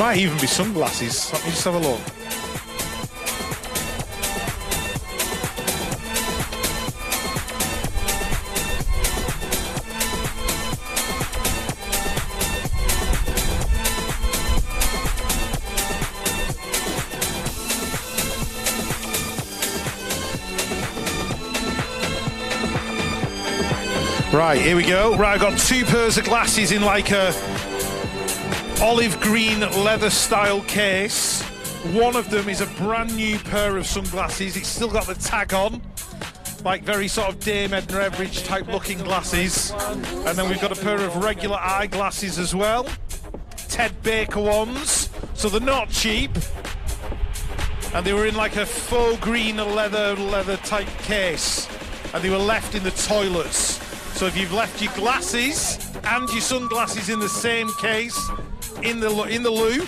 might even be sunglasses. Let me just have a look. Right, here we go. Right, I've got 2 pairs of glasses in like a olive green leather style case. One of them is a brand new pair of sunglasses. It's still got the tag on, like very sort of Dame Edna Everage type looking glasses. And then we've got a pair of regular eyeglasses as well. Ted Baker ones, so they're not cheap. And they were in like a faux green leather type case. And they were left in the toilets. So if you've left your glasses and your sunglasses in the same case in the loo,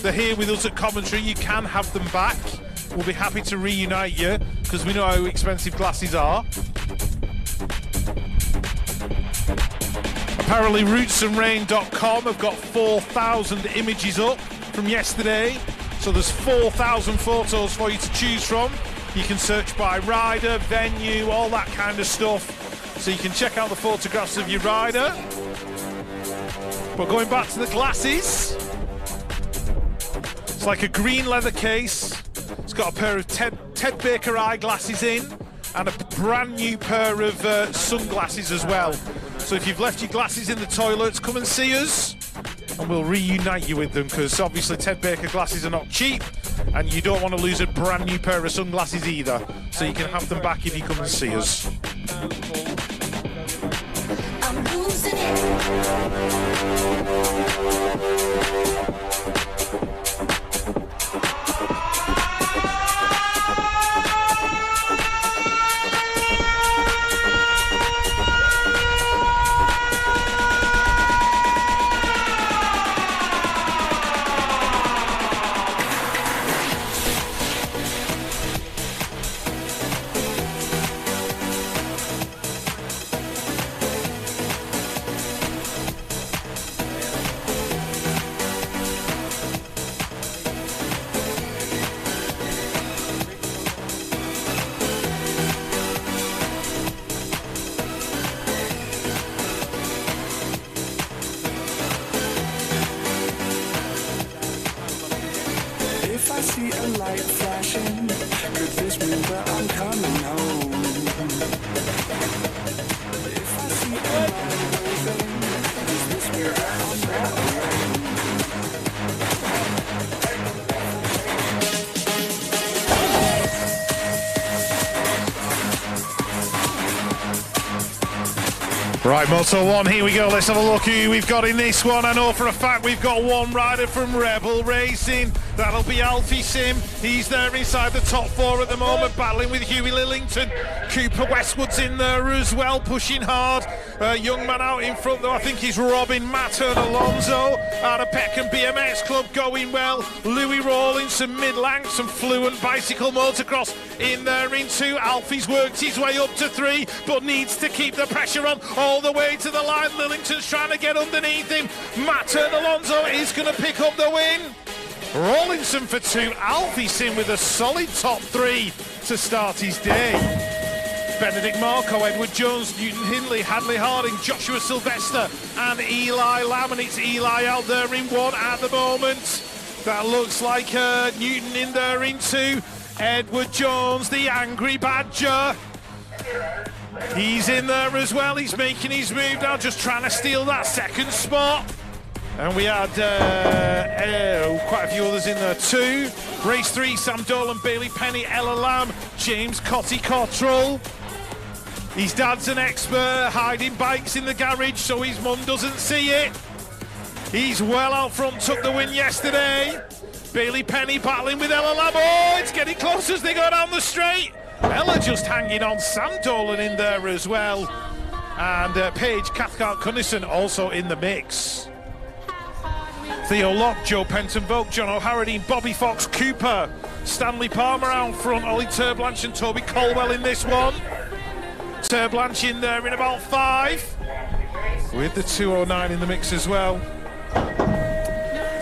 they're here with us at commentary. You can have them back. We'll be happy to reunite you because we know how expensive glasses are. Apparently rootsandrain.com have got 4,000 images up from yesterday. So there's 4,000 photos for you to choose from. You can search by rider, venue, all that kind of stuff. So you can check out the photographs of your rider. But going back to the glasses, it's like a green leather case. It's got a pair of Ted Baker eyeglasses in and a brand new pair of sunglasses as well. So if you've left your glasses in the toilets, come and see us and we'll reunite you with them, because obviously Ted Baker glasses are not cheap and you don't want to lose a brand new pair of sunglasses either. So you can have them back if you come and see us. I'm losing it. see a light flashing. Could this mean that I'm coming home? If I see a light moving, does this mean that I'm not alone? Right, Moto 1, here we go. Let's have a look who we've got in this one. I know for a fact we've got one rider from Rebel Racing. That'll be Alfie Sim. He's there inside the top four at the moment, battling with Huey Lillington. Cooper Westwood's in there as well, pushing hard. Young man out in front, though, I think he's Robin Mattern Alonso out of Peckham BMX Club, going well. Louis Rawlinson, mid-lang, some fluent bicycle motocross in there in two. Alfie's worked his way up to three, but needs to keep the pressure on all the way to the line. Lillington's trying to get underneath him. Mattern Alonso is going to pick up the win. Rawlinson for two. Alfie Sim with a solid top three to start his day. Benedict Marco, Edward Jones, Newton Hindley, Hadley Harding, Joshua Sylvester and Eli Lamb, and it's Eli out there in one at the moment. That looks like Newton in there in two. Edward Jones, the Angry Badger. He's in there as well. He's making his move now, just trying to steal that second spot. And we had quite a few others in there too. Race 3, Sam Dolan, Bailey Penny, Ella Lamb, James Cotty Cottrell. His dad's an expert, hiding bikes in the garage so his mum doesn't see it. He's well out front, took the win yesterday. Bailey Penny battling with Ella Lamb. Oh, it's getting close as they go down the straight. Ella just hanging on. Sam Dolan in there as well. And Paige Cathcart Cunnison also in the mix. Theo Locke, Joe Penton-Vogt, John O'Harradine, Bobby Fox, Cooper, Stanley Palmer out front, Ollie Turblanche and Toby Colwell in this one. Turblanche in there in about 5, with the 209 in the mix as well.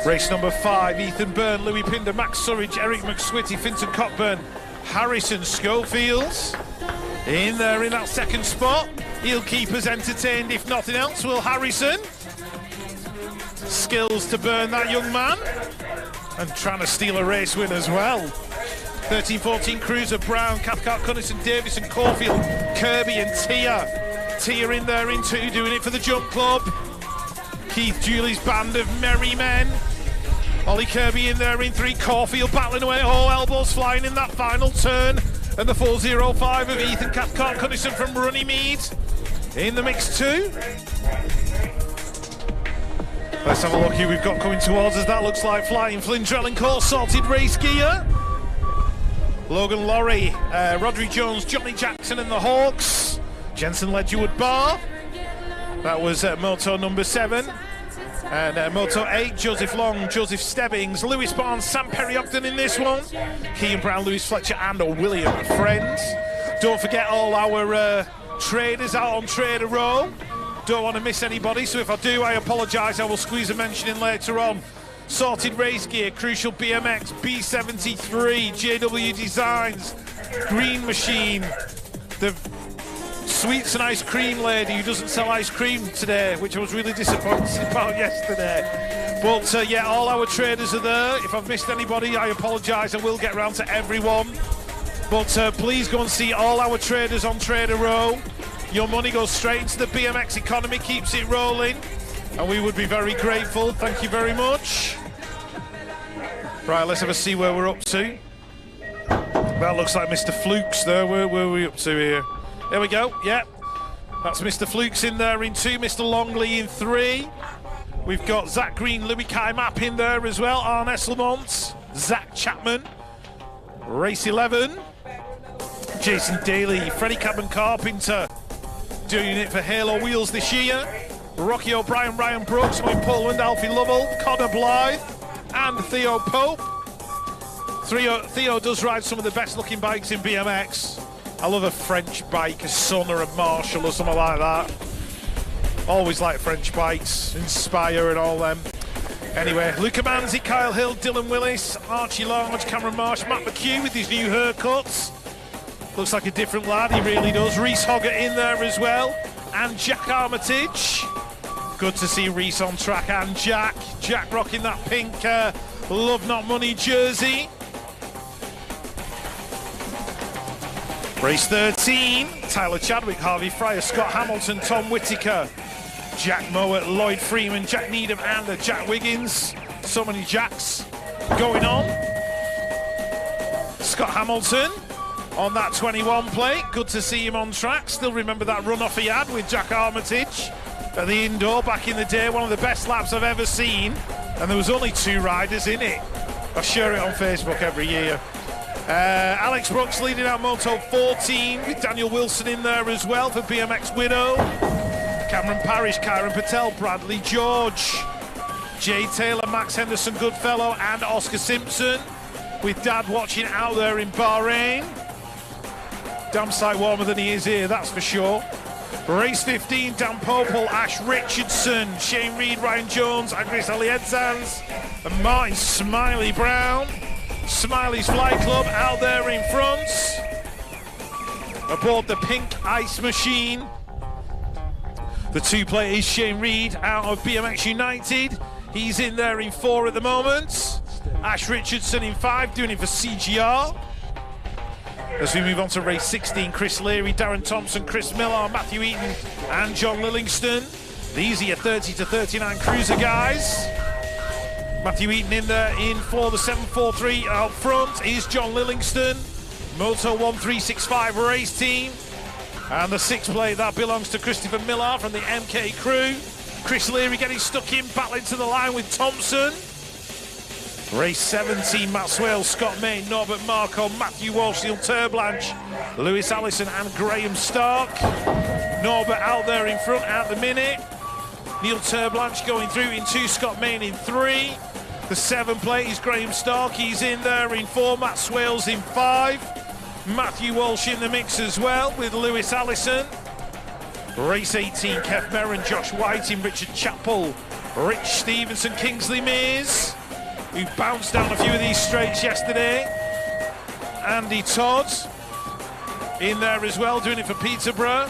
Race number 5, Ethan Byrne, Louis Pinder, Max Surridge, Eric McSwitty, Finton Cockburn, Harrison Schofields. In there in that second spot. He'll keep us entertained, if nothing else, will Harrison. Skills to burn that young man. And trying to steal a race win as well. 13-14 Cruiser, Brown, Cathcart, Cunnison, Davison, Caulfield, Kirby and Tia. Tia in there in 2, doing it for the Jump Club. Keith Julie's band of merry men. Ollie Kirby in there in 3, Caulfield battling away, all elbows flying in that final turn. And the 4.05 of Ethan Cathcart, Cunnison from Runnymede in the mix too. Let's have a look who we've got coming towards us. That looks like Flying Flynn Drellincourt, Sorted Race Gear. Logan Laurie, Rodri Jones, Johnny Jackson and the Hawks. Jensen Ledgerwood Bar. That was Moto number 7. And Moto 8, Joseph Long, Joseph Stebbings, Lewis Barnes, Sam Perry-Ogden in this one. Kean Brown, Lewis Fletcher and William Friends. Don't forget all our traders out on Trader Row. Don't want to miss anybody, so if I do, I apologise. I will squeeze a mention in later on. Sorted Race Gear, Crucial BMX, B73, JW Designs, Green Machine, the Sweets and Ice Cream lady who doesn't sell ice cream today, which I was really disappointed about yesterday. But yeah, all our traders are there. If I've missed anybody, I apologise. I will get round to everyone. But please go and see all our traders on Trader Row. Your money goes straight into the BMX economy, keeps it rolling, and we would be very grateful. Thank you very much. Right, let's have a see where we're up to. That looks like Mr. Flukes there. Where are we up to here? There we go, yeah. That's Mr. Flukes in there in 2, Mr. Longley in 3. We've got Zach Green, Louis Kaimap in there as well, Arne Esselmont, Zach Chapman, Race 11, Jason Daly, Freddie Cabin Carpenter, doing it for Halo Wheels this year, Rocky O'Brien, Ryan Brooks, Wayne Poland, Alfie Lovell, Connor Blythe, and Theo Pope. Theo does ride some of the best looking bikes in BMX. I love a French bike, a Sun or a Marshall or something like that. Always like French bikes, Inspire and all them. Anyway, Luca Manzi, Kyle Hill, Dylan Willis, Archie Large, Cameron Marsh, Matt McHugh with his new haircuts. Looks like a different lad, he really does. Reese Hoggett in there as well, and Jack Armitage. Good to see Reese on track and Jack. Jack rocking that pink Love Not Money jersey. Race 13, Tyler Chadwick, Harvey Fryer, Scott Hamilton, Tom Whitaker, Jack Mowat, Lloyd Freeman, Jack Needham and Jack Wiggins. So many Jacks going on. Scott Hamilton on that 21 plate. Good to see him on track. Still remember that run-off he had with Jack Armitage at the indoor back in the day. One of the best laps I've ever seen. And there was only 2 riders in it. I share it on Facebook every year. Alex Brooks leading out Moto 14 with Daniel Wilson in there as well for BMX Widow. Cameron Parrish, Kyron Patel, Bradley George, Jay Taylor, Max Henderson Goodfellow and Oscar Simpson with Dad watching out there in Bahrain. Damn sight warmer than he is here, that's for sure. Race 15, Dan Popel, Ash Richardson, Shane Reed, Ryan Jones, Agris Aliedzans and Martin Smiley Brown. Smiley's Flight Club out there in front. Aboard the pink ice machine. The 2-plate is Shane Reed out of BMX United. He's in there in 4 at the moment. Ash Richardson in 5, doing it for CGR. As we move on to race 16, Chris Leary, Darren Thompson, Chris Miller, Matthew Eaton and John Lillingston. These are your 30 to 39 cruiser guys. Matthew Eaton in there in 4, the 743 out front is John Lillingston. Moto 1365 race team. And the 6-plate, that belongs to Christopher Miller from the MK crew. Chris Leary getting stuck in, battling to the line with Thompson. Race 17, Matt Swale, Scott May, Norbert Marco, Matthew Walsh, Neil Turblanche, Lewis Allison and Graham Stark. Norbert out there in front at the minute. Neil Turblanche going through in 2, Scott Main in 3. The 7-plate is Graham Stark, he's in there in 4, Matt Swales in 5. Matthew Walsh in the mix as well with Lewis Allison. Race 18, Kev Merrin, Josh Whiting, Richard Chappell, Rich Stevenson, Kingsley Mears, who bounced down a few of these straights yesterday. Andy Todd in there as well, doing it for Peterborough.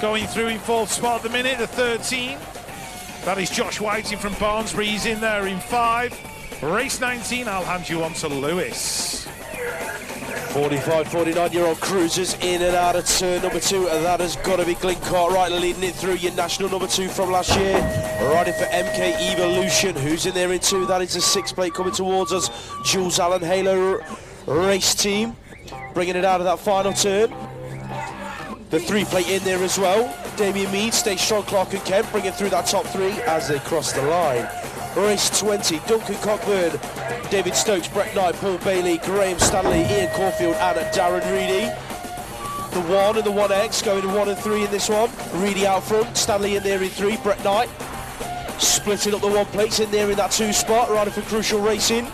Going through in 4th spot at the minute, the 13. That is Josh Whiting from Barnsbury, he's in there in 5. Race 19, I'll hand you on to Lewis. 49-year-old cruisers in and out of turn number 2, and that has got to be Glyn Cartwright leading it through, your national number 2 from last year. Riding for MK Evolution, who's in there in 2, that is the 6th plate coming towards us. Jules Allen Halo race team, bringing it out of that final turn. The 3 plate in there as well. Damien Mead, Stay Strong, Clark and Kent bringing through that top 3 as they cross the line. Race 20, Duncan Cockburn, David Stokes, Brett Knight, Paul Bailey, Graham Stanley, Ian Caulfield and Darren Reedy. The 1 and the 1X going to 1 and 3 in this one. Reedy out front, Stanley in there in 3, Brett Knight splitting up the 1 plates in there in that 2 spot, riding for Crucial Racing.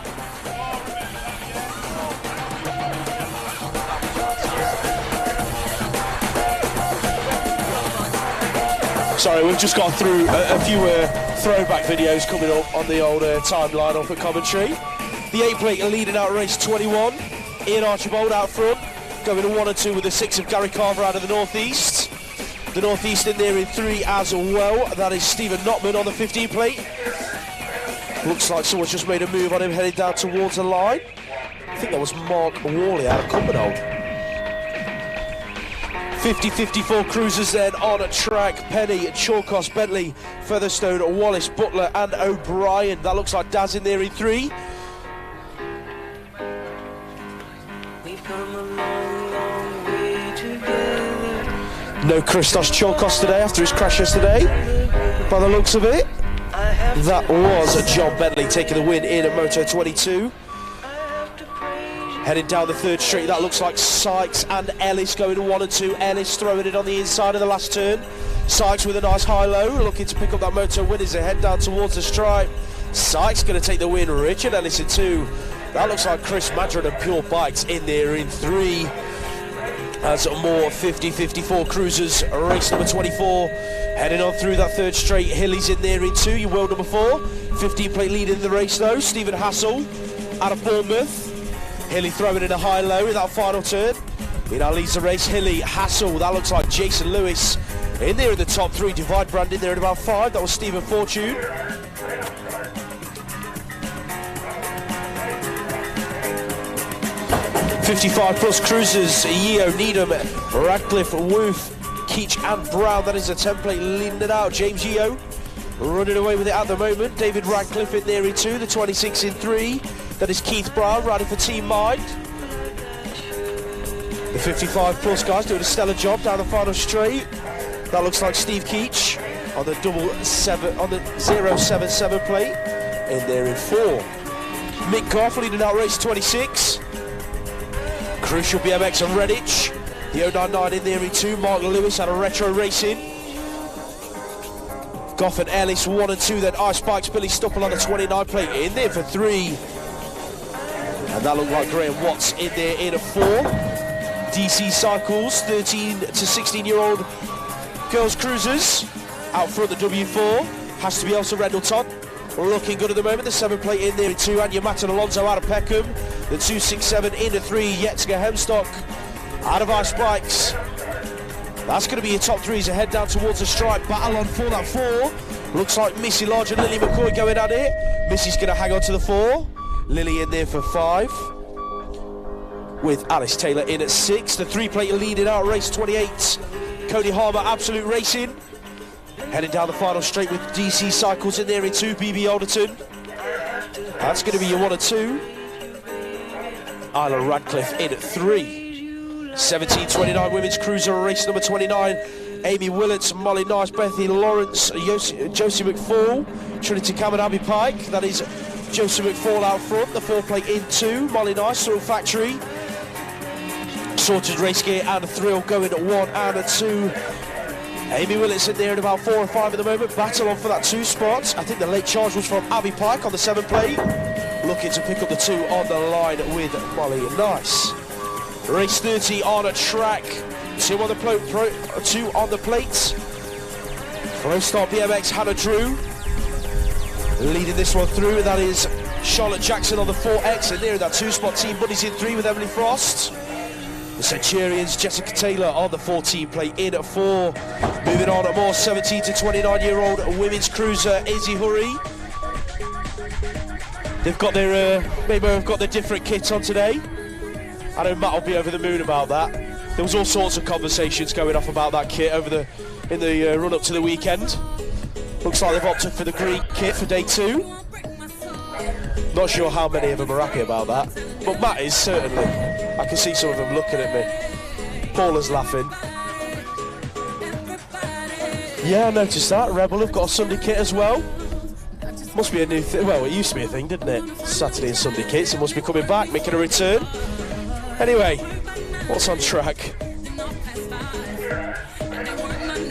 Sorry, we've just got through a few throwback videos coming up on the old timeline off at commentary. The 8 plate leading out race 21. Ian Archibald out front, going to 1 and 2 with the 6 of Gary Carver out of the Northeast. The Northeast in there in 3 as well. That is Stephen Notman on the 15 plate. Looks like someone's just made a move on him heading down towards the line. I think that was Mark Worley out of Cumbernauld. 50-54 cruisers then on a track. Penny, Chalkos, Bentley, Featherstone, Wallace, Butler and O'Brien. That looks like Daz in there in 3. We've come a long, long way together. No Christos Chalkos today after his crash yesterday, by the looks of it. That was John Bentley taking the win in at Moto 22. Heading down the 3rd straight, that looks like Sykes and Ellis going to 1 and 2. Ellis throwing it on the inside of the last turn. Sykes with a nice high-low, looking to pick up that Moto win as they head down towards the stripe. Sykes going to take the win, Richard Ellis in 2. That looks like Chris Madron and Pure Bikes in there in 3. As more 50-54 cruisers, race number 24. Heading on through that 3rd straight, Hilly's in there in 2, your world number 4. 15 plate lead in the race though, Stephen Hassel out of Bournemouth. Hilly throwing in a high-low in that final turn. He now leads the race. Hilly, Hassel, that looks like Jason Lewis in there in the top 3. Divide Brand in there at about 5. That was Stephen Fortune. '55+ cruisers, Yeo, Needham, Radcliffe, Woof, Keach and Brown. That is a 10 plate leading it out. James Yeo running away with it at the moment. David Radcliffe in there in 2. The 26 in 3. That is Keith Brown riding for Team Mind. The 55+ guys doing a stellar job down the final straight. That looks like Steve Keach on the 077 plate in there in 4. Mick Goff leading out race 26. Crucial BMX and Redditch. The 099 in there in 2. Mark Lewis out of Retro Racing. Goff and Ellis 1 and 2. Then Ice Bikes, Billy Stupple on the 29 plate in there for 3. And that looked like Graham Watts in there in a 4. DC Cycles, 13 to 16-year-old girls cruisers. Out front the W4, has to be Elsa Rendleton. Looking good at the moment, the 7 plate in there in 2. And your Matt and Alonso out of Peckham. The 267 in a 3, Yetzger Hemstock out of Ice Bikes. That's going to be your top 3 as they head down towards the stripe. Battle on for that 4. Looks like Missy Lodge and Lily McCoy going at it. Missy's going to hang on to the 4. Lily in there for 5, with Alice Taylor in at 6. The 3 plate leading out race 28. Cody Harmer, Absolute Racing. Heading down the final straight with DC Cycles in there in 2. BB Alderton. That's going to be your 1 and 2. Isla Radcliffe in at 3. 1729 women's cruiser race number 29. Amy Willets, Molly Nice, Bethany Lawrence, Josie McFall, Trinity Cameron, Abby Pike. That is Josie McFall out front, the 4 plate in 2. Molly Nice, Soil Factory. Sorted Race Gear and a Thrill going at 1 and a 2. Amy Willits in there at about 4 or 5 at the moment. Battle on for that 2 spot. I think the late charge was from Abby Pike on the 7 plate. Looking to pick up the 2 on the line with Molly Nice. Race 30 on a track. 2 on the plate. Close start BMX, Hannah Drew. leading this one through, and that is Charlotte Jackson on the 4X, and there in that 2-spot. Team Buddies in 3 with Emily Frost. The Centurions, Jessica Taylor on the 14 plate in at 4. Moving on at more 17 to 29-year-old women's cruiser Izzy Hurry. They've got their maybe have got their different kits on today. I know Matt will be over the moon about that. There was all sorts of conversations going off about that kit in the run up to the weekend. Looks like they've opted for the green kit for day 2. Not sure how many of them are happy about that, but Matt is certainly. I can see some of them looking at me. Paula's laughing. Yeah, I noticed that. Rebel have got a Sunday kit as well. Must be a new thing. Well, it used to be a thing, didn't it? Saturday and Sunday kits. It must be coming back, making a return. Anyway, what's on track?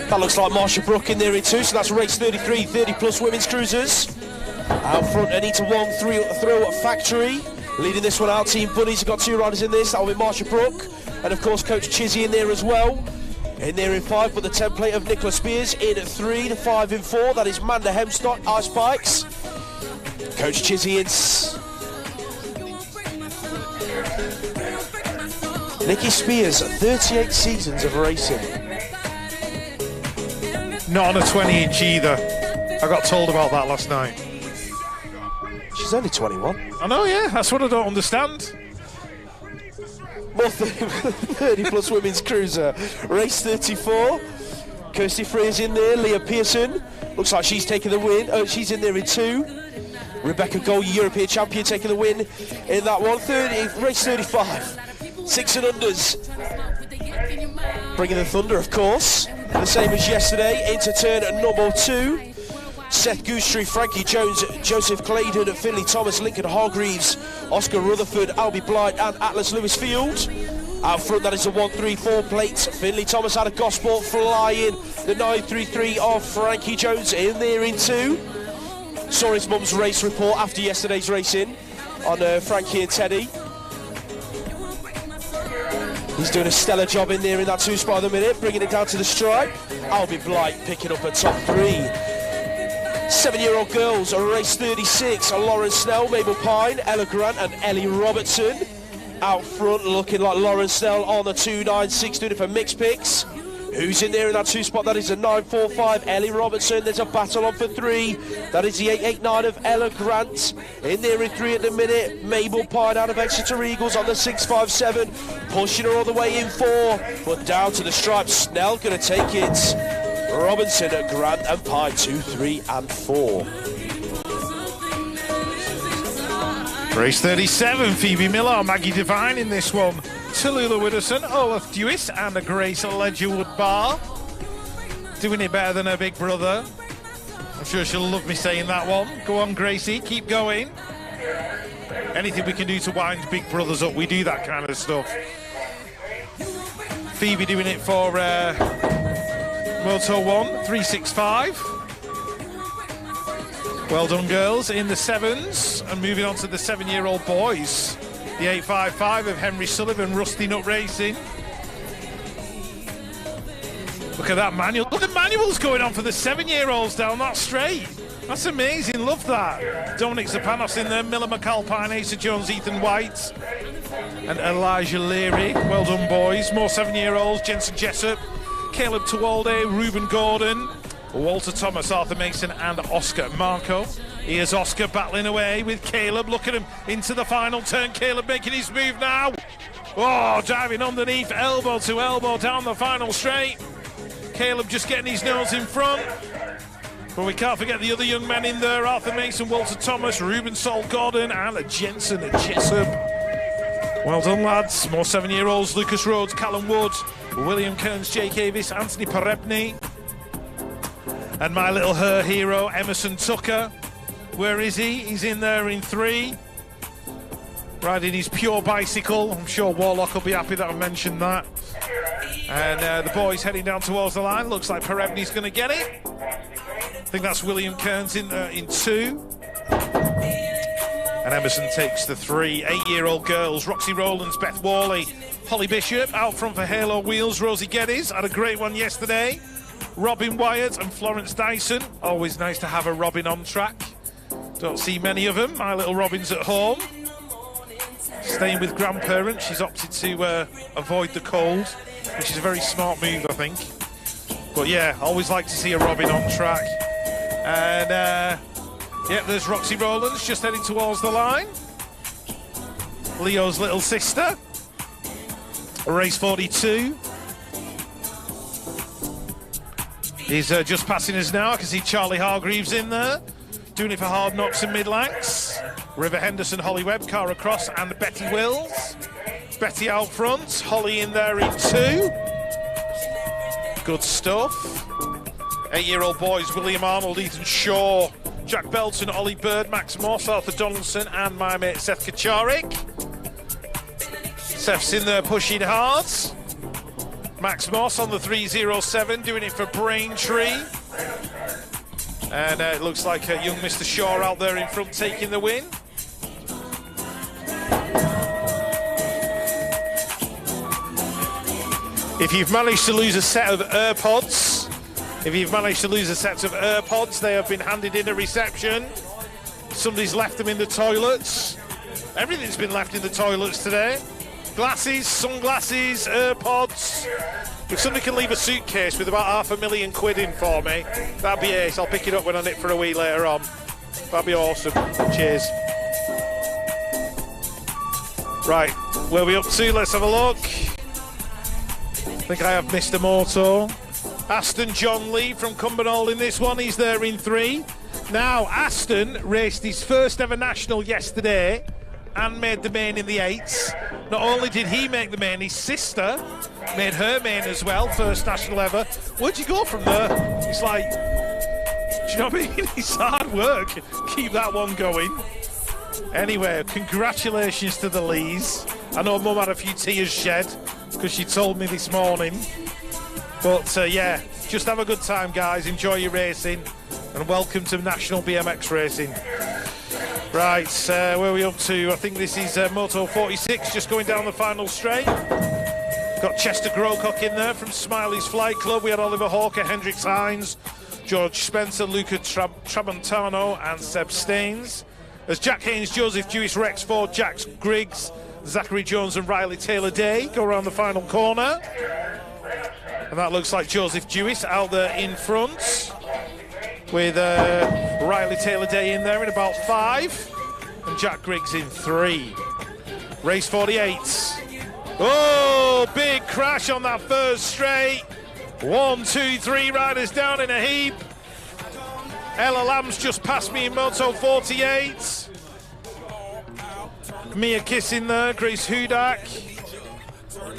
That looks like Marsha Brook in there in 2, so that's race 33, 30-plus women's cruisers. Out front, Anita Wong throw at Factory. Leading this one out, Team Buddies have got 2 riders in this. That'll be Marsha Brook, and of course Coach Chizzy in there as well. In there in 5, but the template of Nicola Spears in at 3, the 5 in 4. That is Manda Hemstock, Ice Bikes. Coach Chizzy in. Nikki Spears, 38 seasons of racing. Not on a 20-inch either. I got told about that last night. She's only 21. I know, yeah. That's what I don't understand. More 30-plus women's cruiser. Race 34. Kirsty Freer's in there. Leah Pearson. Looks like she's taking the win. Oh, she's in there in 2. Rebecca Gold, European champion, taking the win in that one. Race 35. 6 and unders. Bringing the thunder, of course. The same as yesterday. Into turn at number 2. Seth Goostrey, Frankie Jones, Joseph Claydon, Finley Thomas, Lincoln Hargreaves, Oscar Rutherford, Albie Blight and Atlas Lewis Field. Out front, that is the 134 plates. Finley Thomas out of Gosport flying. The 933 of Frankie Jones in there in 2. Saw his mum's race report after yesterday's racing on Frankie and Teddy. He's doing a stellar job in there in that 2-spot at the minute, bringing it down to the stripe. Albie Blight picking up a top 3. 7-year-old girls, race 36, Lauren Snell, Mabel Pine, Ella Grant and Ellie Robertson. Out front looking like Lauren Snell on the 296, doing it for mixed picks. Who's in there in that 2-spot? That is a 945, Ellie Robertson. There's a battle on for 3. That is the 889 of Ella Grant. In there in 3 at the minute. Mabel Pine out of Exeter Eagles on the 657. Pushing her all the way in 4. But down to the stripe, Snell going to take it. Robinson, Grant and Pine, 2, 3 and 4. Race 37, Phoebe Miller, Maggie Devine in this one. Tallulah Widdowson, Olaf Dewis and a Grace Ledgerwood Bar. Doing it better than her big brother. I'm sure she'll love me saying that one. Go on, Gracie, keep going. Anything we can do to wind big brothers up, we do that kind of stuff. Phoebe doing it for Moto 1, 365. Well done, girls, in the 7s. And moving on to the 7-year-old boys. The 855 of Henry Sullivan, Rusty Nut Racing. Look at that manual. Look at the manuals going on for the 7-year-olds down that straight. That's amazing, love that. Dominic Zapanos in there, Miller McAlpine, Asa Jones, Ethan White, and Elijah Leary. Well done, boys. More 7-year-olds, Jensen Jessup, Caleb Tewalde, Ruben Gordon, Walter Thomas, Arthur Mason and Oscar Marco. Here's Oscar battling away with Caleb. Look at him into the final turn. Caleb making his move now. Oh, diving underneath, elbow to elbow down the final straight. Caleb just getting his nose in front. But we can't forget the other young men in there. Arthur Mason, Walter Thomas, Ruben Sol Gordon and Jensen Jessup. Well done, lads. More 7-year-olds, Lucas Rhodes, Callum Wood, William Kearns, Jake Avis, Anthony Parebny. And my little her hero, Emerson Tucker. Where is he? He's in there in 3. Riding his pure bicycle. I'm sure Warlock will be happy that I mentioned that. And the boys heading down towards the line. Looks like Parebny's going to get it. I think that's William Kearns in 2. And Emerson takes the 3. 8-year-old girls, Roxy Rowlands, Beth Worley, Holly Bishop. Out front for Halo Wheels, Rosie Geddes. Had a great one yesterday. Robin Wyatt and Florence Dyson. Always nice to have a Robin on track. Don't see many of them. My little Robin's at home, staying with grandparents. She's opted to avoid the cold, which is a very smart move, I think. But yeah, always like to see a Robin on track. And yeah, there's Roxy Rowlands just heading towards the line. Leo's little sister. Race 42. He's just passing us now. I can see Charlie Hargreaves in there, doing it for Hard Knocks and Mid-Lancs. River Henderson, Holly Webb, Cara Cross and Betty Wills. Betty out front, Holly in there in 2. Good stuff. 8-year-old boys, William Arnold, Ethan Shaw, Jack Belton, Ollie Bird, Max Moss, Arthur Donaldson and my mate Seth Kacharik. Seth's in there pushing hard. Max Moss on the 307, doing it for Braintree. And it looks like young Mr. Shaw out there in front taking the win. If you've managed to lose a set of AirPods, they have been handed in a reception. Somebody's left them in the toilets. Everything's been left in the toilets today. Glasses, sunglasses, AirPods. If somebody can leave a suitcase with about £500,000 in for me, that'd be ace. I'll pick it up when I nip for a wee later on. That'd be awesome. Cheers. Right, where are we up to? Let's have a look. I think I have Mr. Moto. Aston John Lee from Cumbernauld in this one. He's there in 3. Now, Aston raced his first ever national yesterday and made the main in the 8s. Not only did he make the main, his sister made her main as well, first national ever. Where'd you go from there? It's like, do you know what I mean? It's hard work. Keep that one going. Anyway, congratulations to the Lees. I know Mum had a few tears shed because she told me this morning. But yeah, just have a good time, guys. Enjoy your racing and welcome to National BMX Racing. Right, where are we up to? I think this is Moto 46, just going down the final straight. Got Chester Grocock in there from Smiley's Flight Club. We had Oliver Hawker, Hendrix Hines, George Spencer, Luca Tramontano and Seb Staines. There's Jack Haynes, Joseph Jewis, Rex Ford, Jack Griggs, Zachary Jones and Riley Taylor-Day go around the final corner. And that looks like Joseph Jewis out there in front, with Riley Taylor-Day in there in about 5 and Jack Griggs in 3. Race 48. Oh, big crash on that first straight. 1, 2, 3 riders down in a heap. Ella Lamb's just passed me in Moto 48. Mia Kiss in there, Grace Hudak,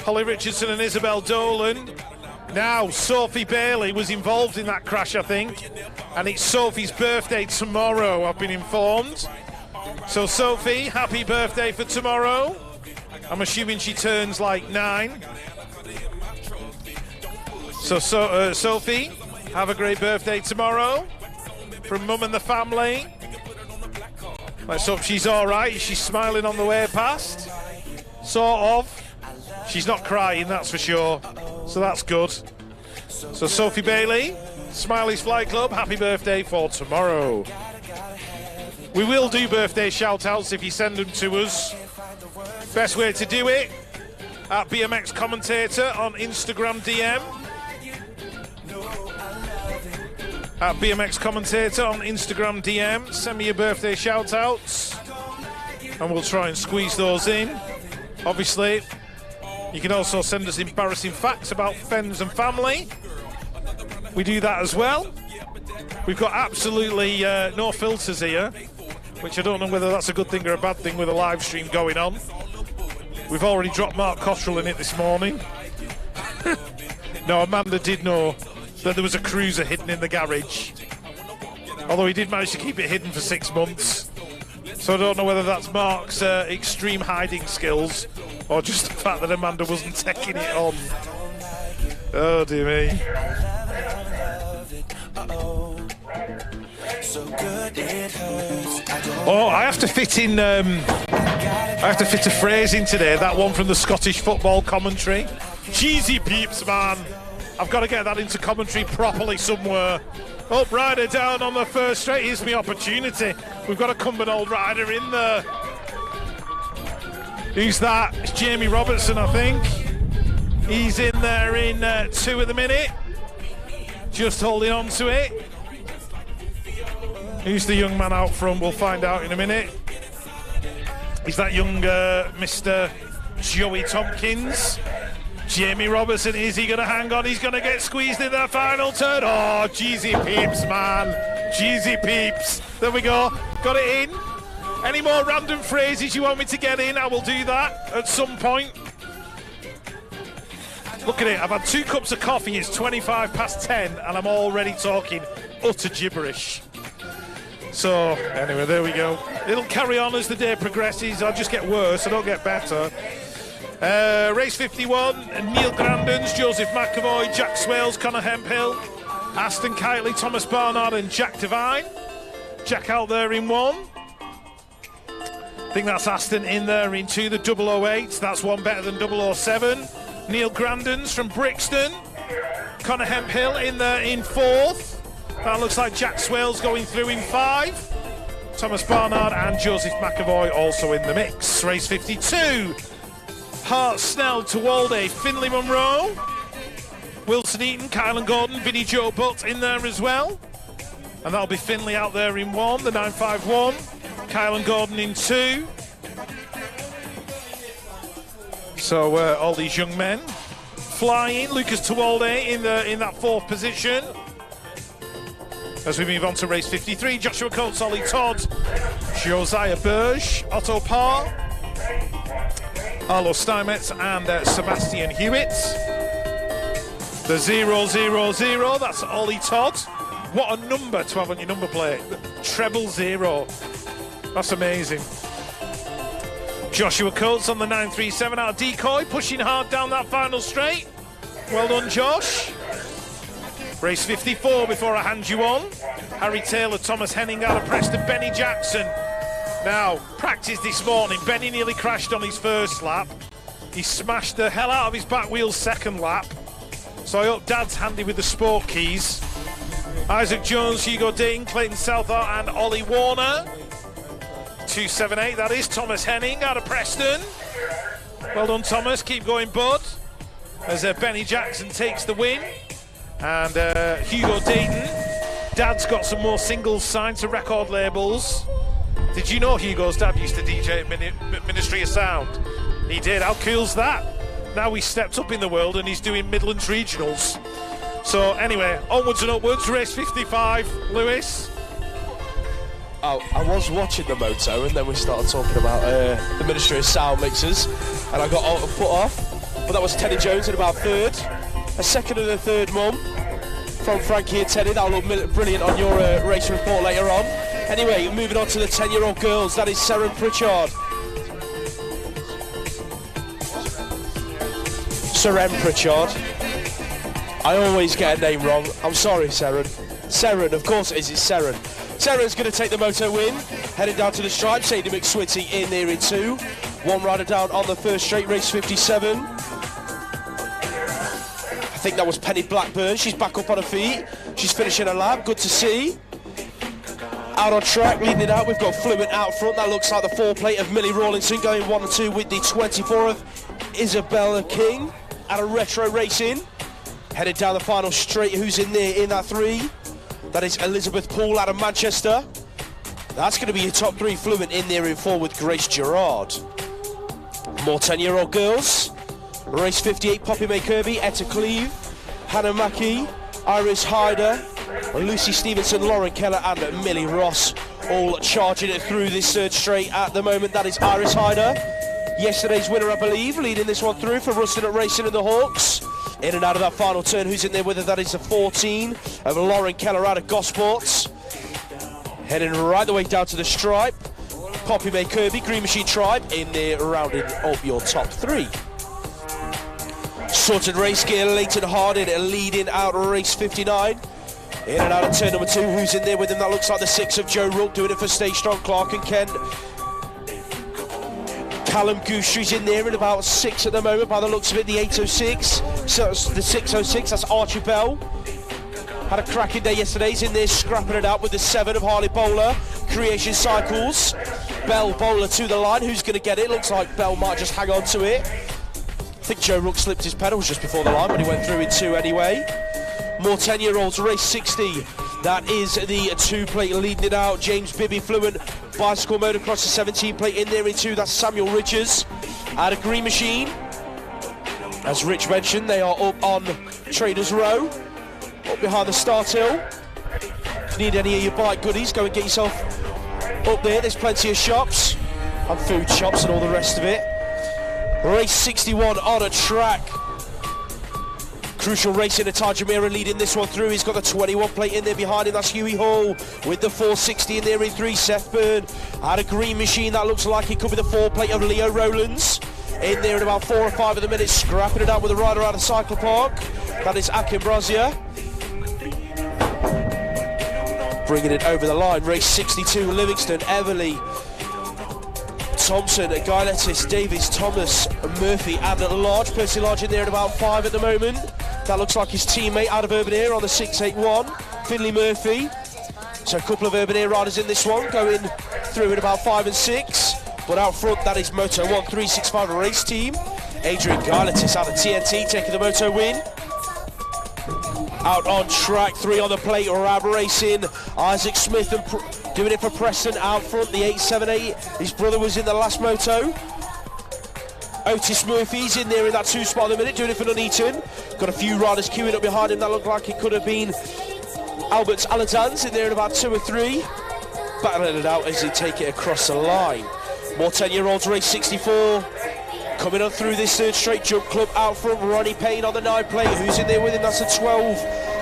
Holly Richardson and Isabel Dolan. Now, Sophie Bailey was involved in that crash, I think, and it's Sophie's birthday tomorrow, I've been informed. So, Sophie, happy birthday for tomorrow. I'm assuming she turns like 9. So Sophie, have a great birthday tomorrow from Mum and the family. Let's hope she's all right. She's smiling on the way past. Sort of. She's not crying, that's for sure. So that's good. So Sophie Bailey, Smiley's Flight Club, happy birthday for tomorrow. We will do birthday shout-outs if you send them to us. Best way to do it, at BMX Commentator on Instagram DM. At BMX Commentator on Instagram DM. Send me your birthday shout-outs and we'll try and squeeze those in. Obviously, you can also send us embarrassing facts about friends and family. We do that as well. We've got absolutely no filters here, which I don't know whether that's a good thing or a bad thing with a live stream going on. We've already dropped Mark Cottrell in it this morning. No, Amanda did know that there was a cruiser hidden in the garage. Although he did manage to keep it hidden for 6 months. So I don't know whether that's Mark's extreme hiding skills or just the fact that Amanda wasn't taking it on. Oh dear me. Oh, I have to fit in. I have to fit a phrase in today. That one from the Scottish football commentary. Cheesy peeps, man. I've got to get that into commentary properly somewhere. Up rider down on the first straight. Here's my opportunity. We've got a Cumbernauld rider in there. Who's that? It's Jamie Robertson, I think. He's in there in 2 at the minute. Just holding on to it. Who's the young man out front? We'll find out in a minute. Is that young Mr. Joey Tompkins? Jamie Robertson, is he going to hang on? He's going to get squeezed in that final turn. Oh, Jeezy Peeps, man. Jeezy Peeps. There we go. Got it in. Any more random phrases you want me to get in? I will do that at some point. Look at it. I've had 2 cups of coffee. It's 25 past 10 and I'm already talking utter gibberish. So, anyway, there we go. It'll carry on as the day progresses. I'll just get worse. I don't get better. Race 51, Neil Grandens, Joseph McAvoy, Jack Swales, Connor Hemphill, Aston Kitely, Thomas Barnard and Jack Devine. Jack out there in 1. I think that's Aston in there in 2, the 008. That's one better than 007. Neil Grandens from Brixton. Connor Hemphill in there in 4th. That looks like Jack Swales going through in 5. Thomas Barnard and Joseph McAvoy also in the mix. Race 52. Hart, Snell, Tewalde, Finlay Munro, Wilson Eaton, Kylan Gordon, Vinnie Joe Butt in there as well. And that'll be Finlay out there in 1, the 951. Kylan Gordon in 2. So all these young men flying. Lucas Tewalde in that 4th position. As we move on to race 53, Joshua Coates, Ollie Todd, Josiah Burge, Otto Parr, Arlo Steinmetz and Sebastian Hewitt. The 000, that's Ollie Todd. What a number to have on your number plate. Treble 0. That's amazing. Joshua Coates on the 937 out of Decoy, pushing hard down that final straight. Well done, Josh. Race 54 before I hand you on. Harry Taylor, Thomas Henning out of Preston, Benny Jackson. Now, practice this morning, Benny nearly crashed on his first lap. He smashed the hell out of his back wheel second lap. So I hope Dad's handy with the sport keys. Isaac Jones, Hugo Dean, Clayton Southart and Ollie Warner. 278, that is Thomas Henning out of Preston. Well done, Thomas, keep going, bud. As Benny Jackson takes the win. And Hugo Dayton, Dad's got some more singles signed to record labels. Did you know Hugo's dad used to DJ at Ministry of Sound? He did. How cool's that? Now he's stepped up in the world and he's doing Midlands Regionals. So anyway, onwards and upwards, race 55, Lewis. Oh, I was watching the Moto and then we started talking about the Ministry of Sound mixers and I got put off. But that was Teddy Jones in about 3rd. A 2nd and a 3rd mum from Frankie and Teddy. That'll look brilliant on your race report later on. Anyway, moving on to the 10-year-old girls. That is Seren Pritchard. Seren Pritchard. I always get a name wrong. I'm sorry, Seren. Seren, of course it is. It's Seren. Seren's going to take the Moto win. Heading down to the stripe. Sadie McSwitty in there in 2. 1 rider down on the first straight, race 57. I think that was Penny Blackburn. She's back up on her feet. She's finishing her lap. Good to see. Out on track, leading it out, we've got Fluent out front. That looks like the 4 plate of Millie Rawlinson going 1 and 2 with the 24 of Isabella King out of Retro Racing. Headed down the final straight, who's in there in that 3? That is Elizabeth Poole out of Manchester. That's going to be your top 3 Fluent in there in 4 with Grace Gerard. More 10-year-old girls. Race 58, Poppy May Kirby, Etta Cleve, Hannah Mackey, Iris Hyder, Lucy Stevenson, Lauren Keller and Millie Ross all charging it through this 3rd straight at the moment. That is Iris Hyder, yesterday's winner I believe, leading this one through for Ruston at Racing and the Hawks. In and out of that final turn, who's in there with her? That is the 14 of Lauren Keller out of Gosports. Heading right the way down to the stripe, Poppy May Kirby, Green Machine Tribe in there rounding up your top 3. Sorted race gear, Leighton Harding leading out race 59. In and out of turn number 2, who's in there with him? That looks like the 6 of Joe Rook, doing it for Stay Strong, Clark and Kent. Callum Goostrey's in there in about 6 at the moment by the looks of it, the 806. So it's the 606, that's Archie Bell. Had a cracking day yesterday, he's in there scrapping it out with the 7 of Harley Bowler. Creation Cycles. Bell Bowler to the line, who's going to get it? Looks like Bell might just hang on to it. I think Joe Rook slipped his pedals just before the line, but he went through in 2 anyway. More 10-year-olds, race 60. That is the 2 plate leading it out. James Bibby Fluent, bicycle motocross, the 17 plate in there in 2. That's Samuel Richards out of Green Machine. As Rich mentioned, they are up on Traders Row, up behind the start hill. If you need any of your bike goodies, go and get yourself up there. There's plenty of shops and food shops and all the rest of it. Race 61 on a track. Crucial Racing of Tajamira leading this one through. He's got the 21 plate in there behind him. That's Huey Hall with the 460 in there in 3. Seth Byrne out of Green Machine. That looks like it could be the 4 plate of Leo Rowlands. In there in about 4 or 5 of the minutes, scrapping it out with a rider out of Cyclopark. That is Akin Brazia. Bringing it over the line. Race 62, Livingston, Everly, Thompson, Guy Lettis, Davies, Thomas, Murphy, and at large. Percy Large in there at about 5 at the moment. That looks like his teammate out of Urban Air on the 681, Finley Murphy. So a couple of Urban Air riders in this one, going through in about 5 and 6. But out front, that is Moto 1365 race team. Adrian Garletis out of TNT taking the Moto win. Out on track, 3 on the plate, Rab Racing. Isaac Smith and doing it for Preston out front, the 878. His brother was in the last Moto. Otis Murphy's in there in that 2 spot at the minute, doing it for Nuneaton. Got a few riders queuing up behind him. That looked like it could have been Albert's Alatan's in there in about 2 or 3. Battling it out as they take it across the line. More 10-year-olds, race 64. Coming on through this 3rd straight jump club out front, Ronnie Payne on the 9 plate. Who's in there with him? That's the 12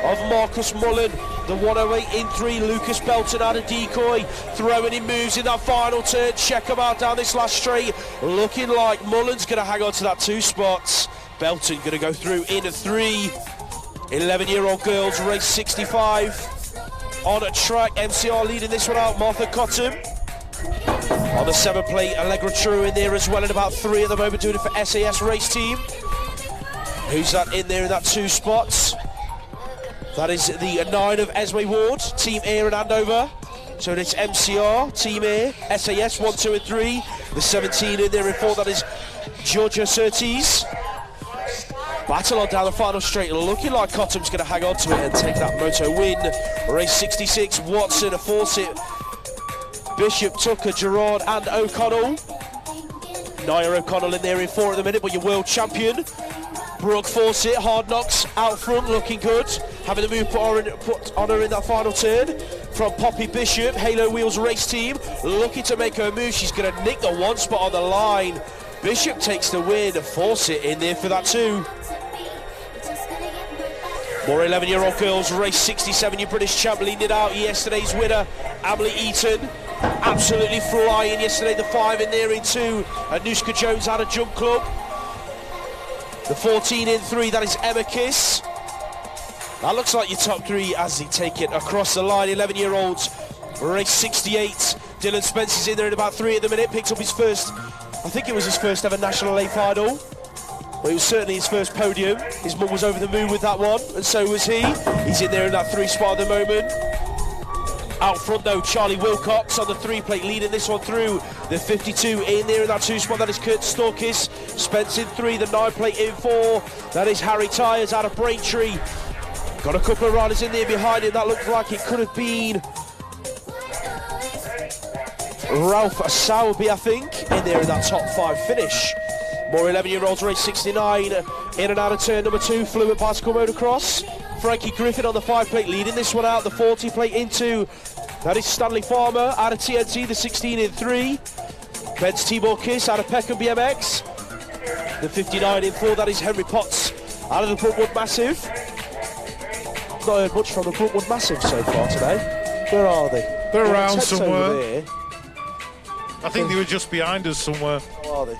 of Marcus Mullen. The 108 in 3, Lucas Belton out of Decoy. Throwing in moves in that final turn. Check him out down this last straight. Looking like Mullen's going to hang on to that 2 spots. Belton going to go through in a 3. 11-year-old girls, race 65. On a track, MCR leading this one out, Martha Cotton. On the 7 plate, Allegra True in there as well in about 3 at the moment, doing it for SAS race team. Who's that in there in that 2 spots? That is the 9 of Esme Ward, Team Air and Andover. So it's MCR, Team Air, SAS 1, 2 and 3. The 17 in there in 4, that is Georgia Surtees. Battle on down the final straight, looking like Cotham's going to hang on to it and take that Moto win. Race 66, Watson, a Fawcett, Bishop, Tucker, Gerard and O'Connell. Nia O'Connell in there in 4 at the minute, but your world champion. Brooke Fawcett, Hard Knocks out front, looking good. Having the move put on her in that final turn. From Poppy Bishop, Halo Wheels race team, looking to make her move. She's going to nick the 1 spot on the line. Bishop takes the win, Fawcett in there for that 2. More 11-year-old girls, race 67, your British champ leading it out. Yesterday's winner, Emily Eaton, absolutely flying yesterday. The 5 in there in 2. Anushka Jones out of Jump Club. The 14 in 3, that is Emma Kiss. That looks like your top 3 as they take it across the line. 11-year-olds, race 68. Dylan Spencer's in there in about 3 at the minute. Picked up his first, I think it was his first ever National A final. Well, it was certainly his first podium. His mum was over the moon with that one, and so was he. He's in there in that 3 spot at the moment. Out front though, Charlie Wilcox on the 3 plate leading this one through. The 52 in there in that 2 spot, that is Kurt Storkis. Spence in 3, the 9 plate in 4. That is Harry Tyres out of Braintree. Got a couple of riders in there behind him. That looked like it could have been Ralph Sowerby, I think, in there in that top 5 finish. More 11-year-olds, race 69, in and out of turn number 2, Fluent Bicycle Motocross. Frankie Griffin on the 5 plate leading this one out, the 40 plate into, that is Stanley Farmer out of TNT, the 16 in 3. Ben's Timor Kiss out of Peckham BMX. The 59 in 4, that is Henry Potts out of the Brookwood Massive. Not heard much from the Brookwood Massive so far today. Where are they? They're around somewhere. I think they were just behind us somewhere. Where are they?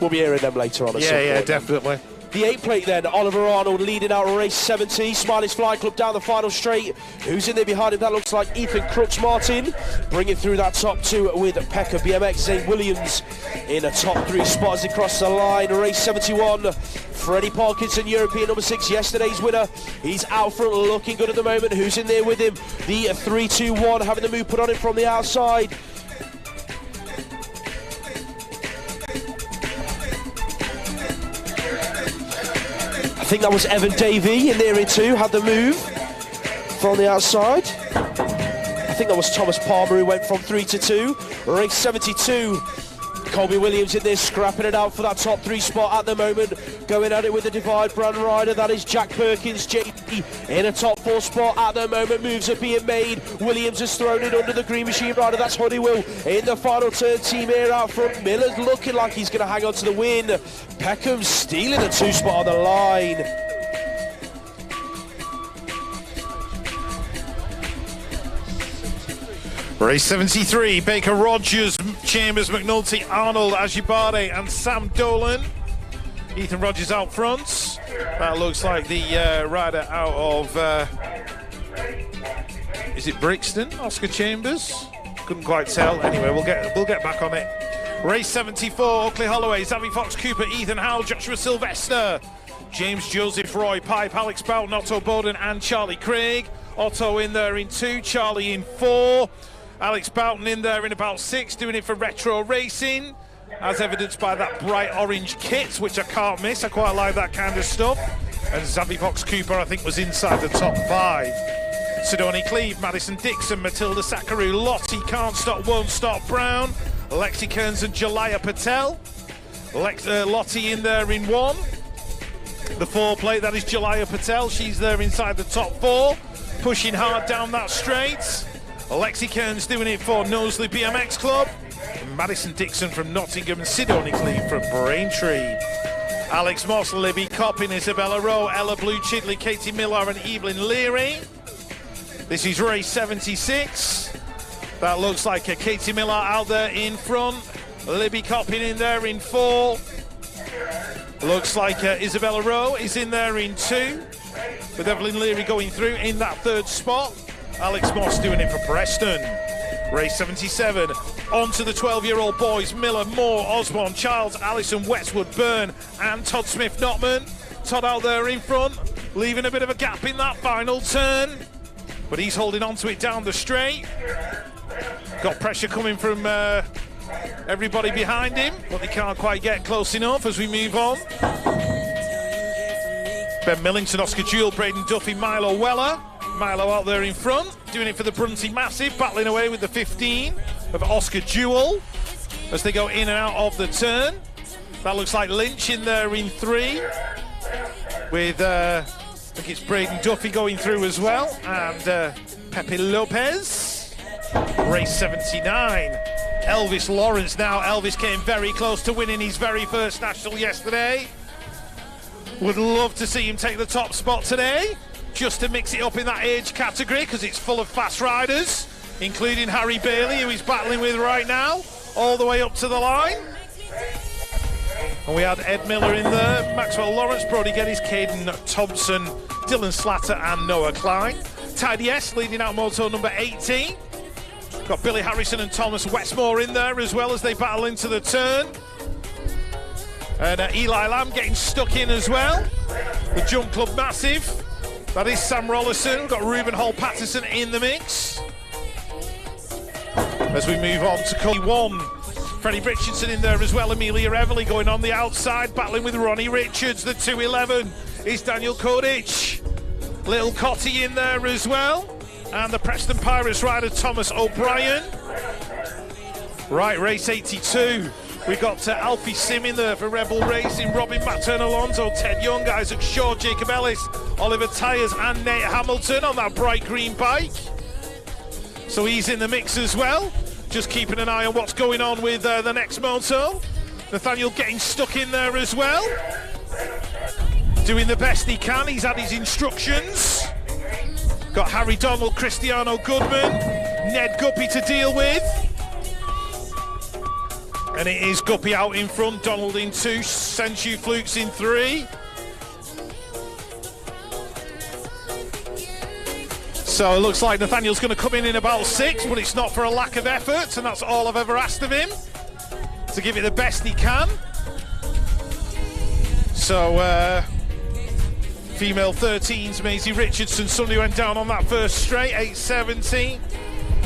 We'll be hearing them later on. Yeah, definitely. the 8 plate then. Oliver Arnold leading out race 70. Smiley's Fly Club down the final straight. Who's in there behind him? That looks like Ethan Crooks Martin. Bringing through that top 2 with Pekka BMX. Zane Williams in a top 3 spot as he crosses the line. Race 71. Freddie Parkinson, European number 6, yesterday's winner. He's out front, looking good at the moment. Who's in there with him? The 3-2-1, having the move put on him from the outside. I think that was Evan Davey in there in 2, had the move from the outside. I think that was Thomas Palmer who went from 3-2. Race 72. Colby Williams in there scrapping it out for that top 3 spot at the moment. Going at it with the Divide brand rider. That is Jack Perkins. JD in a top 4 spot at the moment. Moves are being made. Williams has thrown it under the Green Machine rider. That's Honeywell in the final turn. Team Air out front. Miller's looking like he's going to hang on to the win. Peckham stealing the 2 spot on the line. Race 73, Baker Rogers, Chambers, McNulty, Arnold, Ajibade and Sam Dolan. Ethan Rogers out front. That looks like the rider out of, is it Brixton? Oscar Chambers? Couldn't quite tell. Anyway, we'll get back on it. Race 74, Oakley Holloway, Xavi Fox Cooper, Ethan Howell, Joshua Sylvester, James Joseph Roy Pipe, Alex Boughton, Otto Bowden and Charlie Craig. Otto in there in 2, Charlie in 4. Alex Boughton in there in about 6, doing it for Retro Racing, as evidenced by that bright orange kit, which I can't miss. I quite like that kind of stuff. And Xavi Fox Cooper, I think, was inside the top 5. Sidoni Cleve, Madison Dixon, Matilda Sakaru, Lottie Can't Stop, Won't Stop Brown, Lexi Kearns and Jalaya Patel. Lottie in there in 1. The 4 plate, that is Jalaya Patel. She's there inside the top 4, pushing hard down that straight. Alexi Kearns doing it for Knowsley BMX Club. Madison Dixon from Nottingham and Sidoni Cleve from Braintree. Alex Moss, Libby Coppin, Isabella Rowe, Ella Blue Chidley, Katie Millar and Evelyn Leary. This is race 76. That looks like a Katie Millar out there in front. Libby Coppin in there in 4. Looks like Isabella Rowe is in there in 2. With Evelyn Leary going through in that 3rd spot. Alex Moss doing it for Preston. Race 77. On to the 12-year-old boys. Miller, Moore, Osborne, Childs, Allison, Westwood, Byrne and Todd Smith-Notman. Todd out there in front, leaving a bit of a gap in that final turn. But he's holding on to it down the straight. Got pressure coming from everybody behind him, but they can't quite get close enough as we move on. Ben Millington, Oscar Jewell, Braden Duffy, Milo Weller. Milo out there in front, doing it for the Brunty Massive, battling away with the 15 of Oscar Jewell as they go in and out of the turn. That looks like Lynch in there in 3, with I think it's Braden Duffy going through as well, and Pepe Lopez. Race 79. Elvis Lawrence now. Elvis came very close to winning his very first national yesterday. Would love to see him take the top spot today, just to mix it up in that age category, because it's full of fast riders, including Harry Bailey, who he's battling with right now, all the way up to the line. And we had Ed Miller in there, Maxwell Lawrence, Brody Geddes, Caden Thompson, Dylan Slatter and Noah Klein. Tidy S leading out Moto number 18. Got Billy Harrison and Thomas Westmore in there as well as they battle into the turn. And Eli Lamb getting stuck in as well. The Jump Club Massive. That is Sam Rollison. We've got Ruben Hall-Patterson in the mix. As we move on to Cody 1. Freddie Richardson in there as well. Amelia Everly going on the outside, battling with Ronnie Richards. The 211 is Daniel Kodich. Little Cotty in there as well. And the Preston Pirates rider Thomas O'Brien. Right, race 82. We've got Alfie Sim in there for Rebel Racing, Robin Mattern Alonso, Ted Young, Isaac Shaw, Jacob Ellis, Oliver Tyers and Nate Hamilton on that bright green bike. So he's in the mix as well. Just keeping an eye on what's going on with the next moto. Nathaniel getting stuck in there as well. Doing the best he can, he's had his instructions. Got Harry Donald, Cristiano Goodman, Ned Guppy to deal with. And it is Guppy out in front, Donald in 2, Senju Flukes in 3. So it looks like Nathaniel's going to come in about 6, but it's not for a lack of effort, and that's all I've ever asked of him, to give it the best he can. So female 13s, Maisie Richardson, somebody went down on that first straight, 8.70.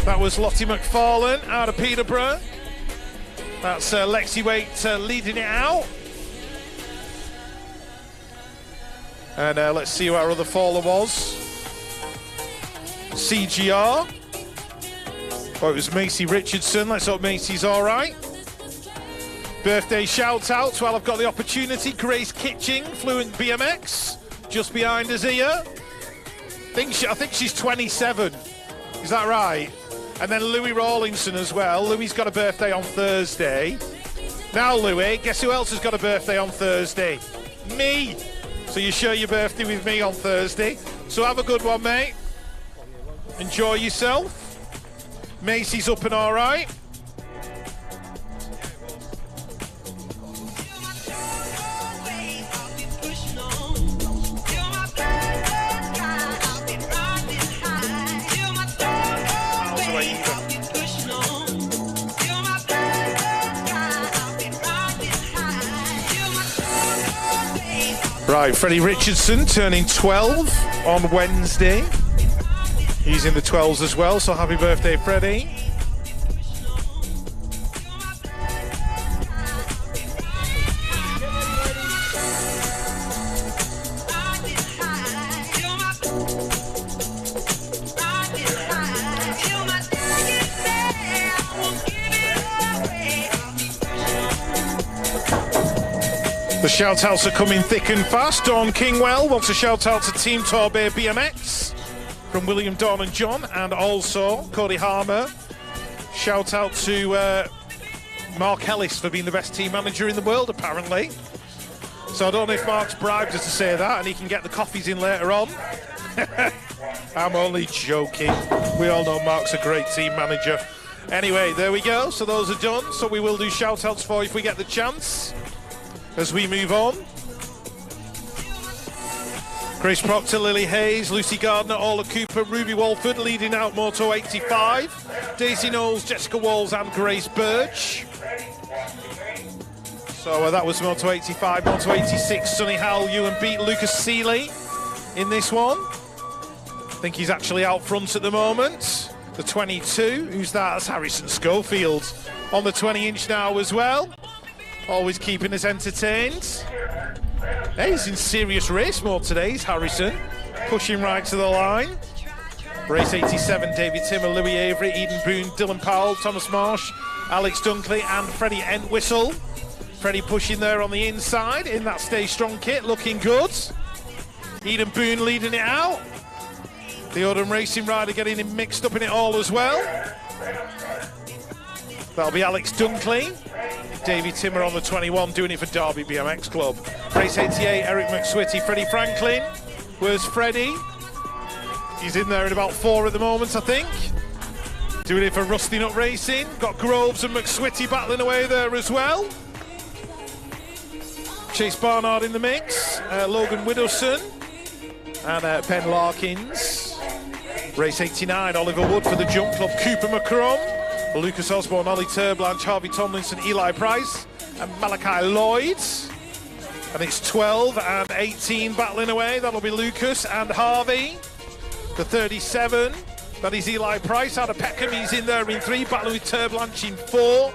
That was Lottie McFarlane out of Peterborough. That's Lexi Waite leading it out. And let's see who our other faller was. CGR. Oh, it was Macy Richardson. Let's hope Macy's all right. Birthday shout out while I've got the opportunity. Grace Kitching, Fluent BMX, just behind us here. I think she's 27. Is that right? And then Louis Rawlinson as well. Louis's got a birthday on Thursday. Now, Louis, guess who else has got a birthday on Thursday? Me. So you share your birthday with me on Thursday. So have a good one, mate. Enjoy yourself. Macy's up and all right. Right, Freddie Richardson turning 12 on Wednesday. He's in the 12s as well, so happy birthday, Freddie. The shout-outs are coming thick and fast. Dawn Kingwell wants a shout-out to Team Torbay BMX from William, Dawn and John, and also Cody Harmer. Shout-out to Mark Ellis for being the best team manager in the world, apparently. So I don't know if Mark's bribed us to say that, and he can get the coffees in later on. I'm only joking. We all know Mark's a great team manager. Anyway, there we go. So those are done. So we will do shout-outs for you if we get the chance. As we move on, Grace Proctor, Lily Hayes, Lucy Gardner, Orla Cooper, Ruby Walford leading out Moto 85, Daisy Knowles, Jessica Walls and Grace Birch. So that was Moto 85. Moto 86, Sonny Howell, Ewan beat Lucas Seeley in this one. I think he's actually out front at the moment. The 22, who's that? That's Harrison Schofield on the 20-inch now as well. Always keeping us entertained. Hey, he's in serious race mode today, he's Harrison. Pushing right to the line. Race 87, David Timmer, Louis Avery, Eden Boone, Dylan Powell, Thomas Marsh, Alex Dunkley and Freddie Entwistle. Freddie pushing there on the inside in that Stay Strong kit, looking good. Eden Boone leading it out. The Odom Racing rider getting him mixed up in it all as well. That'll be Alex Dunkley. Davey Timmer on the 21, doing it for Derby BMX Club. Race 88, Eric McSwitty, Freddie Franklin. Where's Freddie? He's in there in about 4 at the moment, I think. Doing it for Rusty Nut Racing. Got Groves and McSwitty battling away there as well. Chase Barnard in the mix. Logan Widowson and Ben Larkins. Race 89, Oliver Wood for the Jump Club, Cooper McCrum. Lucas Osborne, Ollie Turblanche, Harvey Tomlinson, Eli Price and Malachi Lloyd. And it's 12 and 18 battling away. That'll be Lucas and Harvey. The 37, that is Eli Price out of Peckham. He's in there in 3, battling with Turblanche in 4.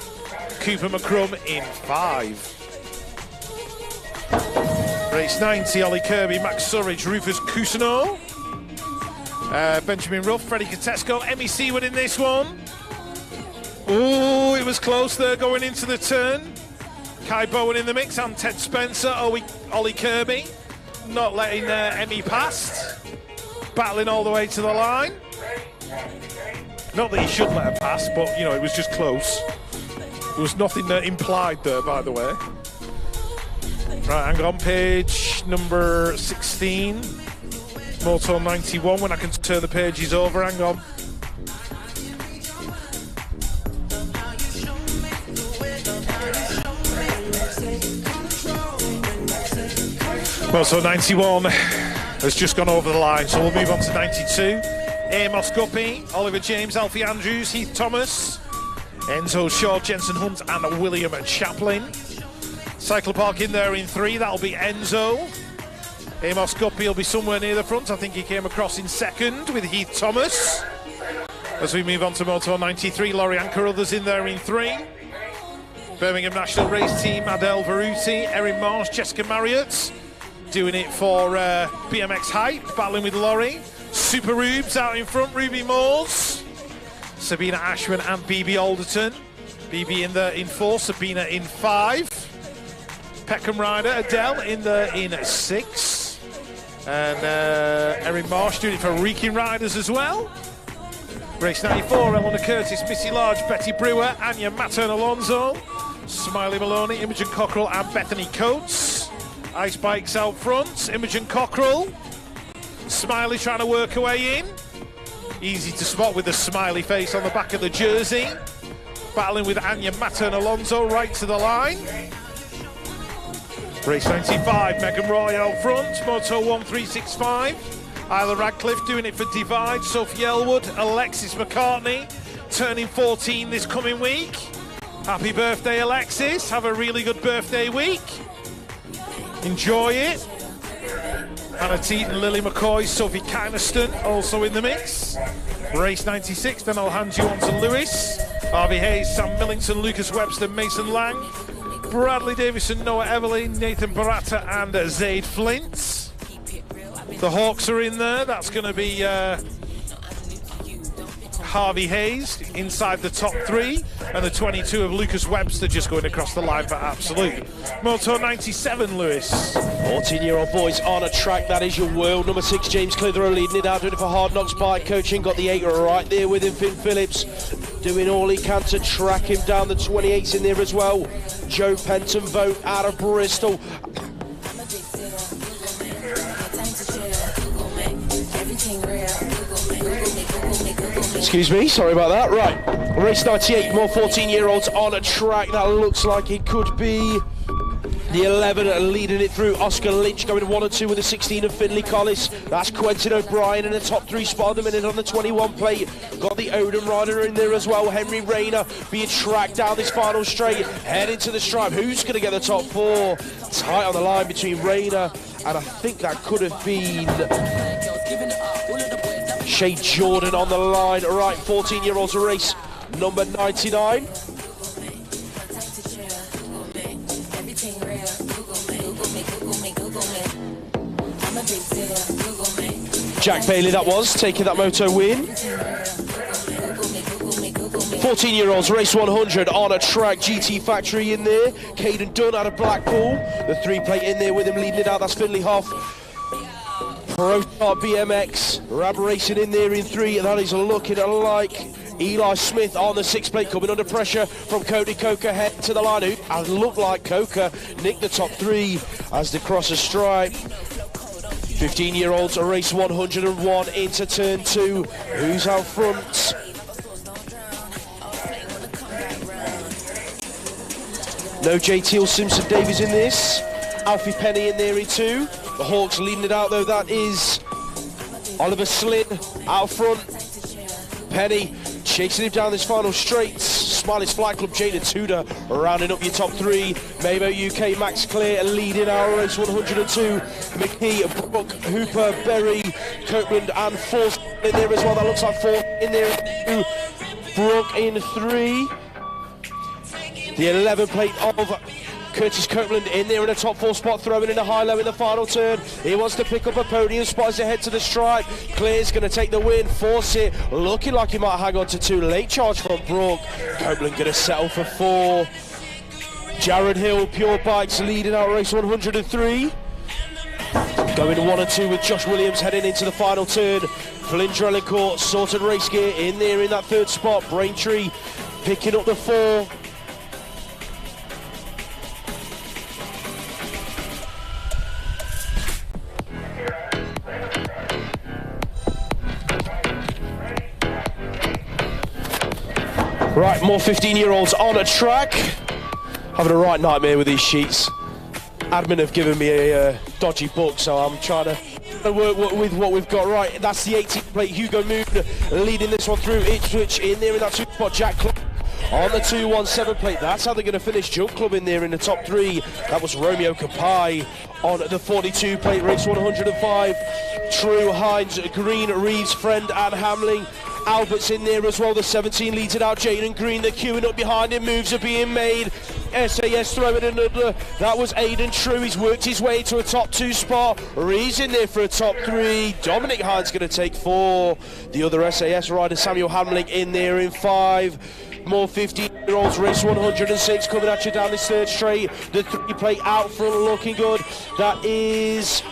Cooper McCrum in 5. Race 90, Ollie Kirby, Max Surridge, Rufus Cousineau. Benjamin Ruff, Freddie Katesco, Emmy Seward in this one. Oh, it was close there going into the turn. Kai Bowen in the mix and Ted Spencer, Ollie Kirby. Not letting Emmy past. Battling all the way to the line. Not that he should let her pass, but, you know, it was just close. There was nothing implied there, by the way. Right, hang on, page number 16. Moto 91, when I can turn the pages over, hang on. Moto 91 has just gone over the line, so we'll move on to 92 Amos Guppy, Oliver James, Alfie Andrews, Heath Thomas, Enzo Shaw, Jensen Hunt and William Chaplin. Cyclopark in there in 3, that'll be Enzo. Amos Guppy will be somewhere near the front. I think he came across in 2nd with Heath Thomas. As we move on to Moto 93, Lorian Carruthers in there in 3. Birmingham National Race Team, Adele Veruti, Erin Marsh, Jessica Marriott. Doing it for BMX Hype, battling with Laurie. Super Rubes out in front, Ruby Moores, Sabina Ashman and BB Alderton. BB in 4, Sabina in 5. Peckham Rider, Adele in 6. And Erin Marsh doing it for Wreaking Riders as well. Race 94, Eleanor Curtis, Missy Large, Betty Brewer, Anya Mattern Alonso, Smiley Maloney, Imogen Cockrell and Bethany Coates. Ice Bikes out front, Imogen Cockrell. Smiley trying to work her way in. Easy to spot with the smiley face on the back of the jersey. Battling with Anya Mattern Alonso right to the line. Race 95, Megan Roy out front, Moto 1365. Isla Radcliffe doing it for Divide, Sophie Elwood, Alexis McCartney, turning 14 this coming week. Happy birthday, Alexis. Have a really good birthday week. Enjoy it. Hannah Teaton, Lily McCoy, Sophie Kynaston also in the mix. Race 96, then I'll hand you on to Lewis. Harvey Hayes, Sam Millington, Lucas Webster, Mason Lang, Bradley Davison, Noah Everly, Nathan Barata and Zaid Flint. The Hawks are in there. That's going to be Harvey Hayes inside the top 3, and the 22 of Lucas Webster just going across the line for Absolute. Moto 97, Lewis. 14-year-old boys on a track, that is your world. Number 6, James Clitheroe leading it out, doing it for Hard Knocks Bike Coaching. Got the 8 right there with him, Finn Phillips, doing all he can to track him down. The 28's in there as well. Joe Penton Vote out of Bristol. Excuse me, sorry about that. Right, race 98, more 14-year-olds on a track. That looks like it could be the 11 leading it through. Oscar Lynch going 1 and 2 with the 16 of Finley Collis. That's Quentin O'Brien in the top 3 spot at the minute on the 21 plate. Got the Odin rider in there as well. Henry Rayner being tracked down this final straight, heading to the stripe. Who's going to get the top 4? Tight on the line between Rayner and I think that could have been Shay Jordan on the line. Right, 14-year-olds race number 99. Jack Bailey that was, taking that moto win. 14-year-olds race 100 on a track, GT Factory in there. Caden Dunn out of Blackpool. The 3-plate in there with him leading it out, that's Finley Hoff. Pro Start BMX, Rab Racing in there in 3, and that is looking like Eli Smith on the 6-plate, coming under pressure from Cody Coker, head to the line. And looked like Coker nicked the top 3 as they cross a stripe. 15-year-olds race 101 into turn 2. Who's out front? No JT or Simpson Davies in this. Alfie Penny in there in 2. The Hawks leading it out though, that is Oliver Slynn out front. Penny chasing him down this final straight. Smiley's Flight Club, Jaden Tudor rounding up your top 3. Mabo UK, Max Clear leading our race 102. McKee, Brooke, Hooper, Berry, Copeland and 4 in there as well. That looks like 4 in there. Brooke in 3. The 11 plate of Curtis Copeland in there in the top 4 spot, throwing in a high-low in the final turn. He wants to pick up a podium spot as they head to the stripe. Clear's going to take the win, force it. Looking like he might hang on to 2. Late charge from Brooke. Copeland going to settle for 4. Jared Hill, Pure Bikes, leading out race 103. Going 1 and 2 with Josh Williams heading into the final turn. Flynn Drellicourt, sorted race gear in there in that 3rd spot. Braintree picking up the 4. Right, more 15-year-olds on a track. Having a right nightmare with these sheets. Admin have given me a dodgy book, so I'm trying to to work with what we've got. Right, that's the 18th plate. Hugo Moon leading this one through. Ipswich in there in that 2 spot. Jack Clark on the 217 plate. That's how they're going to finish. Jump Club in there in the top 3. That was Romeo Kapai on the 42 plate. Race 105. True, Hines, Green, Reeves, Friend and Hamling. Albert's in there as well. The 17 leads it out. Jaden Green, they're queuing up behind him. Moves are being made. SAS throwing another. That was Aidan True. He's worked his way to a top 2 spot. Reeves in there for a top 3. Dominic Hines going to take 4. The other SAS rider, Samuel Hamling, in there in 5. More 15-year-olds. Race 106 coming at you down this 3rd straight. The 3 plate out front looking good. That is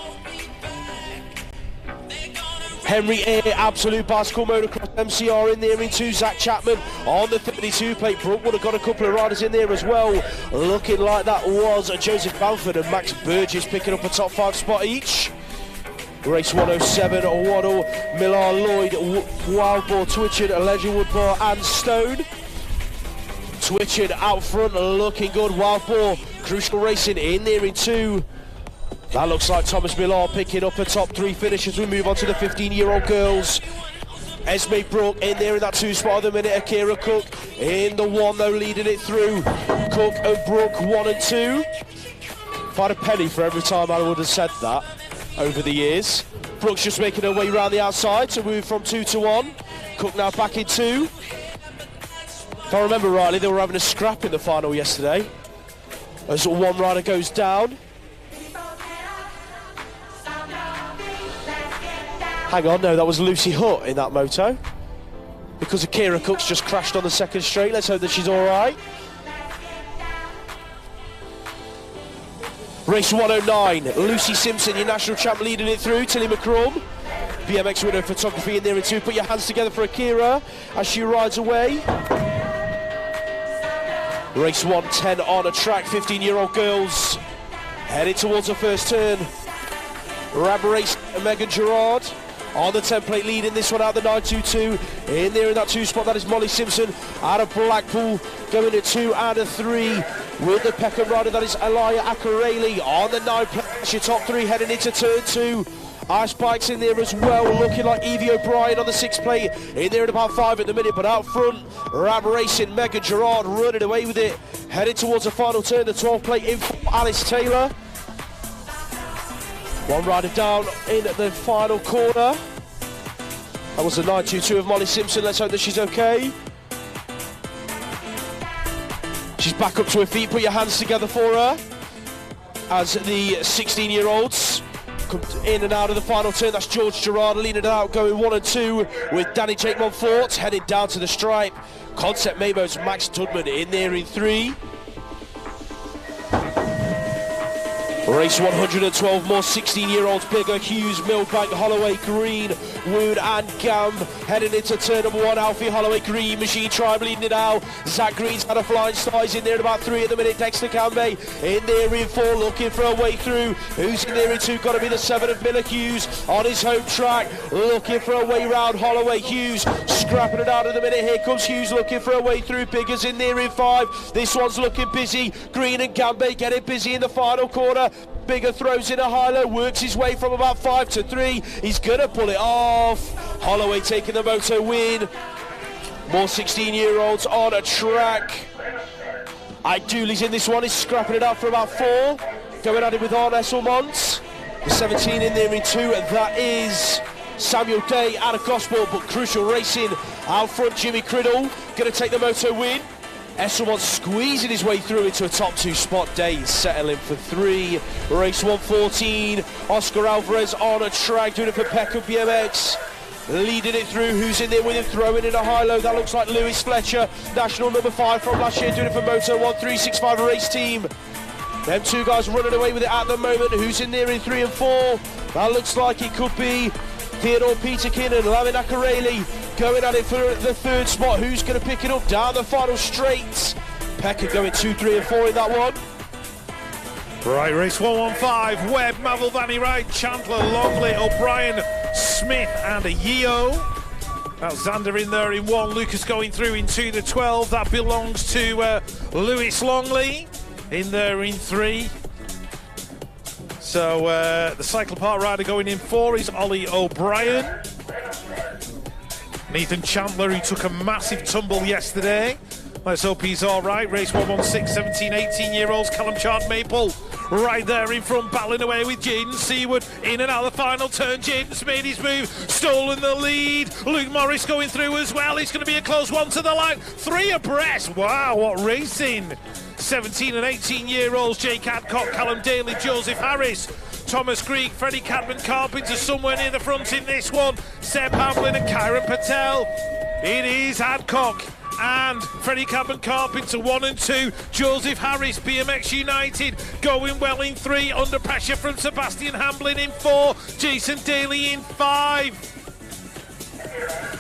Henry Air, Absolute Bicycle Motocross MCR in there in 2. Zach Chapman on the 32 plate. Brookwood have got a couple of riders in there as well. Looking like that was Joseph Bamford and Max Burgess picking up a top 5 spot each. Race 107, Waddle, Millar, Lloyd, Wildboar, Twitchard, Leisure Woodbar and Stone. Twitchard out front looking good. Wildboar, Crucial Racing in there in 2. That looks like Thomas Millar picking up a top 3 finish as we move on to the 15-year-old girls. Esme Brook in there in that 2 spot at the minute. Akira Cook in the 1 though, leading it through. Cook and Brook 1 and 2. If I had a penny for every time I would have said that over the years. Brook's just making her way around the outside to move from 2 to 1. Cook now back in 2. If I remember rightly, they were having a scrap in the final yesterday as one rider goes down. Hang on, no, that was Lucy Hutt in that moto. Because Akira Cook's just crashed on the 2nd straight. Let's hope that she's all right. Race 109, Lucy Simpson, your national champ, leading it through. Tilly McCrum, BMX winner photography in there in 2. Put your hands together for Akira as she rides away. Race 110 on a track, 15-year-old girls headed towards the first turn. Rab Race, Megan Gerard on the 10 plate, leading this one out the 922. In there in that 2 spot, that is Molly Simpson out of Blackpool, going at 2 and a 3 with the Peckham rider, that is Alaya Akareli on the 9 plate. That's your top 3 heading into turn 2. Ice Bikes in there as well, looking like Evie O'Brien on the 6 plate, in there at about 5 at the minute, but out front, Rab Racing, Megan Gerard running away with it, headed towards the final turn, the 12 plate in for Alice Taylor. One rider down in the final corner. That was the 922 of Molly Simpson. Let's hope that she's okay. She's back up to her feet. Put your hands together for her. As the 16-year-olds come in and out of the final turn. That's George Gerard leading it out, going 1 and 2 with Danny Jake Montfort headed down to the stripe. Concept Mamo's Max Tudman in there in 3. Race 112, more 16-year-olds, Bigger, Hughes, Millbank, Holloway, Green, Wood and Gamb heading into turn number 1. Alfie Holloway, Green, Machine Tribe leading it out. Zach Green's had a flying start, he's in there at about 3 at the minute. Dexter Cambe in there in 4, looking for a way through. Who's in there in 2? Got to be the 7 of Miller Hughes on his home track, looking for a way round. Holloway, Hughes scrapping it out at the minute. Here comes Hughes looking for a way through. Bigger's in there in 5. This one's looking busy. Green and Gambe getting busy in the final corner. Bigger throws in a high-low, works his way from about 5 to 3. He's gonna pull it off. Holloway taking the moto win. More 16-year-olds on a track. Dooley's in this one, he's scrapping it out for about 4. Going at it with Arne Esselmont. The 17 in there in 2, and that is Samuel Day out of Gosport, but Crucial Racing out front. Jimmy Criddle gonna take the moto win. Esselmont squeezing his way through into a top 2 spot. Day settling for 3. Race 114, Oscar Alvarez on a track, doing it for Peckham BMX. Leading it through, who's in there with him, throwing in a high-low. That looks like Lewis Fletcher, national number 5 from last year, doing it for Moto 1365 race team. Them 2 guys running away with it at the moment. Who's in there in 3 and 4? That looks like it could be Theodore Peterkin and Lavin Akareli going at it for the 3rd spot. Who's going to pick it up down the final straight? Pekka going 2, 3 and 4 in that one. Right, race 115, Webb, Mavel, Vanny Wright, Chandler, Longley, O'Brien, Smith and Yeo. That's Xander in there in 1, Lucas going through into the 12. That belongs to Lewis Longley in there in 3. So the Cyclopark rider going in 4 is Ollie O'Brien. Nathan Chandler, who took a massive tumble yesterday. Let's hope he's all right. Race 116, 17, 18-year-olds. Callum Chard-Maple right there in front, battling away with Jaden Seaward. In and out of the final turn. Jaden's made his move, stolen the lead. Luke Morris going through as well. It's going to be a close one to the line. 3 abreast. Wow, what racing. 17 and 18-year-olds. Jake Adcock, Callum Daly, Joseph Harris, Thomas Greig, Freddie Cadman Carpenter somewhere near the front in this one. Seb Hamlin and Kyron Patel. It is Adcock and Freddie Cadman Carpenter 1 and 2. Joseph Harris, BMX United, going well in 3. Under pressure from Sebastian Hamlin in 4. Jason Daly in 5.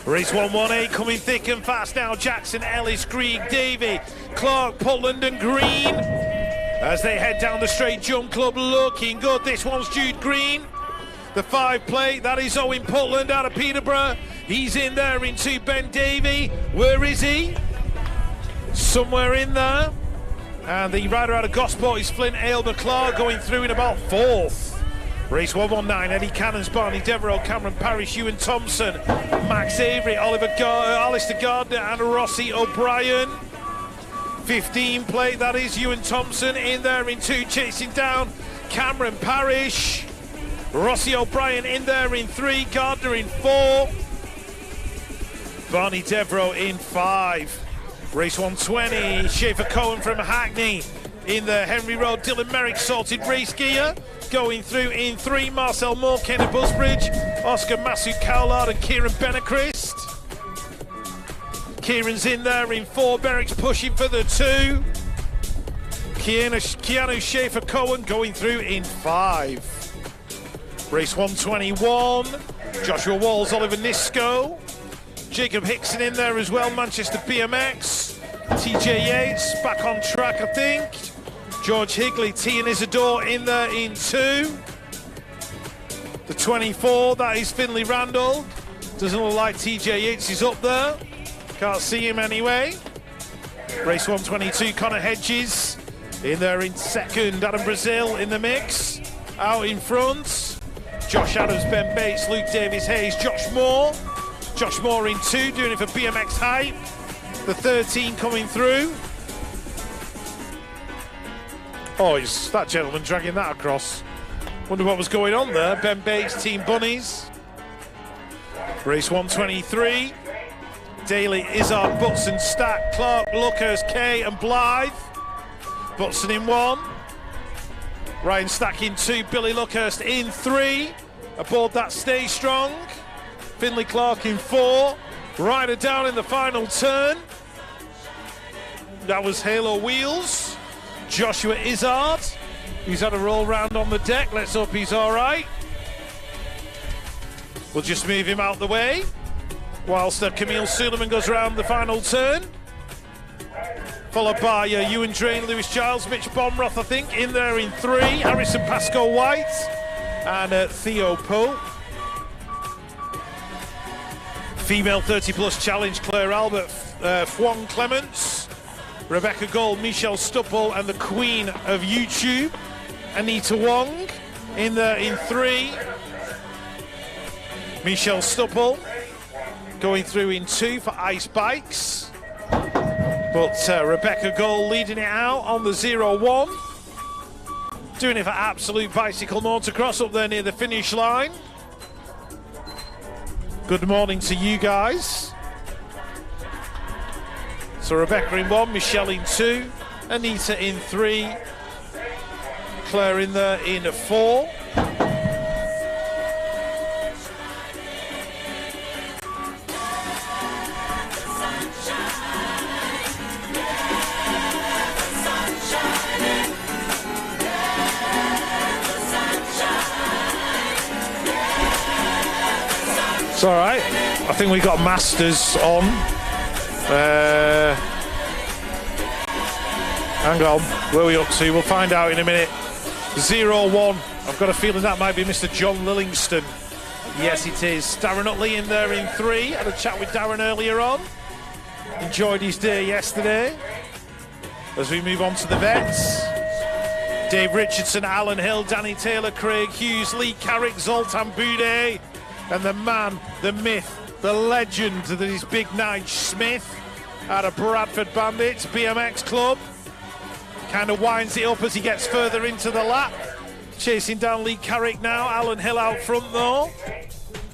Race 118 coming thick and fast now. Jackson, Ellis, Greig, Davey, Clark, Putland and Green as they head down the straight. Jump Club looking good. This one's Jude Green. The 5 plate, that is Owen Putland out of Peterborough. He's in there into Ben Davey. Where is he? Somewhere in there. And the rider out of Gosport is Flint Aylmer Clark, going through in about 4th. Race 119, Eddie Cannons, Barney Devereux, Cameron Parrish, Ewan Thompson, Max Avery, Alistair Gardner and Rossi O'Brien. 15 plate, that is Ewan Thompson in there in 2, chasing down Cameron Parrish. Rossi O'Brien in there in 3, Gardner in 4. Barney Devereux in 5. Race 120, Schaefer Cohen from Hackney in the Henry Road. Dylan Merrick sorted race gear. Going through in 3, Marcel Moore, Kenny Busbridge, Oscar Masu Cowlard and Kieran Benachrist. Kieran's in there in 4, Berwick's pushing for the 2. Keanu Schaefer Cohen going through in 5. Race 121, Joshua Walls, Oliver Nisco, Jacob Hickson in there as well, Manchester BMX, TJ Yates back on track I think, George Higley, T and Isidore in there in 2. The 24, that is Finley Randall. Doesn't look like TJ Yates is up there. Can't see him anyway. Race 122, Connor Hedges in there in 2nd. Adam Brazil in the mix. Out in front, Josh Adams, Ben Bates, Luke Davis Hayes, Josh Moore. Josh Moore in 2, doing it for BMX Hype. The 13 coming through. Oh, is that gentleman dragging that across? Wonder what was going on there. Ben Bates, Team Bunnies. Race 123. Daly, Izzard, Butson, Stack, Clark, Luckers, Kay and Blythe. Butson in 1. Ryan Stack in 2. Billy Luckhurst in 3. Aboard that Stay Strong. Finley Clark in 4. Ryder down in the final turn. That was Halo Wheels. Joshua Izzard, who's had a roll round on the deck. Let's hope he's all right. We'll just move him out the way whilst Camille Suleiman goes around the final turn. Followed by Ewan Drain, Lewis Giles, Mitch Bomroth, I think, in there in 3. Harrison Pascoe White and Theo Pope. Female 30-plus challenge, Claire Albert, Fwong Clements, Rebecca Gold, Michelle Stupple, and the queen of YouTube, Anita Wong, in there in 3. Michelle Stupple going through in 2 for Ice Bikes. But Rebecca Gold leading it out on the 0-1. Doing it for Absolute Bicycle Motocross up there near the finish line. Good morning to you guys. So Rebecca in 1, Michelle in 2, Anita in 3, Claire in there in 4. It's all right. I think we got Masters on. Hang on, where are we up to? We'll find out in a minute. 0-1. I've got a feeling that might be Mr. John Lillingston. Yes, it is. Darren Utley in there in 3. Had a chat with Darren earlier on. Enjoyed his day yesterday. As we move on to the vets. Dave Richardson, Alan Hill, Danny Taylor, Craig Hughes, Lee Carrick, Zoltan Bude, and the man, the myth, the legend that is Big Nige Smith out of Bradford Bandits BMX Club. Kind of winds it up as he gets further into the lap. Chasing down Lee Carrick now. Alan Hill out front though.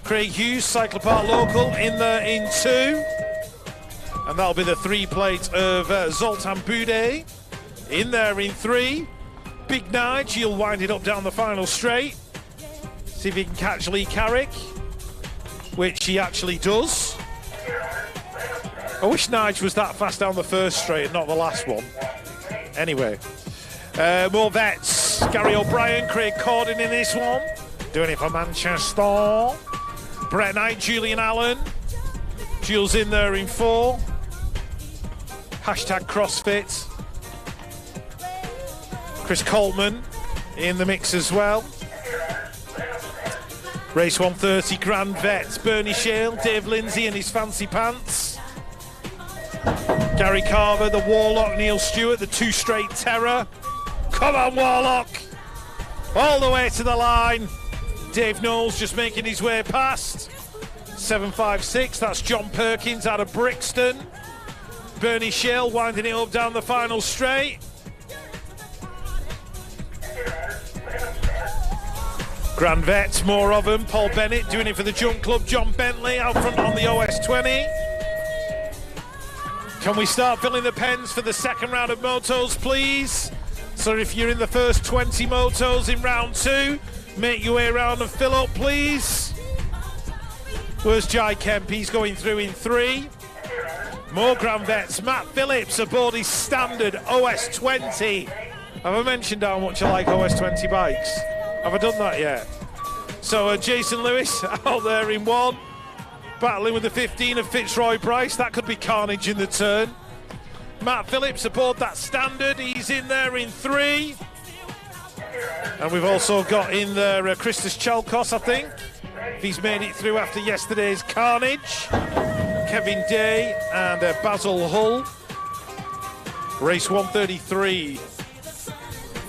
Craig Hughes, Cyclopark local, in 2. And that'll be the 3 plate of Zoltan Bude. In there in 3. Big Nige, he'll wind it up down the final straight. See if he can catch Lee Carrick, which he actually does. I wish Nige was that fast down the first straight and not the last one. Anyway, more vets. Gary O'Brien, Craig Corden in this one. Doing it for Manchester. Brett Knight, Julian Allen. Jules in there in 4. Hashtag CrossFit. Chris Coltman in the mix as well. Race 130 Grand Vets, Bernie Shale, Dave Lindsay and his fancy pants. Gary Carver, the Warlock, Neil Stewart, the 2 straight terror. Come on, Warlock! All the way to the line. Dave Knowles just making his way past. 756, that's John Perkins out of Brixton. Bernie Shale winding it up down the final straight. Grand Vets, more of them. Paul Bennett doing it for the Junk Club. John Bentley out front on the OS 20. Can we start filling the pens for the second round of motos, please? So if you're in the first 20 motos in round 2, make your way around and fill up, please. Where's Jai Kemp? He's going through in 3. More Grand Vets. Matt Phillips aboard his standard OS 20. Have I mentioned how much I like OS 20 bikes? Have I done that yet? So Jason Lewis out there in 1, battling with the 15 of Fitzroy Price. That could be carnage in the turn. Matt Phillips aboard that standard. He's in there in 3. And we've also got in there Christos Chalkos, I think. He's made it through after yesterday's carnage. Kevin Day and Basil Hull. Race 133.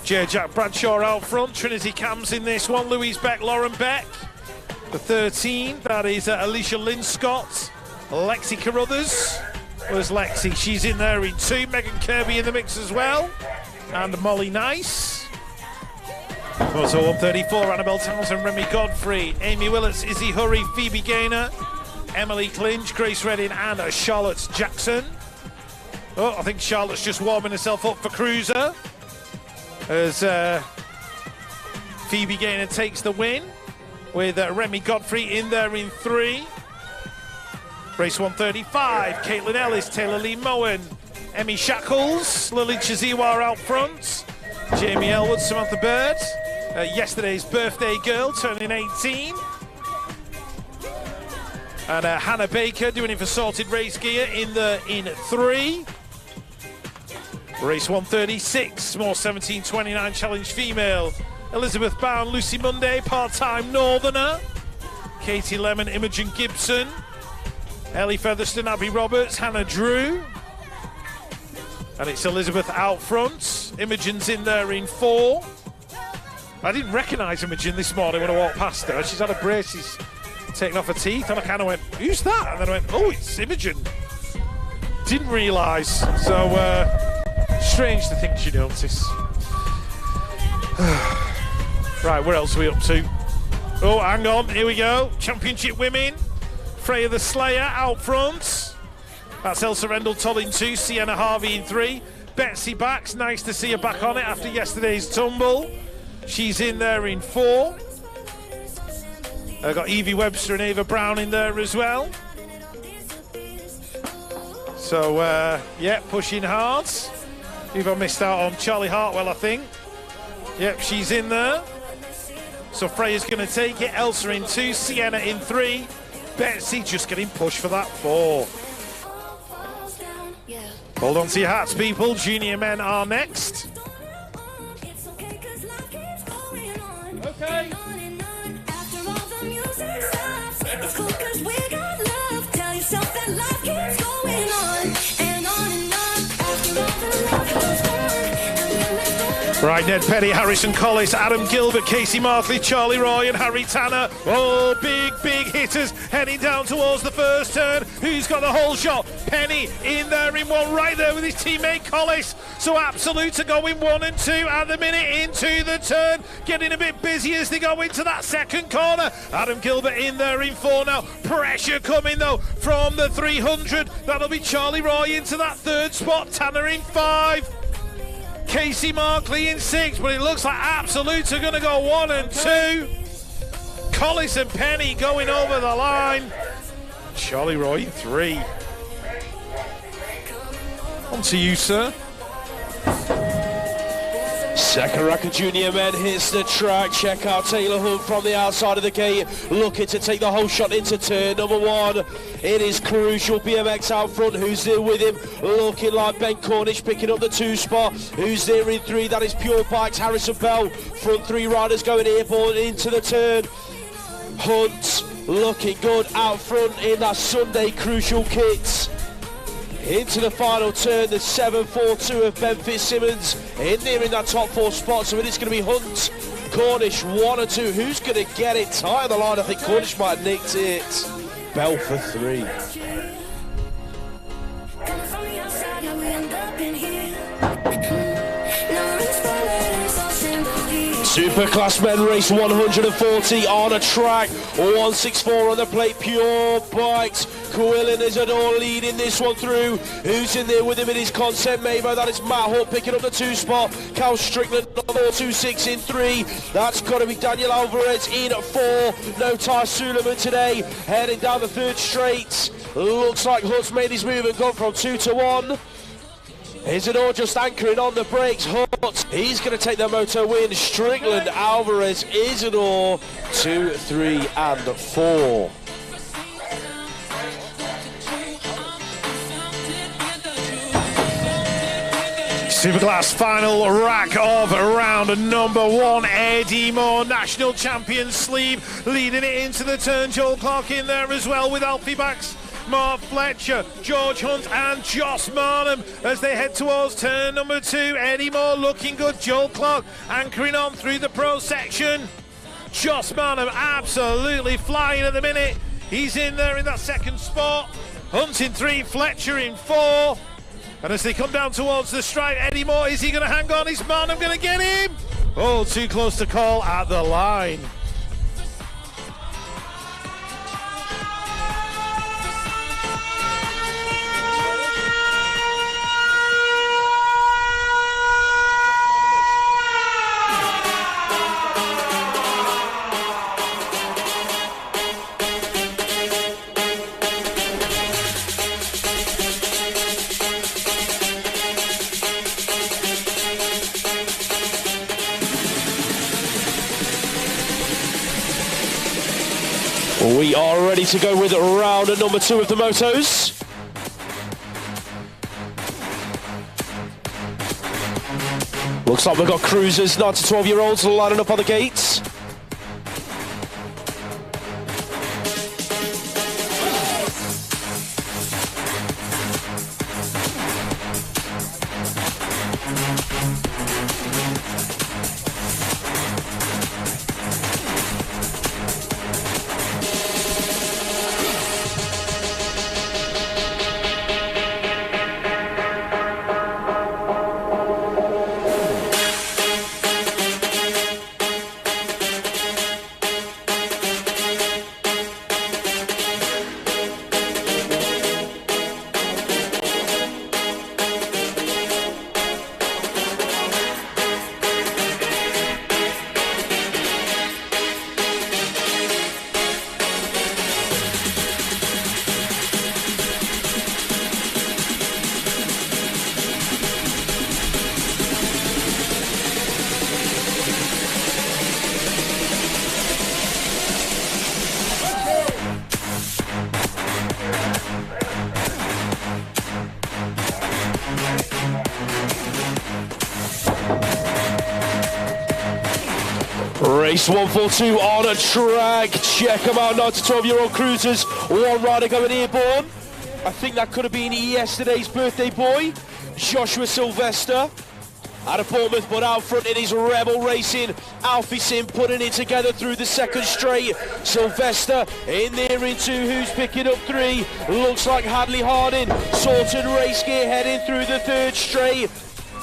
J. Jack Bradshaw out front. Trinity Cams in this one. Louise Beck, Lauren Beck. The 13, that is Alicia Linscott. Lexi Carruthers. Where's Lexi? She's in there in 2. Megan Kirby in the mix as well. And Molly Nice. Moto 134, Annabelle Townsend, Remy Godfrey, Amy Willits, Izzy Hurry, Phoebe Gaynor, Emily Clinch, Grace Redding and Charlotte Jackson. Oh, I think Charlotte's just warming herself up for Cruiser. As Phoebe Gaynor takes the win with Remy Godfrey in there in 3. Race 135, Caitlin Ellis, Taylor Lee Moen, Emmy Shackles, Lily Chiziwa out front, Jamie Elwood, Samantha Bird, yesterday's birthday girl turning 18. And Hannah Baker doing it for Sorted Race Gear in 3. Race 136, more 1729 challenge female. Elizabeth Bound, Lucy Monday, part-time Northerner. Katie Lemon, Imogen Gibson. Ellie Featherston, Abby Roberts, Hannah Drew. And it's Elizabeth out front. Imogen's in there in 4. I didn't recognise Imogen this morning when I walked past her. She's had her braces taken off her teeth, and I kind of went, who's that? And then I went, oh, it's Imogen. Didn't realise. So, strange to think she noticed. Right, where else are we up to? Oh, hang on, here we go. Championship women. Freya the Slayer out front. That's Elsa Rendell Toll in 2, Sienna Harvey in 3. Betsy Bax, nice to see her back on it after yesterday's tumble. She's in there in 4. I've got Evie Webster and Ava Brown in there as well. So, yeah, pushing hard. Who've I missed out on? Charlie Hartwell, I think. Yep, she's in there. So Freya's going to take it. Elsa in 2, Sienna in 3. Betsy just getting pushed for that 4. Hold on to your hats, people. Junior men are next. Okay. It's cool 'cause we got love. Tell yourself that life keeps going on and on and on. After all the love goes on, and then there's Right, Ned Petty, Harrison Collis, Adam Gilbert, Casey Markley, Charlie Roy and Harry Tanner. Oh, big hitters heading down towards the first turn. Who's got the whole shot? Penny in there in one, right there with his teammate Collis. So Absolute are going 1 and 2 at the minute into the turn. Getting a bit busy as they go into that second corner. Adam Gilbert in there in 4 now. Pressure coming though from the 300. That'll be Charlie Roy into that third spot. Tanner in 5. Casey Markley in 6, but it looks like Absolutes are going to go 1 and 2. Collis and Penny going over the line. Charlie Roy in 3. On to you, sir. Second Racker Junior men hits the track. Check out Taylor Hunt from the outside of the gate, looking to take the whole shot into turn number 1. It is crucial. BMX out front. Who's there with him? Looking like Ben Cornish picking up the 2 spot. Who's there in 3? That is Pure Bikes. Harrison Bell. Front 3 riders going airborne into the turn. Hunt looking good out front in that Sunday crucial kit. Into the final turn, the 7.42 of Ben Fitzsimmons in there in that top 4 spot. So it is going to be Hunt, Cornish 1 and 2. Who's going to get it? Tie on the line. I think Cornish might have nicked it. Bell for 3. Superclass men race 140 on a track, 164 on the plate, Pure Bikes. Quillen is leading this one through. Who's in there with him? It is Consent Mavo. That is Matt Hunt picking up the 2 spot. Cal Strickland 426 in 3. That's got to be Daniel Alvarez in 4. No Ty Suleiman today. Heading down the 3rd straight. Looks like Hunt's made his move and gone from 2 to 1. Isidore just anchoring on the brakes. Hunt, he's going to take the Moto win. Strickland, Alvarez, Isidore, 2, 3 and 4. Superclass final rack of round number 1. Eddie Moore, national champion sleeve, leading it into the turn. Joel Clark in there as well with Alfie Backs, Mark Fletcher, George Hunt and Joss Marnham as they head towards turn number 2. Eddie Moore looking good. Joel Clark anchoring on through the pro section. Joss Marnham absolutely flying at the minute. He's in there in that second spot. Hunt in 3, Fletcher in 4. And as they come down towards the stripe, Eddie Moore, is he going to hang on? Is Marnham going to get him? Oh, too close to call at the line. We are ready to go with round number 2 of the motos. Looks like we've got cruisers, 9 to 12-year-olds lining up on the gates. Race 142 on a track. Check them out, 9 to 12-year-old cruisers. 1 rider going airborne. I think that could have been yesterday's birthday boy, Joshua Sylvester. out of Bournemouth, but out front it is Rebel Racing. Alfie Sim putting it together through the second straight. Sylvester in there in 2, who's picking up 3. Looks like Hadley Harding. Sorted Race Gear heading through the third straight.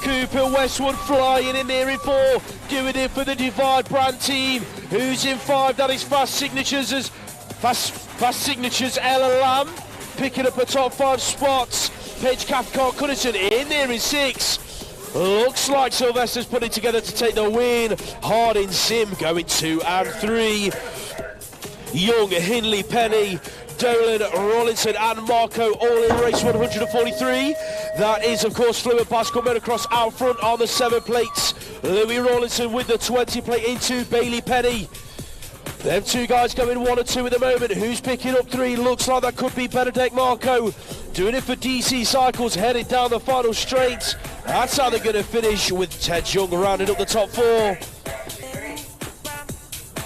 Cooper Westwood flying in there in 4, doing it for the Divide brand team. Who's in 5? That is Fast Signatures as Fast Signatures Ella Lamb picking up a top 5 spots. Paige Cathcart Cunnington in there in 6. Looks like Sylvester's putting together to take the win. Harding Sim going 2 and 3. Young, Hindley, Penny, Dolan, Rollinson and Marco all in race 143. That is of course Fluid Bicycle Motocross out front on the 7 plates. Louis Rollinson with the 20 plate into Bailey Penny. Them 2 guys going 1 and 2 at the moment. Who's picking up 3? Looks like that could be Benedict Marco. Doing it for DC Cycles, headed down the final straight. That's how they're going to finish, with Ted Young rounding up the top 4.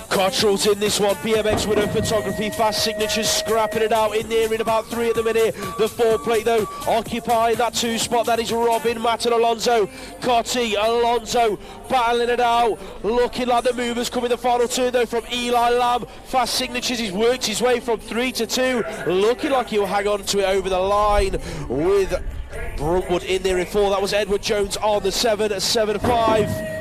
Cottrell's in this one, BMX winner photography, Fast Signatures scrapping it out in there in about 3 at the minute. The 4 plate though, occupying that 2 spot, that is Robin, Matt and Alonso. Cotty, Alonso battling it out, looking like the movers coming the final turn though from Eli Lamb. Fast Signatures, he's worked his way from 3 to 2, looking like he'll hang on to it over the line with Brookwood in there in 4. That was Edward Jones on the 7 at 7-5.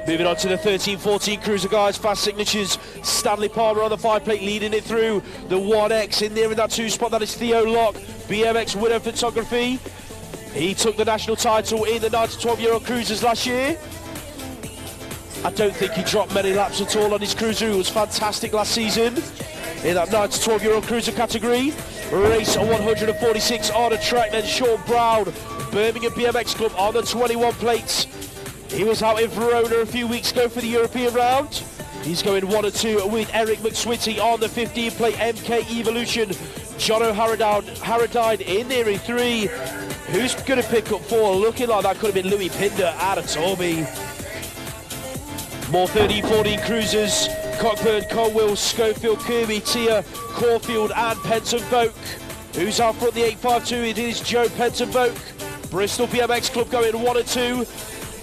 Moving on to the 13-14 cruiser guys, Fast Signatures, Stanley Palmer on the 5 plate leading it through. The 1X in there in that 2 spot, that is Theo Locke, BMX winner photography. He took the national title in the 9 to 12-year-old cruisers last year. I don't think he dropped many laps at all on his cruiser. He was fantastic last season in that 9 to 12-year-old cruiser category. Race 146 on a track, then Sean Brown, Birmingham BMX Club on the 21 plates. He was out in Verona a few weeks ago for the European round. He's going 1 and 2 with Eric McSwitty on the 15 plate MK Evolution. Jono Harradine in there in 3. Who's going to pick up 4? Looking like that could have been Louis Pinder out of Torby. More 13-14 cruisers. Cockburn, Colwell, Schofield, Kirby, Tia, Caulfield and Penton Voke. Who's out front the 852? It is Joe Penton Voke. Bristol BMX Club going 1 and 2.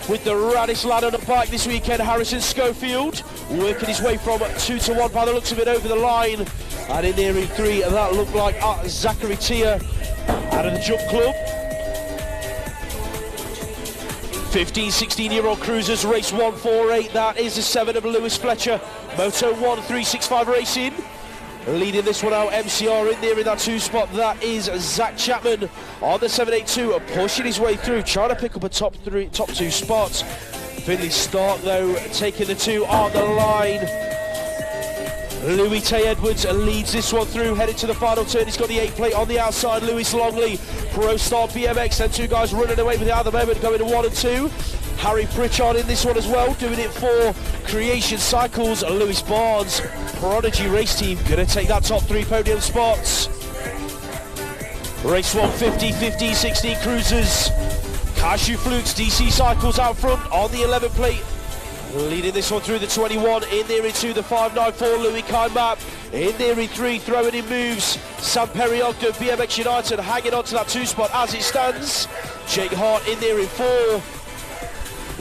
With the raddest lad on the bike this weekend, Harrison Schofield, working his way from 2 to 1 by the looks of it over the line. And in there in 3, and that looked like Zachary Tia out of the Jump Club. 15, 16-year-old cruisers, race 148, that is the 7 of Lewis Fletcher. Moto 1365 Racing. Leading this one out, MCR in there in that 2 spot, that is Zach Chapman on the 782, pushing his way through, trying to pick up a top 2 spots. Finley Stark though, taking the 2 on the line. Louis Tay Edwards leads this one through, headed to the final turn. He's got the 8 plate on the outside. Lewis Longley, Pro Star BMX, and 2 guys running away with it at the moment, going to 1 and 2. Harry Pritchard in this one as well, doing it for Creation Cycles. Lewis Barnes, Prodigy Race Team, going to take that top 3 podium spots. Race 150, 15, 16 cruisers. Cashew Flukes, DC Cycles out front on the 11 plate. Leading this one through the 21, in there into the 594, Louis Kaimap. In there in 3, throwing in moves. Sam Perry Ogden, BMX United, hanging on to that 2 spot as it stands. Jake Hart in there in 4.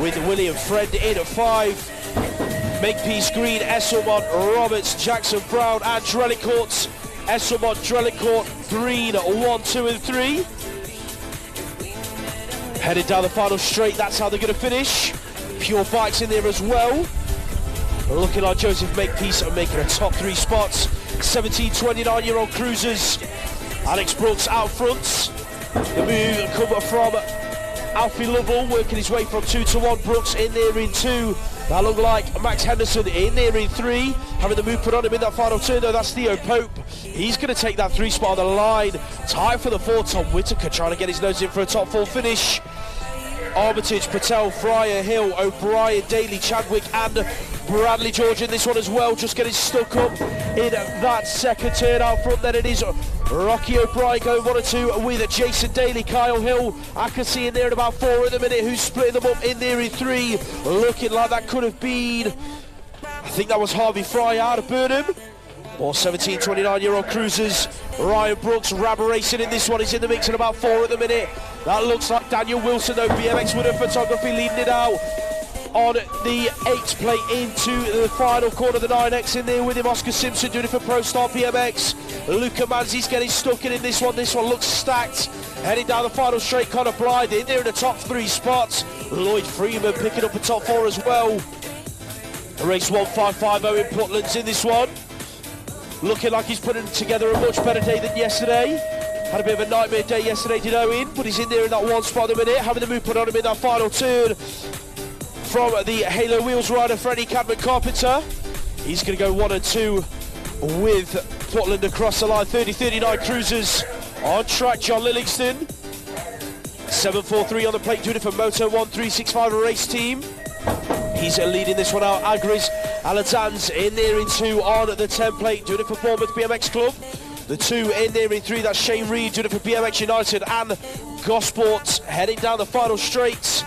With William Friend in at 5. Makepeace Green, Esselmont, Roberts, Jackson Brown and Drellicourt. Esselmont, Drellicourt, Green, 1, 2 and 3. Headed down the final straight, that's how they're going to finish. Pure Bikes in there as well. Looking like Joseph Makepeace are making a top 3 spots. 17, 29-year-old cruisers. Alex Brooks out front. The move come from Alfie Lovell, working his way from 2 to 1. Brooks in there in 2. That looked like Max Henderson in there in 3. Having the move put on him in that final turn though, that's Theo Pope. He's going to take that 3 spot on the line. Tight for the 4, Tom Whitaker trying to get his nose in for a top 4 finish. Armitage, Patel, Fryer, Hill, O'Brien, Daly, Chadwick and Bradley George in this one as well, just getting stuck up in that second turn out front. Then it is Rocky O'Brien going 1 and 2 with Jason Daly, Kyle Hill, I can see in there at about 4 at the minute, who's splitting them up in there in 3, looking like that could have been, I think that was Harvey Fry out of Burnham. Or 17, 29-year-old cruisers Ryan Brooks, Rabber Racing in this one. He's in the mix at about 4 at the minute. That looks like Daniel Wilson, though. BMX winner photography leading it out on the 8th plate into the final corner. The 9X in there with him. Oscar Simpson doing it for Pro Star BMX. Luca Manzi's getting stuck in this one. This one looks stacked. Heading down the final straight, Connor Blythe in there in the top 3 spots. Lloyd Freeman picking up a top 4 as well. Race 1550 in Portland's in this one. Looking like he's putting together a much better day than yesterday. Had a bit of a nightmare day yesterday, did Owen, but he's in there in that 1 spot at the minute, having the move put on him in that final turn. From the Halo Wheels rider, Freddie Cadman Carpenter. He's going to go 1 and 2 with Portland across the line. 30-39 cruisers on track. John Lillingston. 743 on the plate, doing it for Moto 1365 race team. He's leading this one out. Agris Alazan's in there in 2 on the 10 plate, doing it for Bournemouth BMX Club. The 2 in there in 3, that's Shane Reed doing it for BMX United and Gosport. Heading down the final straight.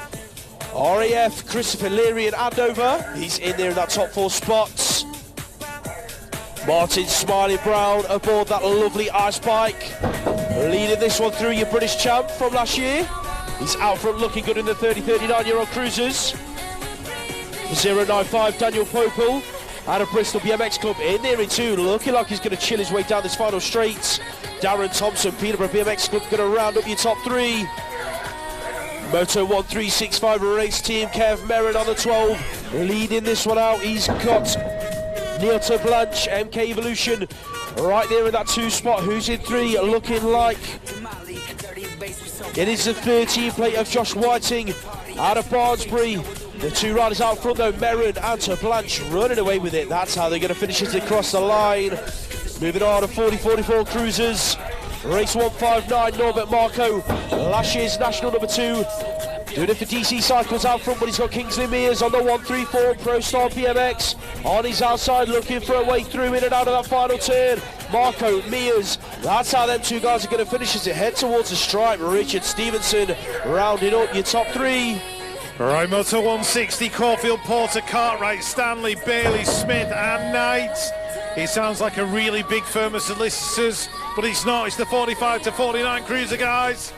RAF, Christopher Leary and Andover. He's in there in that top 4 spots. Martin Smiley Brown aboard that lovely ice bike. Leading this one through, your British champ from last year. He's out front looking good in the 30-39-year-old cruisers. 095 Daniel Popel out of Bristol BMX Club in there in 2, looking like he's going to chill his way down this final straight. Darren Thompson, Peterborough BMX Club, going to round up your top 3. Moto 1365 race team, Kev Merrin on the 12, leading this one out. He's got Neil Blanche, MK Evolution, right there in that 2 spot. Who's in 3? Looking like it is the 13 plate of Josh Whiting out of Barnsbury. The 2 riders out front though, Merrin and Blanche running away with it. That's how they're going to finish as they cross the line. Moving on to 40-44 cruisers. Race 159, Norbert Marco, last year's national number 2. Doing it for DC Cycles out front, but he's got Kingsley Mears on the 134 Pro Star BMX. On his outside, looking for a way through in and out of that final turn. Marco, Mears, that's how them 2 guys are going to finish as they head towards the stripe. Richard Stevenson rounding up your top 3. Right, Moto 160, Caulfield, Porter, Cartwright, Stanley, Bailey, Smith and Knight. It sounds like a really big firm of solicitors, but it's not. It's the 45-49 cruiser, guys.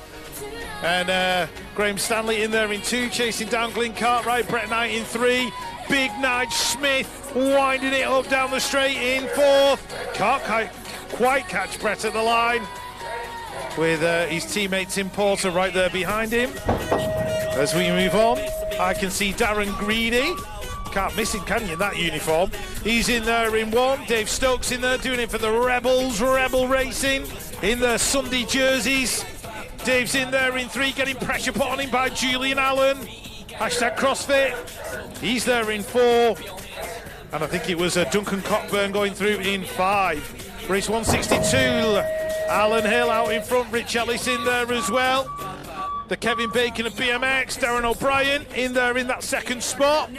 And Graham Stanley in there in 2, chasing down Glyn Cartwright. Brett Knight in 3. Big Nige Smith winding it up down the straight in 4th. Can't quite catch Brett at the line, with his teammate Tim Porter right there behind him. As we move on, I can see Darren Greedy. Can't miss him, can you, in that uniform? He's in there in 1. Dave Stokes in there doing it for the Rebels. Rebel Racing in their Sunday jerseys. Dave's in there in 3, getting pressure put on him by Julian Allen. Hashtag CrossFit. He's there in 4. And I think it was Duncan Cockburn going through in 5. Race 162, Alan Hill out in front. Rich Ellis in there as well. The Kevin Bacon of BMX. Darren O'Brien in there in that 2nd spot.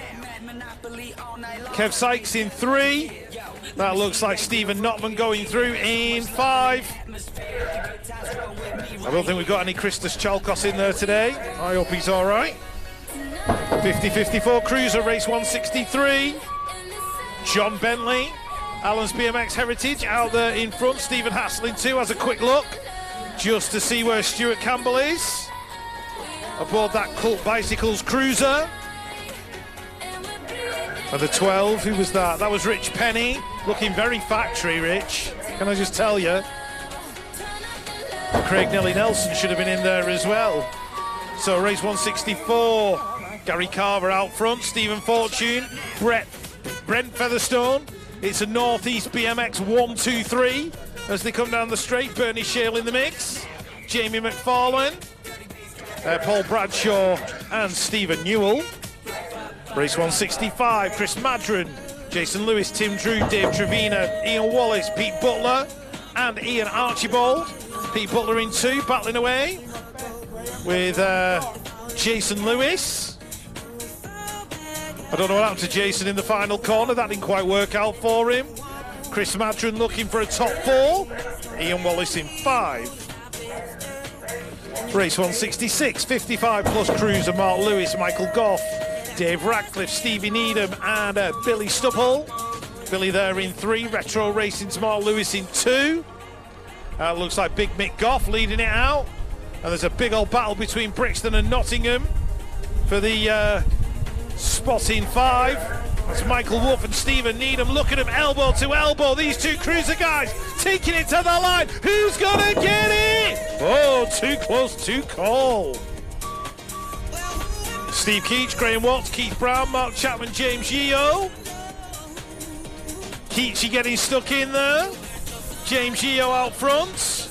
Kev Sykes in 3. That looks like Stephen Notman going through in 5. I don't think we've got any Christos Chalkos in there today. I hope he's all right. 50-54 cruiser, race 163. John Bentley, Alan's BMX Heritage out there in front. Stephen Haslin too has a quick look just to see where Stuart Campbell is aboard that Cult Bicycles cruiser. And the 12, who was that? That was Rich Penny, looking very factory, Rich. Can I just tell you? Craig Nelly Nelson should have been in there as well. So race 164, Gary Carver out front, Stephen Fortune, Brent Featherstone. It's a Northeast BMX 1-2-3 as they come down the straight. Bernie Shale in the mix, Jamie McFarlane, Paul Bradshaw and Stephen Newell. Race 165, Chris Madron, Jason Lewis, Tim Drew, Dave Trevina, Ian Wallace, Pete Butler and Ian Archibald. Pete Butler in 2, battling away with Jason Lewis. I don't know what happened to Jason in the final corner. That didn't quite work out for him. Chris Madron looking for a top 4. Ian Wallace in 5. Race 166, 55 plus cruiser, Mark Lewis, Michael Goff, Dave Radcliffe, Stevie Needham and Billy Stubble. Billy there in 3. Retro Racing's Mark Lewis in 2. Looks like Big Mick Goff leading it out. And there's a big old battle between Brixton and Nottingham for the spot in 5. That's Michael Wolf and Stephen Needham. Look at them elbow to elbow. These two cruiser guys taking it to the line. Who's gonna get it? Oh, too close to call. Steve Keach, Graham Watts, Keith Brown, Mark Chapman, James Yeo. Keachy getting stuck in there. James Yeo out front.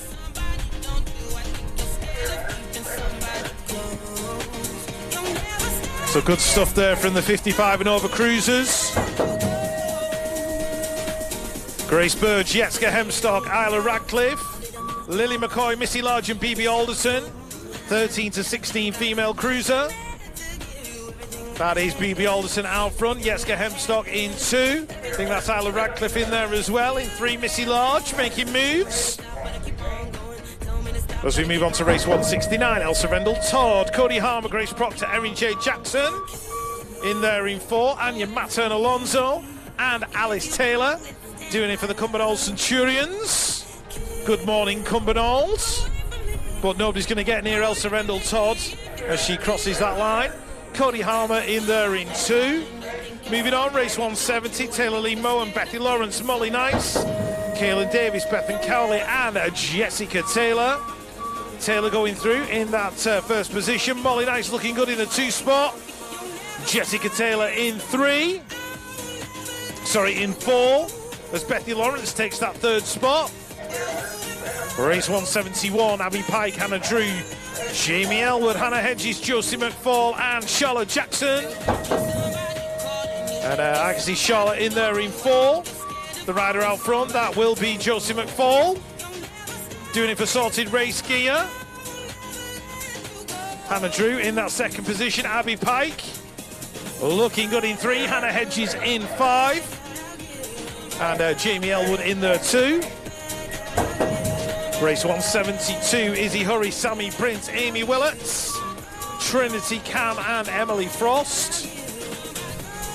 So good stuff there from the 55 and over cruisers. Grace Burge, Jetska Hemstock, Isla Radcliffe, Lily McCoy, Missy Large and BB Alderson. 13 to 16 female cruiser. That is BB Alderson out front, Jetska Hemstock in 2. I think that's Isla Radcliffe in there as well. In 3, Missy Large making moves. As we move on to race 169, Elsa Rendell, Todd, Cody Harmer, Grace Proctor, Erin J. Jackson. In there in 4, Anya Mattern Alonso and Alice Taylor. Doing it for the Cumbernauld Centurions. Good morning, Cumbernauld. But nobody's going to get near Elsa Rendell Todd as she crosses that line. Cody Harmer in there in 2. Moving on, race 170, Taylor Lee Moe and Betty Lawrence, Molly Nice, Kaylin Davis, Bethan Cowley and Jessica Taylor. Taylor going through in that first position. Molly Nice looking good in the 2 spot. Jessica Taylor in 3. Sorry, in 4. As Betty Lawrence takes that 3rd spot. Race 171, Abby Pike, Hannah Drew, Jamie Elwood, Hannah Hedges, Josie McFall and Charlotte Jackson. And I can see Charlotte in there in 4. The rider out front, that will be Josie McFall. Doing it for Sorted Race Gear. Hannah Drew in that 2nd position. Abby Pike looking good in 3. Hannah Hedges in 5. And Jamie Elwood in there 2. Race 172, Izzy Hurry, Sammy Prince, Amy Willets, Trinity Cam and Emily Frost.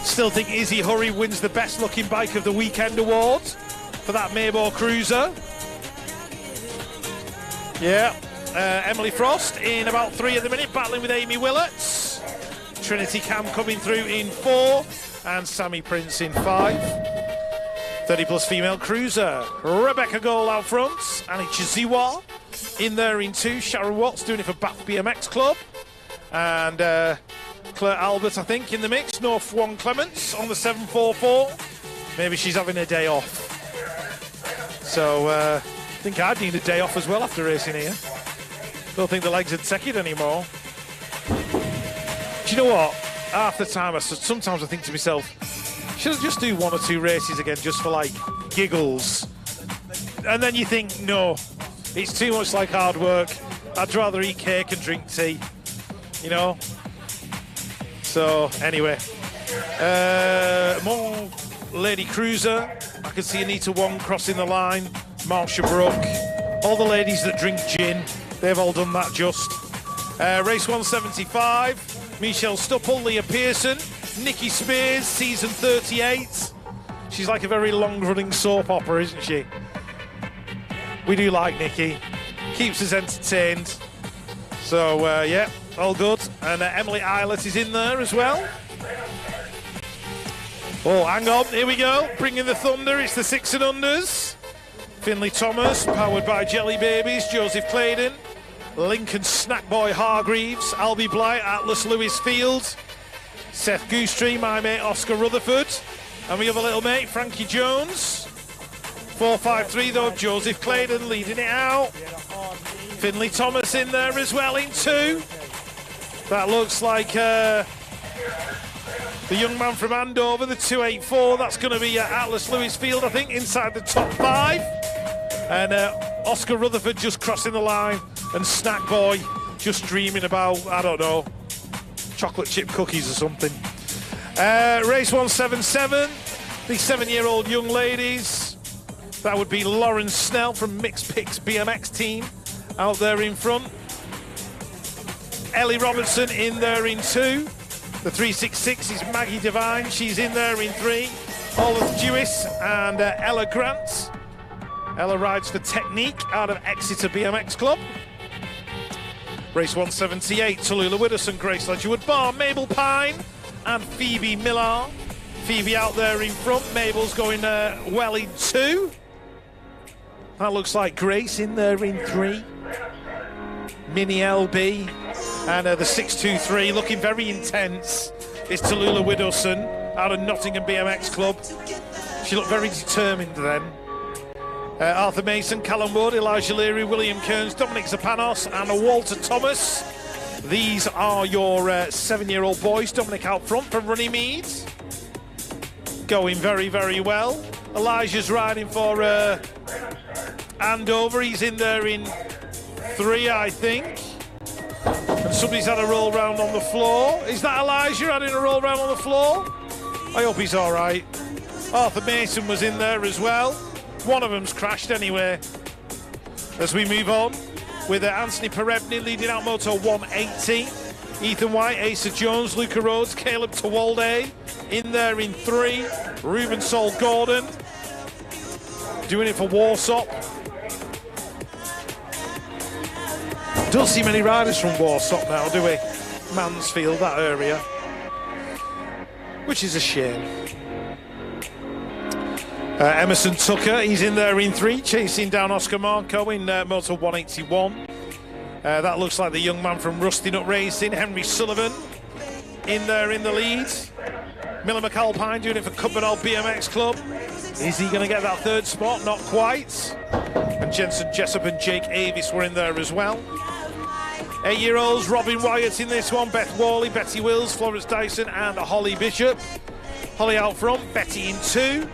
Still think Izzy Hurry wins the best looking bike of the weekend award for that Maybor Cruiser. Yeah, Emily Frost in about 3 at the minute, battling with Amy Willets. Trinity Cam coming through in 4 and Sammy Prince in 5. 30 plus female cruiser, Rebecca Gold out front, Annie Chiziwa in there in 2, Sharon Watts doing it for Bath BMX Club, and Claire Albert I think in the mix, North One Clements on the 744, maybe she's having a day off. So I think I'd need a day off as well after racing here. Don't think the legs would take it anymore. Do you know what, half the time sometimes I think to myself, should I just do 1 or 2 races again just for like giggles? And then you think, no, it's too much like hard work. I'd rather eat cake and drink tea, you know? So anyway, more Lady Cruiser. I can see Anita Wong crossing the line, Marsha Brooke. All the ladies that drink gin, they've all done that just. Race 175, Michelle Stupple, Leah Pearson, Nikki Spears, season 38. She's like a very long-running soap opera, isn't she? We do like Nikki. Keeps us entertained. So, yeah, all good. And Emily Eilert is in there as well. Oh, hang on, here we go. Bringing the thunder, it's the 6 and unders. Finley Thomas, powered by Jelly Babies, Joseph Claydon, Lincoln Snackboy Hargreaves, Albie Blight, Atlas Lewis Field, Seth Goostree, my mate Oscar Rutherford, and we have a little mate, Frankie Jones. 453 though, Joseph Claydon leading it out. Finley Thomas in there as well in 2. That looks like the young man from Andover, the 284. That's going to be Atlas Lewis Field, I think, inside the top 5. And Oscar Rutherford just crossing the line, and Snackboy just dreaming about, I don't know, chocolate chip cookies or something. Race 177, the 7-year-old young ladies. That would be Lauren Snell from Mixed Picks BMX team out there in front. Ellie Robertson in there in 2. The 366 is Maggie Devine. She's in there in 3. Olive Jewis and Ella Grant Ella rides for Technique out of Exeter BMX Club. Race 178, Tallulah Widdowson, Grace Ledgerwood Bar, Mabel Pine and Phoebe Millar. Phoebe out there in front, Mabel's going well in 2. That looks like Grace in there in 3. Mini LB and the 623 looking very intense. It's Tallulah Widdowson out of Nottingham BMX Club. She looked very determined then. Arthur Mason, Callum Wood, Elijah Leary, William Kearns, Dominic Zapanos and Walter Thomas. These are your 7-year-old boys. Dominic out front from Runnymede. Going very, very well. Elijah's riding for Andover. He's in there in 3, I think. And somebody's had a roll round on the floor. Is that Elijah having a roll round on the floor? I hope he's all right. Arthur Mason was in there as well. One of them's crashed anyway. As we move on with Anthony Perebny leading out Moto 180. Ethan White, Asa Jones, Luca Rhodes, Caleb Tawalde in there in 3. Ruben Sol Gordon doing it for Warsop. Don't see many riders from Warsop now, do we? Mansfield, that area. Which is a shame. Emerson Tucker, he's in there in 3, chasing down Oscar Marco in Moto 181. That looks like the young man from Rusty Nut Racing, Henry Sullivan, in there in the lead. Miller McAlpine doing it for Cumbernauld BMX Club. Is he going to get that 3rd spot? Not quite. And Jensen Jessup and Jake Avis were in there as well. 8-year-olds, Robin Wyatt in this one, Beth Worley, Betty Wills, Florence Dyson and Holly Bishop. Holly out front, Betty in 2.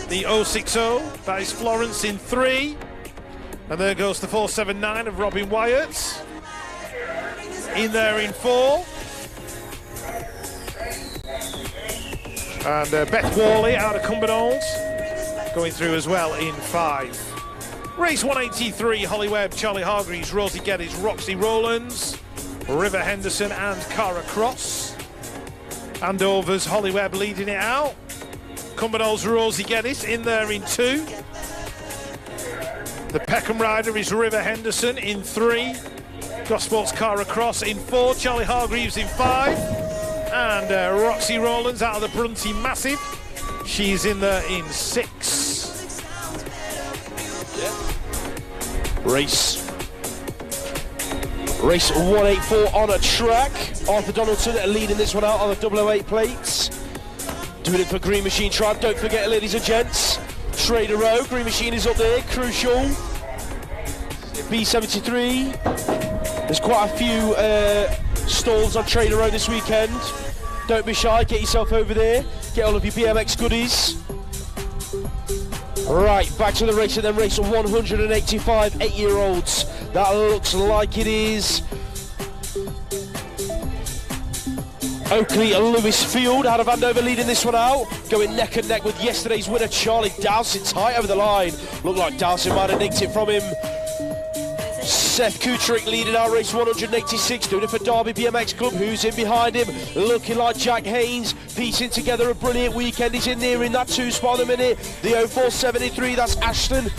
The 060, that is Florence in 3. And there goes the 479 of Robin Wyatt. In there in 4. And Beth Worley out of Cumbernauld going through as well in 5. Race 183, Holly Webb, Charlie Hargreaves, Rosie Geddes, Roxy Rowlands, River Henderson and Cara Cross. Andover's Holly Webb leading it out. Cumbernaulds Rosie Geddes in there in 2. The Peckham rider is River Henderson in 3. Gosport's Cara Cross in 4. Charlie Hargreaves in 5. And Roxy Rowlands out of the Brunty Massive. She's in there in 6. Race 184 on a track. Arthur Donaldson leading this one out on the 008 plates. Doing it for Green Machine Tribe. Don't forget, ladies and gents, Trader Row. Green Machine is up there. Crucial. B73. There's quite a few stalls on Trader Row this weekend. Don't be shy. Get yourself over there. Get all of your BMX goodies. Right, back to the race, and then race of 185 8-year-olds. That looks like it is Oakley and Lewis Field out of Andover leading this one out. Going neck and neck with yesterday's winner, Charlie Dowson, tight over the line. Looked like Dowson might have nicked it from him. Seth Kutrick leading out race 186, doing it for Derby BMX Club. Who's in behind him? Looking like Jack Haynes, piecing together a brilliant weekend. He's in there in that 2 spot in a minute. The 0473, that's Aston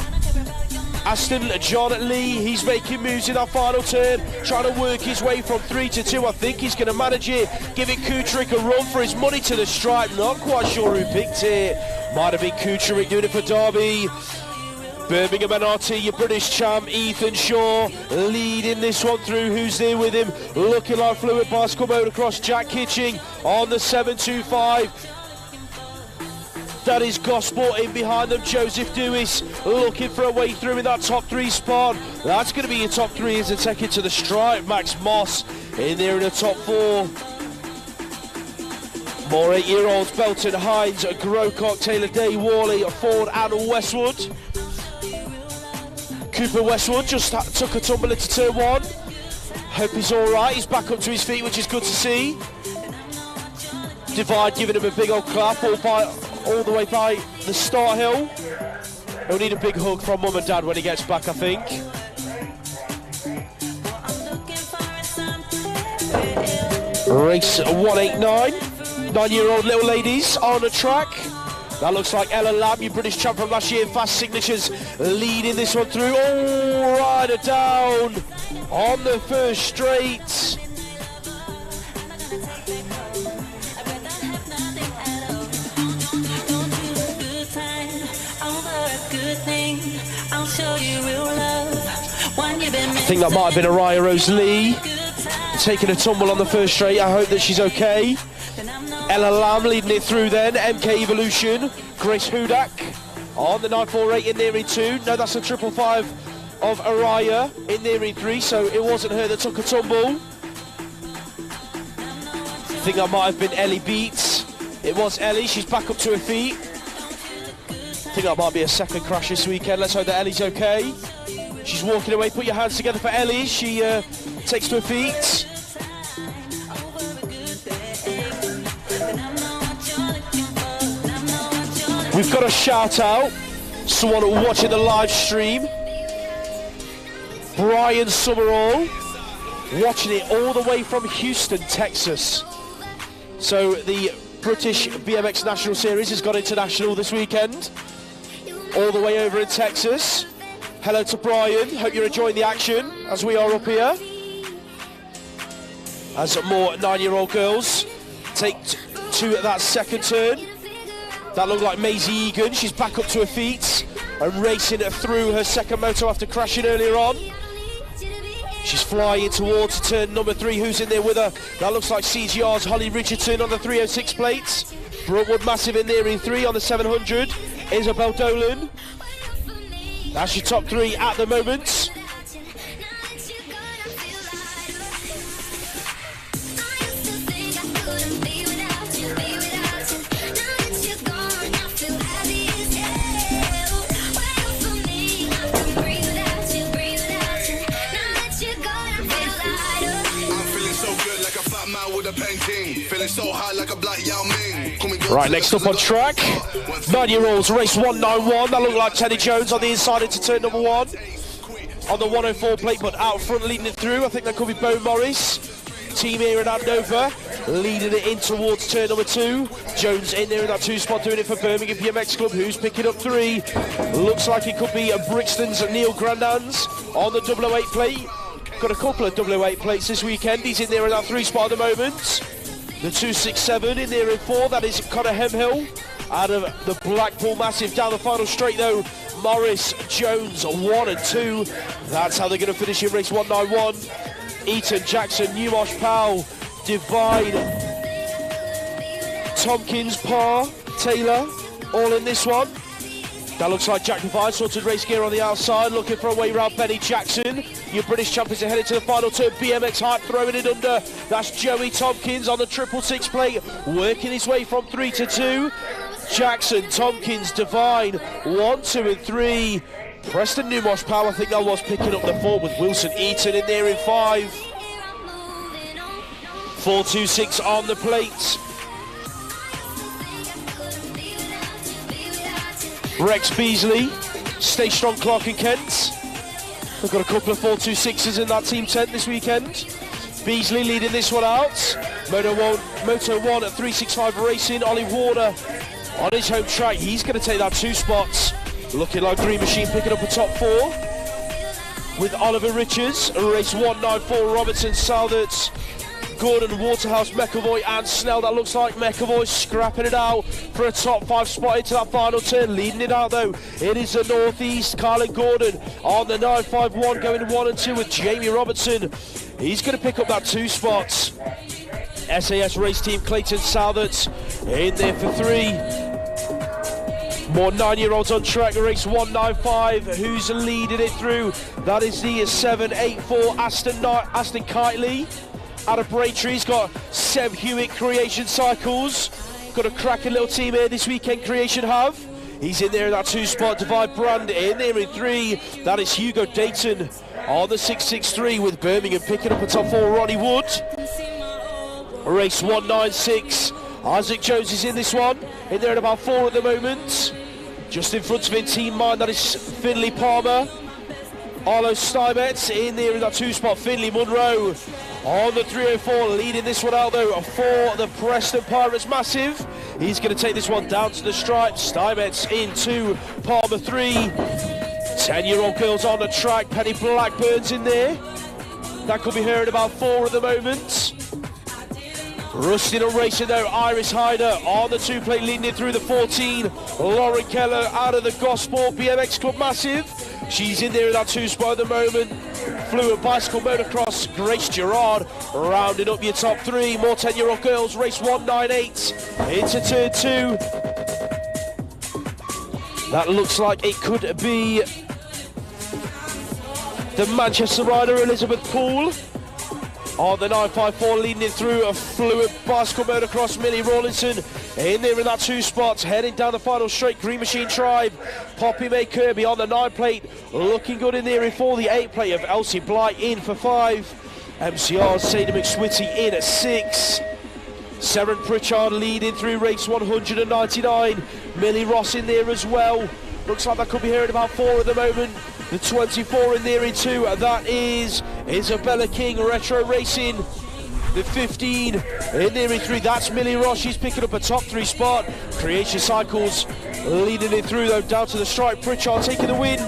John Lee. He's making moves in that final turn, trying to work his way from 3 to 2. I think he's going to manage it, giving Kutrick a run for his money to the stripe. Not quite sure who picked it. Might have been Kutrick doing it for Derby. Birmingham NRT, your British champ, Ethan Shaw, leading this one through. Who's there with him? Looking like Fluid Bicycle Motocross, Jack Kitching on the 725. That is Gosport in behind them. Joseph Dewis looking for a way through in that top 3 spot. That's going to be your top 3 as they take it to the stripe. Max Moss in there in the top 4. More 8-year-olds, Belton, Hines, Grocock, Taylor Day, Worley, Ford and Westwood. Cooper Westwood just took a tumble into turn 1. Hope he's all right. He's back up to his feet, which is good to see. Divide giving him a big old clap all the way by the start hill. He'll need a big hug from mum and dad when he gets back, I think. Race 189. 9-year-old little ladies on the track. That looks like Ella Lamb, your British champ from last year. Fast Signatures leading this one through. Oh, rider down on the first straight. I think that might have been Araya Rose Lee taking a tumble on the first straight. I hope that she's okay. Ella Lamb leading it through then. MK Evolution, Grace Hudak on the 948 in there in 2. No, that's a 555 of Araya in there in 3, so it wasn't her that took a tumble. I think that might have been Ellie Beats. It was Ellie, she's back up to her feet. I think that might be a second crash this weekend. Let's hope that Ellie's okay. She's walking away. Put your hands together for Ellie. She takes to her feet. We've got a shout out. Someone watching the live stream. Brian Summerall. Watching it all the way from Houston, Texas. So the British BMX National Series has got international this weekend. All the way over in Texas. Hello to Brian, hope you're enjoying the action as we are up here. As more 9-year-old girls take to that second turn. That looked like Maisie Egan, she's back up to her feet and racing through her second moto after crashing earlier on. She's flying towards turn number 3, who's in there with her? That looks like CGR's Holly Richardson on the 306 plates. Brookwood Massive in there in 3 on the 700. Isabel Dolan. That's your top 3 at the moment. Right, next up on track, 9-year-olds race 191. That looked like Teddy Jones on the inside into turn number 1 on the 104 plate, but out front leading it through. I think that could be Bo Morris. Team here in Andover leading it in towards turn number 2. Jones in there in that 2 spot doing it for Birmingham BMX Club, who's picking up 3. Looks like it could be Brixton's Neil Grandans on the 008 plate. Got a couple of 008 plates this weekend. He's in there in that 3 spot at the moment. The 267 in there in 4, that is Connor Hemhill out of the Blackpool Massive. Down the final straight though, Morris, Jones 1 and 2. That's how they're going to finish in race 191. Eaton, Jackson, Newmarsh, Powell, Divine, Tompkins, Parr, Taylor, all in this one. That looks like Jack Divine, sorted race gear on the outside, looking for a way round Benny Jackson. Your British champions are headed to the final turn. BMX Hype throwing it under. That's Joey Tompkins on the 666 plate, working his way from 3 to 2. Jackson, Tompkins, Divine, 1, 2 and 3. Preston Newmarsh Powell, I think that was picking up the 4 with Wilson Eaton in there in 5. 426 on the plate. Rex Beasley, Stay Strong Clark and Kent. We've got a couple of 426s in that team tent this weekend. Beasley leading this one out. Moto 1 at 365 Racing. Ollie Warner on his home track. He's going to take that 2 spots. Looking like Green Machine picking up a top 4. With Oliver Richards, race 194, Robertson, Salderts, Gordon, Waterhouse, McAvoy and Snell. That looks like McAvoy scrapping it out for a top 5 spot into that final turn. Leading it out though, it is the Northeast. Carlin Gordon on the 951 going 1 and 2 with Jamie Robertson. He's going to pick up that 2 spots. SAS race team Clayton Salderts in there for 3. More 9-year-olds on track, race 195. Who's leading it through? That is the 784 Aston Kitely. Out of Braintree, he's got Seb Hewitt Creation Cycles. Got a cracking little team here this weekend, Creation have. He's in there in that 2 spot. Divide Brand in there in 3. That is Hugo Dayton on the 663 with Birmingham picking up a top 4, Ronnie Wood. Race 196. Isaac Jones is in this one. In there at about 4 at the moment. Just in front of him, Team Mine, that is Finley Palmer. Arlo Steinmetz in there in that 2 spot. Finley Munro on the 304, leading this one out though for the Preston Pirates Massive. He's going to take this one down to the stripe. Steinmetz into Palmer 3. 10-year-old girls on the track. Penny Blackburn's in there. That could be hearing about 4 at the moment. Rusting and racing though, Iris Hyder on the 2 plate, leading it through the 14. Lauren Keller out of the Gosport BMX Club Massive. She's in there in that 2 spot at the moment. Fluid bicycle motocross, Grace Gerard rounding up your top 3. More 10-year-old girls, race 198 into turn 2. That looks like it could be the Manchester rider Elizabeth Poole. On the 954, leading it through a Fluid bicycle motocross, Millie Rawlinson in there in that 2 spots, heading down the final straight. Green Machine Tribe, Poppy May Kirby on the 9 plate, looking good in there for the 8 plate of Elsie Blight in for 5. MCR's Sadie McSwitty in at 6. Seren Pritchard leading through race 199. Millie Ross in there as well. Looks like that could be hearing about 4 at the moment. The 24 in there in 2, that is Isabella King, Retro Racing. The 15 in there in 3, that's Millie Ross. She's picking up a top 3 spot. Creation Cycles leading it through though, down to the stripe. Pritchard taking the win.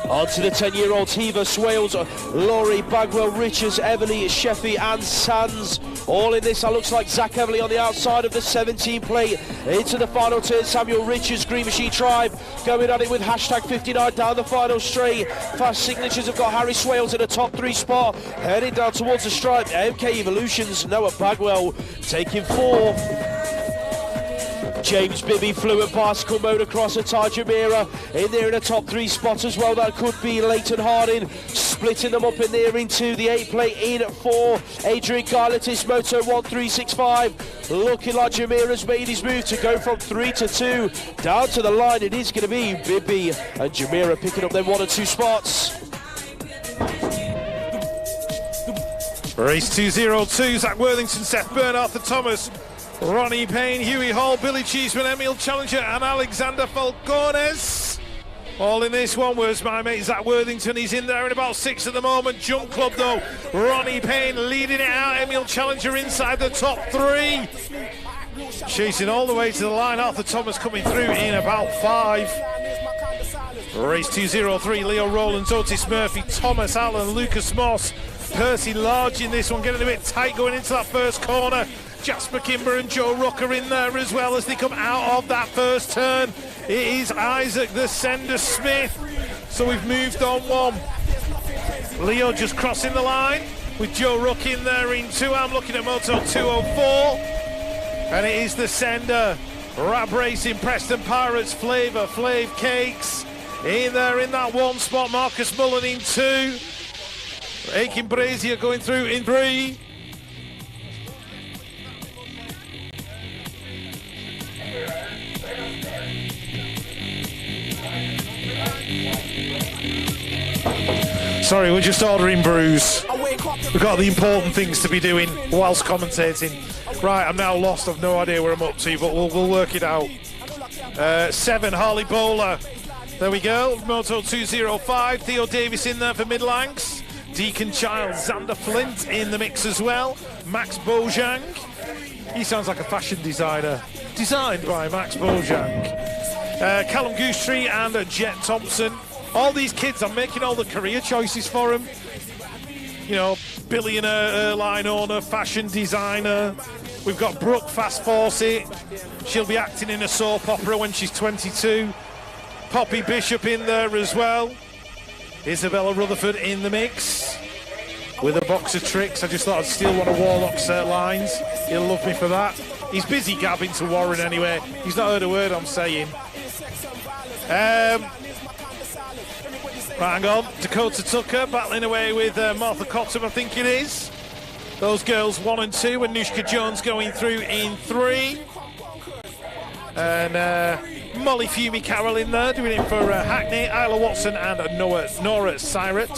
On to the 10-year-olds, Heva Swales, Laurie Bagwell, Richards, Everly, Sheffy and Sands. All in this, that looks like Zach Everly on the outside of the 17 plate. Into the final turn, Samuel Richards, Green Machine Tribe, going at it with hashtag 59 down the final straight. Fast Signatures have got Harry Swales in a top 3 spot. Heading down towards the stripe, MK Evolutions, Noah Bagwell taking 4. James Bibby, Fluid bicycle motocross, and Ty Jamira in there in a top 3 spot as well. That could be Leighton Harding, splitting them up in there into the 8 plate in at 4. Adrian Geiletis, Moto 1365, looking like Jamira's made his move to go from 3 to 2. Down to the line, it is going to be Bibby and Jamira picking up them 1 and 2 spots. Race 202, Zach Worthington, Seth Byrne, Arthur Thomas, Ronnie Payne, Huey Hall, Billy Cheeseman, Emil Challenger and Alexander Falcones. All in this one was my mate Zach Worthington. He's in there in about 6 at the moment. Jump Club though, Ronnie Payne leading it out. Emil Challenger inside the top 3. Chasing all the way to the line. Arthur Thomas coming through in about 5. Race 203, Leo Rowlands, Otis Murphy, Thomas Allen, Lucas Moss, Percy Large in this one, getting a bit tight going into that first corner. Jasper Kimber and Joe Rucker in there as well as they come out of that first turn. It is Isaac the Sender Smith. So we've moved on 1. Leo just crossing the line with Joe Ruck in there in 2. I'm looking at Moto 204. And it is the Sender. Rab Racing, Preston Pirates, Flav Cakes in there in that 1 spot. Marcus Mullen in 2. Aiken Brazier going through in 3. Sorry, we're just ordering brews. We've got the important things to be doing whilst commentating. Right, I'm now lost. I've no idea where I'm up to, but we'll work it out. 7, Harley Bowler. There we go. Moto 205. Theo Davis in there for Midlands. Deacon Childs, Xander Flint in the mix as well. Max Bojang. He sounds like a fashion designer. Designed by Max Bojang. Callum Goosetree and Jet Thompson. All these kids, I'm making all the career choices for them. You know, billionaire airline owner, fashion designer. We've got Brooke Fast Fawcett. She'll be acting in a soap opera when she's 22. Poppy Bishop in there as well. Isabella Rutherford in the mix with a box of tricks. I just thought I'd steal one of Warlock's lines. He'll love me for that. He's busy gabbing to Warren anyway. He's not heard a word I'm saying. Right, hang on. Dakota Tucker battling away with Martha Cottam, I think it is. Those girls 1 and 2, and Nushka Jones going through in 3. And Molly Fumey Carroll in there, doing it for Hackney, Isla Watson and Nora Syret.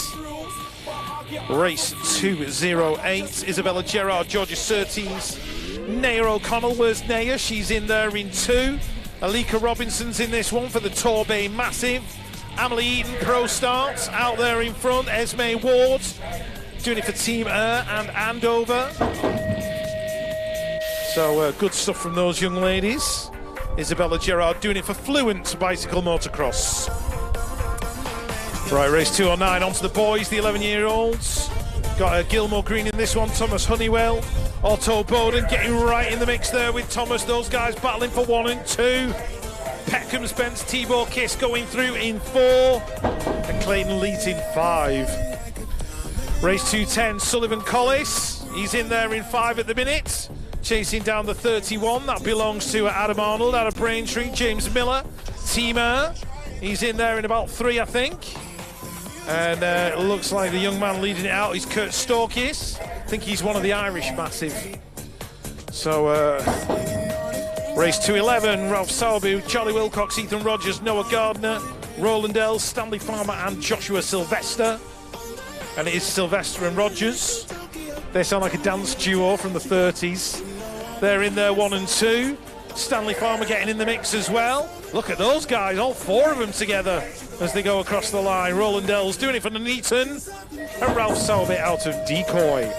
Race 208, Isabella Gerard, Georgia Surtees, Naya O'Connell. Where's Naya? She's in there in 2. Alika Robinson's in this one for the Torbay Massive. Emily Eaton Pro Starts out there in front. Esme Ward doing it for Team Air and Andover. So So good stuff from those young ladies. Isabella Gerard doing it for Fluent Bicycle Motocross. Right, race 209, on to the boys, the 11-year-olds. Got Gilmore Green in this one, Thomas Honeywell, Otto Bowden getting right in the mix there with Thomas. Those guys battling for 1 and 2. Peckham Spence, Thibaut Kiss going through in 4. And Clayton Leet in 5. Race 210, Sullivan Collis. He's in there in 5 at the minute. Chasing down the 31, that belongs to Adam Arnold out of Braintree. James Miller, Teamer. He's in there in about 3, I think. And it looks like the young man leading it out is Kurt Storkis. I think he's one of the Irish massive. So, race 211, Ralph Saubu, Charlie Wilcox, Ethan Rogers, Noah Gardner, Roland Ells, Stanley Farmer and Joshua Sylvester. And it is Sylvester and Rogers. They sound like a dance duo from the 30s. They're in there 1 and 2. Stanley Farmer getting in the mix as well. Look at those guys, all 4 of them together as they go across the line. Roland Ells doing it for Nuneaton. And Ralph Sauber out of Decoy.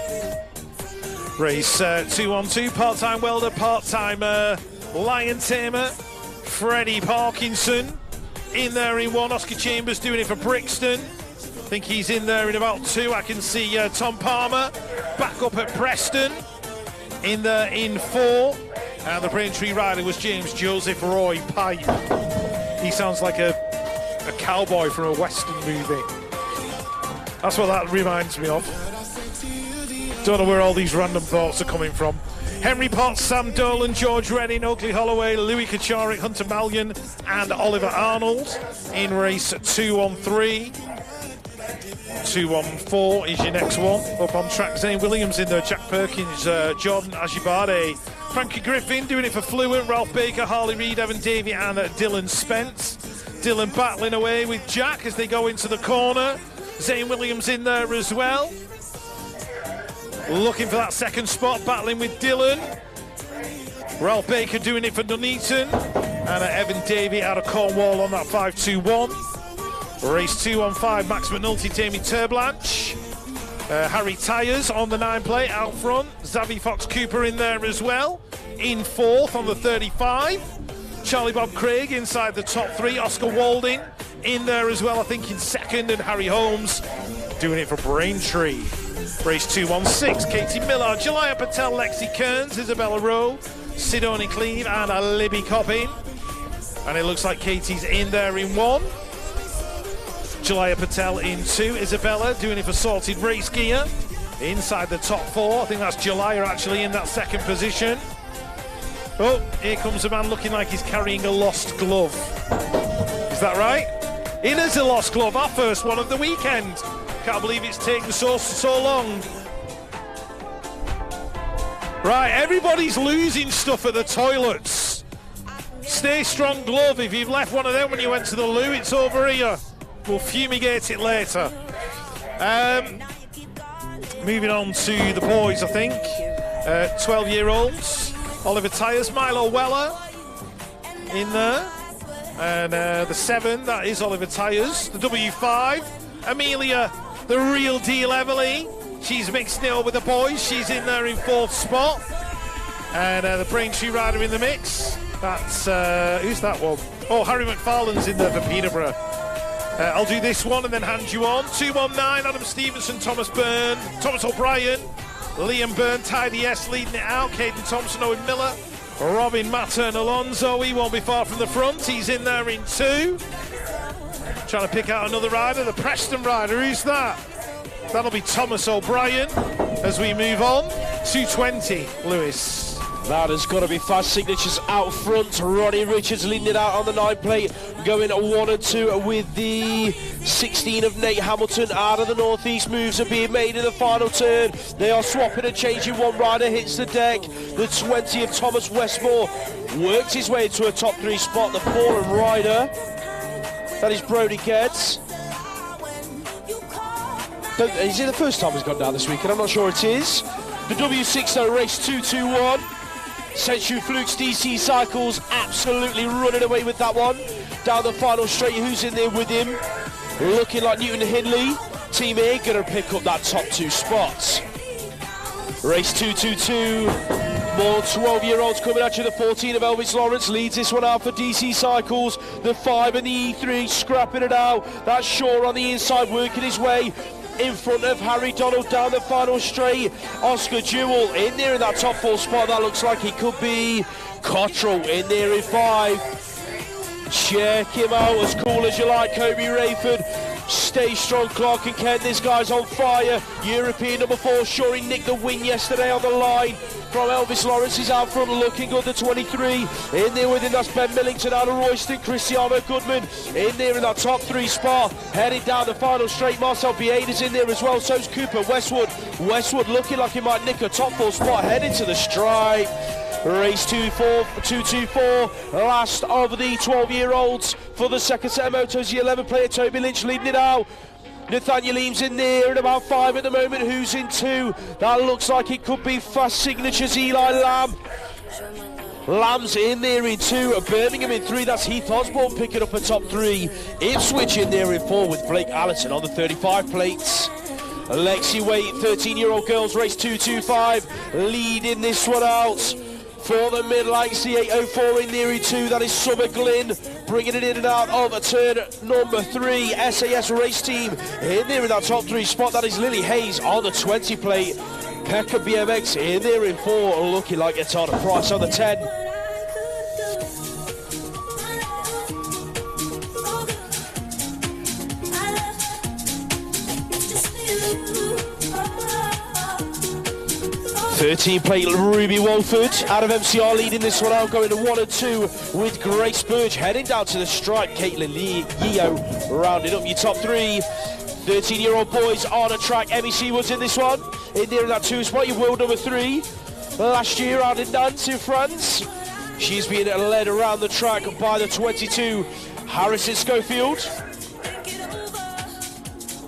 Race 212, part-time welder, part-time lion tamer. Freddie Parkinson in there in 1. Oscar Chambers doing it for Brixton. I think he's in there in about 2. I can see Tom Palmer back up at Preston in there in 4. And the Braintree rider was James Joseph Roy Pipe. He sounds like a cowboy from a Western movie. That's what that reminds me of. Don't know where all these random thoughts are coming from. Henry Potts, Sam Dolan, George Redding, Oakley Holloway, Louis Kacharik, Hunter Mallion and Oliver Arnold in race 213. 214 is your next one. Up on track, Zane Williams in there, Jack Perkins, Jordan Ajibade, Frankie Griffin doing it for Fluent, Ralph Baker, Harley Reid, Evan Davey and Dylan Spence. Dylan battling away with Jack as they go into the corner. Zane Williams in there as well. Looking for that second spot, battling with Dylan. Ralph Baker doing it for Nuneaton. And Evan Davey out of Cornwall on that 5-2-1. Race 215, Max McNulty, Jamie Turblanche. Harry Tyers on the 9 plate out front. Xavi Fox Cooper in there as well. In 4th on the 35. Charlie Bob Craig inside the top 3. Oscar Walding in there as well, I think in 2nd. And Harry Holmes doing it for Braintree. Race 216, Katie Miller, Jalaya Patel, Lexi Kearns, Isabella Rowe, Sidonie Cleve and Libby Coppin. And it looks like Katie's in there in 1. Jalaya Patel in 2. Isabella doing it for Sorted Race Gear. Inside the top 4. I think that's Jalaya actually in that 2nd position. Oh, here comes a man looking like he's carrying a lost glove. Is that right? It is a lost glove, our first one of the weekend. Can't believe it's taken so long. Right, everybody's losing stuff at the toilets. Stay strong glove. If you've left one of them when you went to the loo, it's over here. We'll fumigate it later. Moving on to the boys, I think. 12-year-olds. Oliver Tyers, Milo Weller in there. And the 7, that is Oliver Tyers. The W5, Amelia, the real deal Emily. She's mixed it up with the boys. She's in there in 4th spot. And the Braintree rider in the mix. That's, who's that one? Oh, Harry McFarlane's in there for Peterborough. I'll do this one and then hand you on. 219, Adam Stevenson, Thomas Byrne, Thomas O'Brien, Liam Byrne, Tidy S leading it out. Caden Thompson, Owen Miller, Robin Mattern Alonso. He won't be far from the front. He's in there in 2. Trying to pick out another rider, the Preston rider. Who's that? That'll be Thomas O'Brien as we move on. 220, Lewis. That has got to be fast signatures out front. Ronnie Richards leading it out on the 9 plate, going 1 and 2 with the 16 of Nate Hamilton out of the northeast. Moves are being made in the final turn. They are swapping and changing. One rider hits the deck. The 20 of Thomas Westmore works his way into a top 3 spot. The fallen rider, that is Brody Geddes. Is it the first time he's gone down this weekend? I'm not sure it is. The W6 though, race 221. Century Flukes DC Cycles absolutely running away with that one. Down the final straight, who's in there with him? Looking like Newton Hindley. Team A gonna pick up that top 2 spots. Race 222. More 12-year-olds coming at you. The 14 of Elvis Lawrence leads this one out for DC Cycles. The 5 and the E3 scrapping it out. That's Shaw on the inside working his way in front of Harry Donald down the final straight. Oscar Jewell in there in that top 4 spot. That looks like he could be Cottrell in there in 5. Check him out, as cool as you like, Kobe Rayford. Stay strong, Clark and Kent. This guy's on fire. European number 4, sure he nicked the win yesterday on the line from Elvis Lawrence. He's out front looking good, the 23. In there with him, that's Ben Millington out of Royston. Cristiano Goodman in there in that top 3 spot. Heading down the final straight, Marcel Bieda's in there as well. So's Cooper Westwood. Westwood looking like he might nick a top 4 spot, heading to the stripe. Race 2-4, last of the 12-year-olds for the second set of motos. The 11 player Toby Lynch leading it out. Nathaniel Eames in there in about 5 at the moment. Who's in 2? That looks like it could be Fast Signatures. Eli Lamb. Lamb's in there in 2. Birmingham in 3. That's Heath Osborne picking up a top 3. Ipswich in there in 4 with Blake Allison on the 35 plates. Lexi Waite, 13-year-old girls, race 2-5, leading this one out. For the mid-length, C804 in there in 2, that is Summer Glynn, bringing it in and out of turn number 3. SAS race team in there in that top 3 spot, that is Lily Hayes on the 20 plate. Pekka BMX in there in 4, looking like it's on a price on the 10. Plate Ruby Walford out of MCR leading this one out, going to 1 and 2 with Grace Burge heading down to the stripe. Caitlin Yeo rounding up your top 3. 13-year-old boys on a track. Emmy Seawood's in this one, in there in that 2 spot. Your world number 3 last year out in Nantes in France. She's being led around the track by the 22 Harrison Schofield.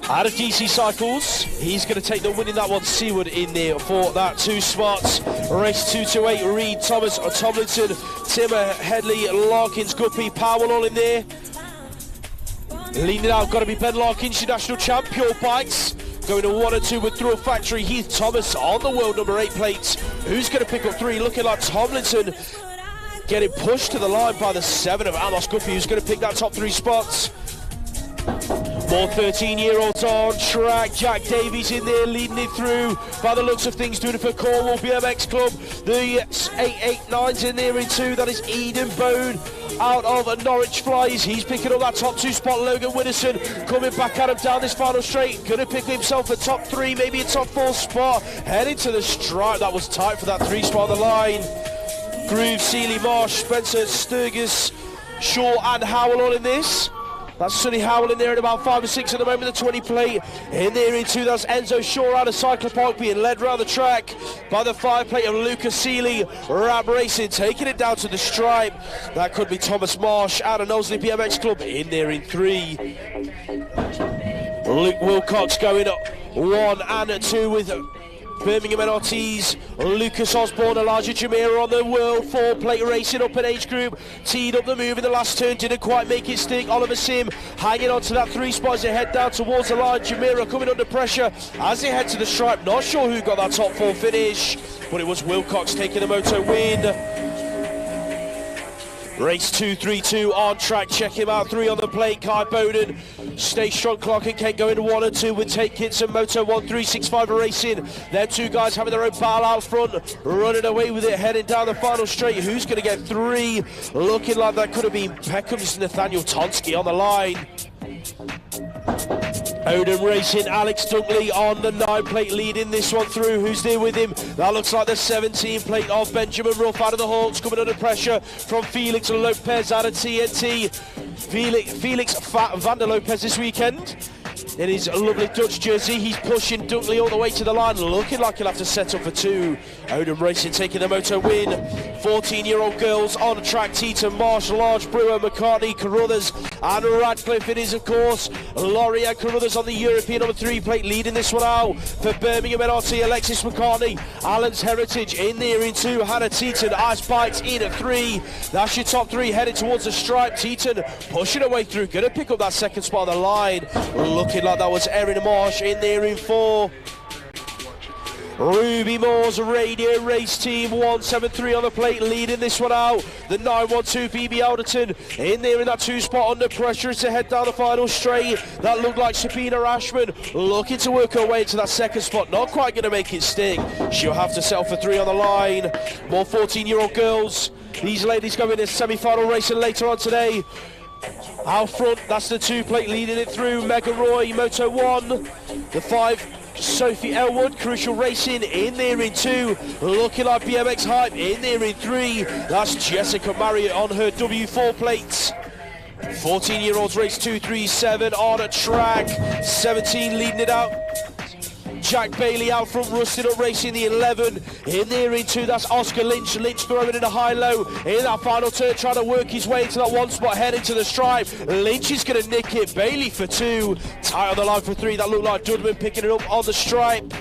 Out of DC Cycles, he's going to take the win in that one. Seaward in there for that 2 spots. Race 2-8, Reed, Thomas, Tomlinson, Timmer, Headley, Larkins, Guppy, Powell all in there. Leading out, got to be Ben Larkins, your national champ, Pure Bikes. Going to 1 and 2 with Thrill Factory, Heath Thomas on the world number 8 plates. Who's going to pick up 3? Looking like Tomlinson getting pushed to the line by the 7 of Amos Guppy, who's going to pick that top 3 spots. More 13-year-olds on track. Jack Davies in there leading it through. By the looks of things, doing it for Cornwall BMX Club. The 889's in there in 2. That is Eden Bone out of Norwich Flies. He's picking up that top 2 spot. Logan Widdowson coming back at him down this final straight. Going to pick himself a top 3, maybe a top 4 spot. Heading to the stripe. That was tight for that 3 spot on the line. Groove, Seeley, Marsh, Spencer, Sturgis, Shaw and Howell all in this. That's Sonny Howell in there at about 5 or 6 at the moment, the 20 plate. In there in 2, that's Enzo Shaw out of Cyclopark being led around the track by the 5 plate of Lucas Seeley. Rab Racing taking it down to the stripe. That could be Thomas Marsh out of Knowsley BMX Club in there in 3. Luke Wilcox going up 1 and 2 with Birmingham NRT's Lucas Osborne, Elijah Jamira on the World 4 plate racing up an age group. Teed up the move in the last turn, didn't quite make it stick. Oliver Sim hanging on to that 3 spot as they head down towards the line. Jamira coming under pressure as they head to the stripe. Not sure who got that top 4 finish, but it was Wilcox taking the moto win. Race 2-3-2 on track, check him out, 3 on the plate, Kai Bowden, Stay Strong, Clark and Kent going to 1 and 2 with Tate Kitson, Moto 1365 racing. Them 2 guys having their own battle out front, running away with it, heading down the final straight. Who's going to get 3? Looking like that could have been Peckham's Nathaniel Tonsky on the line. Odin Racing, Alex Dunkley on the 9 plate leading this one through. Who's there with him? That looks like the 17 plate of Benjamin Ruff out of the Hawks, coming under pressure from Felix Lopez out of TNT. Felix Van der Lopez this weekend in his lovely Dutch jersey. He's pushing Dunkley all the way to the line, looking like he'll have to set up for 2. Odin Racing taking the moto win. 14-year-old girls on the track, Teton, Marsh, Large, Brewer, McCartney, Carruthers and Radcliffe. It is of course Laurie and Carruthers on the European number 3 plate leading this one out for Birmingham NRT. Alexis McCartney, Allen's Heritage in there in 2, Hannah Teton, Ice Bikes in at 3. That's your top 3 headed towards the stripe. Teton pushing her way through, going to pick up that 2nd spot on the line. Looking like that was Erin Marsh in there in 4. Ruby Moore's Radio Race Team 173 on the plate, leading this one out. The 912 BB Alderton in there in that 2 spot under pressure to head down the final straight. That looked like Sabina Ashman looking to work her way into that 2nd spot. Not quite going to make it stick. She'll have to settle for 3 on the line. More 14-year-old girls. These ladies go in a semi-final racing later on today. Out front, that's the 2 plate leading it through. Mega Roy, Moto 1. The 5, Sophie Elwood, Crucial Racing in there in 2. Looking like BMX Hype in there in 3. That's Jessica Marriott on her W4 plates. 14-year-olds race 237 on a track. 17 leading it out. Jack Bailey out front, Rusted Up Racing the 11. In there in 2, that's Oscar Lynch. Lynch throwing in a high-low in that final turn, trying to work his way into that 1 spot, heading to the stripe. Lynch is going to nick it. Bailey for 2. Tight on the line for 3. That looked like Dudman picking it up on the stripe.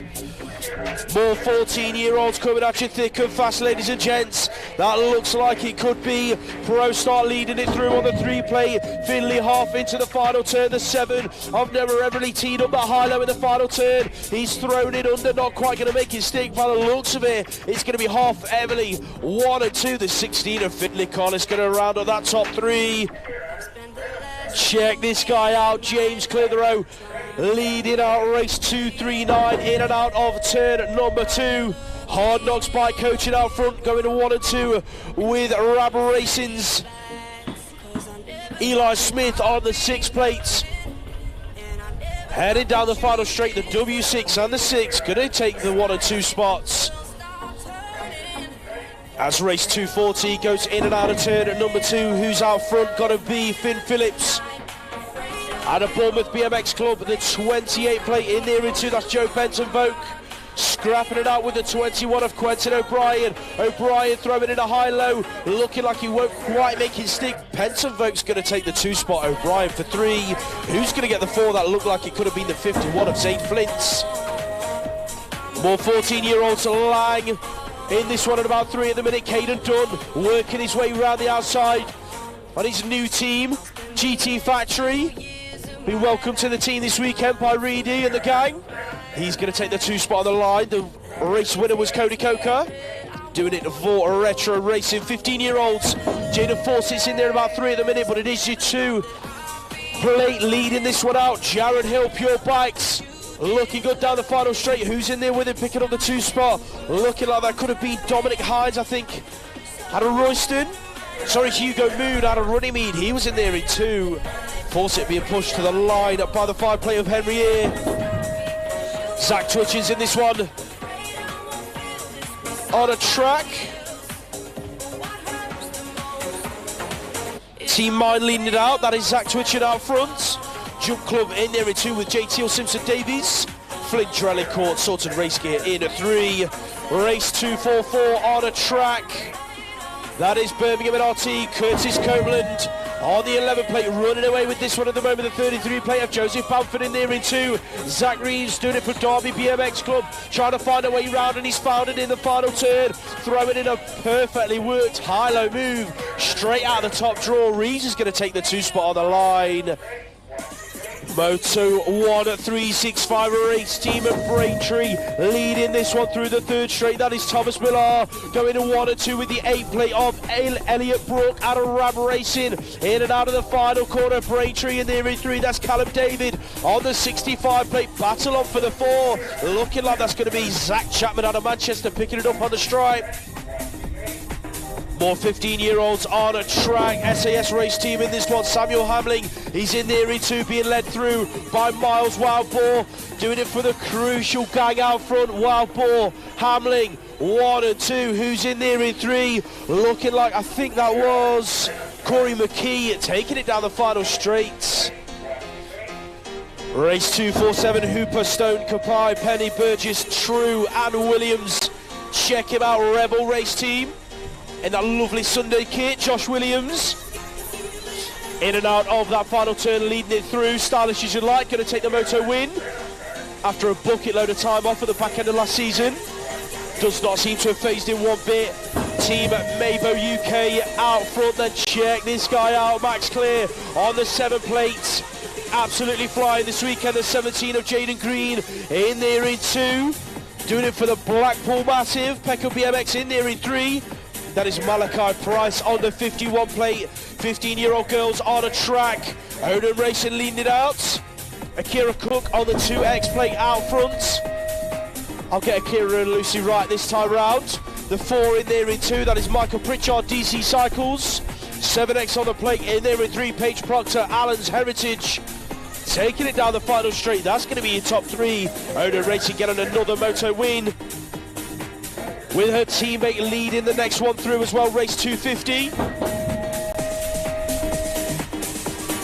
More 14-year-olds coming at you thick and fast, ladies and gents. That looks like it could be Pro Star leading it through on the 3 plate. Finley half into the final turn. The 7 of Never Everly teed up that high-low in the final turn. He's thrown it under, not quite going to make it stick. By the looks of it, it's going to be half Everly. 1 and 2, the 16 of Finley Collins going to round up that top 3. Check this guy out, James Clitheroe, leading out race 239 in and out of turn number 2. Hard Knocks Bike coaching out front, going to 1 and 2 with Rabble Racing's Eli Smith on the 6 plates. Heading down the final straight, the W6 and the 6 going to take the 1 and 2 spots. As race 240 goes in and out of turn at number 2, who's out front? Got to be Finn Phillips. Out of Bournemouth BMX Club, the 28 plate in there in 2, that's Joe Benton-Voke. Scrapping it out with the 21 of Quentin O'Brien. O'Brien throwing in a high-low, looking like he won't quite make it stick. Benton-Voke's going to take the 2 spot, O'Brien for 3. Who's going to get the 4? That looked like it could have been the 51 of St. Flint's. More 14-year-olds Lang. In this one at about 3 at the minute, Caden Dunn working his way around the outside on his new team, GT Factory. Been welcomed to the team this weekend by Reedy and the gang. He's going to take the 2 spot on the line. The race winner was Cody Coker. Doing it for Retro Racing. 15-year-olds. Jaden Fawcett's in there at about 3 at the minute, but it is your 2 plate leading this one out. Jared Hill, Pure Bikes. Looking good down the final straight. Who's in there with him, picking up the 2 spot? Looking like that could have been Dominic Hines, I think, out of Royston. Sorry, Hugo Moon out of Runnymede. He was in there in 2. Fawcett being pushed to the line up by the 5 plate of Henry Eyre. Zach Twitchins in this one. On a track. Team Mine leading it out. That is Zach Twitchin out front. Jump Club in there in 2 with JT Simpson Davies. Flint Drelling Court, sorted race gear in at 3. Race 244 on a track. That is Birmingham NRT, Curtis Copeland on the 11 plate, running away with this one at the moment. The 33 plate of Joseph Bamford in there in 2. Zach Reeves doing it for Derby BMX Club, trying to find a way round, and he's found it in the final turn. Throwing in a perfectly worked high-low move straight out of the top draw. Reeves is going to take the 2 spot on the line. Moto 1365 race team of Braintree leading this one through the 3rd straight. That is Thomas Millar going to 1 and 2 with the 8 plate of Elliot Brook out of Rab Racing. In and out of the final corner, Braintree in there in 3. That's Callum David on the 65 plate. Battle on for the 4. Looking like that's going to be Zach Chapman out of Manchester picking it up on the stripe. More 15-year-olds on a track. SAS race team in this one. Samuel Hamling, he's in there in 2, being led through by Miles Wildboar. Doing it for the Crucial gang out front. Wildboar, Hamling, 1 and 2. Who's in there in 3? Looking like, I think that was Corey McKee, taking it down the final straight. Race 247, Hooper, Stone, Kapai, Penny, Burgess, True, and Williams. Check him out, Rebel race team. In that lovely Sunday kit, Josh Williams. In and out of that final turn, leading it through. Stylish as you like, going to take the Moto win. After a bucket load of time off at the back end of last season. Does not seem to have phased in one bit. Team Mabo UK out front, then check this guy out. Max Clear on the 7 plate. Absolutely flying this weekend, the 17 of Jaden Green in there in 2. Doing it for the Blackpool Massive. Peckham BMX in there in 3. That is Malachi Price on the 51 plate. 15-year-old girls on a track. Odin Racing leading it out. Akira Cook on the 2X plate out front. I'll get Akira and Lucy right this time round. The 4 in there in 2. That is Michael Pritchard, DC Cycles. 7X on the plate in there in 3. Paige Proctor, Allen's Heritage. Taking it down the final straight. That's going to be your top 3. Odin Racing getting another moto win. With her teammate leading the next one through as well, race 250.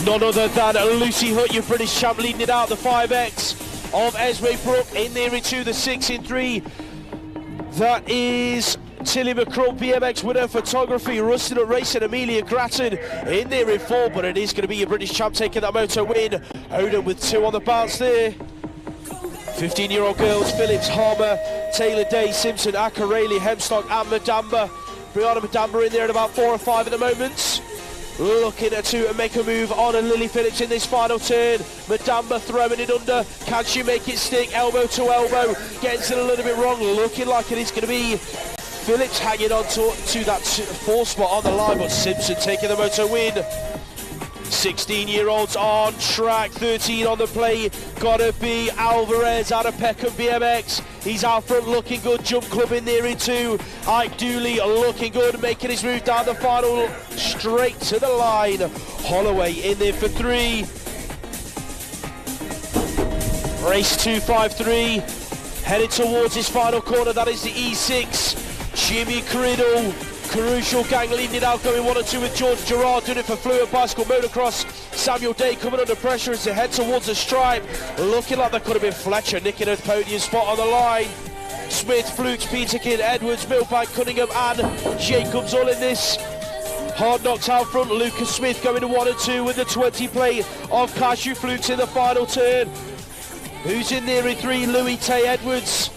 None other than Lucy Hutt, your British champ, leading it out. The 5X of Esme Brooke in there in 2, the 6 in 3. That is Tilly McCrum, BMX winner, photography, Rustin at Racing, Amelia Grattan in there in 4, but it is going to be your British champ taking that moto win. Odin with 2 on the bounce there. 15-year-old girls, Phillips, Harmer, Taylor Day, Simpson, Akareli, Hemstock and Madamba. Brianna Madamba in there at about 4 or 5 at the moment. Looking to make a move on and Lily Phillips in this final turn. Madamba throwing it under. Can she make it stick? Elbow to elbow. Gets it a little bit wrong. Looking like it is going to be Phillips hanging on to that 4 spot on the line, but Simpson taking the moto win. 16-year-olds on track, 13 on the play. Gotta be Alvarez out of Peckham BMX. He's out front looking good. Jump Club in there in 2. Ike Dooley looking good, making his move down the final straight to the line. Holloway in there for 3. Race 253, headed towards his final corner. That is the E6. Jimmy Criddle, Crucial Gang leading it out, going 1 and 2 with George Gerard, doing it for Fluid Bicycle Motocross. Samuel Day coming under pressure as they head towards the stripe. Looking like there could have been Fletcher nicking a podium spot on the line. Smith, Flukes, Peterkin, Edwards, Milbank, Cunningham and Jacobs all in this. Hard knocks out front, Lucas Smith going to 1 and 2 with the 20 plate of Cashew Flukes in the final turn. Who's in there in 3? Louis Tay Edwards.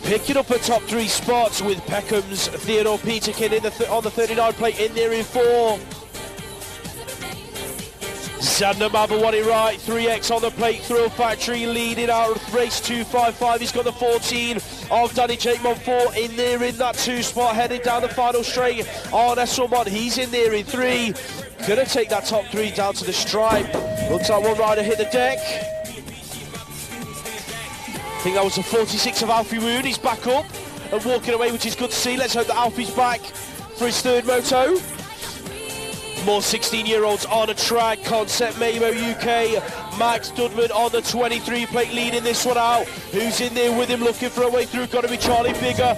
Picking up a top 3 spots with Peckham's Theodore Peterkin on the 39 plate in there in 4. Zander Mabawani right, 3X on the plate, Thrill Factory leading out race 255. He's got the 14 of Danny Jakemon 4 in there in that 2 spot, heading down the final straight on Esselmont. He's in there in 3. Gonna take that top 3 down to the stripe. Looks like one rider hit the deck. I think that was the 46 of Alfie Wood. He's back up and walking away, which is good to see. Let's hope that Alfie's back for his 3rd moto. More 16-year-olds on a track. Concept Mamo UK. Max Dudman on the 23 plate leading this one out. Who's in there with him looking for a way through? Got to be Charlie Bigger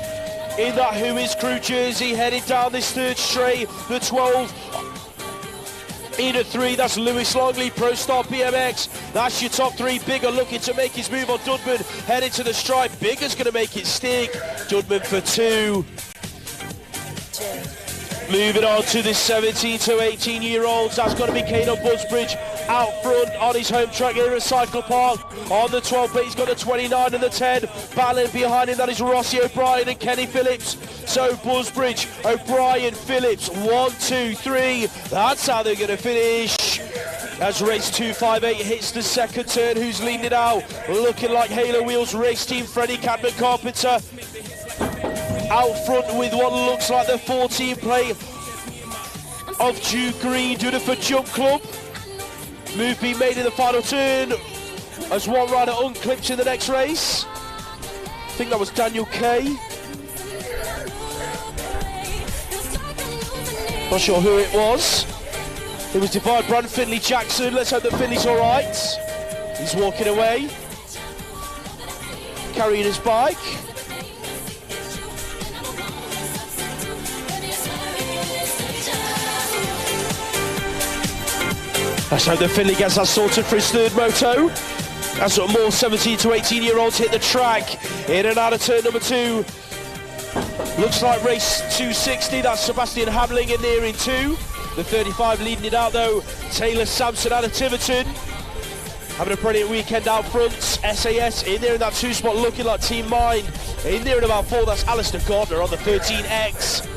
in that Who Is Crew jersey, headed down this 3rd straight. The 12 in at 3, that's Lewis Longley, Pro Star BMX. That's your top 3. Bigger looking to make his move on Dudman, headed to the stripe. Bigger's going to make it stick. Dudman for 2. Moving on to the 17 to 18-year-olds. That's going to be Caden Busbridge out front on his home track here at Cyclopark. On the 12 plate, he's got the 29 and the 10. Battling behind him, that is Rossi O'Brien and Kenny Phillips. So Busbridge, O'Brien, Phillips, 1, 2, 3. That's how they're going to finish. As race 258 hits the 2nd turn, who's leading it out? Looking like Halo Wheels race team, Freddie Cadman Carpenter. Out front with what looks like the 14 plate of Duke Green, doing it for Jump Club. Move being made in the final turn as one rider unclips in the next race. I think that was Daniel Kay. Not sure who it was. It was Divide Brand Finley Jackson. Let's hope that Finley's all right. He's walking away, carrying his bike. Let's hope that Finley gets that sorted for his 3rd moto. As more 17 to 18-year-olds hit the track. In and out of turn number 2. Looks like race 260. That's Sebastian Hamling in there in 2. The 35 leading it out though. Taylor Sampson out of Tiverton. Having a brilliant weekend out front. SAS in there in that 2 spot, looking like Team Mind. In there in about 4, that's Alistair Gardner on the 13X.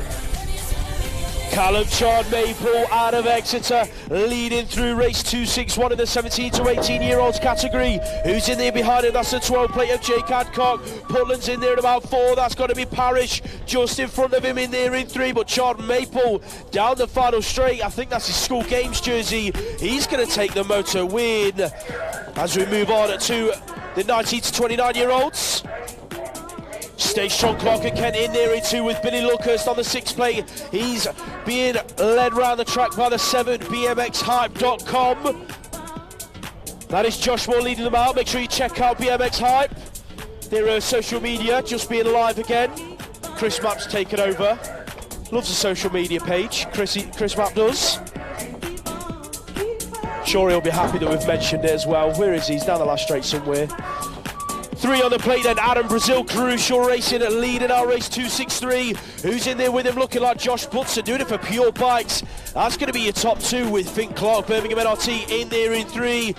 Callum Chard Maple out of Exeter, leading through race 261 in the 17 to 18-year-olds category. Who's in there behind him? That's the 12 plate of Jake Adcock. Putland's in there at about 4. That's got to be Parrish just in front of him in there in 3. But Chard Maple down the final straight. I think that's his school games jersey. He's going to take the Moto win as we move on to the 19 to 29-year-olds. Stay strong, Clark and Kent in there in 2 with Billy Luckhurst on the 6 plate. He's being led around the track by the 7 BMXHype.com. That is Josh Moore leading them out. Make sure you check out BMX Hype. Their social media just being live again. Chris Mapp's taken over. Loves the social media page. Chris Mapp does. Sure, he'll be happy that we've mentioned it as well. Where is he? He's down the last straight somewhere. 3 on the plate then, Adam Brazil, Crucial Racing leading our race 263. Who's in there with him looking like Josh Butzer, doing it for Pure Bikes. That's going to be your top 2 with Finn Clark, Birmingham NRT in there in 3.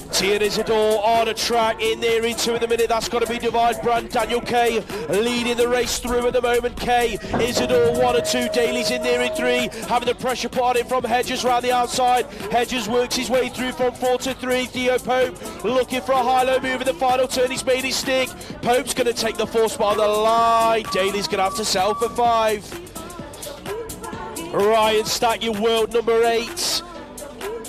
Tian Isidore on a track in there in 2 in the minute. That's got to be Divide Brand. Daniel Kay leading the race through at the moment. Kay, Isidore 1 and 2. Daly's in there in 3. Having the pressure put on him from Hedges round the outside. Hedges works his way through from 4 to 3. Theo Pope looking for a high-low move in the final turn. He's made his stick. Pope's going to take the 4th spot on the line. Daly's going to have to settle for 5. Ryan Stack, your world number 8.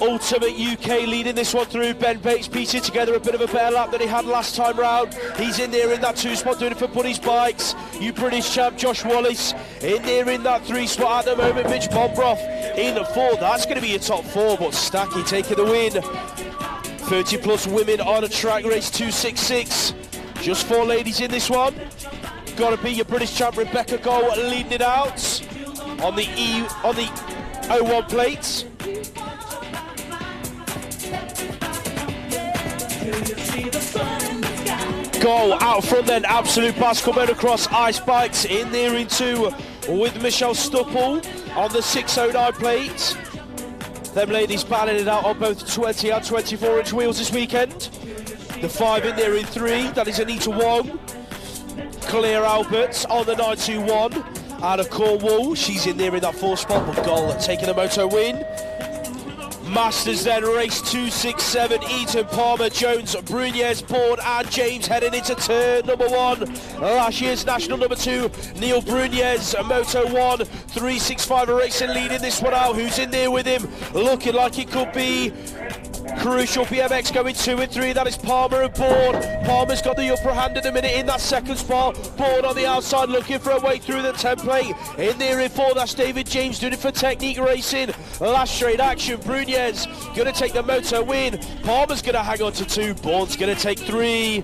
Ultimate UK leading this one through. Ben Bates piecing together a bit of a better lap than he had last time round. He's in there in that 2 spot doing it for Buddy's Bikes. You British champ Josh Wallace in there in that 3 spot at the moment. Mitch Bombroff in the 4. That's going to be your top 4, but Stacky taking the win. 30 plus women on a track race 266. Just 4 ladies in this one. Got to be your British champ Rebecca Gold leading it out on the 01 plates. Go out front then, Absolute Bicycle Motocross Ice Bikes in there in 2 with Michelle Stupple on the 609 plate. Them ladies battling it out on both 20 and 24 inch wheels this weekend. The 5 in there in 3, that is Anita Wong. Claire Alberts on the 921 out of Cornwall. She's in there in that 4 spot, but Goal taking the Moto win. Masters then, race 267, Eaton, Palmer, Jones, Brunez, Bourne and James heading into turn number 1. Last year's national number 2, Neil Brunez, Moto 1, 365 racing leading this one out. Who's in there with him? Looking like it could be Crucial BMX going 2 and 3. That is Palmer and Bourne. Palmer's got the upper hand in a minute in that 2nd spot. Bourne on the outside looking for a way through the template. In there in 4, that's David James doing it for Technique Racing. Last straight action, Brunez going to take the Moto win. Palmer's going to hang on to 2. Bourne's going to take 3.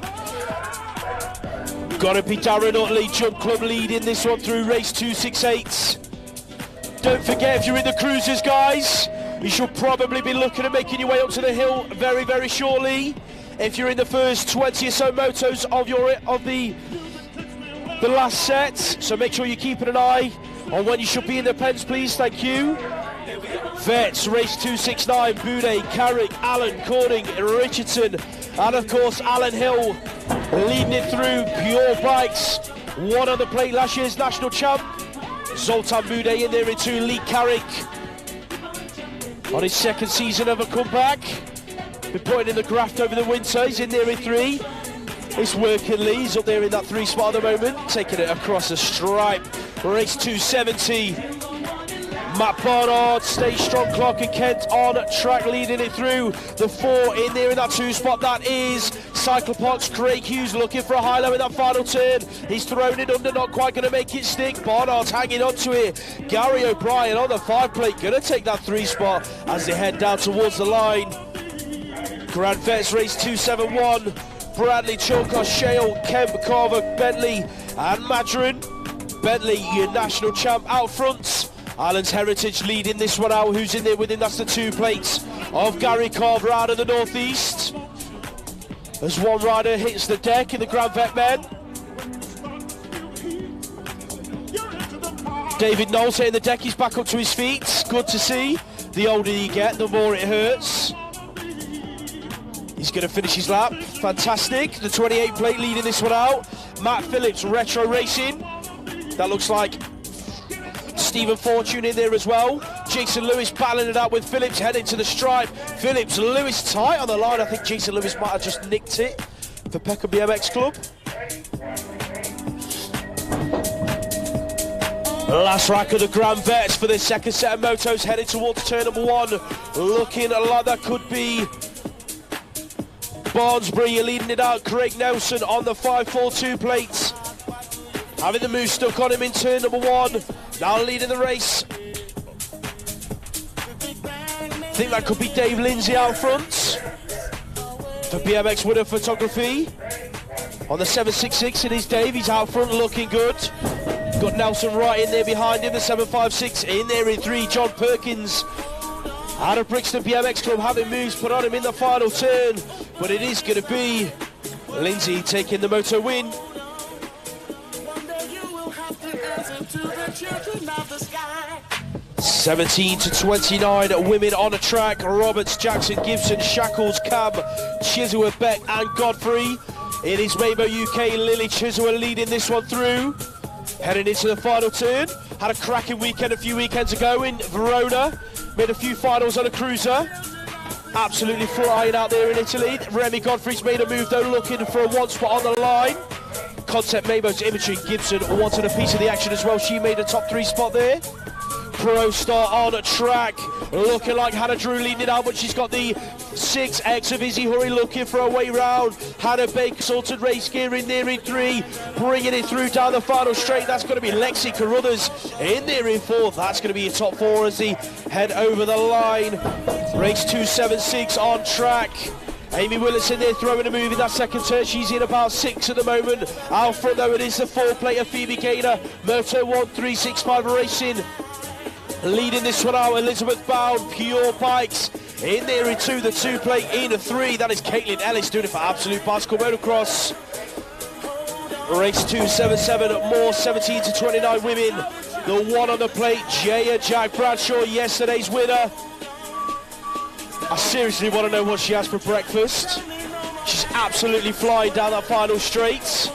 Got to be Darren Utley, Jump Club leading this one through race 268. Don't forget, if you're in the cruisers, guys, you should probably be looking at making your way up to the hill very, very shortly. If you're in the first 20 or so motos of the last set, so make sure you're keeping an eye on when you should be in the pens, please. Thank you. Vets, race 269, Boudet, Carrick, Allen, Corning, Richardson, and of course Alan Hill leading it through. Pure Bikes, 1 on the plate, last year's national champ. Zoltan Boudet in there in 2, Lee Carrick on his 2nd season of a comeback. Been putting in the graft over the winter. He's in there in 3. It's working. Lee's up there in that 3 spot at the moment, taking it across the stripe. Race 270. Matt Barnard, Stay Strong, Clark and Kent on track leading it through. The 4 in there in that 2 spot, that is Cyclopark's Craig Hughes looking for a high-low in that final turn. He's thrown it under, not quite going to make it stick. Barnard's hanging on to it. Gary O'Brien on the 5 plate, going to take that 3 spot as they head down towards the line. Grand Vets race 271. Bradley, Chilcott, Shale, Kemp, Carver, Bentley and Madron. Bentley, your national champ out front. Allen's Heritage leading this one out. Who's in there with him? That's the 2 plates of Gary Carver out of the northeast. As one rider hits the deck in the Grand Vet men. David Knowles hitting the deck. He's back up to his feet. Good to see. The older you get, the more it hurts. He's going to finish his lap. Fantastic. The 28 plate leading this one out. Matt Phillips, Retro Racing. That looks like Stephen Fortune in there as well. Jason Lewis battling it out with Phillips, heading to the stripe. Phillips, Lewis tight on the line. I think Jason Lewis might have just nicked it for Peckham BMX Club. Last rack of the Grand Vets for the second set of motos, headed towards turn number 1. Looking like that could be Barnsbury leading it out. Craig Nelson on the 542 plates. Having the move stuck on him in turn number 1. Now leading the race. I think that could be Dave Lindsay out front for BMX Winner Photography. On the 766 it is Dave, he's out front looking good. Got Nelson right in there behind him, the 756 in there in 3. John Perkins out of Brixton BMX Club having moves put on him in the final turn. But it is going to be Lindsay taking the moto win. 17-29 women on the track. Roberts, Jackson, Gibson, Shackles, Cab, Chisua, Beck and Godfrey. It is Mabo UK, Lily Chisua leading this one through. Heading into the final turn. Had a cracking weekend a few weekends ago in Verona. Made a few finals on a cruiser. Absolutely flying out there in Italy. Remy Godfrey's made a move though, looking for a 1 spot on the line. Concept Mabo's Imogen Gibson wanted a piece of the action as well. She made a top 3 spot there. Pro Star on track, looking like Hannah Drew leading it out, but she's got the 6X of Izzy Hurry looking for a way round. Hannah Baker, Salted Race Gear in there in 3, bringing it through down the final straight. That's going to be Lexi Carruthers in there in 4th. That's going to be a top 4 as they head over the line. Race 276 on track. Amy Willis in there throwing a move in that second turn. She's in about 6 at the moment. Out front though, it is the 4-plate of Phoebe Gaynor. Moto 1365 Racing. Leading this one out, Elizabeth Bound, Pure Bikes in there in 2, the 2-plate in 3. That is Caitlin Ellis doing it for Absolute Bicycle Motocross. Race 277, more 17-29 women. The 1 on the plate, Jaya Jack Bradshaw, yesterday's winner. I seriously want to know what she has for breakfast. She's absolutely flying down that final straight.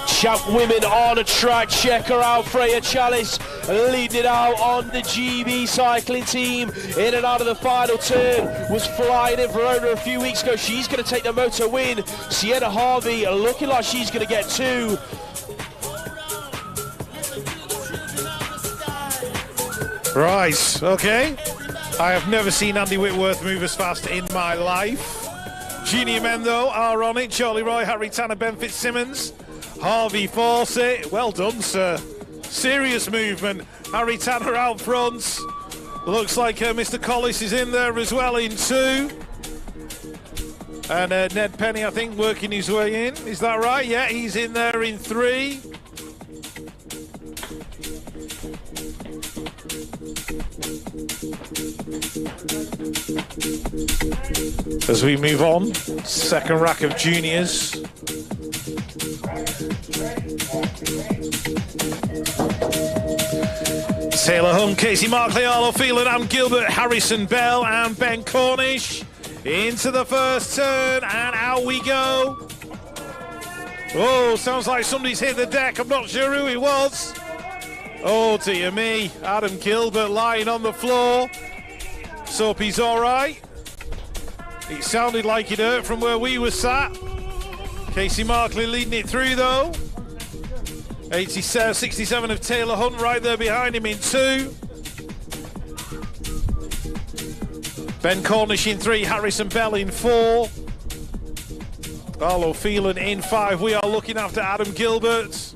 Shout women on a track, check her out. Freya Chalice leading it out on the GB cycling team. In and out of the final turn, was flying in Verona a few weeks ago. She's going to take the moto win. Sienna Harvey looking like she's going to get 2. Right, okay. I have never seen Andy Whitworth move as fast in my life. Junior men though are on it. Charlie Roy, Harry Tanner, Ben Fitzsimmons. Harvey Fawcett, well done, sir. Serious movement. Harry Tanner out front. Looks like Mr. Collis is in there as well in 2. And Ned Penny, I think, working his way in. Is that right? Yeah, he's in there in 3. As we move on, second rack of juniors. Taylor Hunt, Casey Markley, Arlo Phelan, Ann Gilbert, Harrison Bell and Ben Cornish into the first turn, and out we go. Oh, sounds like somebody's hit the deck. I'm not sure who it was. Oh dear me, Adam Gilbert lying on the floor. So hope he's all right. It sounded like it hurt from where we were sat. Casey Markley leading it through though. 67 of Taylor Hunt right there behind him in 2. Ben Cornish in 3, Harrison Bell in 4. Arlo Phelan in 5. We are looking after Adam Gilbert.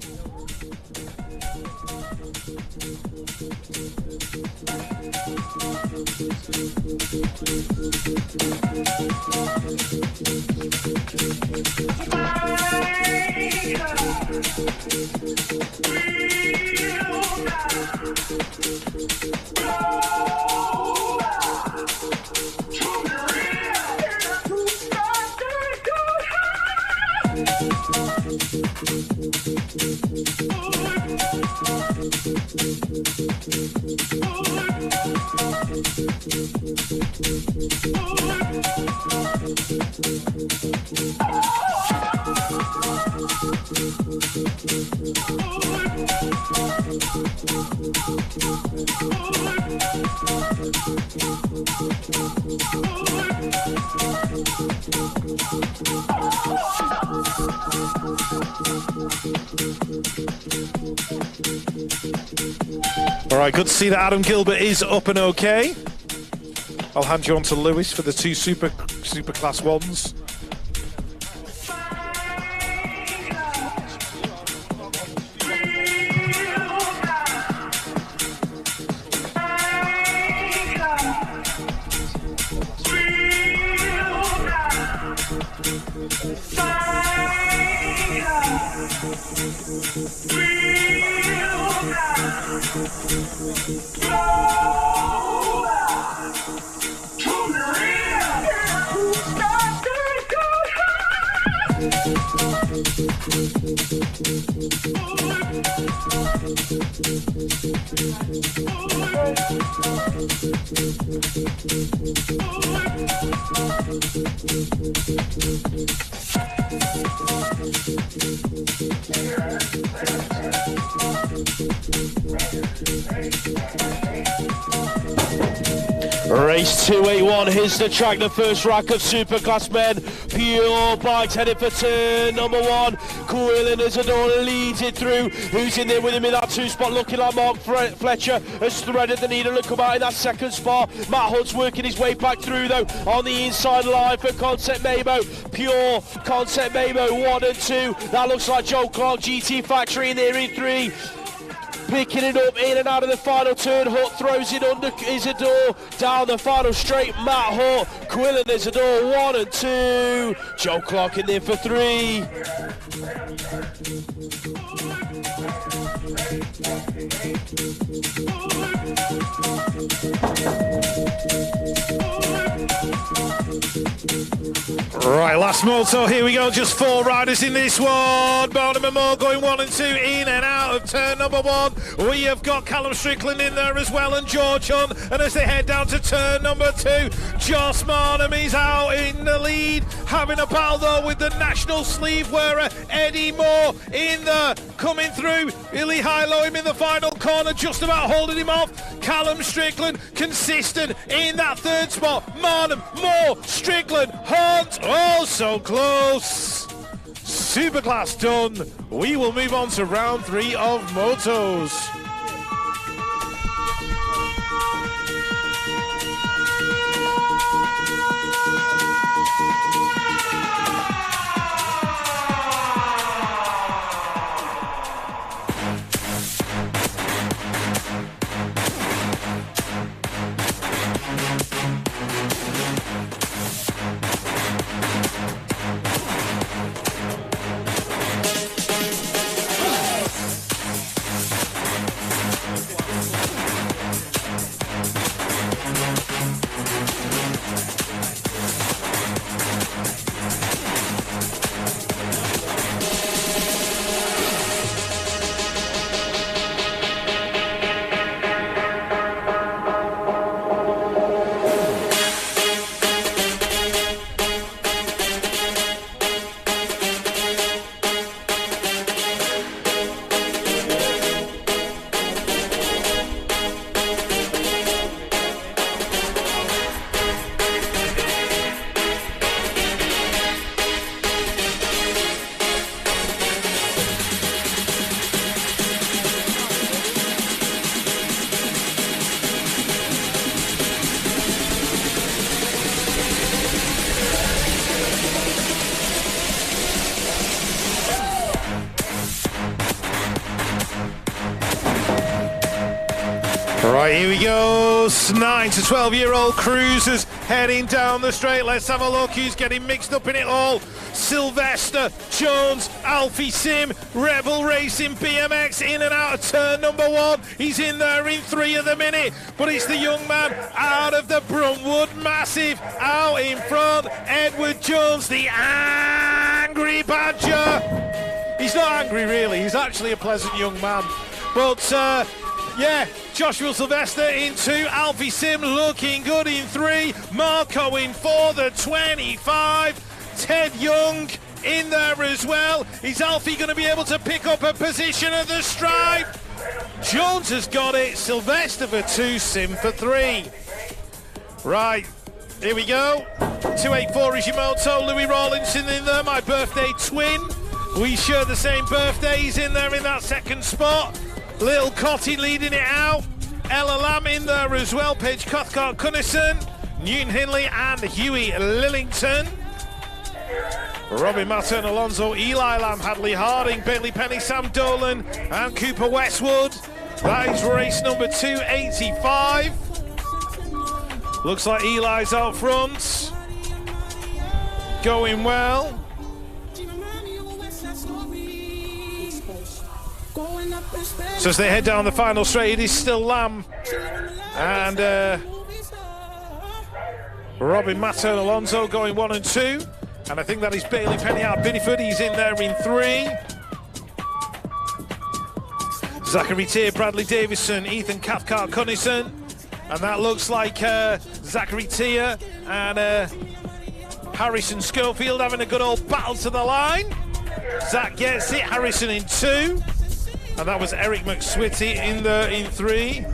All right, good to see that Adam Gilbert is up and okay. I'll hand you on to Lewis for the two super class ones. Race 281, here's the track, the first rack of Superclass men. Pure Bikes headed for turn number one. Quillen Isidore leads it through. Who's in there with him in that two spot? Looking like Mark Fletcher has threaded the needle and come out in that second spot. Matt Hunt's working his way back through though on the inside line for Concept Mabo. Pure Concept Mabo 1 and 2. That looks like Joe Clark GT Factory in there in 3. Picking it up in and out of the final turn. Hutt throws it under Isidore. Down the final straight, Matt Hutt. Quillen Isidore 1 and 2. Joe Clark in there for 3. Right, last moto, here we go, just 4 riders in this one. Barnum and Moore going 1 and 2, in and out of turn number 1. We have got Callum Strickland in there as well, and George Hunt, and as they head down to turn number 2, Joss Marnham is out in the lead, having a battle though with the national sleeve wearer, Eddie Moore, in there, coming through, really high-low him in the final corner, just about holding him off. Callum Strickland, consistent in that 3rd spot. Marnham, Moore, Strickland, Hunt, oh, so close. Superclass done. We will move on to round 3 of motos. Right, here we go. 9 to 12-year-old cruisers heading down the straight. Let's have a look who's getting mixed up in it all. Sylvester Jones, Alfie Sim, Rebel Racing, BMX in and out of turn number 1. He's in there in 3 at the minute, but it's the young man out of the Bruntwood Massive out in front. Edward Jones, the angry badger. He's not angry really, he's actually a pleasant young man. But yeah, Joshua Sylvester in 2, Alfie Sim looking good in 3, Marco in 4, the 25, Ted Young in there as well. Is Alfie going to be able to pick up a position at the stripe? Jones has got it, Sylvester for 2, Sim for 3. Right, here we go. 284 is your moto, Louis Rawlinson in there, my birthday twin. We share the same birthdays in there in that second spot. Little Cotty leading it out. Ella Lamb in there as well. Paige Cathcart Cunnison, Newton Hindley and Huey Lillington. Robin Mattern, Alonso, Eli Lamb, Hadley Harding, Bailey Penny, Sam Dolan and Cooper Westwood. That is race number 285. Looks like Eli's out front. Going well. So as they head down the final straight, it is still Lamb and Robin Mattern, Alonso going 1 and 2. And I think that is Bailey Penny out Binniford. He's in there in 3. Zachary Tier, Bradley Davison, Ethan Cathcart Cunnison. And that looks like Zachary Tier and Harrison Schofield having a good old battle to the line. Zach gets it, Harrison in 2. And that was Eric McSwitty in there in 3.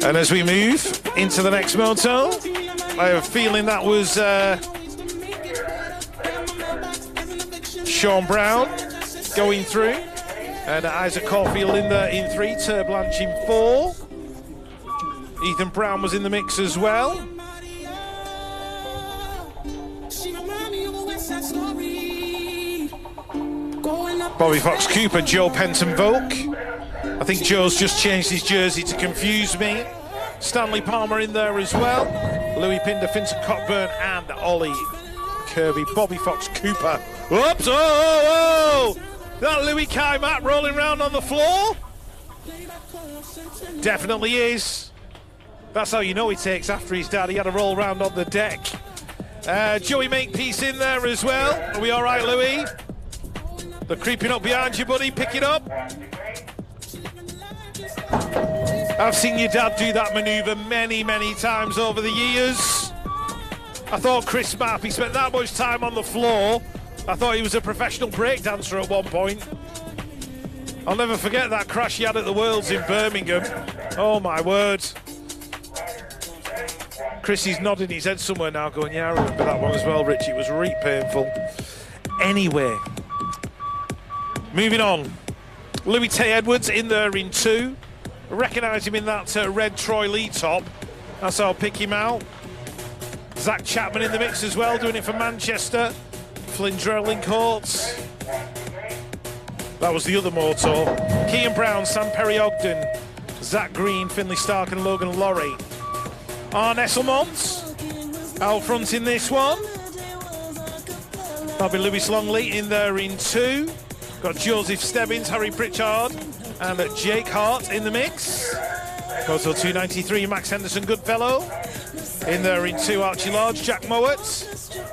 And as we move into the next moto, I have a feeling that was Sean Brown going through, and Isaac Caulfield in there in 3, Tur Blanche in 4. Ethan Brown was in the mix as well. Bobby Fox Cooper, Joe Penton Volk. I think Joe's just changed his jersey to confuse me. Stanley Palmer in there as well. Louis Pinder, Vincent Cockburn and Ollie Kirby. Bobby Fox Cooper. Whoops! Oh! That Louis Kaimat rolling around on the floor? Definitely is. That's how you know he takes after his dad. He had a roll round on the deck. Joey Makepeace in there as well. Are we all right, Louis? They're creeping up behind you, buddy. Pick it up. I've seen your dad do that manoeuvre many, many times over the years. I thought Chris Mapp, he spent that much time on the floor. I thought he was a professional breakdancer at one point. I'll never forget that crash he had at the Worlds in Birmingham. Oh, my word. Chrissy's nodding his head somewhere now going, yeah, I remember that one as well, Rich. It was really painful. Anyway, moving on. Louis Tay Edwards in there in 2. Recognise him in that red Troy Lee top. That's how I'll pick him out. Zach Chapman in the mix as well, doing it for Manchester. Flynn Drelling Courts. That was the other moto. Kean Brown, Sam Perry Ogden, Zach Green, Finley Stark and Logan Laurie. Arne Esselmont out front in this one. That'll be Lewis Longley in there in 2. Got Joseph Stebbins, Harry Pritchard and Jake Hart in the mix. Moto 293, Max Henderson Goodfellow. In there in 2, Archie Lodge, Jack Mowat.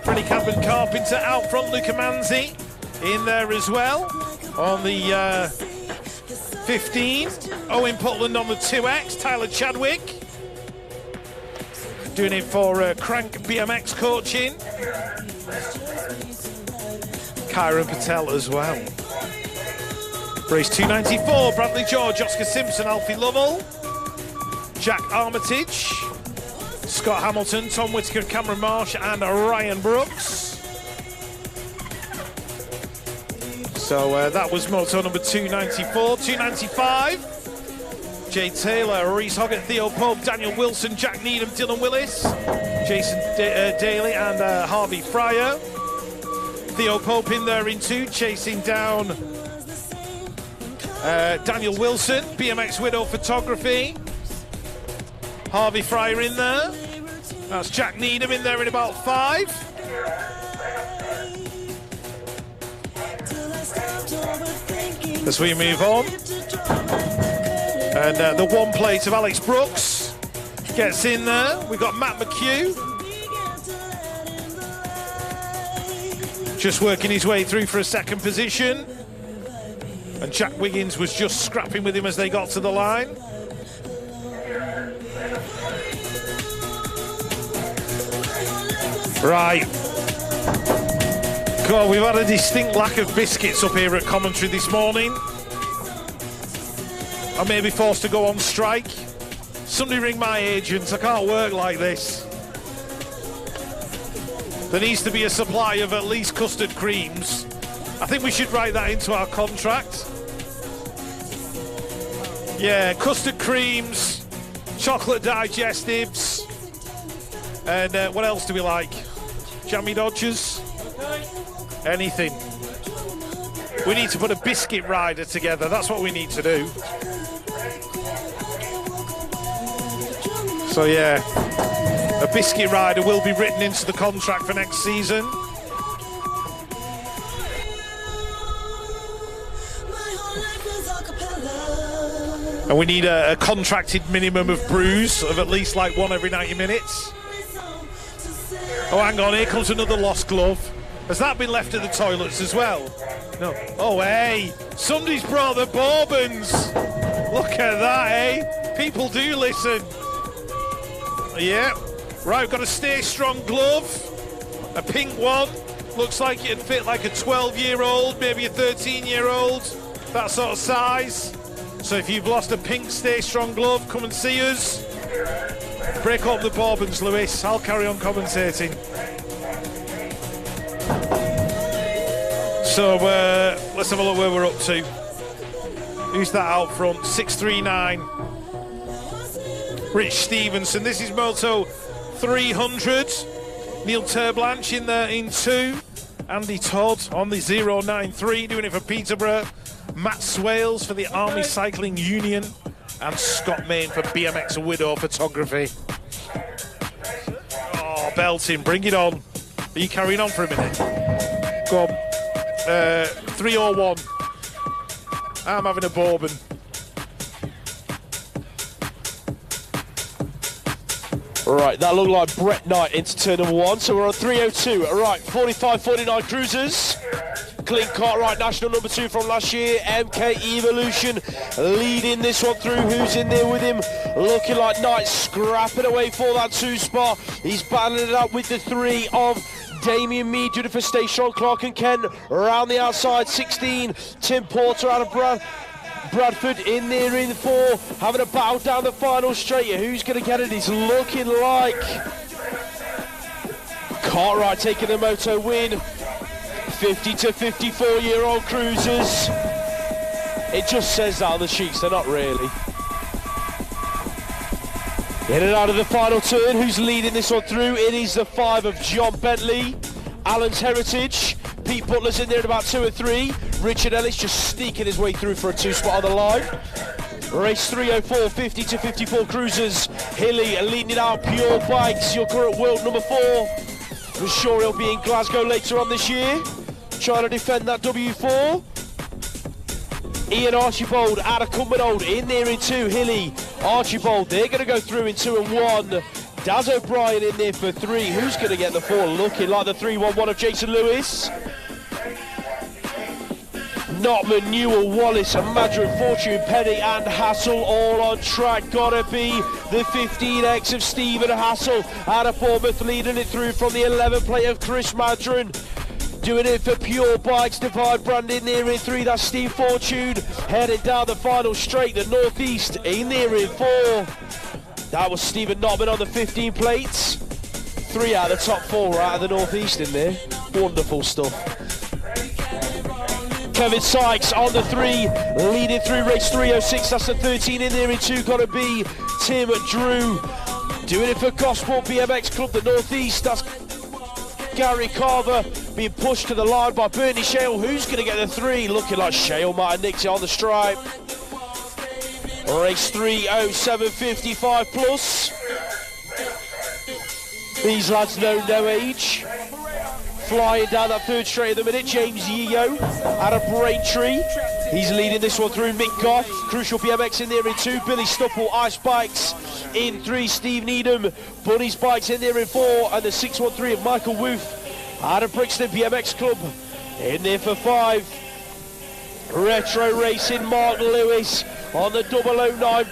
Freddie Cabin Carpenter out front, Luca Manzi in there as well. On the 15, Owen Putland on the 2X, Tyler Chadwick. Doing it for Crank BMX coaching. Kyron Patel as well. Race 294, Bradley George, Oscar Simpson, Alfie Lovell, Jack Armitage, Scott Hamilton, Tom Whitaker, Cameron Marsh and Ryan Brooks. So that was moto number 294. 295, Jay Taylor, Reese Hoggett, Theo Pope, Daniel Wilson, Jack Needham, Dylan Willis, Jason Daly and Harvey Fryer. Theo Pope in there in 2, chasing down Daniel Wilson, BMX Widow Photography. Harvey Fryer in there. That's Jack Needham in there in about 5. As we move on. And the one plate of Alex Brooks gets in there. We've got Matt McHugh. just working his way through for a second position. And Jack Wiggins was just scrapping with him as they got to the line. Right. God, we've had a distinct lack of biscuits up here at commentary this morning. I may be forced to go on strike. Somebody ring my agent, I can't work like this. There needs to be a supply of at least custard creams. I think we should write that into our contract. Yeah, custard creams, chocolate digestives, and what else do we like? Jammy Dodgers? Anything. We need to put a biscuit rider together, that's what we need to do. So yeah, a biscuit rider will be written into the contract for next season. And we need a contracted minimum of brews of at least like one every 90 minutes. Oh, hang on, here comes another lost glove. Has that been left at the toilets as well? No. Oh, hey, somebody's brought the bourbons. Look at that, eh? People do listen. Yeah. Right, we've got a Stay Strong glove. A pink one. Looks like it'd fit like a 12-year-old, maybe a 13-year-old. That sort of size. So if you've lost a pink Stay Strong glove, come and see us. Break up the bourbons, Lewis. I'll carry on commentating. So let's have a look where we're up to. Who's that out front? 639. Rich Stevenson. This is Moto 300. Neil Terblanche in 2. Andy Todd on the 093, doing it for Peterborough. Matt Swales for the Army Cycling Union. And Scott Main for BMX Widow Photography. Oh, belting. Bring it on. Are you carrying on for a minute? Go on. 301. I'm having a bourbon. Right, that looked like Brett Knight into turn number 1, so we're on 302. Right, 45-49 cruisers. Clint Cartwright, national number 2 from last year. MK Evolution leading this one through. Who's in there with him? Looking like Knight scrapping away for that 2 spot. He's battling it up with the 3 of Damien Mead, doing it for Stay Strong. Clark and Kent around the outside. 16, Tim Porter out of Bradford in there in 4, having a battle down the final straight. Who's going to get it? It's looking like Cartwright taking the Moto win. 50 to 54-year-old cruisers. It just says that on the sheets, they're not really. In and out of the final turn, who's leading this one through? It is the 5 of John Bentley. Alan's Heritage. Pete Butler's in there at about 2 or 3. Richard Ellis just sneaking his way through for a 2 spot on the line. Race 304, 50 to 54 cruisers. Hilly leading it out. Pure Bikes, your current world number 4. I'm sure he'll be in Glasgow later on this year, trying to defend that W4. Ian Archibald out of Cumbernauld in there in 2. Hilly, Archibald, they're going to go through in 2 and 1. Daz O'Brien in there for 3. Who's going to get the 4? Looking like the 3-1-1 of Jason Lewis. Notman, Newell, Wallace, and Madrid, Fortune, Penny and Hassel all on track. Gotta be the 15X of Stephen Hassel out of Bournemouth, leading it through from the 11 plate of Chris Madron. Doing it for Pure Bikes, Divide Brand in there in 3, that's Steve Fortune. Heading down the final straight, the northeast in there in 4. That was Stephen Notman on the 15 plates. 3 out of the top 4 out of the northeast in there. Wonderful stuff. Kevin Sykes on the 3, leading through race 306. That's the 13 in there in 2. Gotta be Tim Drew. Doing it for Gospel BMX Club, the northeast. That's Gary Carver being pushed to the line by Bernie Shale. Who's going to get the 3? Looking like Shale might have nicked it on the stripe. Race 307.55 plus. These lads know no age. Flying down that 3rd straight at the minute, James Yeo out of Braintree. He's leading this one through. Mick Goff, Crucial BMX in there in 2. Billy Stupple, Ice Bikes in 3. Steve Needham, Bunny's Bikes in there in 4. And the 613 of Michael Woof out of Brixton BMX Club. In there for 5. Retro Racing, Mark Lewis on the 009,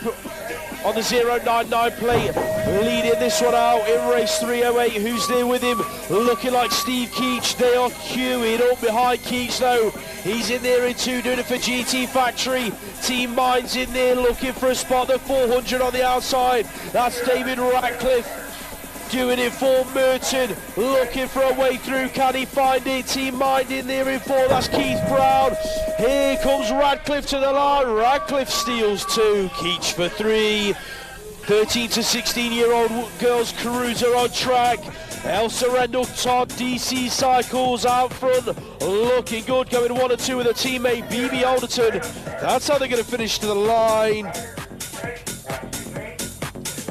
on the 099 plate, leading this one out in race 308. Who's there with him? Looking like Steve Keach. They are queuing up behind Keach though. He's in there in 2, doing it for GT Factory. Team Mind's in there looking for a spot. The 400 on the outside. That's David Ratcliffe. Doing it for Merton, looking for a way through. Can he find it? Team Mind in there in 4. That's Keith Brown. Here comes Radcliffe to the line. Radcliffe steals 2. Keach for 3. 13 to 16-year-old girls cruiser on track. Elsa Rendell, Todd, DC Cycles out front, looking good, going 1 and 2 with a teammate, BB Alderton. That's how they're going to finish to the line.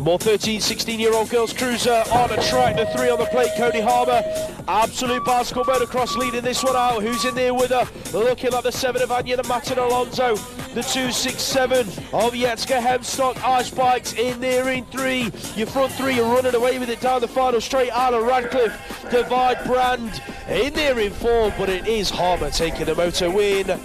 More 13, 16-year-old girls cruiser on a track, the 3 on the plate, Cody Harbour. Absolute bicycle motocross leading this one out. Who's in there with her? Looking like the 7 of Anya and Martin Alonso. The 267 of Yetska Hemstock. Ice Bikes in there in 3. Your front 3 are running away with it down the final straight. Alan Radcliffe, Divide Brand in there in 4, but it is Harbour taking the moto win.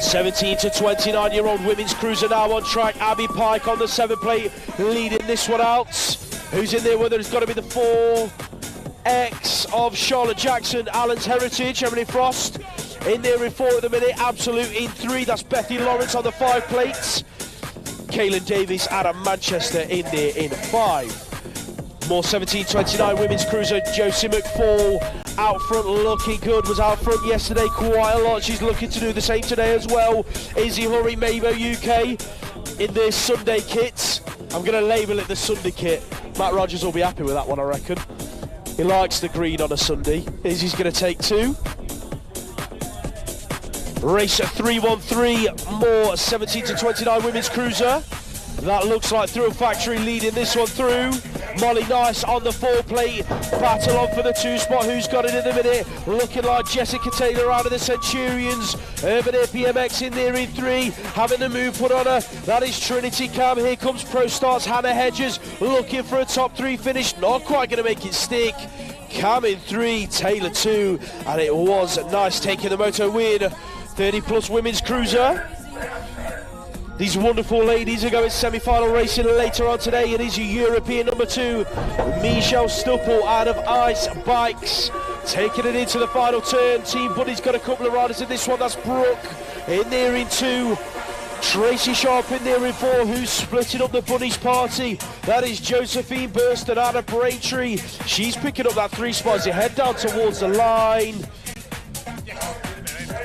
17 to 29-year-old women's cruiser now on track. Abby Pike on the 7 plate leading this one out. Who's in there with her? It's got to be the 4X of Charlotte Jackson, Alan's Heritage, Emily Frost. In there in 4 at the minute. Absolute in 3. That's Bethy Lawrence on the 5 plates. Kaylin Davis out of Manchester in there in 5. More 17-29 women's cruiser Josie McFall out front, looking good. Was out front yesterday quite a lot. She's looking to do the same today as well. Izzy Hurry, Mabo UK in their Sunday kits. I'm going to label it the Sunday kit. Matt Rogers will be happy with that one, I reckon. He likes the green on a Sunday. Izzy's going to take 2. Race 313, more 17-29 women's cruiser. That looks like Thrill Factory leading this one through. Molly Nice on the 4 plate, battle on for the 2 spot. Who's got it in the minute? Looking like Jessica Taylor out of the Centurions. Urban Air BMX in there in 3, having the move put on her. That is Trinity Cam. Here comes Pro Starts Hannah Hedges, looking for a top 3 finish. Not quite going to make it stick. Cam in 3, Taylor 2, and it was Nice taking the moto win. 30 plus women's cruiser. These wonderful ladies are going semi-final racing later on today. It is your European number 2, Michelle Stupple out of Ice Bikes, taking it into the final turn. Team Buddy's got a couple of riders in this one. That's Brooke in there in 2. Tracy Sharp in there in 4, who's splitting up the Bunnies party. That is Josephine Burston out of Braintree. She's picking up that 3 spot as you head down towards the line.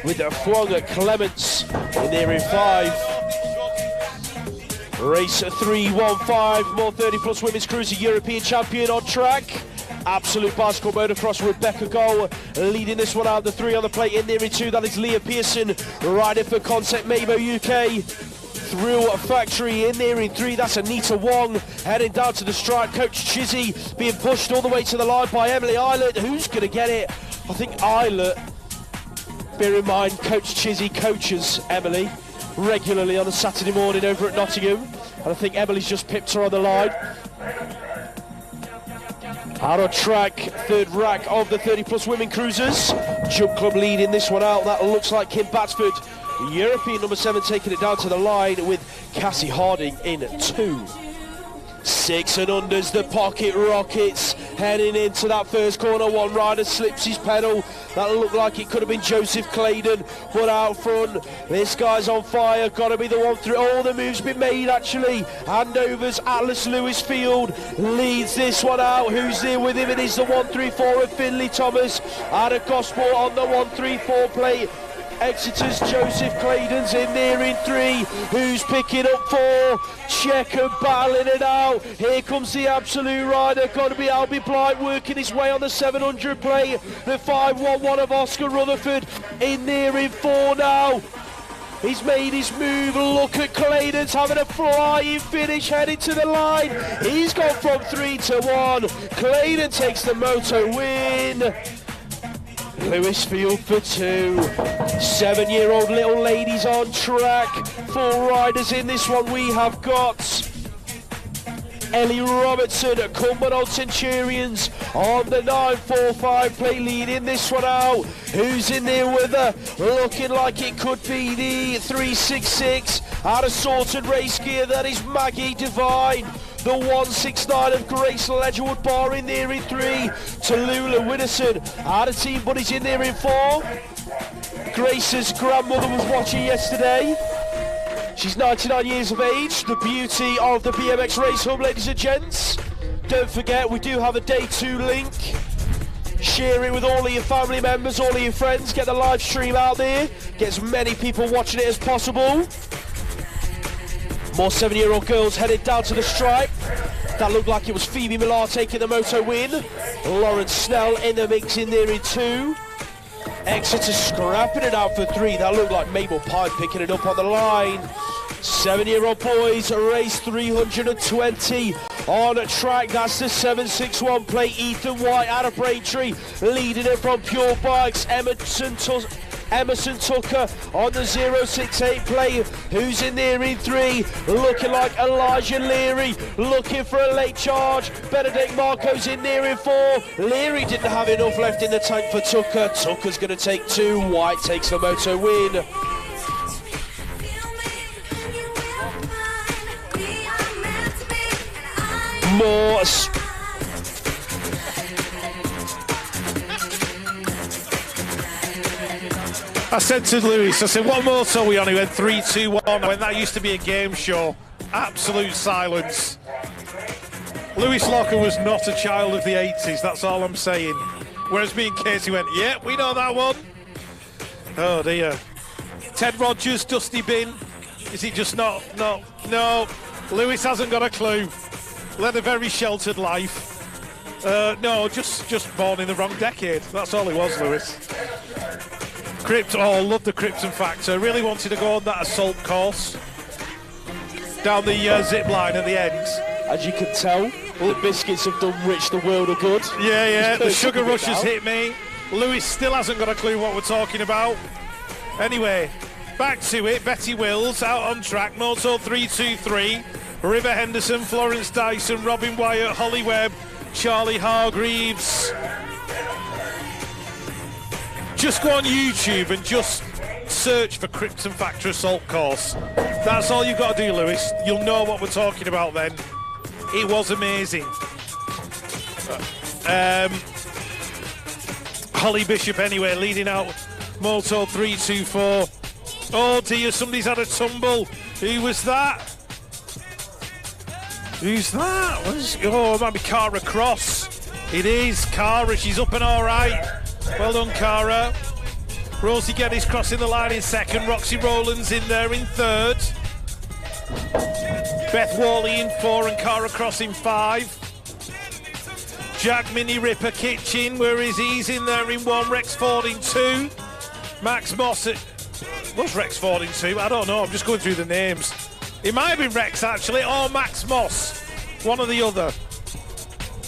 With the Flong at Clements in there in 5. Race 315, more 30 plus women's cruiser European champion on track. Absolute bicycle motocross, Rebecca Goll leading this one out. The 3 on the plate in there in 2. That is Leah Pearson riding for Concept Mabo UK. Thrill Factory in there in 3. That's Anita Wong heading down to the stripe. Coach Chizzy being pushed all the way to the line by Emily Eilert. Who's going to get it? I think Eilert. Bear in mind, Coach Chizzy coaches Emily regularly on a Saturday morning over at Nottingham, and I think Emily's just pipped her on the line. Out on track, 3rd rack of the 30 plus women cruisers. Jump Club leading this one out. That looks like Kim Batsford, European number 7, taking it down to the line with Cassie Harding in 2. 6 and unders, the Pocket Rockets heading into that first corner. One rider slips his pedal. That looked like it could have been Joseph Claydon, but out front, this guy's on fire. Got to be the one through. All the moves been made actually. Handovers, Atlas Lewis Field leads this one out. Who's there with him? It is the 134 of Finley Thomas out of Gospel on the 134 plate. Exeter's Joseph Claydon's in there in 3. Who's picking up 4? Checker battling it out. Here comes the absolute rider. Got to be Albie Blight working his way on the 700 plate. The 511 of Oscar Rutherford in there in 4 now. He's made his move. Look at Claydon's having a flying finish heading to the line. He's gone from 3 to 1. Claydon takes the moto win. Lewisfield for 2. 7-year-old little ladies on track. 4 riders in this one. We have got Ellie Robertson, Cumbernauld Centurions on the 945 plate, leading this one out. Who's in there with her? Looking like it could be the 366 out of sorted race gear. That is Maggie Devine. The 169 of Grace Ledgerwood Bar in there in 3. Tallulah Widdowson out of Team Buddies in there in 4. Grace's grandmother was watching yesterday. She's 99 years of age, the beauty of the BMX Race Hub, ladies and gents. Don't forget, we do have a day 2 link. Share it with all of your family members, all of your friends. Get the live stream out there. Get as many people watching it as possible. More 7-year-old girls headed down to the stripe. That looked like it was Phoebe Millar taking the moto win. Lauren Snell in the mix in there in 2. Exeter scrapping it out for 3. That looked like Mabel Pine picking it up on the line. 7-year-old boys race 320 on a track. That's the 761 plate. Ethan White out of Braintree leading it from Pure Bikes. Emerson Tucker on the 068 plate. Who's in there in 3? Looking like Elijah Leary, looking for a late charge. Benedict Marco's in there in 4. Leary didn't have enough left in the tank for Tucker. Tucker's going to take 2. White takes the moto win. More. I said to Lewis, I said, what moto are we on? He went 3, 2, 1. I went, that used to be a game show. Absolute silence. Lewis Locker was not a child of the 80s, that's all I'm saying. Whereas me and Casey went, yeah, we know that one. Oh dear. Ted Rogers, Dusty Bin. Is he just not? No. Lewis hasn't got a clue. Led a very sheltered life. No, just born in the wrong decade. That's all he was, Lewis. Crypt, oh, loved the Krypton Factor. Really wanted to go on that assault course. Down the zip line at the end. As you can tell, the biscuits have done Rich the world of good. Yeah, the sugar rush has hit me. Lewis still hasn't got a clue what we're talking about. Anyway, back to it. Betty Wills out on track. Moto 323. River Henderson, Florence Dyson, Robin Wyatt, Holly Webb, Charlie Hargreaves. Just go on YouTube and just search for Krypton Factor Assault Course. That's all you've got to do, Lewis. You'll know what we're talking about then. It was amazing. Holly Bishop anyway, leading out Moto 324. Oh dear, somebody's had a tumble. Who was that? Who's that? Oh, it might be Cara Cross. It is Cara, she's up and all right. Well done, Cara. Rosie Geddes crossing the line in 2nd. Roxy Rowlands in there in 3rd. Beth Worley in 4 and Cara Cross in 5. Jack Mini Ripper Kitchen, where is he? He's in there in 1. Rex Ford in 2. Max Moss at... Was Rex Ford in 2? I don't know, I'm just going through the names. It might have been Rex actually, or Max Moss. One or the other.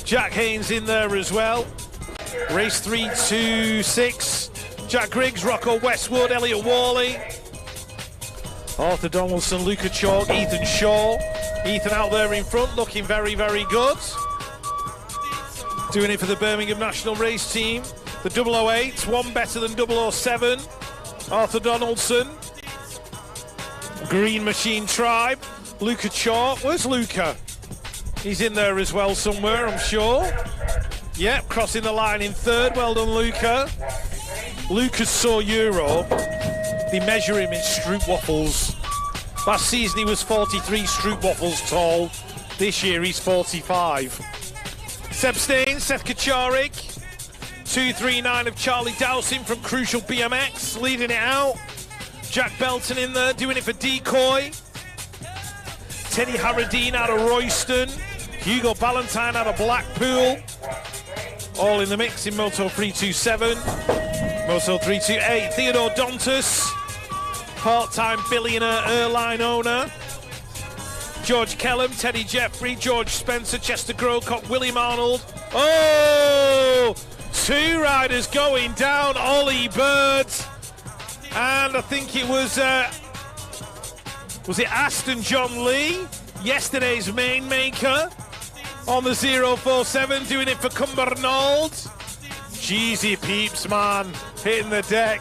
Jack Haynes in there as well. Race 326. Jack Griggs, Rocco Westwood, Elliot Worley. Arthur Donaldson, Luca Chalk, Ethan Shaw. Ethan out there in front, looking very, very good. Doing it for the Birmingham National Race Team. The 008, one better than 007. Arthur Donaldson. Green Machine Tribe. Luca Chalk. Where's Luca? He's in there as well somewhere, I'm sure. Yep, crossing the line in 3rd. Well done, Luca. Lucas saw Euro. They measure him in Stroop Waffles. Last season he was 43 Stroop Waffles tall. This year he's 45. Seb Stain, Seth Kacharik. 239 of Charlie Dowsing from Crucial BMX, leading it out. Jack Belton in there, doing it for Decoy. Teddy Harradine out of Royston. Hugo Ballantyne out of Blackpool. All in the mix in Moto 327. Moto 328, Theodore Dantas. Part-time billionaire airline owner. George Kellum, Teddy Jeffrey, George Spencer, Chester Grocott, William Arnold. Oh! 2 riders going down, Ollie Bird. And I think it was it Aston John Lee, yesterday's main maker. on the 047, doing it for Cumbernauld. Jeezy peeps, man, hitting the deck.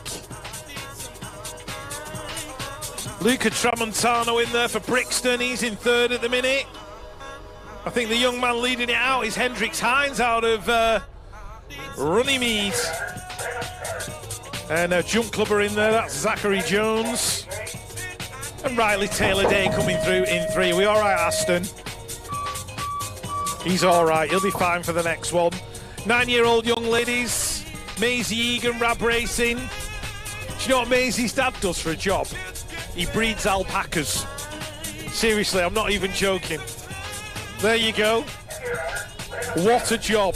Luca Tramontano in there for Brixton, he's in third at the minute. I think the young man leading it out is Hendrix Hines out of Runnymede. And a jump clubber in there, that's Zachary Jones. And Riley Taylor-Day coming through in 3. We all right, Aston? He's all right, he'll be fine for the next one. 9-year-old young ladies, Maisie Egan, Rab Racing. Do you know what Maisie's dad does for a job? He breeds alpacas. Seriously, I'm not even joking. There you go. What a job.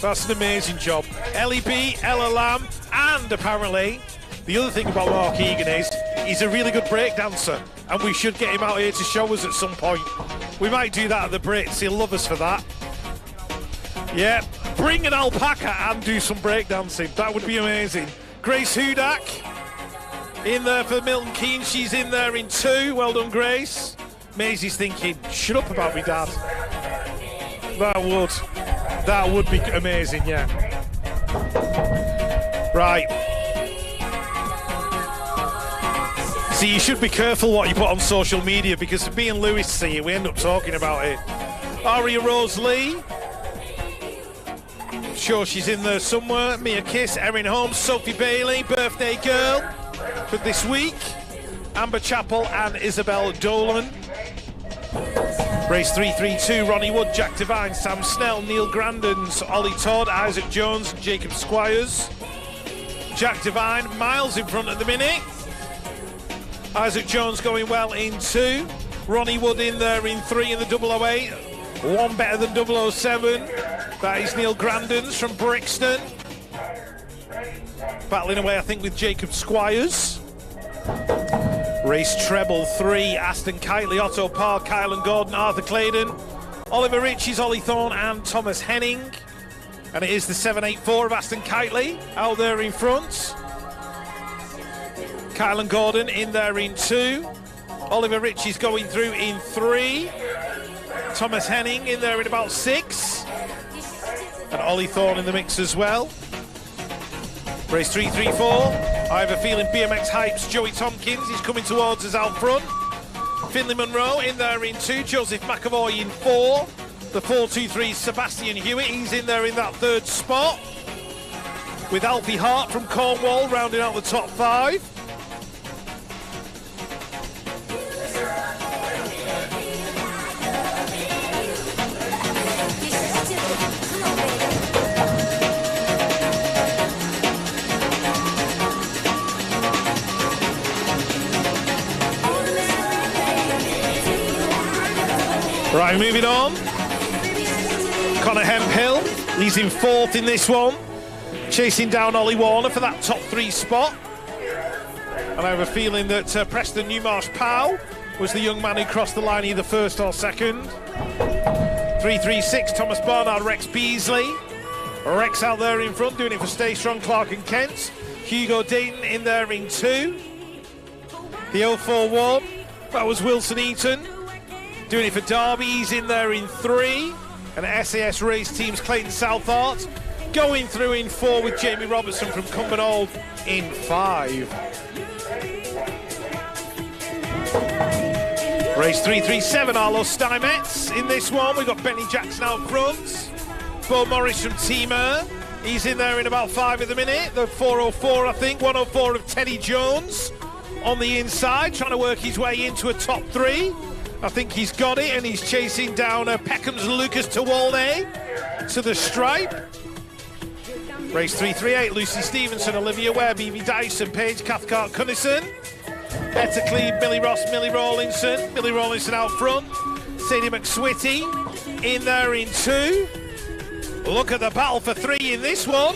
That's an amazing job. Ellie B, Ella Lamb, and apparently, the other thing about Mark Egan is, he's a really good break dancer, and we should get him out here to show us at some point. We might do that at the Brits, he'll love us for that. Yeah, bring an alpaca and do some break dancing, that would be amazing. Grace Hudak, in there for Milton Keynes, she's in there in 2, well done Grace. Maisie's thinking, shut up about me dad. That would be amazing, yeah. Right. See, you should be careful what you put on social media, because if me and Lewis see it, we end up talking about it. Aria Rose Lee. Sure, she's in there somewhere. Mia Kiss, Erin Holmes, Sophie Bailey, birthday girl for this week. Amber Chappell and Isabel Dolan. Race 332, Ronnie Wood, Jack Devine, Sam Snell, Neil Grandens, Ollie Todd, Isaac Jones, Jacob Squires. Jack Devine, miles in front at the minute. Isaac Jones going well in 2. Ronnie Wood in there in 3 in the 008. One better than 007. That is Neil Grandens from Brixton. Battling away, I think, with Jacob Squires. Race treble 3, Aston Kitely, Otto Park, Kylan Gordon, Arthur Claydon, Oliver Ritchie's, Ollie Thorne and Thomas Henning. And it is the 784 of Aston Kitely out there in front. Kylan Gordon in there in 2. Oliver Ritchie's going through in 3. Thomas Henning in there in about 6. And Ollie Thorne in the mix as well. Race 334. I have a feeling BMX Hype's Joey Tompkins is coming towards us out front. Finley Monroe in there in 2. Joseph McAvoy in 4. The 423 Sebastian Hewitt, he's in there in that 3rd spot. With Alfie Hart from Cornwall rounding out the top 5. Right, moving on. Connor Hemphill, he's in 4th in this one. Chasing down Ollie Warner for that top 3 spot. And I have a feeling that Preston Newmarsh Powell was the young man who crossed the line either 1st or 2nd. 336, Thomas Barnard, Rex Beasley. Rex out there in front, doing it for Stay Strong, Clark and Kent. Hugo Dayton in there in 2. The 041, that was Wilson Eaton. Doing it for Derby, he's in there in 3. And SAS Race Teams Clayton Southart going through in 4 with Jamie Robertson from Cumbernauld in 5. Race 337, Arlo Steinmetz in this one. We've got Benny Jackson out front. Bo Morris from Teamer, he's in there in about 5 at the minute. The 404, I think, 104 of Teddy Jones on the inside, trying to work his way into a top 3. I think he's got it, and he's chasing down Peckham's Lucas Tawalde to the stripe. Race 338, Lucy Stevenson, Olivia Webb, Evie Dyson, Paige Cathcart Cunnison. Etta Cleve, Millie Ross, Millie Rawlinson out front. Sadie McSwitty in there in 2. Look at the battle for 3 in this one.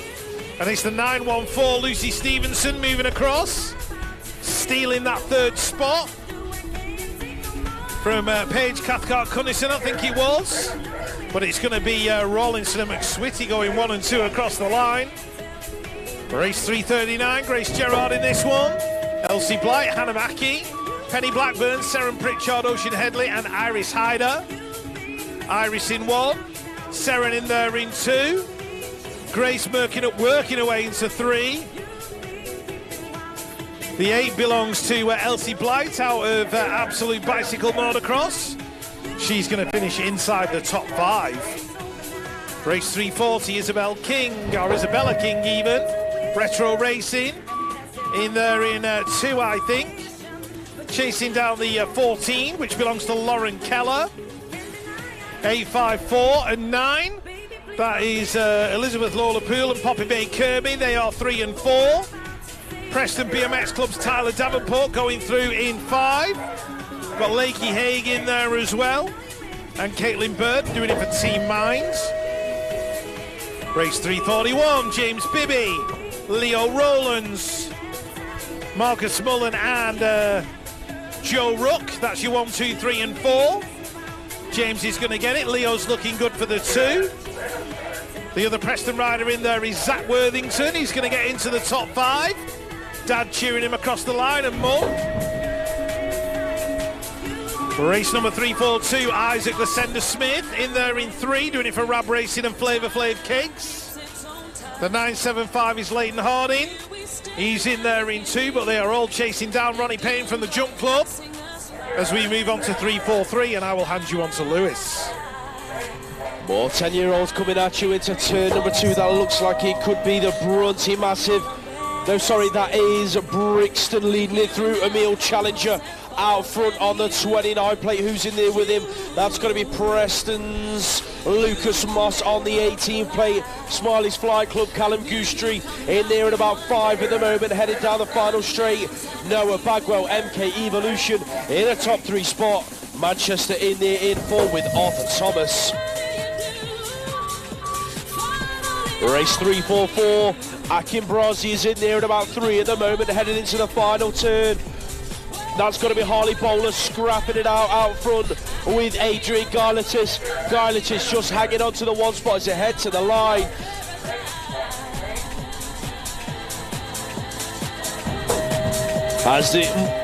And it's the 914, Lucy Stevenson moving across, stealing that 3rd spot from Paige Cathcart Cunnison, I think it was. But it's going to be Rawlinson and McSwitty going 1 and 2 across the line. Race 339, Grace Gerrard in this one. Elsie Blight, Hannah Mackey, Penny Blackburn, Seren Pritchard, Ocean Headley and Iris Hyder. Iris in 1, Seren in there in 2, Grace working away into 3. The 8 belongs to Elsie Blight out of Absolute Bicycle Motocross. She's going to finish inside the top 5. Race 340, Isabella King even. Retro Racing in there in 2, I think. Chasing down the 14, which belongs to Lauren Keller. 8, 5, 4 and 9. That is Elizabeth Lawler Poole and Poppy May Kirby. They are 3 and 4. Preston BMX Club's Tyler Davenport going through in 5. Got Lakey Haig in there as well. And Caitlin Bird doing it for Team Mines. Race 341, James Bibby, Leo Rowlands, Marcus Mullen and Joe Rook. That's your 1, 2, 3 and 4. James is going to get it. Leo's looking good for the 2. The other Preston rider in there is Zach Worthington. He's going to get into the top 5. Dad cheering him across the line and Mum. Race number 342, Isaac Lasenda Smith in there in 3, doing it for Rab Racing and Flavor Flav Cakes. The 975 is Leighton Harding. He's in there in 2, but they are all chasing down Ronnie Payne from the Jump Club. As we move on to 343, and I will hand you on to Lewis. More 10-year-olds coming at you into turn number 2. That looks like it could be the Brunty Massive. No, sorry, that is Brixton leading it through. Emil Challenger out front on the 29 plate. Who's in there with him? That's going to be Preston's Lucas Moss on the 18 plate. Smiley's Fly Club, Callum Goostrey in there at about 5 at the moment, headed down the final straight. Noah Bagwell, MK Evolution in a top 3 spot. Manchester in there in 4 with Arthur Thomas. Race 344, Akin Brazzi is in there at about 3 at the moment, headed into the final turn. That's going to be Harley Bowler scrapping it out front with Adrian Gailatis. Gailatis just hanging on to the 1 spot as they head to the line. As the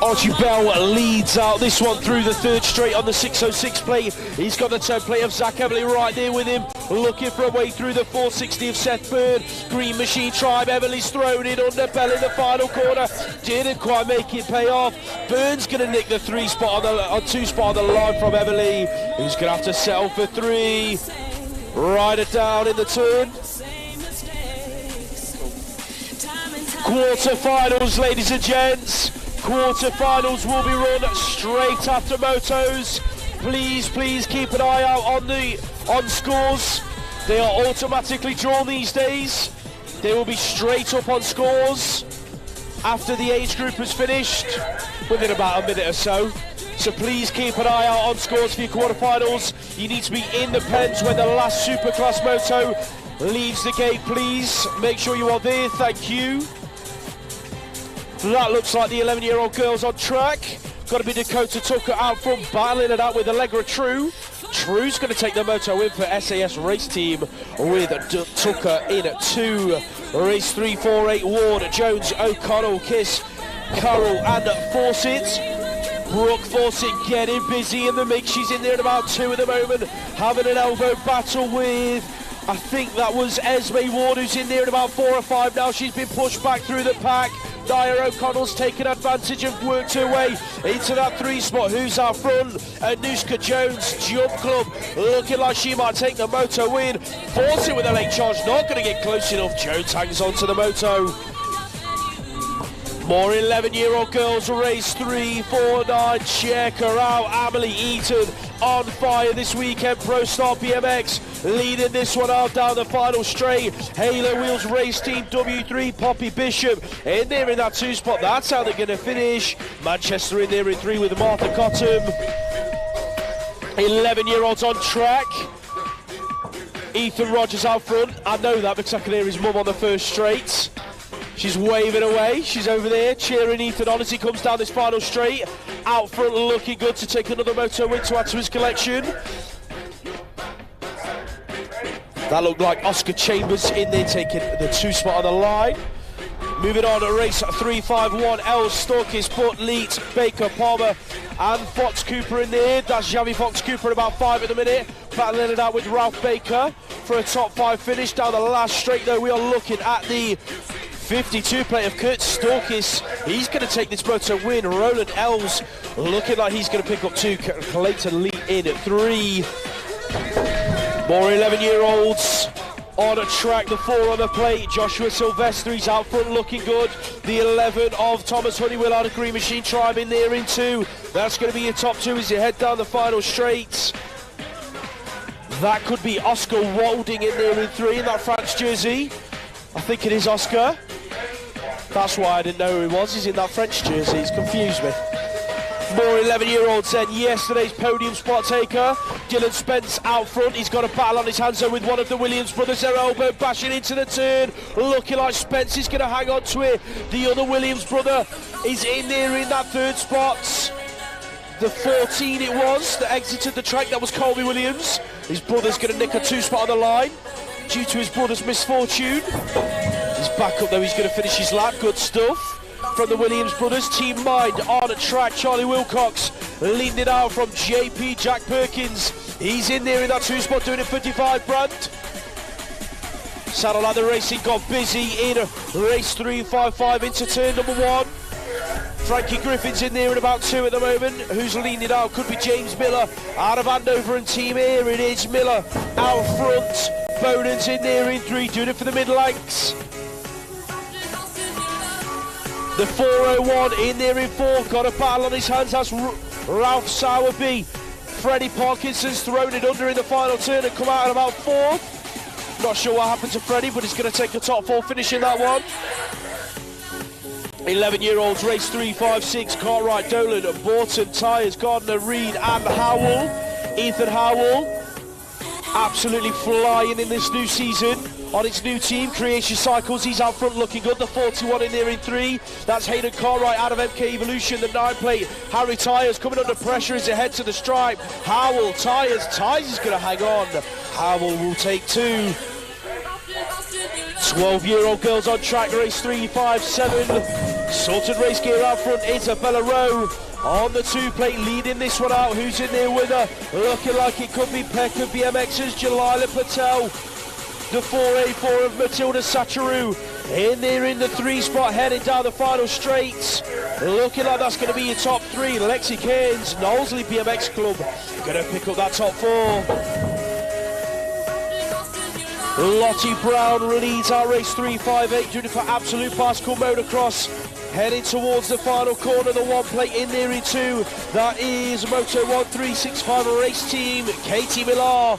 Archie Bell leads out this one through the 3rd straight on the 606 plate. He's got the 10 plate of Zach Everly right there with him, looking for a way through the 460 of Seth Byrne. Green Machine Tribe, Everly's thrown in under Bell in the final corner. Didn't quite make it pay off. Byrne's going to nick the 3 spot on 2 spot on the line from Everly, who's going to have to settle for 3. Rider down in the turn. Quarterfinals, ladies and gents. Quarterfinals will be run straight after motos. Please keep an eye out on scores. They are automatically drawn these days. They will be straight up on scores after the age group has finished within about a minute or so. So please keep an eye out on scores for your quarterfinals. You need to be in the pens when the last Superclass moto leaves the gate. Please make sure you are there. Thank you. That looks like the 11-year-old girls on track. Got to be Dakota Tucker out front, battling it out with Allegra True. True's going to take the moto in for SAS Race Team with Tucker in at 2. Race 348, Ward, Jones, O'Connell, Kiss, Carroll and Fawcett. Brooke Fawcett getting busy in the mix. She's in there at about 2 at the moment, having an elbow battle with, I think that was Esme Ward, who's in there at about 4 or 5 now. She's been pushed back through the pack. Dyer O'Connell's taken advantage and worked her way into that 3 spot. Who's out front? Anushka Jones, Jump Club, looking like she might take the moto win. Fawcett with a late charge, not going to get close enough. Jones hangs on to the moto. More 11-year-old girls, race 349. Check her out. Emily Eaton on fire this weekend. Pro Star BMX leading this one out down the final straight. Halo Wheels Race Team W3, Poppy Bishop in there in that 2 spot. That's how they're going to finish. Manchester in there in 3 with Martha Cotton. 11-year-olds on track. Ethan Rogers out front. I know that because I can hear his mum on the 1st straight. She's waving away. She's over there cheering Ethan on as he comes down this final straight. Out front looking good to take another moto win to add to his collection. That looked like Oscar Chambers in there taking the 2 spot on the line. Moving on to race 351, Els Storkis, Butt, Leet, Baker, Palmer and Fox Cooper in there. That's Javi Fox Cooper, about 5 at the minute. Battling it out with Ralph Baker for a top 5 finish. Down the last straight though, we are looking at the 52 plate of Kurt Storkis. He's going to take this moto win. Roland Els looking like he's going to pick up 2. Clayton Lee in at 3. More 11-year-olds on a track, the 4 on the plate. Joshua Sylvester, he's out front looking good. The 11 of Thomas Honeywell out of Green Machine Tribe in there in 2. That's going to be your top 2 as you head down the final straight. That could be Oscar Walding in there in 3 in that France jersey. I think it is Oscar. That's why I didn't know who he was. He's in that French jersey. It's confused me. More 11-year-olds then. Yesterday's podium spot taker, Dylan Spence out front. He's got a battle on his hands though with one of the Williams brothers. Their elbow bashing into the turn. Looking like Spence is going to hang on to it. The other Williams brother is in there in that 3rd spot. The 14 it was that exited the track. That was Colby Williams. His brother's going to nick a 2 spot on the line due to his brother's misfortune. He's back up though. He's going to finish his lap. Good stuff from the Williams brothers. Team Mind on a track. Charlie Wilcox leading it out from JP Jack Perkins. He's in there in that 2 spot doing it 55 brand. Saddle Ladder Racing got busy in race 355 into turn number 1. Frankie Griffin's in there in about 2 at the moment. Who's leading it out? Could be James Miller out of Andover and Team Air. It is Miller out front. Bowden's in there in 3 doing it for the mid-lengths. The 401 in there in 4, got a battle on his hands. That's Ralph Sowerby. Freddie Parkinson's thrown it under in the final turn and come out at about 4th. Not sure what happened to Freddie, but he's going to take a top 4 finish in that one. 11-year-olds, race 356, Cartwright, Dolan, Borton, Tyres, Gardner, Reed and Howell. Ethan Howell absolutely flying in this new season on its new team, Creation Cycles. He's out front looking good. The 41 in there in 3. That's Hayden Cartwright out of MK Evolution. The 9 plate, Harry Tyres coming under pressure as they head to the stripe. Howell, Tyres is going to hang on. Howell will take 2. 12-year-old girls on track, race 357. Sorted race gear out front, Isabella Rowe on the 2 plate, leading this one out. Who's in there with her? Looking like it could be Peck of BMX's Jalila Patel. The 4A4 of Matilda Sacharu in there in the 3 spot, heading down the final straight. Looking like that's going to be your top 3. Lexi Cairns, Knowsley BMX Club, going to pick up that top 4. Lottie Brown leads our race 358, doing it for Absolute Bicycle Motocross. Heading towards the final corner, the 1 plate in there in 2. That is Moto 1365 race team, Katie Millar.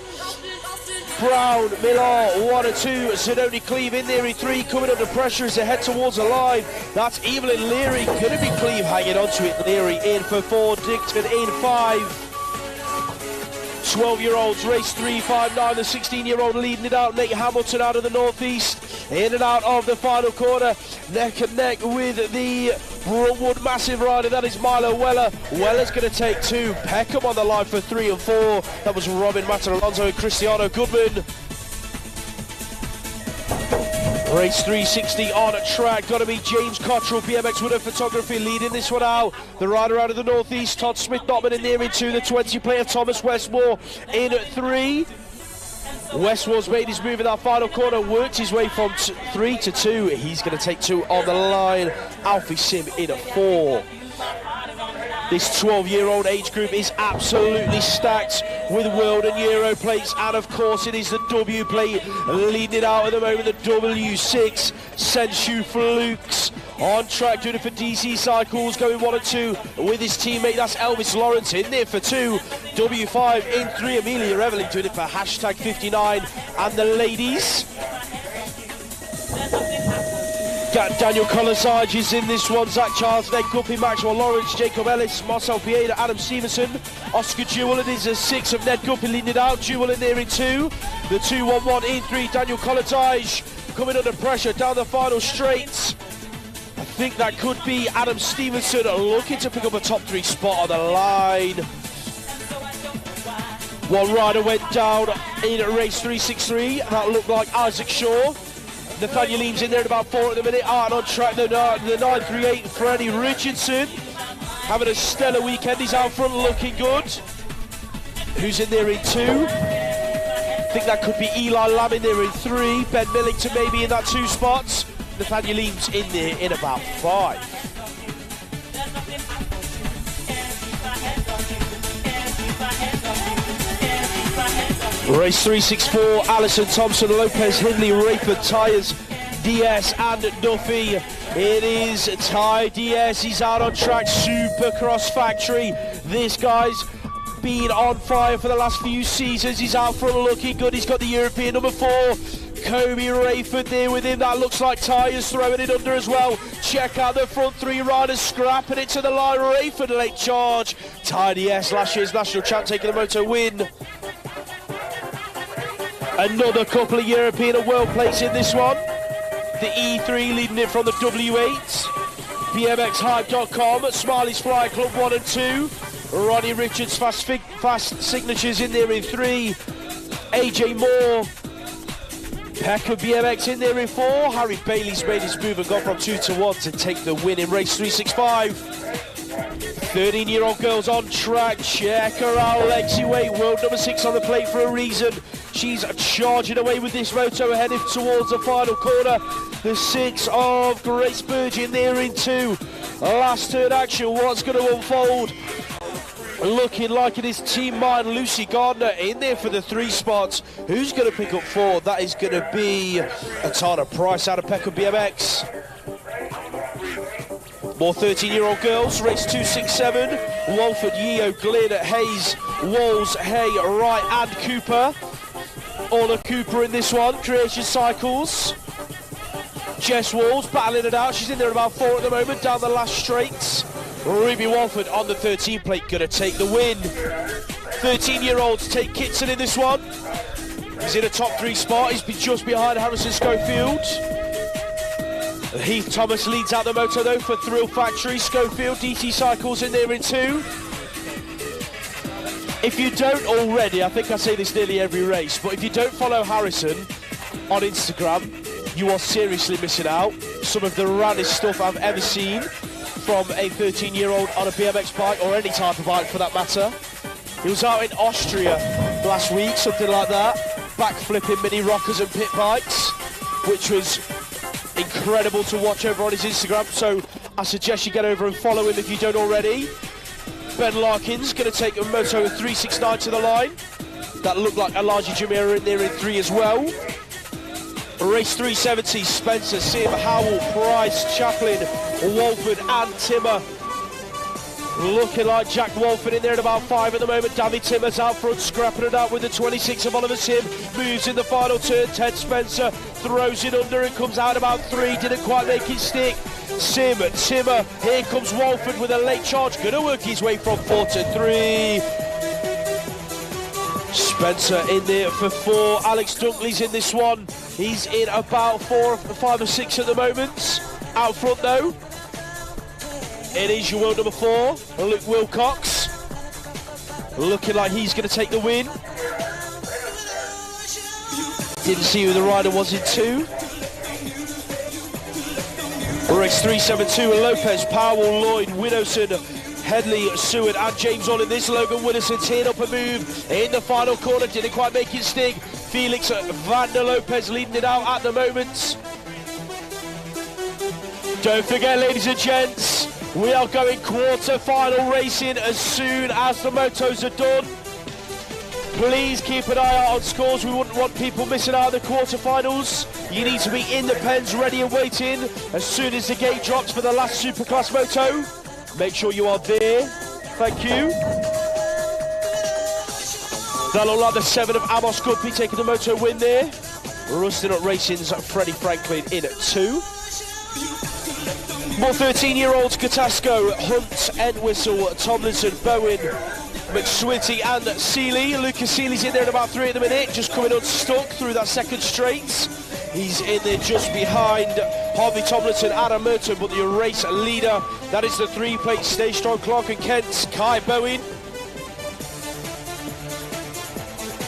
Brown, Millar, 1 and 2. Sidoni Cleve in there in 3, coming under pressure as they head towards the line. That's Evelyn Leary, going to be Cleve hanging on to it. Leary in for 4, Dixon in 5. 12-year-olds, race 359, the 16-year-old leading it out. Nate Hamilton out of the northeast, in and out of the final corner, neck and neck with the Brookwood massive rider. That is Milo Weller. Weller's going to take 2. Peckham on the line for 3 and 4. That was Robin Matalonzo and Cristiano Goodman. Race 360 on a track, got to be James Cottrell, BMX Winner Photography, leading this one out. The rider out of the northeast, Todd Smith-Notman in there in 2. The 20 player, Thomas Westmore in 3. Westmore's made his move in that final corner, worked his way from 3 to 2. He's going to take 2 on the line. Alfie Sim in 4. This 12-year-old age group is absolutely stacked with World and Euro plates, and of course it is the W plate leading it out at the moment, the W6, Senshu Flukes on track, doing it for DC Cycles, going 1 and 2 with his teammate, that's Elvis Lawrence in there for 2, W5 in 3, Amelia Reveling doing it for hashtag 59, and the ladies. Got Daniel Colasage is in this one, Zach Charles, Ned Guppy, Maxwell Lawrence, Jacob Ellis, Marcel Pieda, Adam Stevenson, Oscar Jewell, it is a 6 of Ned Guppy leading it out, Jewell in there in 2, the 2-1-1 in 3, Daniel Colasage coming under pressure down the final straight. I think that could be Adam Stevenson looking to pick up a top 3 spot on the line. One rider went down in race 363, that looked like Isaac Shaw. Nathaniel Eames in there at about 4 at the minute. Art on track, the 938, Freddie Richardson. Having a stellar weekend, he's out front looking good. Who's in there in 2? I think that could be Eli Lamb in there in 3. Ben Millington maybe in that 2 spots. Nathaniel Eames in there in about 5. Race 364, Alison Thompson, Lopez, Hindley, Rayford, Tyres, DS and Duffy. It is Ty DS, he's out on track, Supercross Factory. This guy's been on fire for the last few seasons. He's out front looking good. He's got the European number 4. Kobe Rayford there with him. That looks like Tyres throwing it under as well. Check out the front 3 riders scrapping it to the line. Rayford late charge. Ty DS, last year's national champ, taking the Moto win. Another couple of European and world plates in this one. The E3 leading it from the W8. BMXhype.com, Smiley's Fly Club 1 and 2. Ronnie Richards, fast signatures in there in 3. AJ Moore. Pekka BMX in there in 4. Harry Bailey's made his move and gone from 2 to 1 to take the win in race 365. 13-year-old girls on track. Check her out, Lexi Way, world number 6 on the plate for a reason. She's charging away with this moto, headed towards the final corner. The 6 of Grace Burge in there in 2. Last turn action, what's going to unfold? Looking like it is Team Mine, Lucy Gardner in there for the 3 spots. Who's going to pick up 4? That is going to be Atana Price out of Pekka BMX. More 13-year-old girls, race 267. Walford, Yeo, Glynn, Hayes, Walls, Hay, Wright and Cooper. Orla Cooper in this one, Creation Cycles. Jess Walls battling it out, she's in there about 4 at the moment, down the last straights. Ruby Walford on the 13 plate, gonna take the win. 13-year-olds take Kitson in this one. He's in a top 3 spot, he's just behind Harrison Schofield. Heath Thomas leads out the moto though for Thrill Factory. Schofield, DT Cycles in there in 2. If you don't already, I think I say this nearly every race, but if you don't follow Harrison on Instagram, you are seriously missing out. Some of the raddest stuff I've ever seen from a 13-year-old on a BMX bike, or any type of bike for that matter. He was out in Austria last week, something like that, backflipping mini rockers and pit bikes, which was incredible to watch over on his Instagram, so I suggest you get over and follow him if you don't already. Ben Larkins going to take a Moto 369 to the line. That looked like Elijah Jamira in there in 3 as well. Race 370, Spencer, Sim, Howell, Price, Chaplin, Walford and Timmer. Looking like Jack Walford in there at about 5 at the moment. Davy Timmer's out front, scrapping it out with the 26 of Oliver Sim. Moves in the final turn. Ted Spencer throws it under and comes out about 3. Didn't quite make it stick. Sim, Timmer, here comes Walford with a late charge. Gonna work his way from 4 to 3. Spencer in there for 4. Alex Dunkley's in this one. He's in about 4, 5 or 6 at the moment. Out front though, it is your world number 4, Luke Wilcox. Looking like he's going to take the win. Didn't see who the rider was in 2. Race 372, Lopez, Powell, Lloyd, Widdowson, Headley, Seward and James all in this. Logan Widdowson teared up a move in the final corner, didn't quite make it stick. Felix Van der Lopez leading it out at the moment. Don't forget, ladies and gents, we are going quarter-final racing as soon as the motos are done. Please keep an eye out on scores. We wouldn't want people missing out of the quarter-finals. You need to be in the pens, ready and waiting as soon as the gate drops for the last Superclass moto. Make sure you are there. Thank you. That look like the 7 of Amos Guppy taking the moto win there. Rusting Up Racing's Freddie Franklin in at 2. More 13-year-olds, Katasco, Hunt, Entwistle, Tomlinson, Bowen, McSwitty and Seeley. Lucas Seeley's in there at about 3 at the minute, just coming unstuck through that second straight. He's in there just behind Harvey Tomlinson, Adam Merton, but the race leader, that is the 3-plate Stay Strong Clark and Kent's Kai Bowen.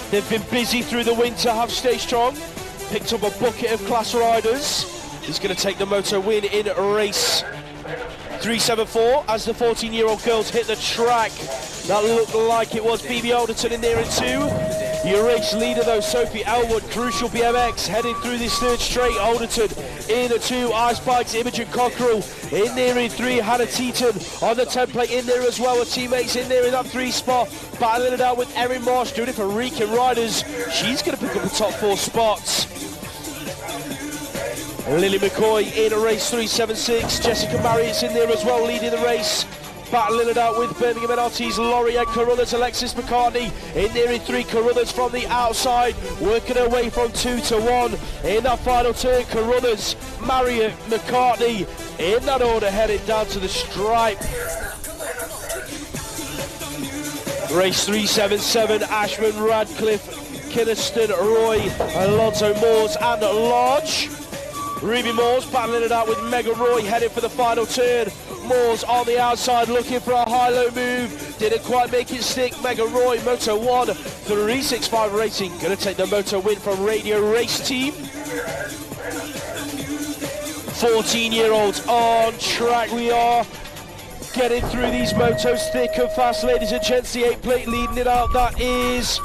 They've been busy through the winter, have Stay Strong. picked up a bucket of class riders. He's going to take the Moto win in race 374 as the 14-year-old girls hit the track. That looked like it was BB Alderton in there in 2. Your race leader though, Sophie Elwood, Crucial BMX, heading through this third straight. Alderton in 2, Ice Bikes, Imogen Cockerell in there in 3, Hannah Teaton on the template in there as well. Her teammates in there in that 3 spot, battling it out with Erin Marsh, doing it for Rican Riders. She's going to pick up the top 4 spots. Lily McCoy in race 376, Jessica Marriott's in there as well, leading the race. Battling it out with Birmingham NRT's Laurie and Carruthers, Alexis McCartney in there in 3, Carruthers from the outside, working her way from 2 to 1. In that final turn, Carruthers, Marriott, McCartney, in that order, headed down to the stripe. Race 377, Ashman, Radcliffe, Kinniston, Roy, Alonso, Moores and Lodge. Ruby Moores battling it out with Megan Roy, heading for the final turn. Moores on the outside looking for a high-low move. Didn't quite make it stick. Megan Roy, Moto 1, 365 Racing. Going to take the Moto win from Radio Race Team. 14-year-olds on track. We are getting through these motos thick and fast, ladies and gents. The 8 plate leading it out. That is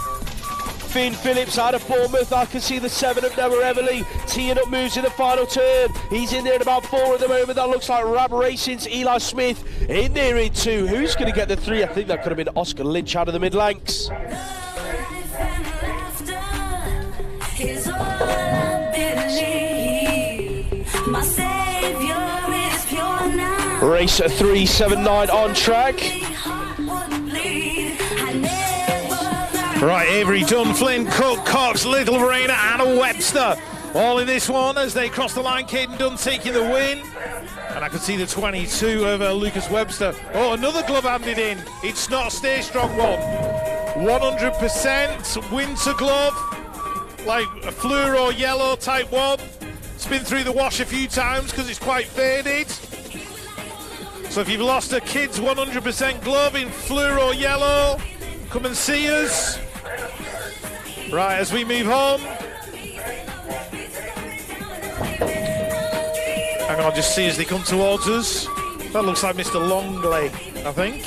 Finn Phillips out of Bournemouth. I can see the 7 of Noah Everly teeing up moves in the final turn. He's in there at about 4 at the moment. That looks like Rab Racing's Eli Smith in there in 2. Who's going to get the 3? I think that could have been Oscar Lynch out of the mid-lanks. Race 379 on track. Right, Avery, Dunn, Flynn, Cook, Cox, Little, Rayner, Anna Webster. All in this one as they cross the line. Caden Dunn taking the win. And I can see the 22 of Lucas Webster. Oh, another glove handed in. It's not a Stay Strong one. 100% winter glove. Like a fluoro yellow type one. It's been through the wash a few times because it's quite faded. So if you've lost a kid's 100% glove in fluoro yellow, come and see us. Right, as we move home. Hang on, just see as they come towards us. That looks like Mr. Longley, I think.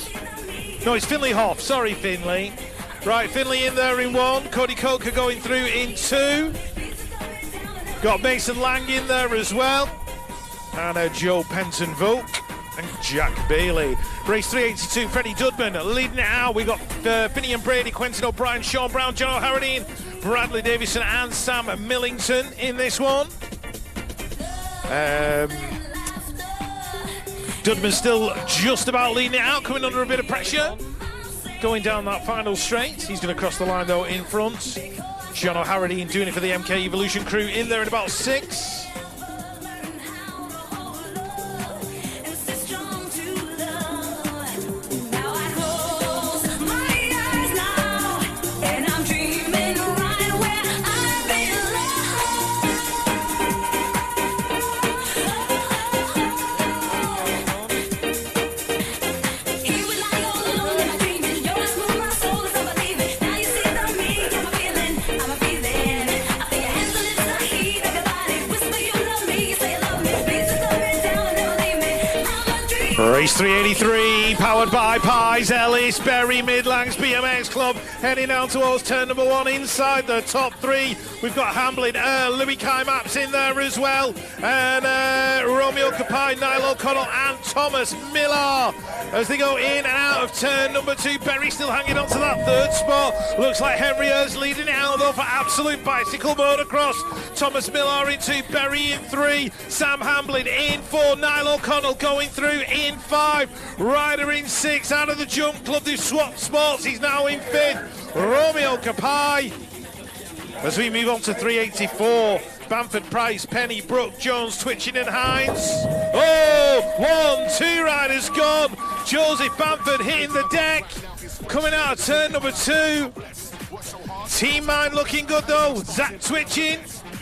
No, it's Finley Hoff. Sorry, Finley. Right, Finley in there in 1. Cody Coker going through in 2. Got Mason Lang in there as well. And Joe Penton-Volk. And Jack Bailey. Race 382, Freddie Dudman leading it out. We got Finian Brady, Quentin O'Brien, Sean Brown, John O'Harradine, Bradley Davison and Sam Millington in this one. Dudman still just about leading it out, coming under a bit of pressure. Going down that final straight. He's going to cross the line though in front. John O'Harradine doing it for the MK Evolution crew in there at about 6. Race 383, powered by Pies, Ellis, Berry, Midlands, BMX Club, heading out towards turn number 1 inside the top 3. We've got Hamblin, Louis Kai Maps in there as well, and Romeo Kapai, Niall O'Connell, and Thomas Millar as they go in and out of turn number 2. Berry still hanging on to that 3rd spot. Looks like Henry is leading it out though for Absolute Bicycle Motocross. Thomas Millar in 2, Berry in 3, Sam Hamblin in 4, Niall O'Connell going through in 5, Ryder in 6, out of the Jump Club, they've swapped sports, he's now in 5th, Romeo Kapai. As we move on to 384, Bamford, Price, Penny, Brooke, Jones, Twitching and Hines. Oh, 1, 2 riders gone. Joseph Bamford hitting the deck, coming out of turn number 2. Team Mind looking good though, Zach Twitching.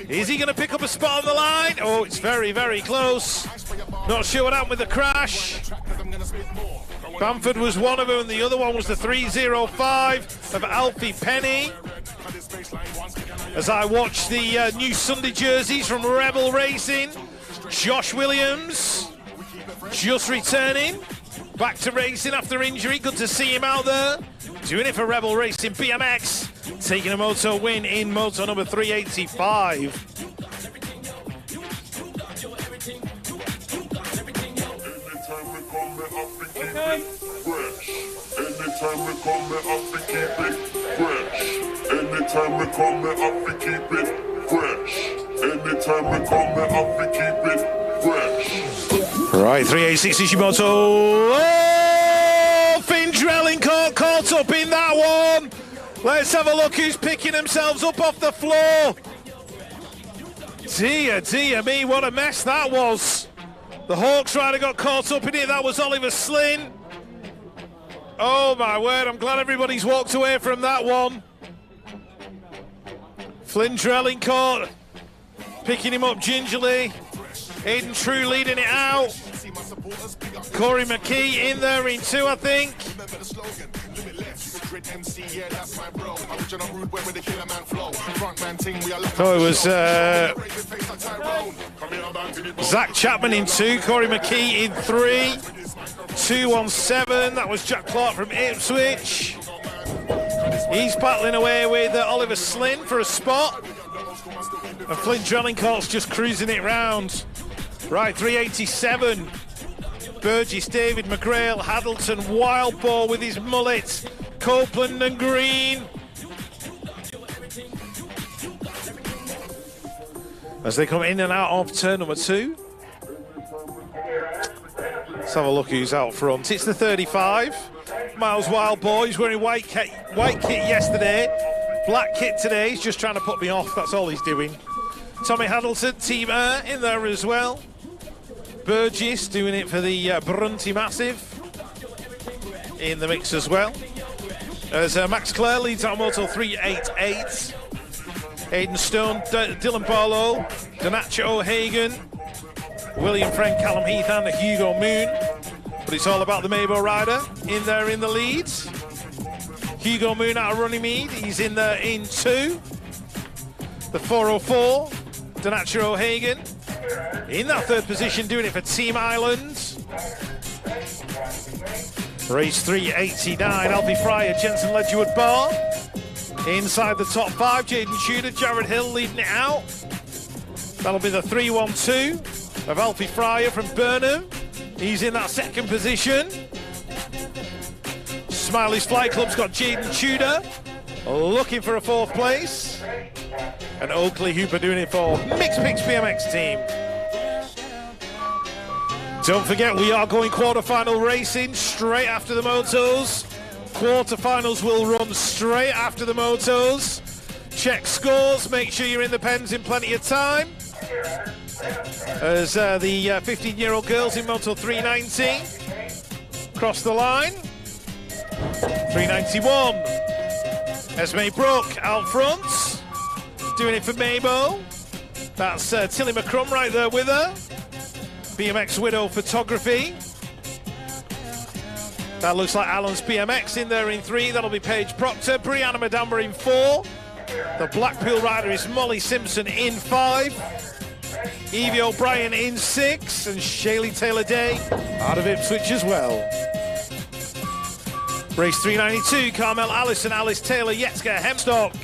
Is he going to pick up a spot on the line? Oh, it's very, very close. Not sure what happened with the crash. Bamford was one of them, and the other one was the 305 of Alfie Penny. As I watch the new Sunday jerseys from Rebel Racing, Josh Williams just returning back to racing after injury. Good to see him out there doing it for Rebel Racing BMX, taking a Moto win in Moto number 385. Anytime we come, me have to keep it fresh. Anytime we come, me have to keep it fresh. Anytime we come, me have to keep it fresh. Right, 386 Ishimoto. Oh, Finn Drelling caught up in that one. Let's have a look who's picking themselves up off the floor. Dear me, what a mess that was. The Hawks rider got caught up in it. That was Oliver Slynn. Oh my word, I'm glad everybody's walked away from that one. Flynn Drellincourt picking him up gingerly. Aidan True leading it out. Corey McKee in there in two, I think. So it was Zach Chapman in two, Corey McKee in three. 217, that was Jack Clark from Ipswich. He's battling away with Oliver Slynn for a spot. And Flynn Drellincourt's just cruising it round. Right, 387. Burgess, David McGrail, Haddleton, Wildball with his mullet. Copeland and Green. As they come in and out of turn number two. Let's have a look who's out front. It's the 35. Miles Wildball. He's wearing white kit yesterday. Black kit today. He's just trying to put me off. That's all he's doing. Tommy Haddleton, Team Air in there as well. Burgess doing it for the Brunty Massive in the mix as well. As Max Clare leads our Moto 388. Aidan Stone, Dylan Barlow, Donacho O'Hagan, William Friend, Callum Heath and Hugo Moon. But it's all about the Mabo rider in there in the lead. Hugo Moon out of Runnymede, he's in there in two. The 404, Donacho O'Hagan in that third position, doing it for Team Ireland. Race 389, Alfie Fryer, Jensen Ledgerwood Bar. Inside the top five, Jaden Tudor, Jared Hill leading it out. That'll be the 312 of Alfie Fryer from Burnham. He's in that second position. Smiley's Flight Club's got Jaden Tudor looking for a fourth place. And Oakley Hooper doing it for Mixed Picks BMX team. Don't forget, we are going quarterfinal racing straight after the motos. Quarterfinals will run straight after the motos. Check scores, make sure you're in the pens in plenty of time. As the 15-year-old girls in Moto 390 cross the line. 391. Esme Brooke out front, doing it for Mabo. That's Tilly McCrum right there with her. BMX Widow Photography. That looks like Alan's BMX in there in three. That'll be Paige Proctor. Brianna Madamba in four. The Blackpool rider is Molly Simpson in five. Evie O'Brien in six. And Shaylee Taylor-Day out of Ipswich as well. Race 392, Carmel Allison, Alice Taylor, Yetska Hemstock,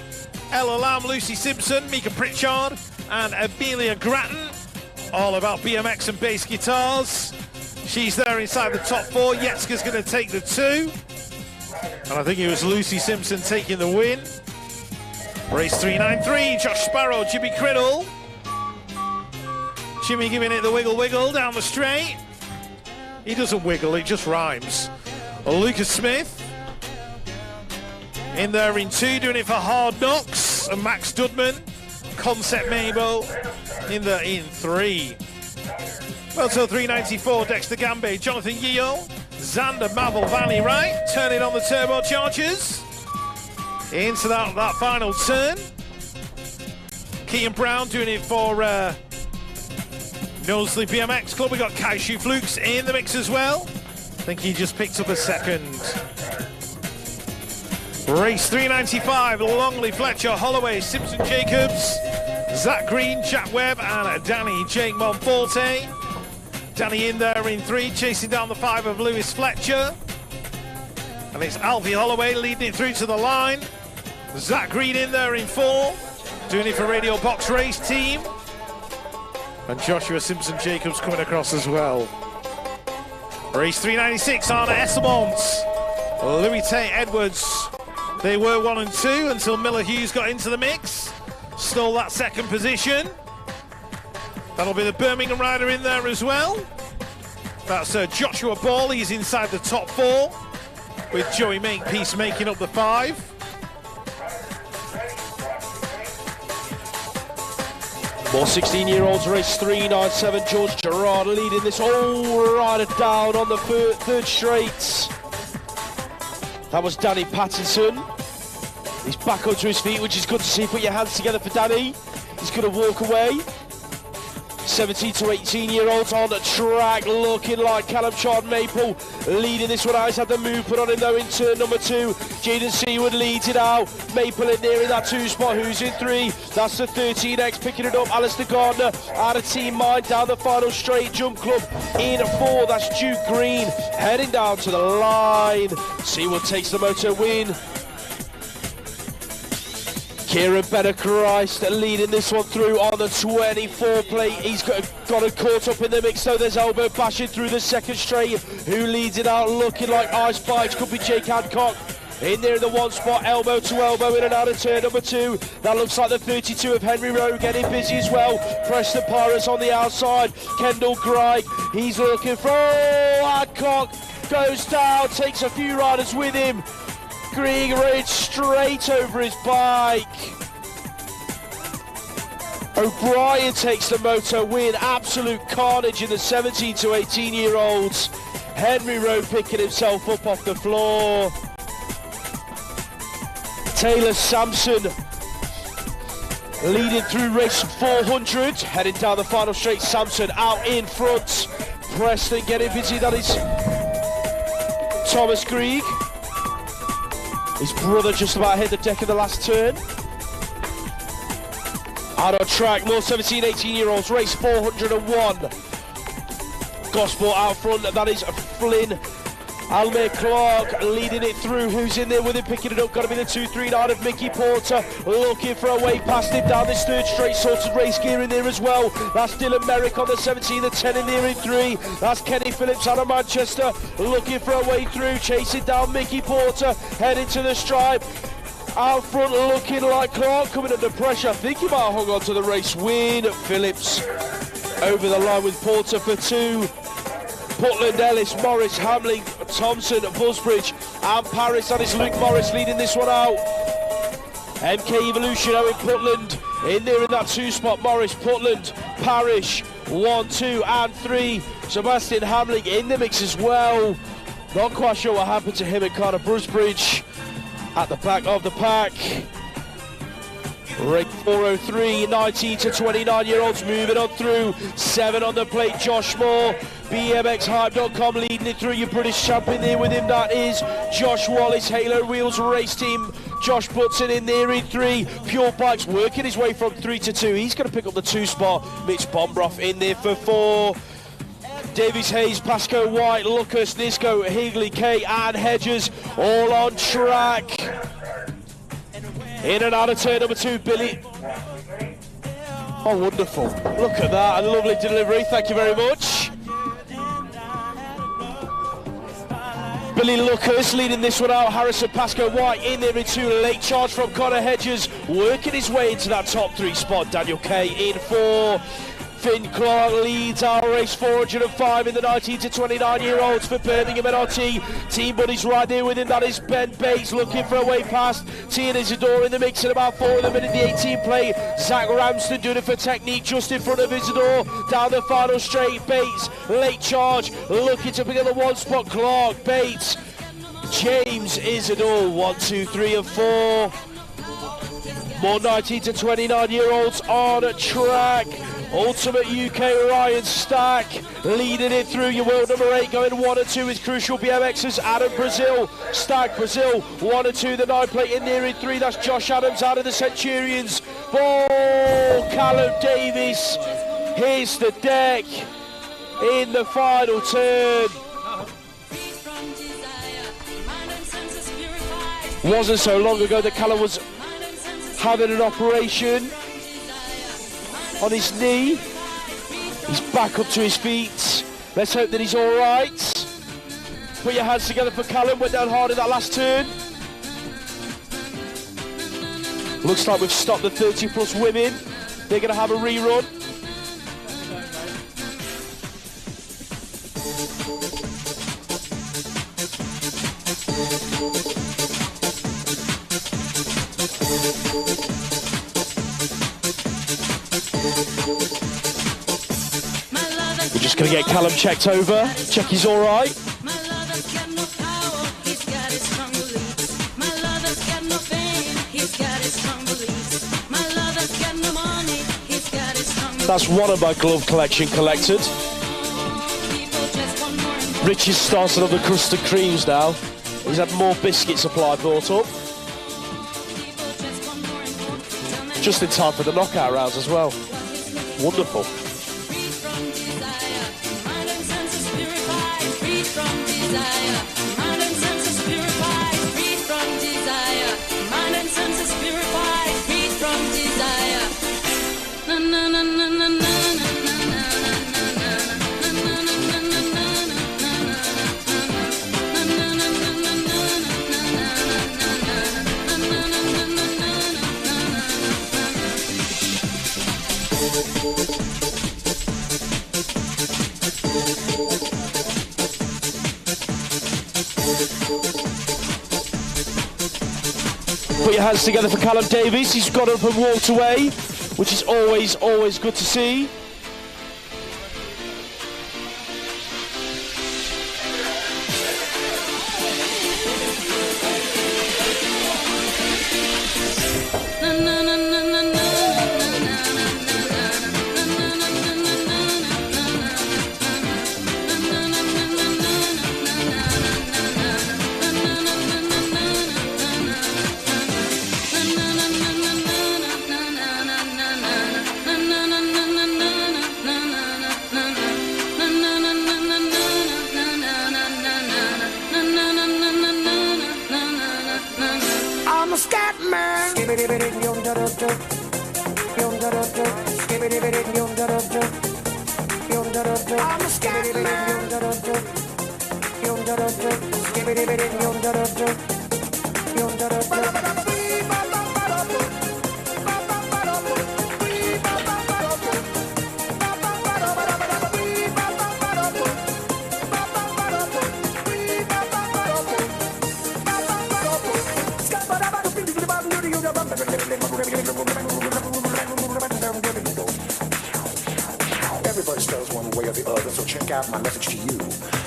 Ella Lamb, Lucy Simpson, Mika Pritchard, and Amelia Grattan. All about BMX and bass guitars. She's there inside the top four. Yetska's going to take the two. And I think it was Lucy Simpson taking the win. Race 393, Josh Sparrow, Jimmy Criddle. Jimmy giving it the wiggle down the straight. He doesn't wiggle, it just rhymes. Lucas Smith in there in two, doing it for Hard Knocks. And Max Dudman, Concept Mabo in there in three. Moto 394, Dexter Gambe, Jonathan Yeo, Xander Mavel Valley right, turning on the turbochargers. Into that final turn. Kean Brown doing it for Knowsley BMX Club, we got Kaishu Flukes in the mix as well. I think he just picked up a second. Race 395, Longley, Fletcher, Holloway, Simpson Jacobs, Zach Green, Jack Webb and Danny Jake Monforte. Danny in there in 3, chasing down the 5 of Lewis Fletcher. And it's Alfie Holloway leading it through to the line. Zach Green in there in 4, doing it for Radio Box Race Team. And Joshua Simpson Jacobs coming across as well. Race 396, Arna Esselmont, Louis Tate Edwards. They were 1 and 2 until Miller Hughes got into the mix. Stole that second position. That'll be the Birmingham rider in there as well. That's Joshua Ball, he's inside the top 4. With Joey Makepeace making up the 5. More 16-year-olds, race 397, George Gerard leading this all rider down on the third straight. That was Danny Pattinson. He's back onto his feet, which is good to see. Put your hands together for Danny. He's going to walk away. 17 to 18-year-olds on the track, looking like Callum Chard Maple leading this one out. He's had the move put on him though in turn number 2. Jaden Seawood leads it out. Maple in there in that 2 spot. Who's in 3? That's the 13X picking it up. Alistair Gardner out of Team Mind down the final straight. Jump Club in 4. That's Duke Green heading down to the line. Seawood takes the moto win. Kieran Better-Christ leading this one through on the 24 plate. He's got it caught up in the mix, so there's Elbow bashing through the second straight. Who leads it out looking like Ice Bikes? Could be Jake Hancock. In there in the 1 spot, elbow to elbow in and out of turn number 2. That looks like the 32 of Henry Rowe getting busy as well. Preston Pirates on the outside. Kendall Greig, he's looking for Hancock. Goes down, takes a few riders with him. Greg Ridge straight over his bike. O'Brien takes the moto win. Absolute carnage in the 17 to 18-year-olds. Henry Rowe picking himself up off the floor. Taylor Sampson leading through race 400. Heading down the final straight, Sampson out in front. Preston getting busy, that is Thomas Grieg. His brother just about hit the deck in the last turn. Out on track, more 17, 18-year-olds, race 401. Gospel out front, that is Flynn. Almir Clark leading it through. Who's in there with him, picking it up? Got to be the 2-3-9 of Mickey Porter. Looking for a way past him down this third straight. Sorted race gear in there as well. That's Dylan Merrick on the 17, the 10 in there in 3. That's Kenny Phillips out of Manchester. Looking for a way through. Chasing down Mickey Porter. Heading to the stripe. Out front looking like Clark coming under pressure. I think he might have hung on to the race win. Phillips over the line with Porter for 2. Putland, Ellis, Morris, Hamling, Thompson, Busbridge and Paris. That is Luke Morris leading this one out. MK Evolution, Owen Putland in there in that 2 spot. Morris, Putland, Parish, 1, 2 and 3. Sebastian Hamling in the mix as well. Not quite sure what happened to him and Carter Busbridge at the back of the pack. Race 403, 19 to 29-year-olds moving on through. 7 on the plate, Josh Moore. BMXHype.com leading it through. Your British champion there with him, that is Josh Wallace. Halo Wheels Race Team, Josh Button in there in 3. Pure Bikes working his way from 3 to 2. He's going to pick up the 2 spot. Mitch Bombroff in there for 4. Davies, Hayes, Pascoe, White, Lucas, Nisco, Higley, Kay and Hedges all on track. In and out of turn number 2, Billy. Oh, wonderful. Look at that, a lovely delivery, thank you very much. Billy Lucas leading this one out. Harrison Pascoe White in there in 2. Late charge from Connor Hedges, working his way into that top 3 spot. Daniel Kay in 4. Finn Clark leads our race 405 in the 19 to 29-year-olds for Birmingham NRT. Team buddies right there with him, that is Ben Bates looking for a way past. T and Isidore in the mix, and about 4 of them in the 18 play. Zach Ramsden doing it for technique just in front of Isidore. Down the final straight, Bates, late charge, looking to pick up the 1 spot. Clark, Bates, James, Isidore, 1, 2, 3 and 4. More 19 to 29-year-olds on track. Ultimate UK Ryan Stack leading it through your world number 8, going 1 and 2 with crucial BMXers. Adam Brazil, Stack Brazil, 1 and 2, the 9 plate in there in 3. That's Josh Adams out of the Centurions. Oh, Callum Davis hits the deck in the final turn. Wasn't so long ago that Callum was having an operation on his knee. He's back up to his feet. Let's hope that he's all right. Put your hands together for Callum. Went down hard in that last turn. Looks like we've stopped the 30 plus women. They're going to have a rerun. We're just going to get Callum checked over, check he's all right. That's one of my glove collection collected. Rich is starting on the custard creams now. He's had more biscuit supply brought up. Just in time for the knockout rounds as well. Wonderful. Put your hands together for Callum Davies. He's got up and walked away, which is always good to see. Everybody spells one way or the other, so check out my message to you.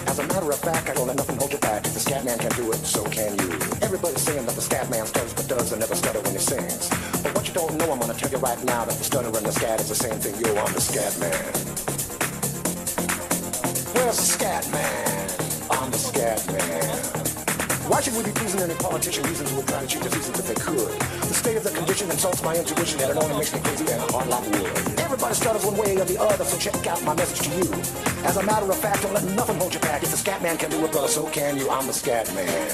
As a matter of fact, I don't let nothing hold you back. If the scat man can do it, so can you. Everybody's saying that the scat man stutters but does and never stutter when he sings. But what you don't know, I'm gonna tell you right now that the stutter and the scat is the same thing. Yo, I'm the scat man. Where's the scat man? I'm the scat man. Why should we be pleasing any politician reasons who would try to cheat diseases if they could? The state of the condition insults my intuition and it only makes me crazy and hard like wood. Everybody stutters one way or the other, so check out my message to you. As a matter of fact, don't let nothing hold you back. If the scat man can do it, brother, so can you. I'm the scat man.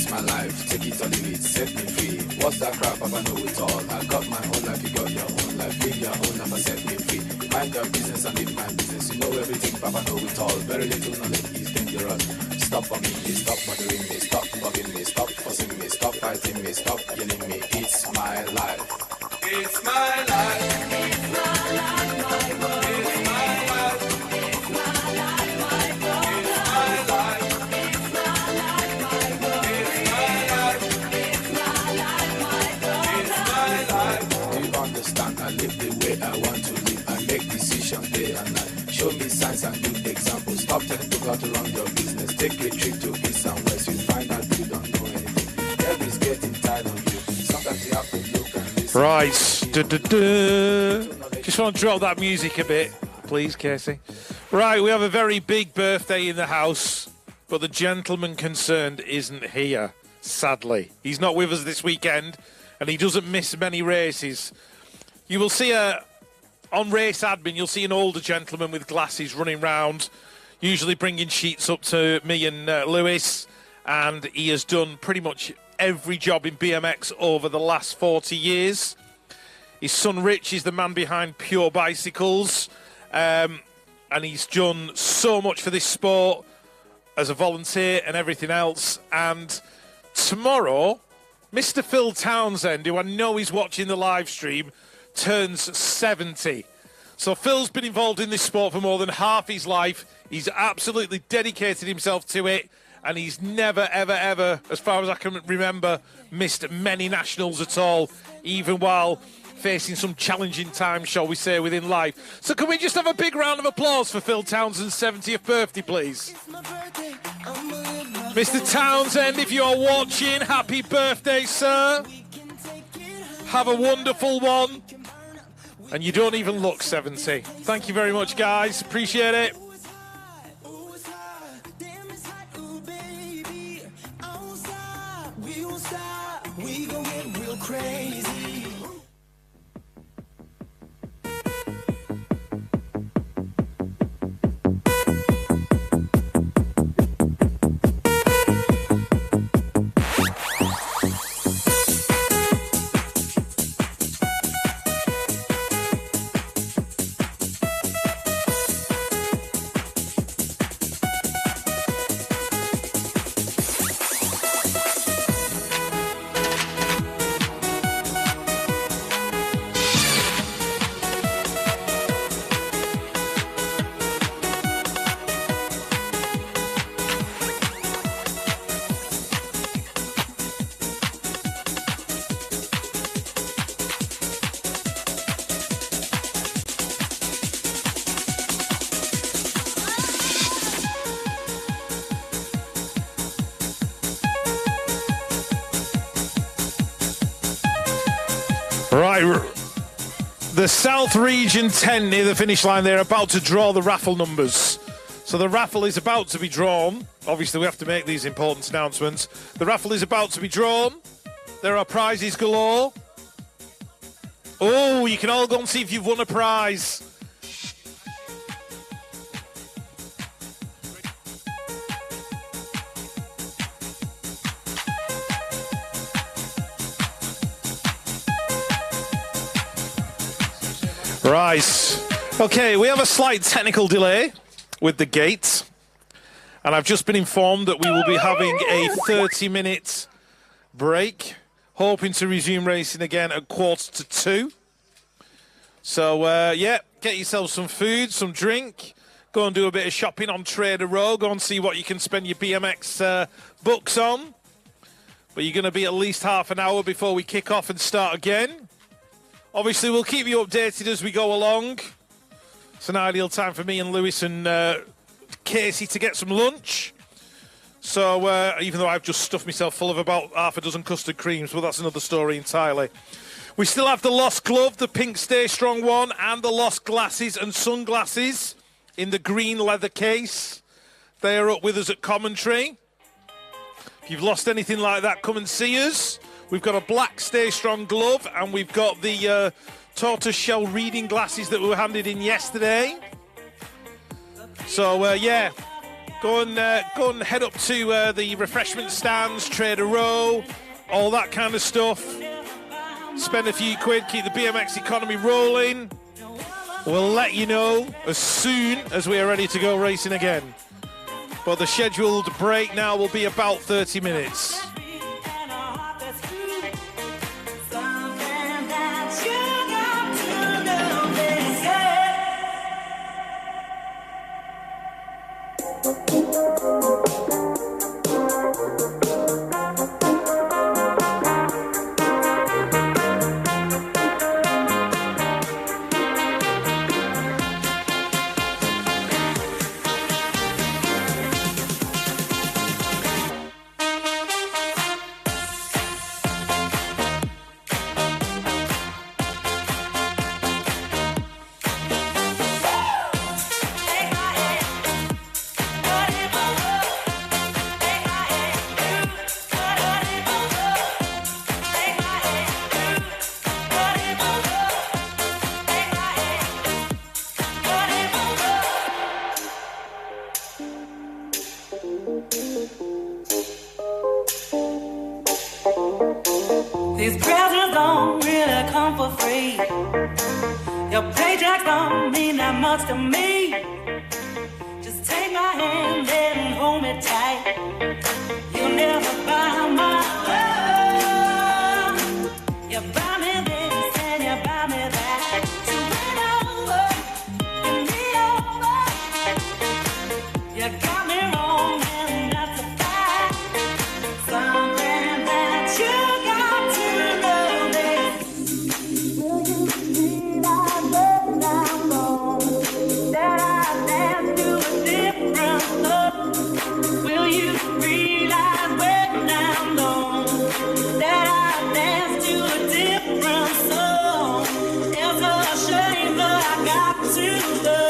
it's my life. Take it or leave it, set me free. What's that crap? I know it all. I got my own life, you got your own life. Live your own life and set me free. Mind your business and live my business. You know everything, Papa know it all. Very little knowledge is dangerous. Stop bugging me, stop bothering me, stop bugging me, stop fussing me, stop fighting me, stop yelling me. It's my life. It's my life. It's my life, my world. It's my life. It's my life, my world. It's my life. It's my life, my world. It's my life. It's my life, my world. It's my life. Do you understand? I live the way I want to live. I make decisions day and night. Show me signs and good examples. Stop telling people to run your business. Take a trip to east and west. You find out you don't know anything. Everybody's getting tired of you. Sometimes you have to look and listen. Right. Just want to drop that music a bit, please, Casey. Right, we have a very big birthday in the house, but the gentleman concerned isn't here, sadly. He's not with us this weekend, and he doesn't miss many races. You will see on race admin, you'll see an older gentleman with glasses running round, usually bringing sheets up to me and Lewis, and he has done pretty much every job in BMX over the last 40 years. His son Rich is the man behind Pure Bicycles, and he's done so much for this sport as a volunteer and everything else. And tomorrow, Mr. Phil Townsend, who I know is watching the live stream, turns 70. So Phil's been involved in this sport for more than half his life. He's absolutely dedicated himself to it, and he's never, ever, ever, as far as I can remember, missed many nationals at all, even while facing some challenging times, shall we say, within life. So can we just have a big round of applause for Phil Townsend's 70th birthday, please? Mr. Townsend, if you're watching, happy birthday, sir. Have a wonderful one. And you don't even look 70. Thank you very much, guys. Appreciate it. We gon' get real crazy. Right, the South Region 10 near the finish line, they're about to draw the raffle numbers. So the raffle is about to be drawn. Obviously, we have to make these important announcements. The raffle is about to be drawn. There are prizes galore. Oh, you can all go and see if you've won a prize. Right. Okay, we have a slight technical delay with the gate. And I've just been informed that we will be having a 30-minute break, hoping to resume racing again at 1:45. So, yeah, get yourself some food, some drink. Go and do a bit of shopping on Trader Row. Go and see what you can spend your BMX bucks on. But you're going to be at least half an hour before we kick off and start again. Obviously, we'll keep you updated as we go along. It's an ideal time for me and Lewis and Casey to get some lunch. So, even though I've just stuffed myself full of about half a dozen custard creams, well, that's another story entirely. We still have the Lost Glove, the pink Stay Strong one, and the Lost Glasses and Sunglasses in the green leather case. They are up with us at commentary. If you've lost anything like that, come and see us. We've got a black Stay Strong glove, and we've got the tortoise shell reading glasses that were handed in yesterday. So, yeah, Go and head up to the refreshment stands, trade a row, all that kind of stuff. Spend a few quid, keep the BMX economy rolling. We'll let you know as soon as we are ready to go racing again. But the scheduled break now will be about 30 minutes. These presents don't really come for free. Your paycheck don't mean that much to me. Just take my hand and hold me tight. You'll never buy my love. You buy me this and you buy me that. So win over, win me over. You got me wrong and that's a fact. Something that you got to know is, will you realize that I'm wrong? That I dance to a different love. Will you realize when I'm gone that I dance to a different song? It's a shame that I got to love.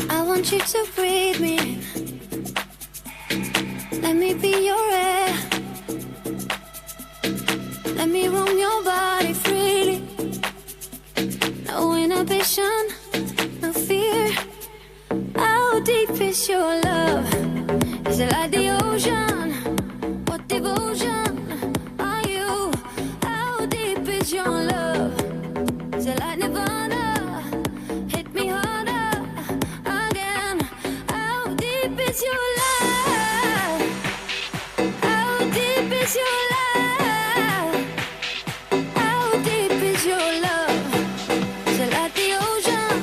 I want you to breathe me. Let me be your air. Let me roam your body freely. No inhibition, no fear. How deep is your love? Is it like the ocean? What devotion are you? How deep is your love? Is it like Nirvana? Hit me harder again. How deep is your love? How deep is your love? How deep is your love? Is it like the ocean?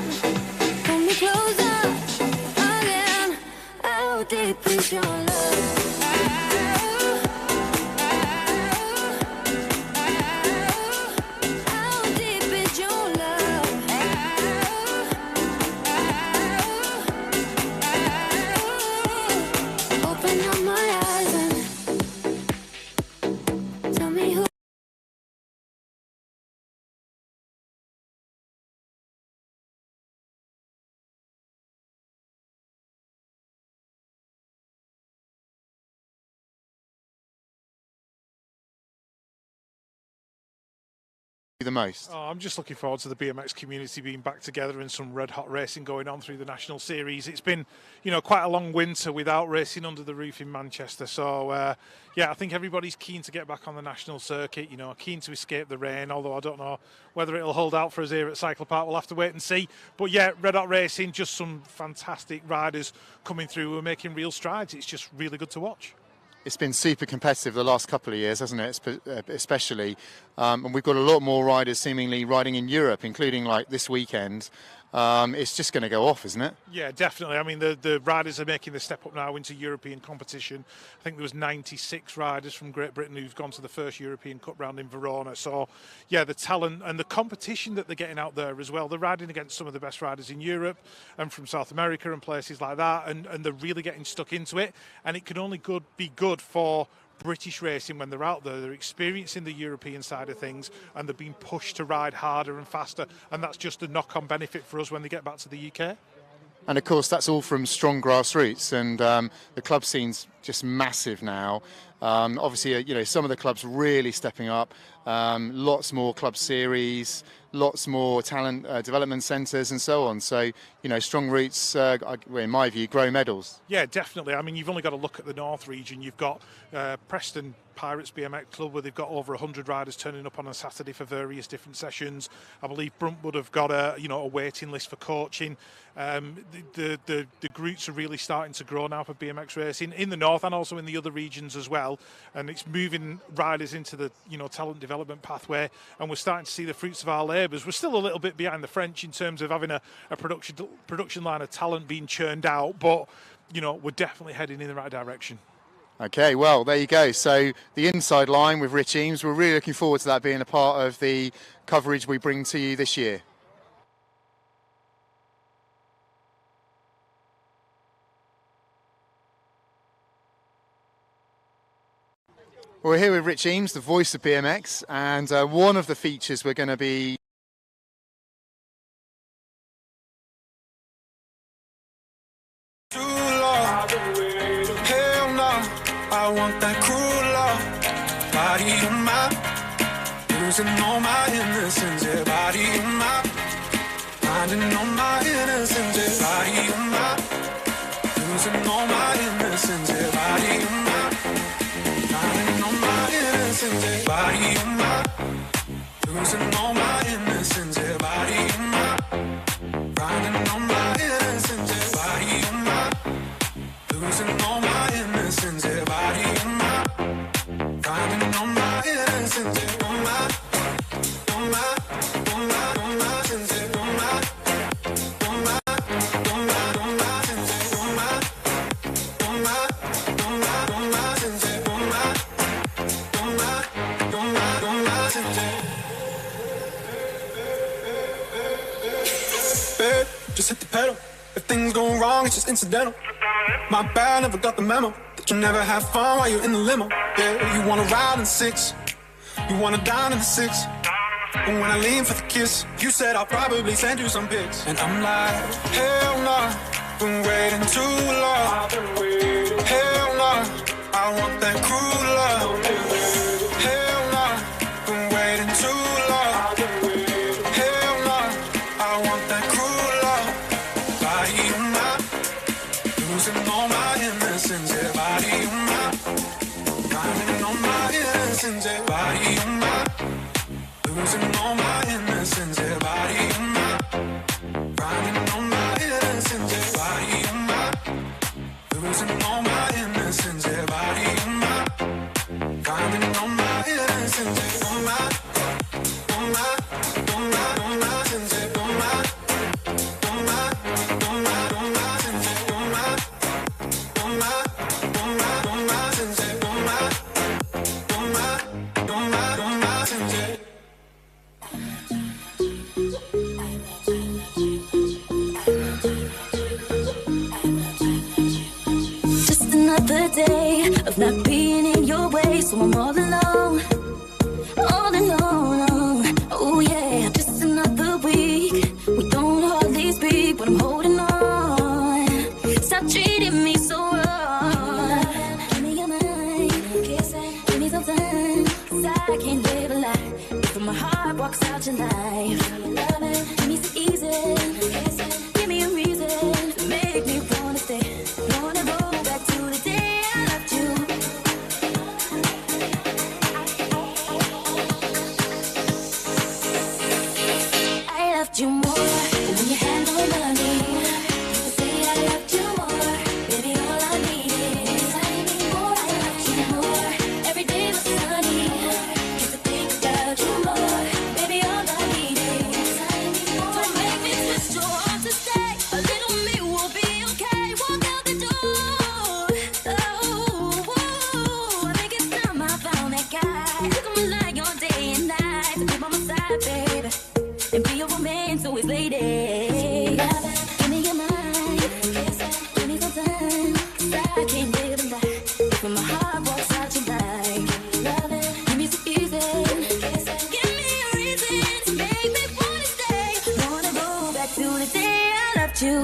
Pull me closer again. How deep is your love? How deep is your love? Open up my eyes and tell me who. The most? Oh, I'm just looking forward to the BMX community being back together and some red hot racing going on through the national series. It's been, quite a long winter without racing under the roof in Manchester. So, I think everybody's keen to get back on the national circuit, keen to escape the rain, although I don't know whether it'll hold out for us here at Cyclopark. We'll have to wait and see. But yeah, red hot racing, just some fantastic riders coming through who are making real strides. It's just really good to watch. it's been super competitive the last couple of years, hasn't it? Especially, and we've got a lot more riders seemingly riding in Europe, including like this weekend. It's just going to go off, isn't it? Yeah, definitely. I mean, the riders are making the step up now into European competition. I think there was 96 riders from Great Britain who've gone to the first European Cup round in Verona. So, yeah, the talent and the competition that they're getting out there as well. They're riding against some of the best riders in Europe and from South America and places like that, and they're really getting stuck into it. And it can only be good for British racing when they're out there. They're experiencing the European side of things and they're being pushed to ride harder and faster, and that's just a knock-on benefit for us when they get back to the UK. And of course that's all from strong grassroots, and the club scene's just massive now. Obviously, you know, some of the clubs really stepping up, lots more club series, lots more talent development centres and so on. So, you know, strong roots, in my view, grow medals. Yeah, definitely. I mean, you've only got to look at the North region. You've got Preston Pirates BMX Club, where they've got over 100 riders turning up on a Saturday for various different sessions. I believe Bruntwood have got a waiting list for coaching. The groups are really starting to grow now for BMX racing in the North and also in the other regions as well. And it's moving riders into the talent development pathway, and we're starting to see the fruits of our labours. We're still a little bit behind the French in terms of having a production line of talent being churned out, but we're definitely heading in the right direction. Okay, well, there you go. So the inside line with Rich Eames, we're really looking forward to that being a part of the coverage we bring to you this year. We're here with Rich Eames, the voice of BMX, and one of the features we're going to be I want that cruel love, body on my, losing all my innocence, yeah, body on my, finding all my innocence, yeah, body on my, losing all my innocence, yeah, body on my, finding all my innocence, yeah, body on my, losing all my innocence, yeah, body on my, finding all my innocence, yeah, body on my, losing all my innocence, yeah, body on my, finding all my innocence, yeah, on my, on my, on my, on my sins, yeah, on my, on my, on my, on my sins, yeah, on my, on my, on my, on my sins, yeah, on my, on my, on my, on my sins, yeah. Babe, just hit the pedal. If things go wrong, it's just incidental. My bad, never got the memo that you never have fun while you're in the limo. Yeah, you wanna ride in 6, you wanna dine in the 6. And when I lean for the kiss, you said I'll probably send you some pics. And I'm like, hell nah, been waiting too long. Hell nah, I want that cruel love. Hell nah, been waiting too long. Hell nah, I want that cruel love. Body on my, losing all my innocence, yeah, body on my, finding all my innocence, yeah, body on my, losing all my innocence, yeah, body on my, finding all my innocence, yeah, body on my, losing all my innocence, yeah, body on my, finding all my innocence, yeah, on my, on my, on my, on my sins, yeah, on my, on my, on my, on my sins, yeah, on my, on my, on my, on my sins, yeah, on my, on my, on my, on my sins, yeah. Just another day of not being in your way, so I'm all alone, all alone. Oh yeah, just another week. We don't hardly speak, but I'm holding on. Stop treating me so wrong. Give me your mind, give me some time, 'cause I can't live a lie. If my heart walks out your life, give me some easy, give me a reason to make me wanna stay. Wanna go back to the day I loved you. I loved you more when you handled money. You say I loved you more, baby, all I need is I need more. I loved you your man to his lady. Give me your mind, give me some time, 'cause I can't live in that. When my heart walks out your mind, give me some easy. Give me a reason to make me wanna stay. Wanna go back to the day I loved you.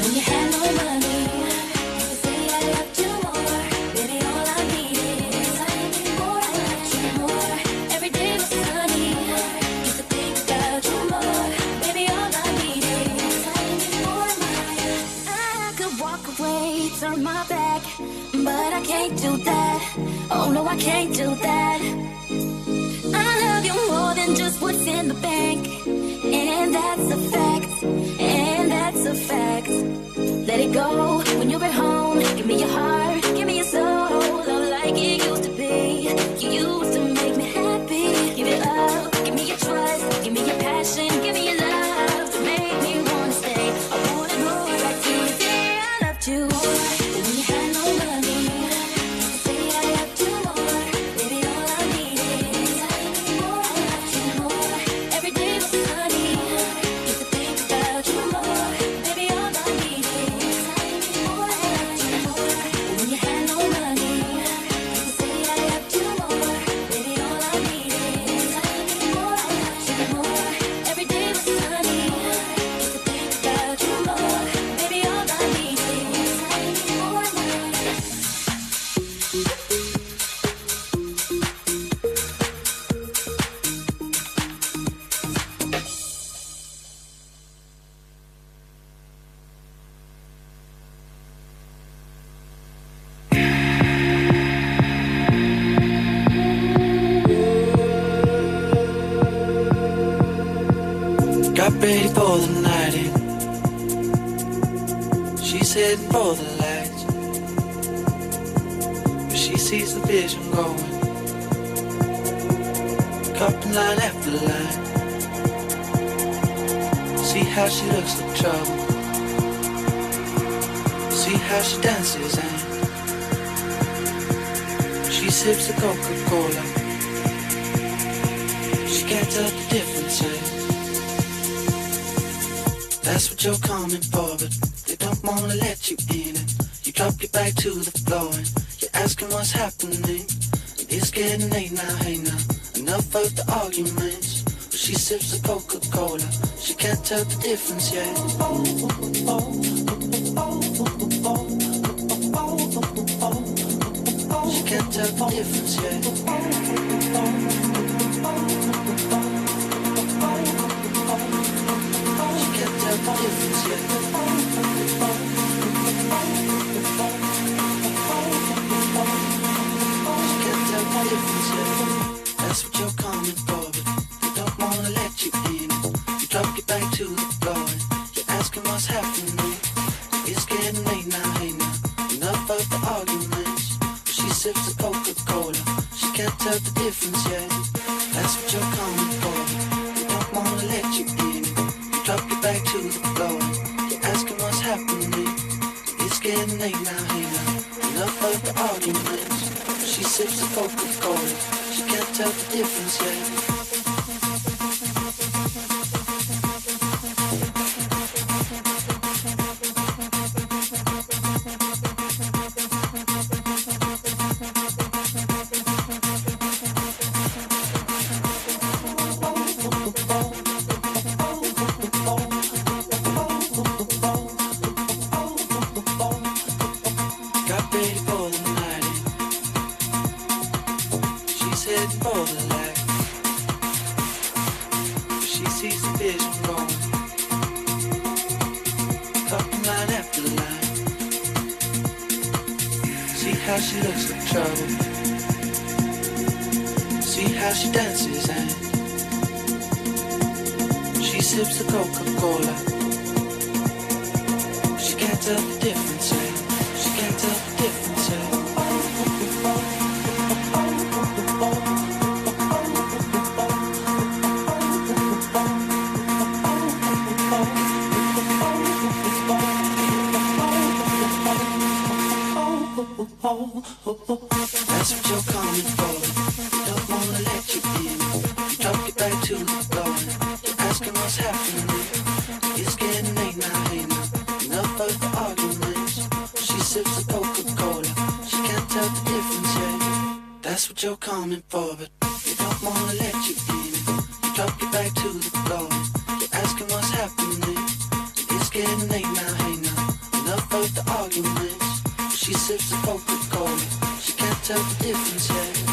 When you had no money, you say I loved you more. Baby, all I need is I need more. I loved you more. Every day was sunny. Just to think about you more. Baby, all I need is I need more. I could walk away, turn my back, but I can't do that. Oh no, I can't do that. I love you more than just what's in the bank, and that's a fact, and that's a fact. Let it go when you're at home. Give me your heart, give me your soul, love like it used to be. You used to make me happy. Give it up, give me your trust, give me your passion, give me your love to make me wanna stay. I wanna go back to the day I loved you. When you had no money, you say I loved you more. Baby, all I need is I need more. I loved you more. Every day was sunny. Just to think about you more. Baby, all I need is I need more. I loved you more. When you had no money, you say I loved you more. Baby, all I need is I need more. I loved you more. Every day was sunny. Just to think about you more. Baby, all I need is I need more. Got ready for the night in. She's heading for the lights, but she sees the vision going. Cupping line after line. See how she looks like trouble. See how she dances and she sips the Coca-Cola. She can't tell the difference. That's what you're coming for, but they don't wanna let you in it. You drop your back to the floor and you're asking what's happening. It's getting late now, hey now, enough of the arguments. But she sips the Coca-Cola, she can't tell the difference yet. She can't tell the difference yet. The difference yet. She can't tell the difference yet. That's what you're coming for, but they don't wanna let you in. You drop your back to the floor and you're asking what's happening. It's getting late now, hey now, enough of the arguments. But she sips the Coca-Cola, she can't tell the difference yet. That's what you're coming for, but they don't wanna let you in. Drop your back to the floor. You're asking what's happening. It's getting late now, hey now. Enough of the arguments. She sips the Coca-Cola. She can't tell the difference yet. She looks like trouble. See how she dances and she sips the Coca-Cola. She can't tell the difference. She can't tell the difference. That's what you're coming for. They don't wanna let you in. You drop your back to the floor. You're asking what's happening. what you're coming for, but they don't wanna let you in. You drop your back to the floor. You're asking what's happening. It's getting late now, hey now. Enough of the arguments. She sips the Coca-Cola. She can't tell the difference yet.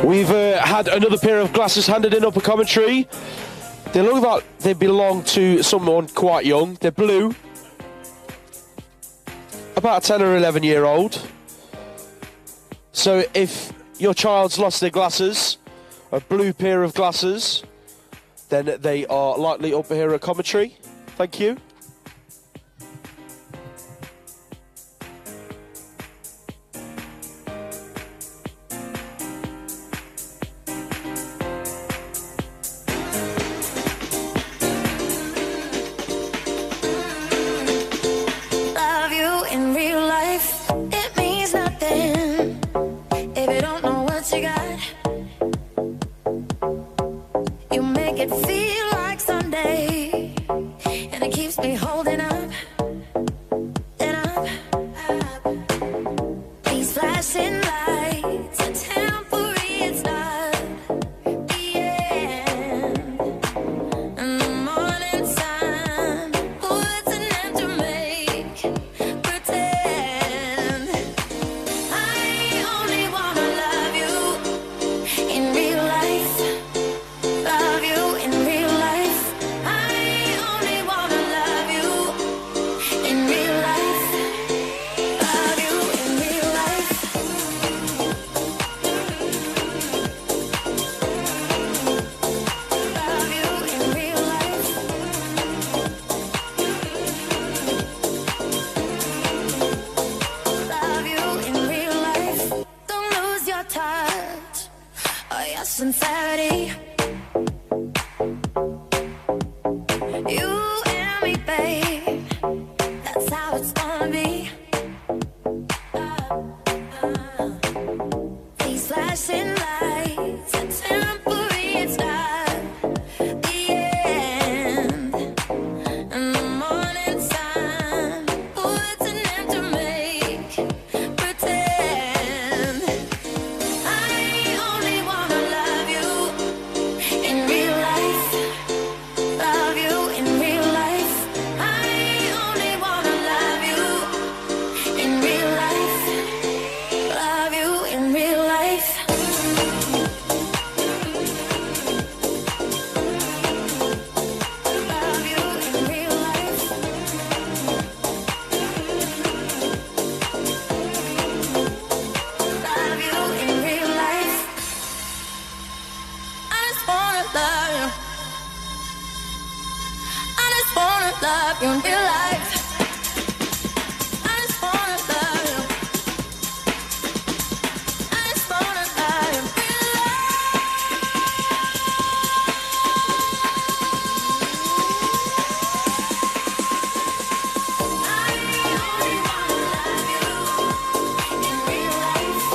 We've had another pair of glasses handed in upper commentary. They look like they belong to someone quite young. They're blue. About a 10 or 11 year old. So if your child's lost their glasses, a blue pair of glasses, then they are likely up here at commentary. Thank you. Love you in real life, it means nothing if you don't know what you got. You make it feel like Sunday, and it keeps me holding up and up. These flashing lights are temporary, it's sincerity. You and me, babe, that's how it's gonna be. These flashing lights are temporary, it's not the end. In the morning time, what's an end to make pretend? I only wanna love you in real life. Love you in real life. I only wanna love you in real life. Love you in real life. Love you in real life. Love you in real life. I just wanna love you. I just wanna love you in real life. I just wanna love you. I just wanna love you in real life. I only wanna love you in real life.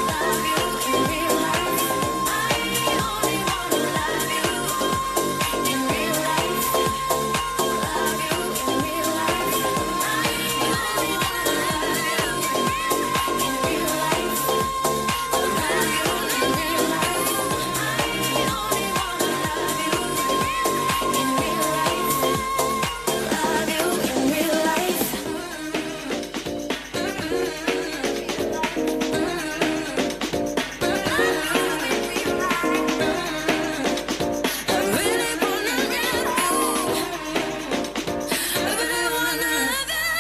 Love you in real life. I only wanna love you in real life. Love you in real life. I only wanna love you in real life. Love you in real life. I only wanna love you in real life. Love you in real life. I really wanna love you. I really wanna love you.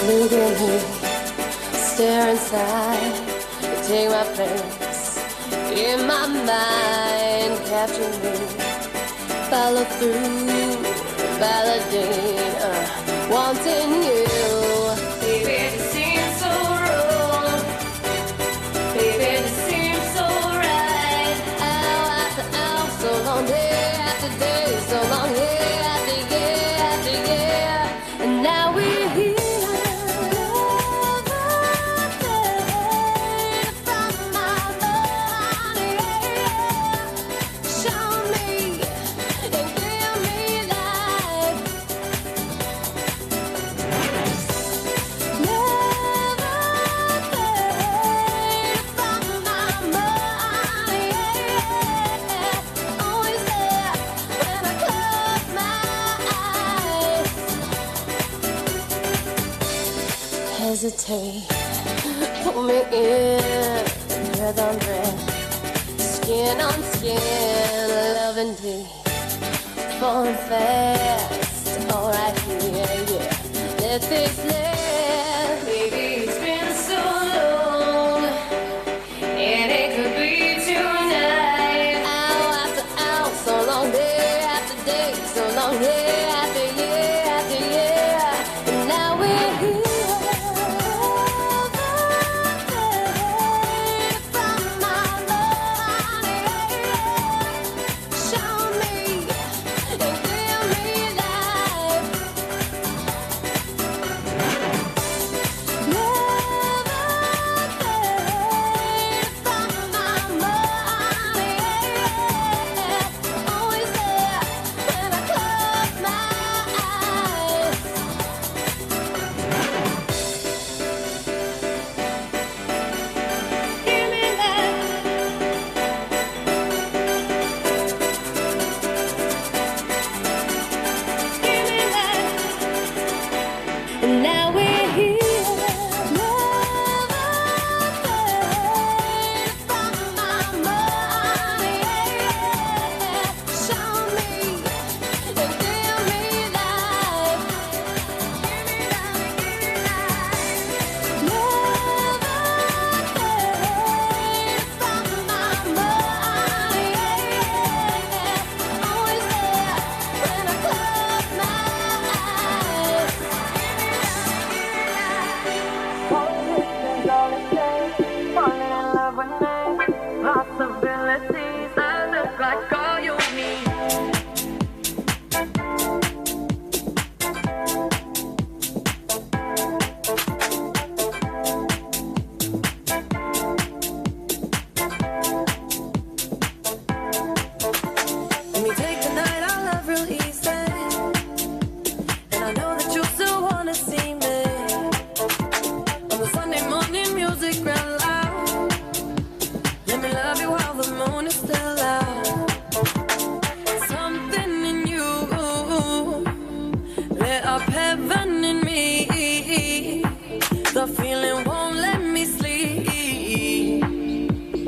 Look at me, stare inside, take my place in my mind, capture me, follow through, validate, wanting you. Baby, it seems so wrong. Baby, it seems so right. Hour after hour, so long, day after day, so long, year after year after year, and now we're here. Hesitate, pull me in, breath on breath, skin on skin, loving deep, falling fast, all right here, yeah. Let this live, baby, it's been so long, and it could be tonight. Hour after hour, so long, day after day, so long, year after year after year, and now we're here. love with me. Possibilities, I look like all you need. Let me take the night, I love real easy. And I know that you still wanna see me. On the Sunday morning music real loud. Let me love you while the moon is still out. Something in you lit up heaven in me. The feeling won't let me sleep.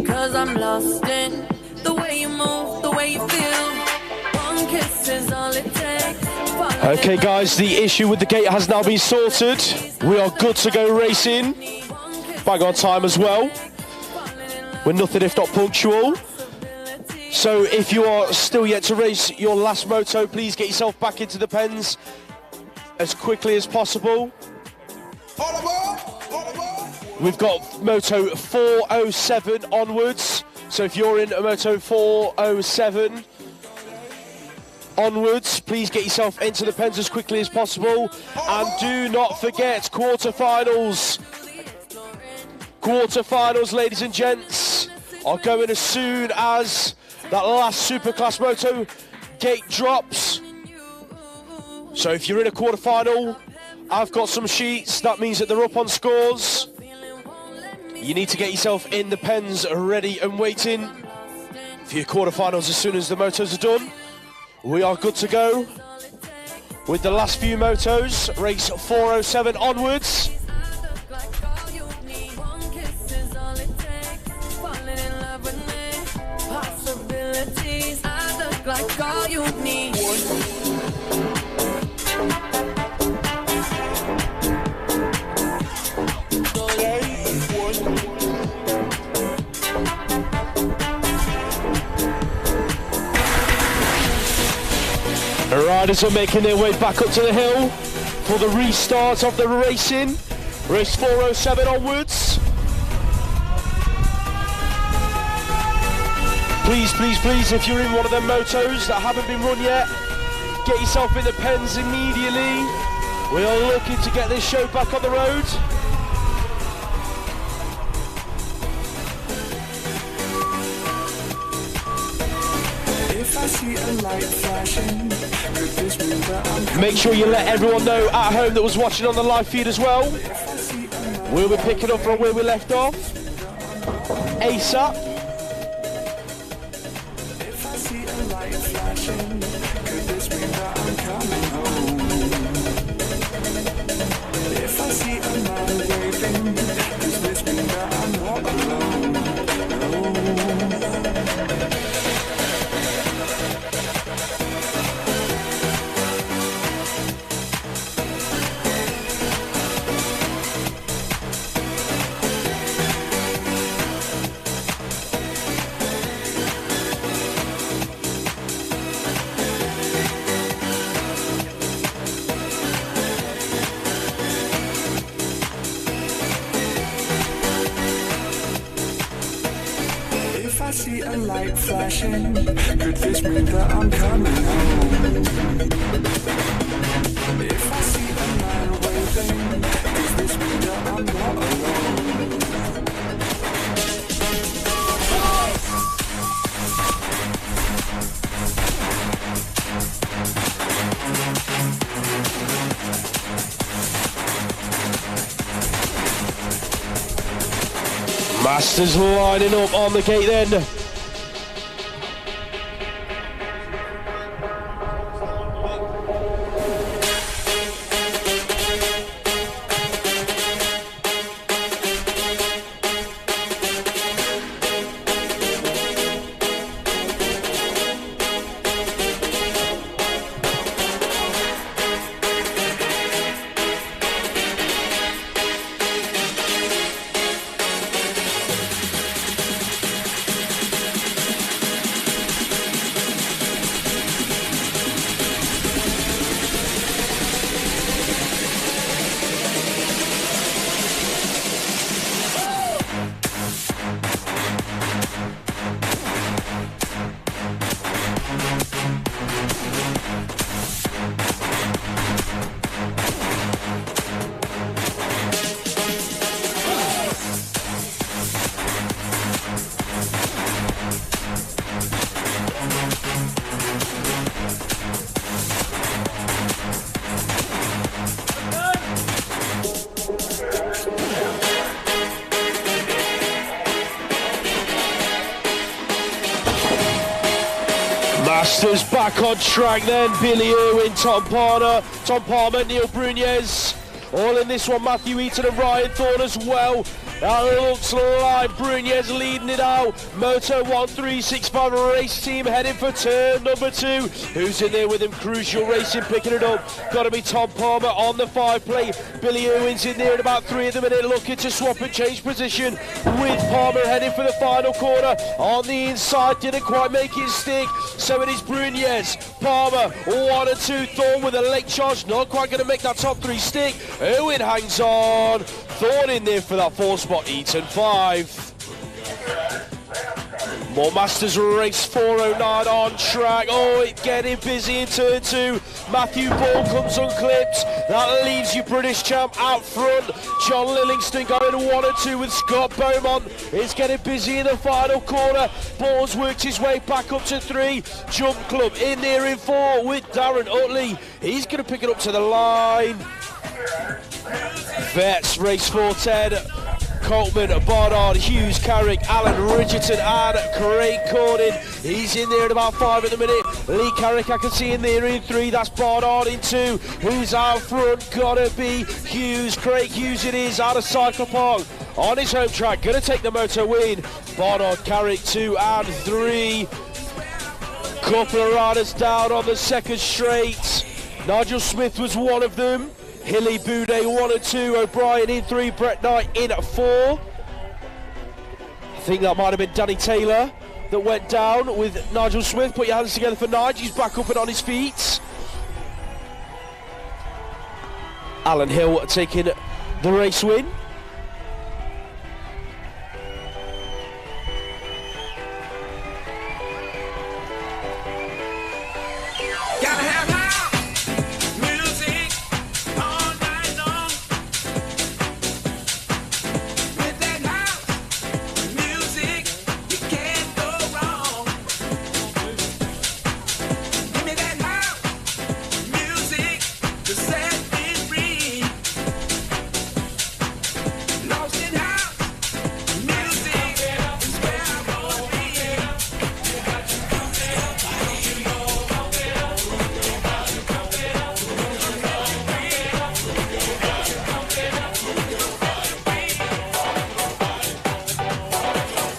Cause I'm lost in the way you move, the way you feel. One kiss is all it takes. Okay, guys, the issue with the gate has now been sorted. We are good to go racing. Bang on time as well. We're nothing if not punctual. So if you are still yet to race your last moto, please get yourself back into the pens as quickly as possible. We've got Moto 407 onwards. So if you're in a Moto 407 onwards, please get yourself into the pens as quickly as possible. And do not forget quarterfinals. Quarterfinals, ladies and gents, are going as soon as that last Superclass Moto gate drops. So if you're in a quarterfinal, I've got some sheets. That means that they're up on scores. You need to get yourself in the pens ready and waiting for your quarterfinals as soon as the motos are done. We are good to go with the last few motos, race 407 onwards. Possibilities, I look like all you need. The riders are making their way back up to the hill for the restart of the racing. Race 407 onwards. Please, please, please, if you're in one of them motos that haven't been run yet, get yourself in the pens immediately. We are looking to get this show back on the road. If I see a light flashing, could this mean that I'm Make sure you let everyone know at home that was watching on the live feed as well. We'll be picking up from where we left off ASAP. If I see a light flashing, could this mean that I'm coming home? If I see a man waving, does this mean that I'm not alone? No. If I see a light flashing, could this mean that I'm coming home? If I see a man waving, does this mean that I'm not alone? Masters lining up on the gate then. Masters back on track then. Billy Irwin, Tom Palmer, Neil Brunez. All in this one, Matthew Eaton and Ryan Thorne as well. That looks like Brunez leading it out. Moto 1365 race team heading for turn number 2. Who's in there with him? Crucial Racing picking it up. Got to be Tom Palmer on the 5 plate. Billy Irwin's in there at about 3 at the minute, looking to swap and change position with Palmer heading for the final corner. On the inside, didn't quite make it stick. So it is Brunez, Palmer, 1 and 2. Thorne with a late charge, not quite going to make that top 3 stick. Irwin hangs on. Thorne in there for that 4 spot, Eaton 5. More Masters race 409 on track. Oh, it's getting busy in turn 2. Matthew Ball comes unclipped. That leaves you British champ out front. John Lillingston going 1 and 2 with Scott Beaumont. It's getting busy in the final corner. Ball's worked his way back up to 3. Jump Club in there in 4 with Darren Utley. He's going to pick it up to the line. Vets race 410. Coltman, Barnard, Hughes, Carrick, Alan Richardson and Craig Corning. He's in there at about 5 at the minute. Lee Carrick I can see in there in 3. That's Barnard in 2. Who's out front? Gotta be Hughes. Craig Hughes it is out of Cyclopark. On his home track, gonna take the Moto win. Barnard, Carrick 2 and 3. Couple of riders down on the second straight. Nigel Smith was one of them. Hilly Boudet 1 and 2, O'Brien in 3, Brett Knight in 4. I think that might have been Danny Taylor that went down with Nigel Smith. Put your hands together for Nigel, he's back up and on his feet. Alan Hill taking the race win.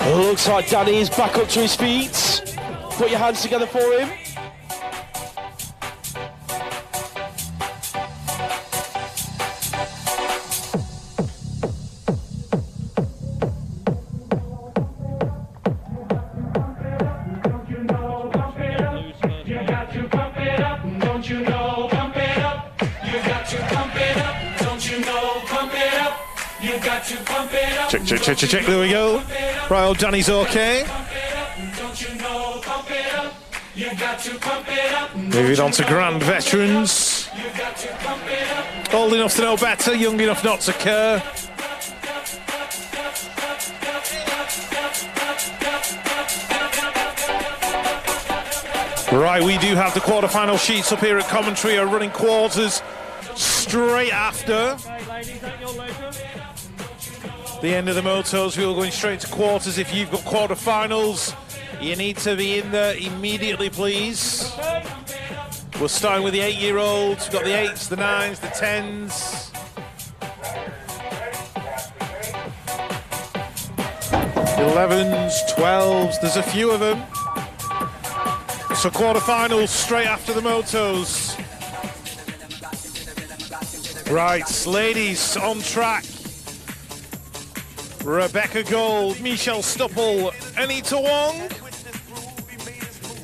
Looks like Danny is back up to his feet. Put your hands together for him. Check, there we go. Right, old Danny's okay. Moving on to Grand Veterans. Old enough to know better, young enough not to care. Right, we do have the quarterfinal sheets up here at commentary, are running quarters straight after the end of the motos. We're going straight to quarters. If you've got quarterfinals, you need to be in there immediately, please. We're starting with the 8-year-olds. We've got the 8s, the 9s, the 10s. 11s, 12s, there's a few of them. So quarterfinals straight after the motos. Right, ladies on track. Rebecca Gold, Michelle Stupple, Anita Wong,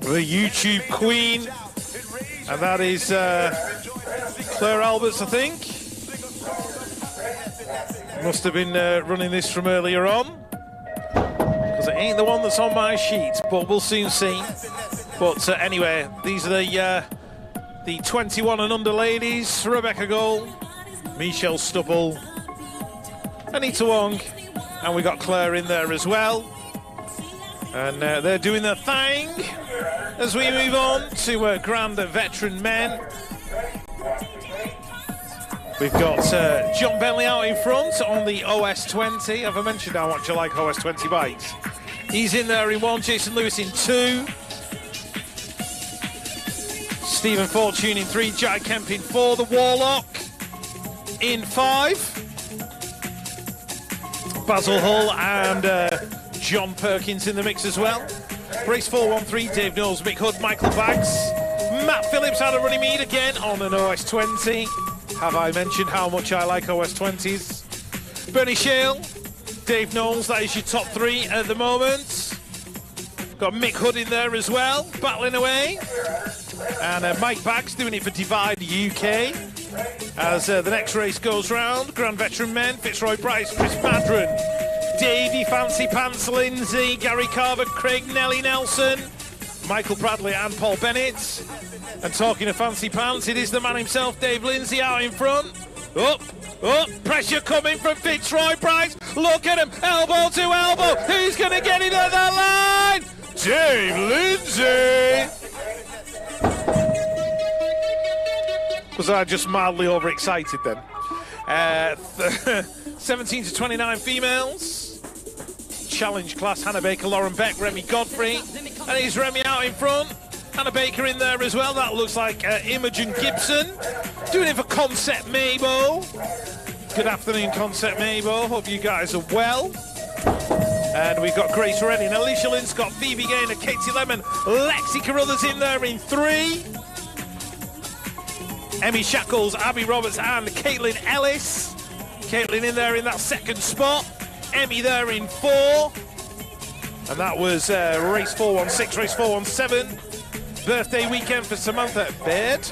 the YouTube queen, and that is Claire Alberts, I think. Must have been running this from earlier on, because it ain't the one that's on my sheet, but we'll soon see. But anyway, these are the 21 and under ladies: Rebecca Gold, Michelle Stupple, Anita Wong, and we got Claire in there as well. And they're doing their thing as we move on to Grand Veteran Men. We've got John Bentley out in front on the OS20. Have I mentioned how much I like OS20 bikes? He's in there in 1, Jason Lewis in 2. Stephen Fortune in 3, Jack Kemp in 4, the Warlock in 5. Basil Hull and John Perkins in the mix as well. Race 413, Dave Knowles, Mick Hood, Michael Banks. Matt Phillips had a running meet again on an OS20. Have I mentioned how much I like OS20s? Bernie Shale, Dave Knowles, that is your top 3 at the moment. Got Mick Hood in there as well, battling away. And Mike Baggs doing it for Divide UK. As the next race goes round, Grand Veteran Men, Fitzroy Bryce, Chris Madron, Davey Fancy Pants Lindsay, Gary Carver, Craig Nelly Nelson, Michael Bradley and Paul Bennett. And talking of Fancy Pants, it is the man himself, Dave Lindsay, out in front. Up, pressure coming from Fitzroy Bryce. Look at him, elbow to elbow. Who's going to get it at that line? Dave Lindsay. Was I just mildly overexcited then? 17 to 29 females. Challenge class, Hannah Baker, Lauren Beck, Remy Godfrey. And here's Remy out in front. Hannah Baker in there as well. That looks like Imogen Gibson. Doing it for Concept Mabo. Good afternoon, Concept Mabo. Hope you guys are well. And we've got Grace Redding, Alicia Linscott, Phoebe Gaynor, Katie Lemon, Lexi Carruthers in there in 3. Emmy Shackles, Abby Roberts and Caitlin Ellis. Caitlin in there in that second spot. Emmy there in 4. And that was race 416, race 417. Birthday weekend for Samantha Baird.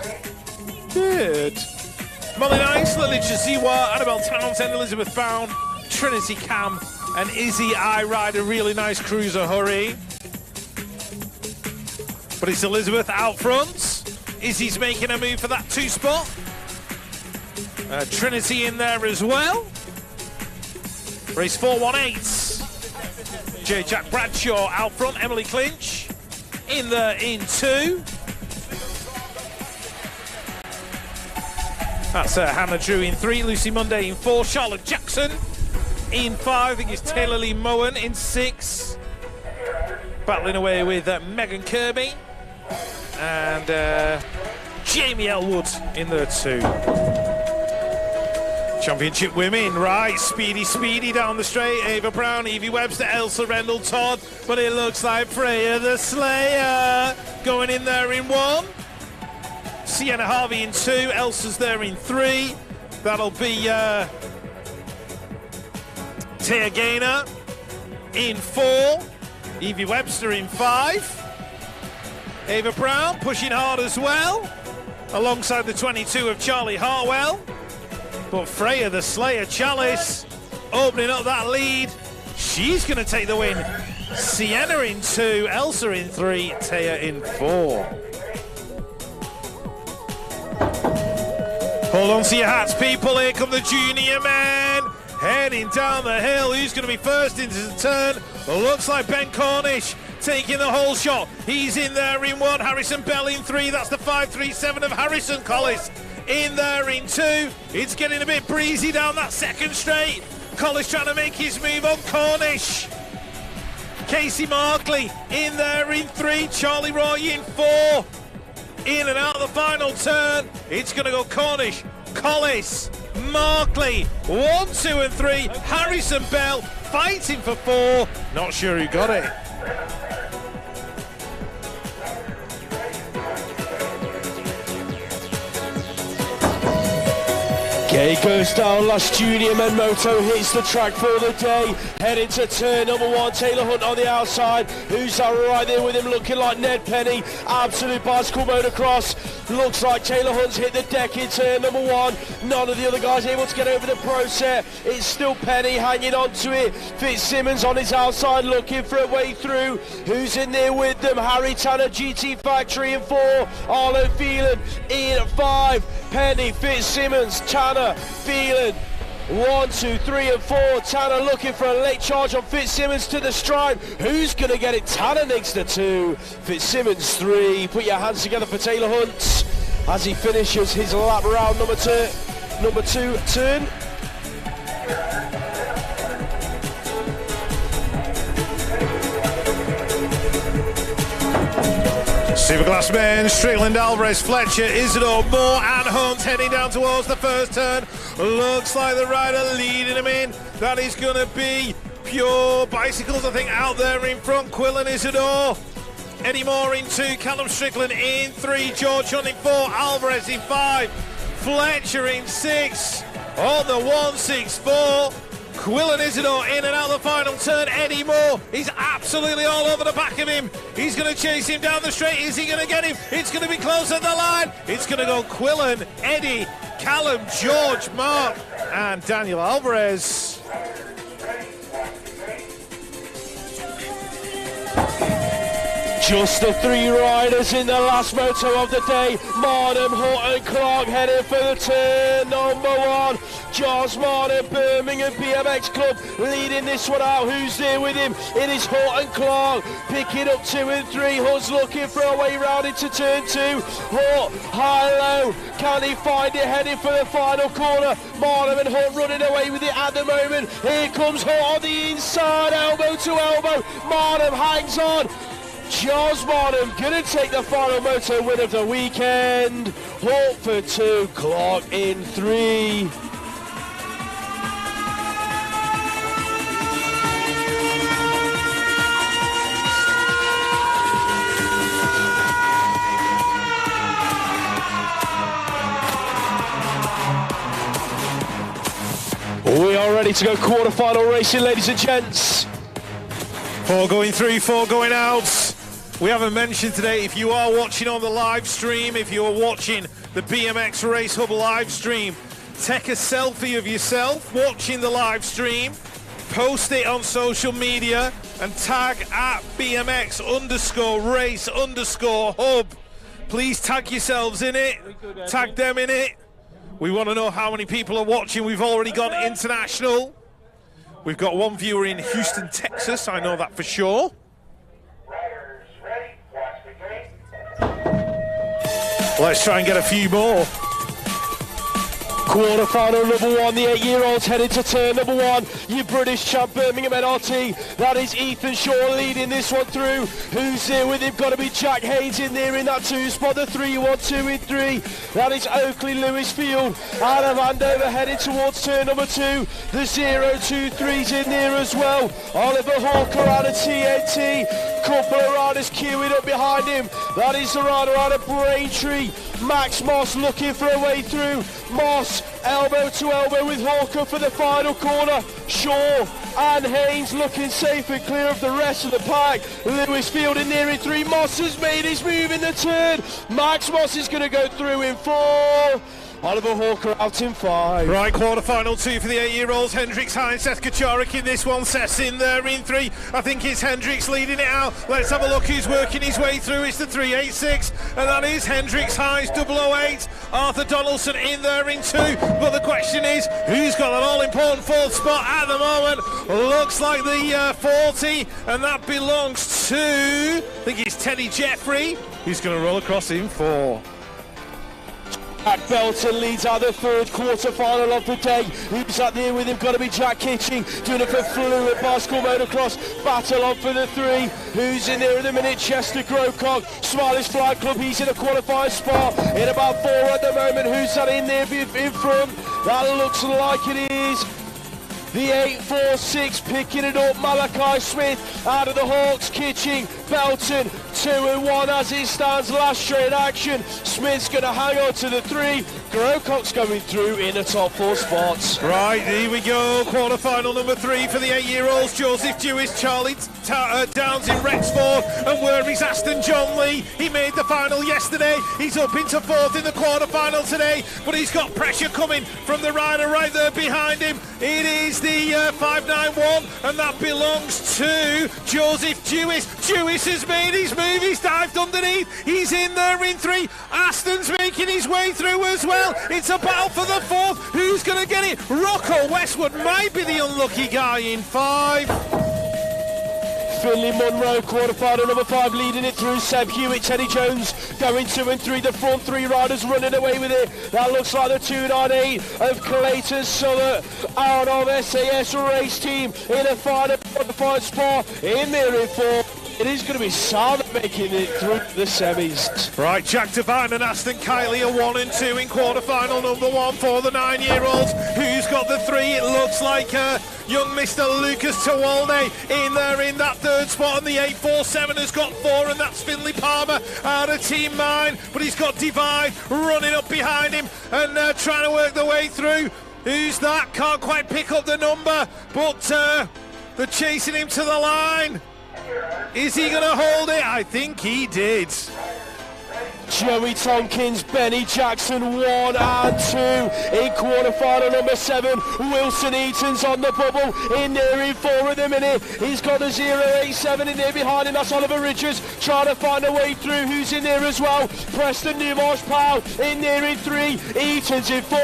Molly Nice, Lily Chaziwa, Annabelle Townsend, Elizabeth Bound, Trinity Cam and Izzy I ride a really nice cruiser hurry. But it's Elizabeth out front. Izzy's making a move for that 2 spot. Trinity in there as well. Race 418. J. Jack Bradshaw out front. Emily Clinch in there in 2. That's Hannah Drew in 3. Lucy Monday in 4. Charlotte Jackson in 5. I think it's Taylor Lee Moen in 6. Battling away with Megan Kirby. And Jamie Elwood in there 2. Championship women, right, speedy down the straight. Ava Brown, Evie Webster, Elsa Rendell Todd, but it looks like Freya the Slayer going in there in 1. Sienna Harvey in 2, Elsa's there in 3. That'll be Tia Gaynor in 4. Evie Webster in 5. Ava Brown pushing hard as well, alongside the 22 of Charlie Hartwell. But Freya the Slayer Chalice opening up that lead. She's going to take the win. Sienna in 2, Elsa in 3, Taya in 4. Hold on to your hats, people. Here come the junior men. Heading down the hill. Who's going to be first into the turn? Looks like Ben Cornish taking the whole shot. He's in there in 1. Harrison Bell in 3. That's the 537 of Harrison Collis. In there in 2. It's getting a bit breezy down that second straight. Collis trying to make his move on Cornish. Casey Markley in there in 3. Charlie Roy in 4. In and out of the final turn. It's going to go Cornish, Collis, Markley. 1, 2 and 3. Harrison Bell fighting for 4. Not sure who got it. Gay goes down, last junior men. Moto hits the track for the day. Heading to turn number 1, Taylor Hunt on the outside. Who's that right there with him, looking like Ned Penny. Absolute bicycle motocross. Looks like Taylor Hunt's hit the deck in turn number 1. None of the other guys able to get over the pro set. It's still Penny hanging on to it. Fitzsimmons on his outside looking for a way through. Who's in there with them? Harry Tanner, GT Factory in 4. Arlo Phelan in 5. Penny, Fitzsimmons, Tanner, Phelan. 1, 2, 3 and 4. Tanner looking for a late charge on Fitzsimmons to the stripe. Who's going to get it? Tanner next to 2. Fitzsimmons 3. Put your hands together for Taylor Hunt as he finishes his lap round number 2 turn. Superclass men, Strickland, Alvarez, Fletcher, Isidore, Moore and Hunt heading down towards the first turn. Looks like the rider leading him in. That is going to be Pure Bicycles, I think, out there in front. Quillen, Isidore. Eddie Moore in 2, Callum Strickland in 3, George Hunt in 4, Alvarez in 5, Fletcher in 6, on the 164. Quillen Isidore in and out the final turn. Eddie Moore, he's absolutely all over the back of him. He's going to chase him down the straight. Is he going to get him? It's going to be close at the line. It's going to go Quillen, Eddie, Callum, George, Mark and Daniel Alvarez. Just the 3 riders in the last moto of the day. Marnham, Hunt and Clark heading for the turn number 1. Charles Marnham, Birmingham BMX Club leading this one out. Who's there with him? It is Hunt and Clark picking up 2 and 3. Hunt's looking for a way round into turn 2. Hunt, high low, can he find it heading for the final corner? Marnham and Hunt running away with it at the moment. Here comes Hunt on the inside, elbow to elbow. Marnham hangs on. Charles Marnham going to take the final moto win of the weekend. Hunt for 2, Clark in 3. We are ready to go quarterfinal racing, ladies and gents. 4 going through, 4 going out. We haven't mentioned today, if you are watching on the live stream, if you're watching the BMX Race Hub live stream, take a selfie of yourself watching the live stream, post it on social media and tag at BMX_race_hub. Please tag yourselves in it, tag them in it. We want to know how many people are watching. We've already gone international. We've got 1 viewer in Houston, Texas, I know that for sure. Let's try and get a few more. Quarterfinal number 1, the 8-year-olds headed to turn number 1. Your British champ Birmingham NRT. That is Ethan Shaw leading this one through. Who's there with him? Got to be Jack Haynes in there in that 2 spot. The 3-1-2 in 3. That is Oakley Lewisfield. Adam Andover headed towards turn number 2. The 0-2-3's in there as well. Oliver Hawker out of TNT. Couple of riders queuing up behind him. That is the rider out of Braintree. Max Moss looking for a way through. Moss elbow to elbow with Hawker for the final corner. Shaw and Haynes looking safe and clear of the rest of the pack. Lewisfield in there in 3. Moss has made his move in the turn. Max Moss is going to go through in 4. Oliver Hawker out in 5. Right, quarterfinal 2 for the 8-year-olds. Hendricks, Hines, Seth Kacharik in this one. Seth's in there in 3. I think it's Hendricks leading it out. Let's have a look who's working his way through. It's the 386, and that is Hendricks, Hines, 008. Arthur Donaldson in there in 2. But the question is, who's got that all-important 4th spot at the moment? Looks like the 40, and that belongs to, I think it's Teddy Jeffrey, who's going to roll across in 4. Jack Belton leads out the 3rd quarter-final of the day. Who's out there with him? Got to be Jack Kitching, doing it for Fluid Bicycle Motocross. Battle on for the 3. Who's in there in a minute? Chester Grocock, Smiley's Flight Club. He's in a qualified spot. In about 4 at the moment. Who's that in there in front? That looks like it is the 846 picking it up. Malachi Smith out of the Hawks. Kitching, Belton 2 and 1 as it stands. Last straight action. Smith's going to hang on to the 3. Grocock's going through in the top 4 spots. Right, here we go. Quarterfinal number 3 for the 8-year-olds. Joseph Jewis, Charlie Downs in Rexford, and where is Aston John Lee? He made the final yesterday. He's up into 4th in the quarterfinal today, but he's got pressure coming from the rider right there behind him. It is the 591, and that belongs to Joseph Jewis. Jewis has made his move. He's dived underneath. He's in there in 3. Aston's making his way through as well. It's a battle for the 4th. Who's going to get it? Rocco Westwood might be the unlucky guy in 5. Finley Munro, quarterfinal number 5, leading it through. Seb Hewitt, Teddy Jones going 2 and 3. The front 3 riders running away with it. That looks like the 298 of Clayton Summit out of SAS Race Team in a final qualified spot. In there in 4 It is going to be Sada making it through the semis. Right, Jack Devine and Aston Kiley are 1 and 2 in quarterfinal number 1 for the 9-year-olds. Who's got the 3? It looks like young Mr. Lucas Tawalde in there in that 3rd spot, and the 847 has got 4, and that's Finley Palmer out of Team 9, but he's got Divine running up behind him and trying to work their way through. Who's that? Can't quite pick up the number, but they're chasing him to the line. Is he going to hold it? I think he did. Joey Tompkins, Benny Jackson 1 and 2 in quarterfinal number 7. Wilson Eaton's on the bubble in there in 4 at the minute. He's got a 087 in there behind him. That's Oliver Richards trying to find a way through. Who's in there as well? Preston Newmarsh Powell in there in 3. Eaton's in 4.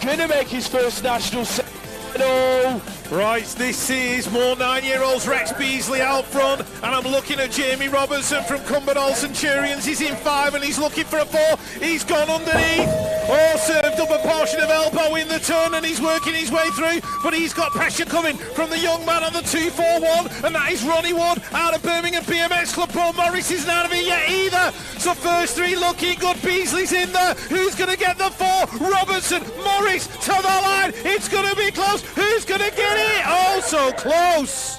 Gonna make his first national final. Right, this is more 9-year-olds. Rex Beasley out front, and I'm looking at Jamie Robertson from Cumbernauld Centurions. He's in 5 and he's looking for a 4. He's gone underneath. Oh, served up a portion of elbow in the turn, and he's working his way through, but he's got pressure coming from the young man on the 241, and that is Ronnie Wood out of Birmingham BMX Club. Paul Morris isn't out of it yet either. So first 3 looking good. Beasley's in there. Who's going to get the 4? Robertson, Morris to the line. It's going to be close. Who's going to get it? Oh, so close.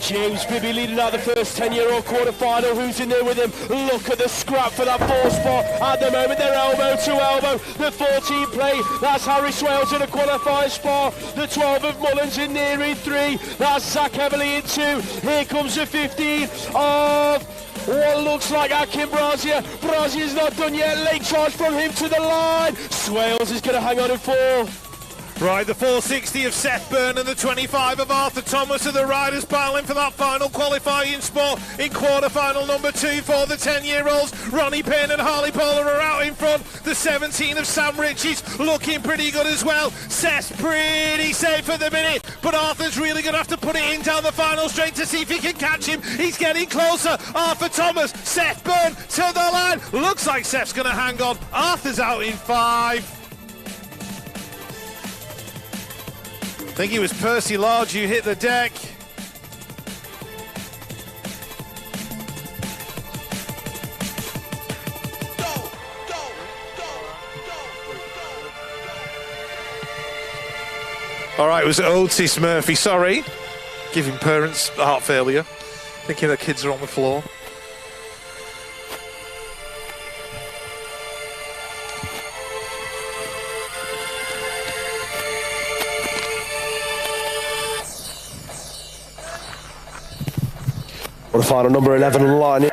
James Bibby leading out the first 10-year-old quarterfinal. Who's in there with him? Look at the scrap for that 4 spot. At the moment, they're elbow to elbow. The 14 play, that's Harry Swales in the qualifying spot. The 12 of Mullins in there in 3. That's Zach Everly in 2. Here comes the 15 of what looks like Akin Brazier. Brazier's not done yet. Late charge from him to the line. Swales is going to hang on in 4. Right, the 460 of Seth Byrne and the 25 of Arthur Thomas are the riders battling for that final qualifying spot in quarterfinal number 2 for the 10-year-olds. Ronnie Payne and Harley Polar are out in front. The 17 of Sam Ritchie's looking pretty good as well. Seth's pretty safe at the minute, but Arthur's really going to have to put it in down the final straight to see if he can catch him. He's getting closer. Arthur Thomas, Seth Byrne to the line. Looks like Seth's going to hang on. Arthur's out in 5. I think it was Percy Large who hit the deck. All right, it was Otis Murphy, sorry. Giving parents heart failure, thinking their kids are on the floor. Quarterfinal number 11 on the line. The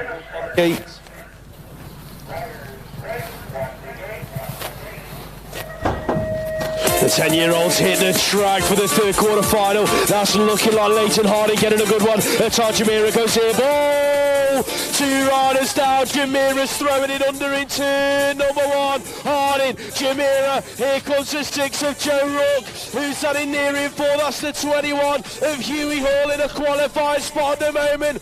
10-year-olds hit the track for the 3rd quarterfinal. That's looking like Leighton Harding getting a good one. Jamira goes here. Ball! 2 riders down. Jamira's throwing it under into number 1. Harding, Jamira. Here comes the 6 of Joe Rook. Who's that in there in 4? That's the 21 of Huey Hall in a qualifying spot at the moment.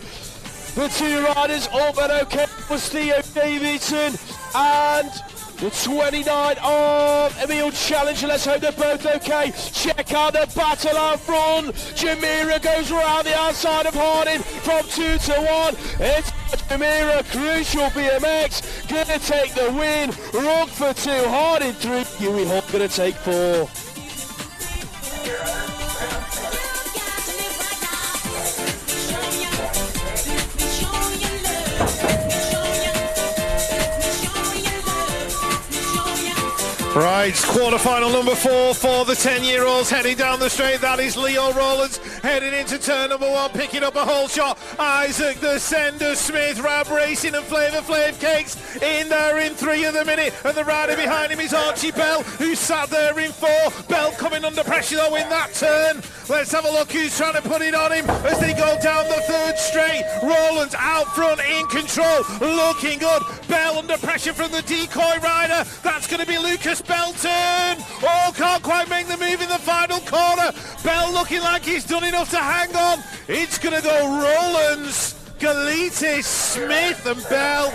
The 2 riders up and okay was Theo Davidson and the 29 of Emil Challenger. Let's hope they're both okay. Check out the battle out front. Jamira goes around the outside of Harding from 2 to 1. It's Jamira, crucial BMX, gonna take the win. Rook for 2, Harding 3, Huey Hall gonna take 4. Right, quarterfinal number 4 for the 10-year-olds heading down the straight. That is Leo Rowlands heading into turn number 1, picking up a whole shot. Isaac the Sender Smith, Rab Racing and Flavor Flav Cakes in there in 3 at the minute. And the rider behind him is Archie Bell, who sat there in 4. Bell coming under pressure though in that turn. Let's have a look who's trying to put it on him as they go down the 3rd straight. Rowlands out front in control, looking good. Bell under pressure from the decoy rider. That's going to be Lucas Belton. Oh, can't quite make the move in the final corner. Bell looking like he's done enough to hang on. It's going to go Rowlands, Galitis, Smith and Bell.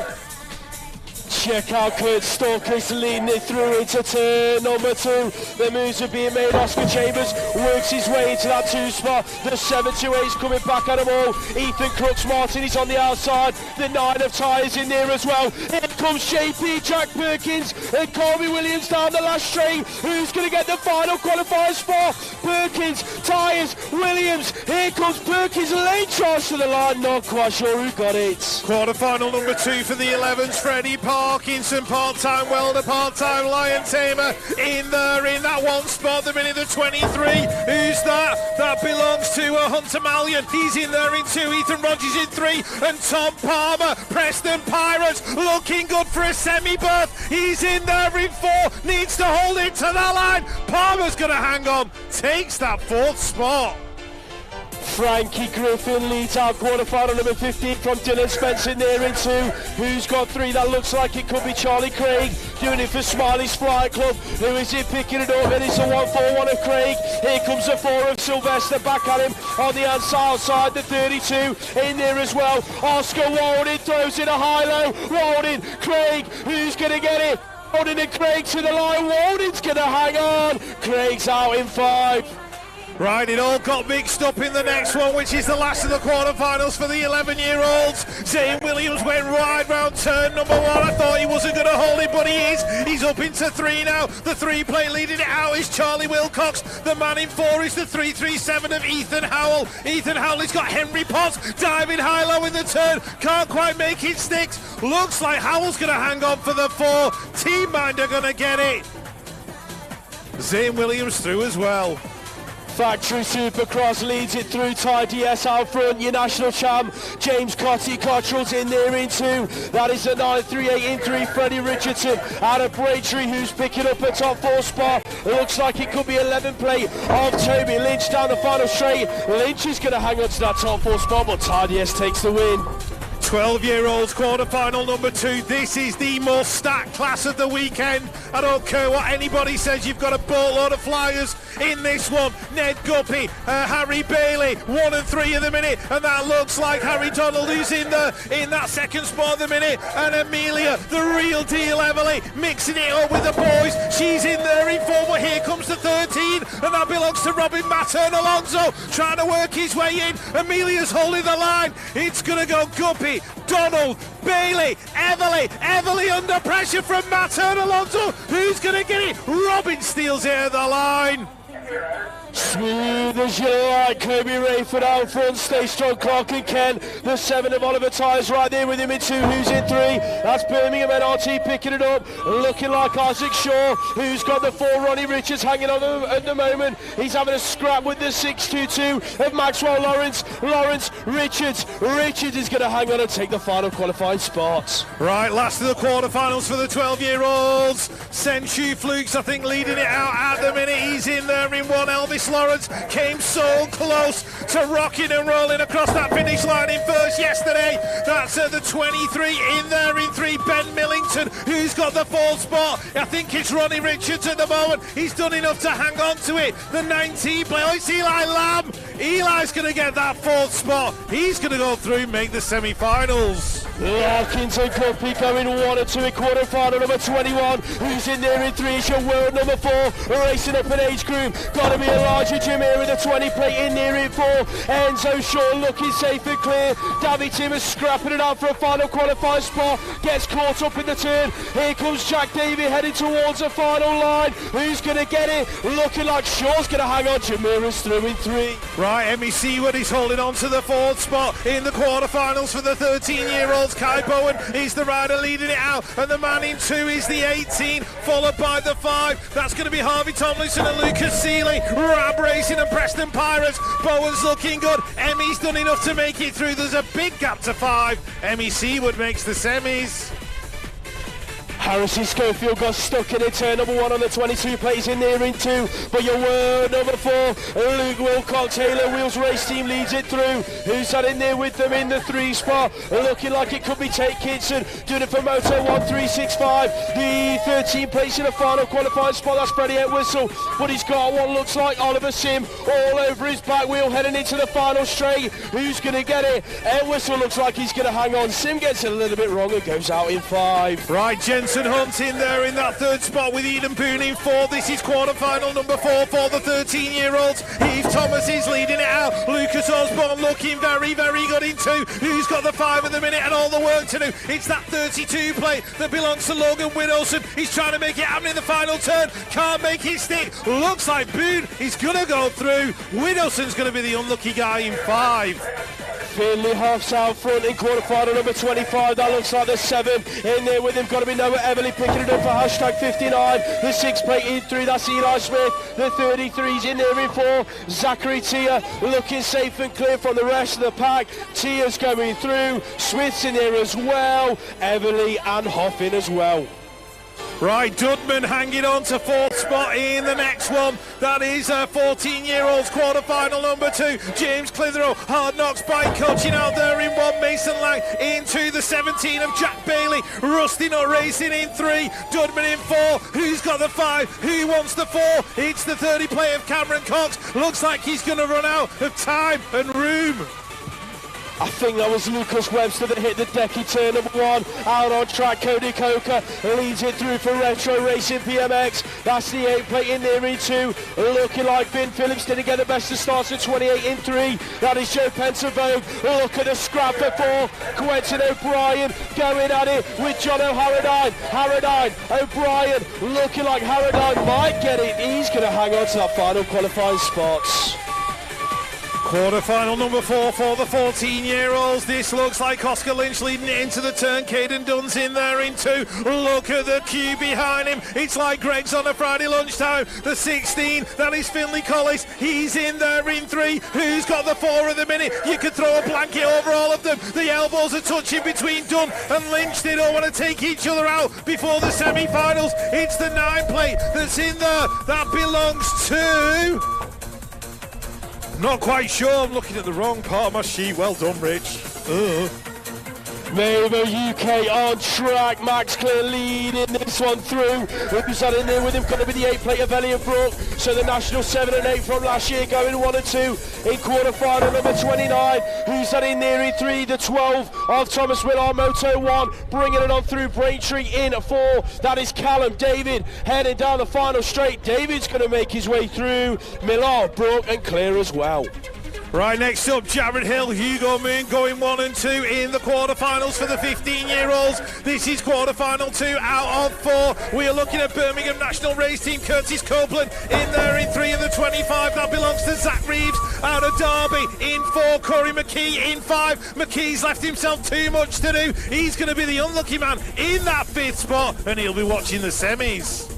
Check out Kurt Stalkers leading it through into turn number 2. The moves are being made. Oscar Chambers works his way into that 2 spot. The 728's coming back at them all. Ethan Crooks Martin is on the outside. The 9 of tyres in there as well. Here comes JP, Jack Perkins and Colby Williams down the last straight. Who's going to get the final qualifying spot? Perkins, tyres, Williams. Here comes Perkins, lane charge to the line. Not quite sure who got it. Quarterfinal number 2 for the 11s. Freddie Parkinson, part-time welder, part-time lion tamer, in there in that 1 spot. The minute of 23. Who's that? That belongs to Hunter Mallion. He's in there in 2. Ethan Rogers in 3. And Tom Palmer, Preston Pirates, looking good for a semi-berth. He's in there in 4. Needs to hold it to that line. Palmer's going to hang on. Takes that 4th spot. Frankie Griffin leads out quarterfinal number 15 from Dylan Spencer there in 2. Who's got 3? That looks like it could be Charlie Craig doing it for Smiley's Flight Club. Who is it picking it up? And it's a 1-4-1 of Craig. Here comes the 4 of Sylvester back at him on the outside. The 32 in there as well. Oscar Walden throws in a high-low. Walden, Craig, who's going to get it? Walden and Craig to the line. Walden's going to hang on. Craig's out in 5. Right, it all got mixed up in the next one, which is the last of the quarterfinals for the 11-year-olds. Zane Williams went right round turn number 1. I thought he wasn't going to hold it, but he is. He's up into 3 now. The 3 plate leading it out is Charlie Wilcox. The man in 4 is the 337 of Ethan Howell. Ethan Howell has got Henry Potts diving high-low in the turn. Can't quite make it stick. Looks like Howell's going to hang on for the 4. Team Minder going to get it. Zane Williams through as well. Factory Supercross leads it through. Ty DS out front, your national champ. James Cottrell's in there in 2. That is the 938 in 3. Freddie Richardson out of Braintree, who's picking up a top 4 spot. Looks like it could be 11 plate of Toby Lynch down the final straight. Lynch is going to hang on to that top 4 spot, but Ty DS takes the win. 12-year-olds quarterfinal number 2. This is the most stacked class of the weekend. I don't care what anybody says, you've got a boatload of flyers in this one. Ned Guppy, Harry Bailey, 1 and 3 of the minute, and that looks like Harry Donald who's in that 2nd spot of the minute, and Amelia, the real deal Emily, mixing it up with the boys. She's in there in 4, but here comes the 13, and that belongs to Robin Mattern Alonso, trying to work his way in. Amelia's holding the line. It's going to go Guppy, Donald, Bailey, Everly under pressure from Mattern Alonso. Who's going to get it? Robin steals it at the line. Smooth as you like, Kobe Rayford out front, stay strong, Clark and Ken. The 7 of Oliver Tyres right there with him in 2, who's in 3. That's Birmingham NRT picking it up, looking like Isaac Shaw, who's got the 4, Ronnie Richards hanging on at the moment. He's having a scrap with the 622 of Maxwell Lawrence, Richards is going to hang on and take the final qualifying spots. Right, last of the quarterfinals for the 12-year-olds. Senchu Flukes, I think, leading it out at the minute. He's in there in 1. Elvis Lawrence came so close to rocking and rolling across that finish line in first yesterday. That's the 23 in there in 3. Ben Millington, who's got the 4th spot. I think it's Ronnie Richards at the moment. He's done enough to hang on to it. The 19 play. Oh, it's Eli Lamb. Eli's going to get that 4th spot. He's going to go through and make the semi-finals. Larkins and Guppy going 1 and 2 in quarterfinal number 21. Who's in there in 3 is your world number 4. Racing up an age group. Got to be a larger Jim here with a 20 plate in there in 4. Enzo Shaw looking safe and clear. Davy Timmers scrapping it out for a final qualifying spot. Gets caught up in the turn. Here comes Jack Davey heading towards the final line. Who's going to get it? Looking like Shaw's going to hang on. Jamira's through in 3. Right, Emmy Seward is holding on to the 4th spot in the quarterfinals for the 13-year-olds. Kai Bowen is the rider leading it out, and the man in 2 is the 18, followed by the 5. That's going to be Harvey Tomlinson and Lucas Seeley. Rab Racing and Preston Pirates. Bowen's looking good. Emmy's done enough to make it through. There's a big gap to 5. Emmy Seward makes the semis. Harrison Schofield got stuck in it. Turn number 1 on the 22 plays in there in 2. But your word number 4, Luke Wilcox, Taylor Wheels Race Team leads it through. Who's that in there with them in the 3 spot? Looking like it could be Tate Kitson. Doing it for Moto 1365. The 13th place in the final qualifying spot. That's Freddie Entwistle. But he's got what looks like Oliver Sim all over his back wheel heading into the final straight. Who's going to get it? Entwistle looks like he's going to hang on. Sim gets it a little bit wrong and goes out in 5. Right, Jensen Hunt in there in that 3rd spot with Eden Boone in 4. This is quarterfinal number 4 for the 13-year-olds. Eve Thomas is leading it out. Lucas Osborne looking very, very good in 2. Who's got the 5 at the minute and all the work to do? It's that 32 plate that belongs to Logan Widowson. He's trying to make it happen in the final turn. Can't make it stick. Looks like Boone is going to go through. Widowson's going to be the unlucky guy in 5. Finley Huff's out front in quarterfinal number 25. That looks like the 7 in there with him. Got to be Noah Everly picking it up for hashtag 59. The 6 plate in 3. That's Eli Smith. The 33's in there in 4. Zachary Tia looking safe and clear from the rest of the pack. Tia's going through. Smith's in there as well. Everly and Huff in as well. Right, Dudman hanging on to 4th spot in the next one. That is 14-year-olds quarterfinal number 2. James Clitheroe, Hard Knocks bike coaching out there in 1. Mason Lang into the 17 of Jack Bailey. Rusty Nut Racing in 3. Dudman in 4. Who's got the 5? Who wants the 4? It's the 30 play of Cameron Cox. Looks like he's going to run out of time and room. I think that was Lucas Webster that hit the decky turn number 1. Out on track, Cody Coker leads it through for Retro Racing BMX. That's the 8 plate in there in 2. Looking like Finn Phillips didn't get the best of starts at 28 in 3. That is Joe Pensavogue. Look at the scrap for 4. Quentin O'Brien going at it with John O'Harradine. O'Brien looking like Harradine might get it. He's going to hang on to that final qualifying spots. Quarterfinal number 4 for the 14-year-olds. This looks like Oscar Lynch leading it into the turn. Caden Dunn's in there in 2. Look at the queue behind him. It's like Greg's on a Friday lunchtime. The 16, that is Finley Collis. He's in there in 3. Who's got the 4 at the minute? You could throw a blanket over all of them. The elbows are touching between Dunn and Lynch. They don't want to take each other out before the semi-finals. It's the 9 plate that's in there. That belongs to... Not quite sure, I'm looking at the wrong part of my sheet. Well done, Rich. Mabo UK on track. Max Clear leading this one through. Who's that in there with him? Going to be the 8 plate of Elliot Brook. So the national 7 and 8 from last year going 1 and 2 in quarterfinal number 29. Who's that in there in 3? The 12 of Thomas Willard Moto 1. Bringing it on through Braintree in 4. That is Callum David heading down the final straight. David's going to make his way through. Millard, Brook and Clear as well. Right, next up, Jared Hill, Hugo Moon going 1 and 2 in the quarterfinals for the 15-year-olds. This is quarterfinal 2 out of 4. We are looking at Birmingham National Race Team. Curtis Copeland in there in 3 of the 25. That belongs to Zach Reeves out of Derby in 4. Corey McKee in 5. McKee's left himself too much to do. He's going to be the unlucky man in that 5th spot, and he'll be watching the semis.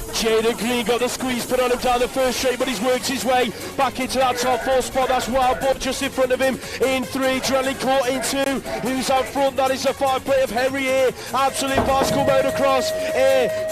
Jaden Green got the squeeze put on him down the first straight, but he's worked his way back into that top 4 spot. That's Wild Bob just in front of him in 3. Drellincourt in 2. Who's out front? That is the 5 plate of Henry here. Absolute bicycle motocross.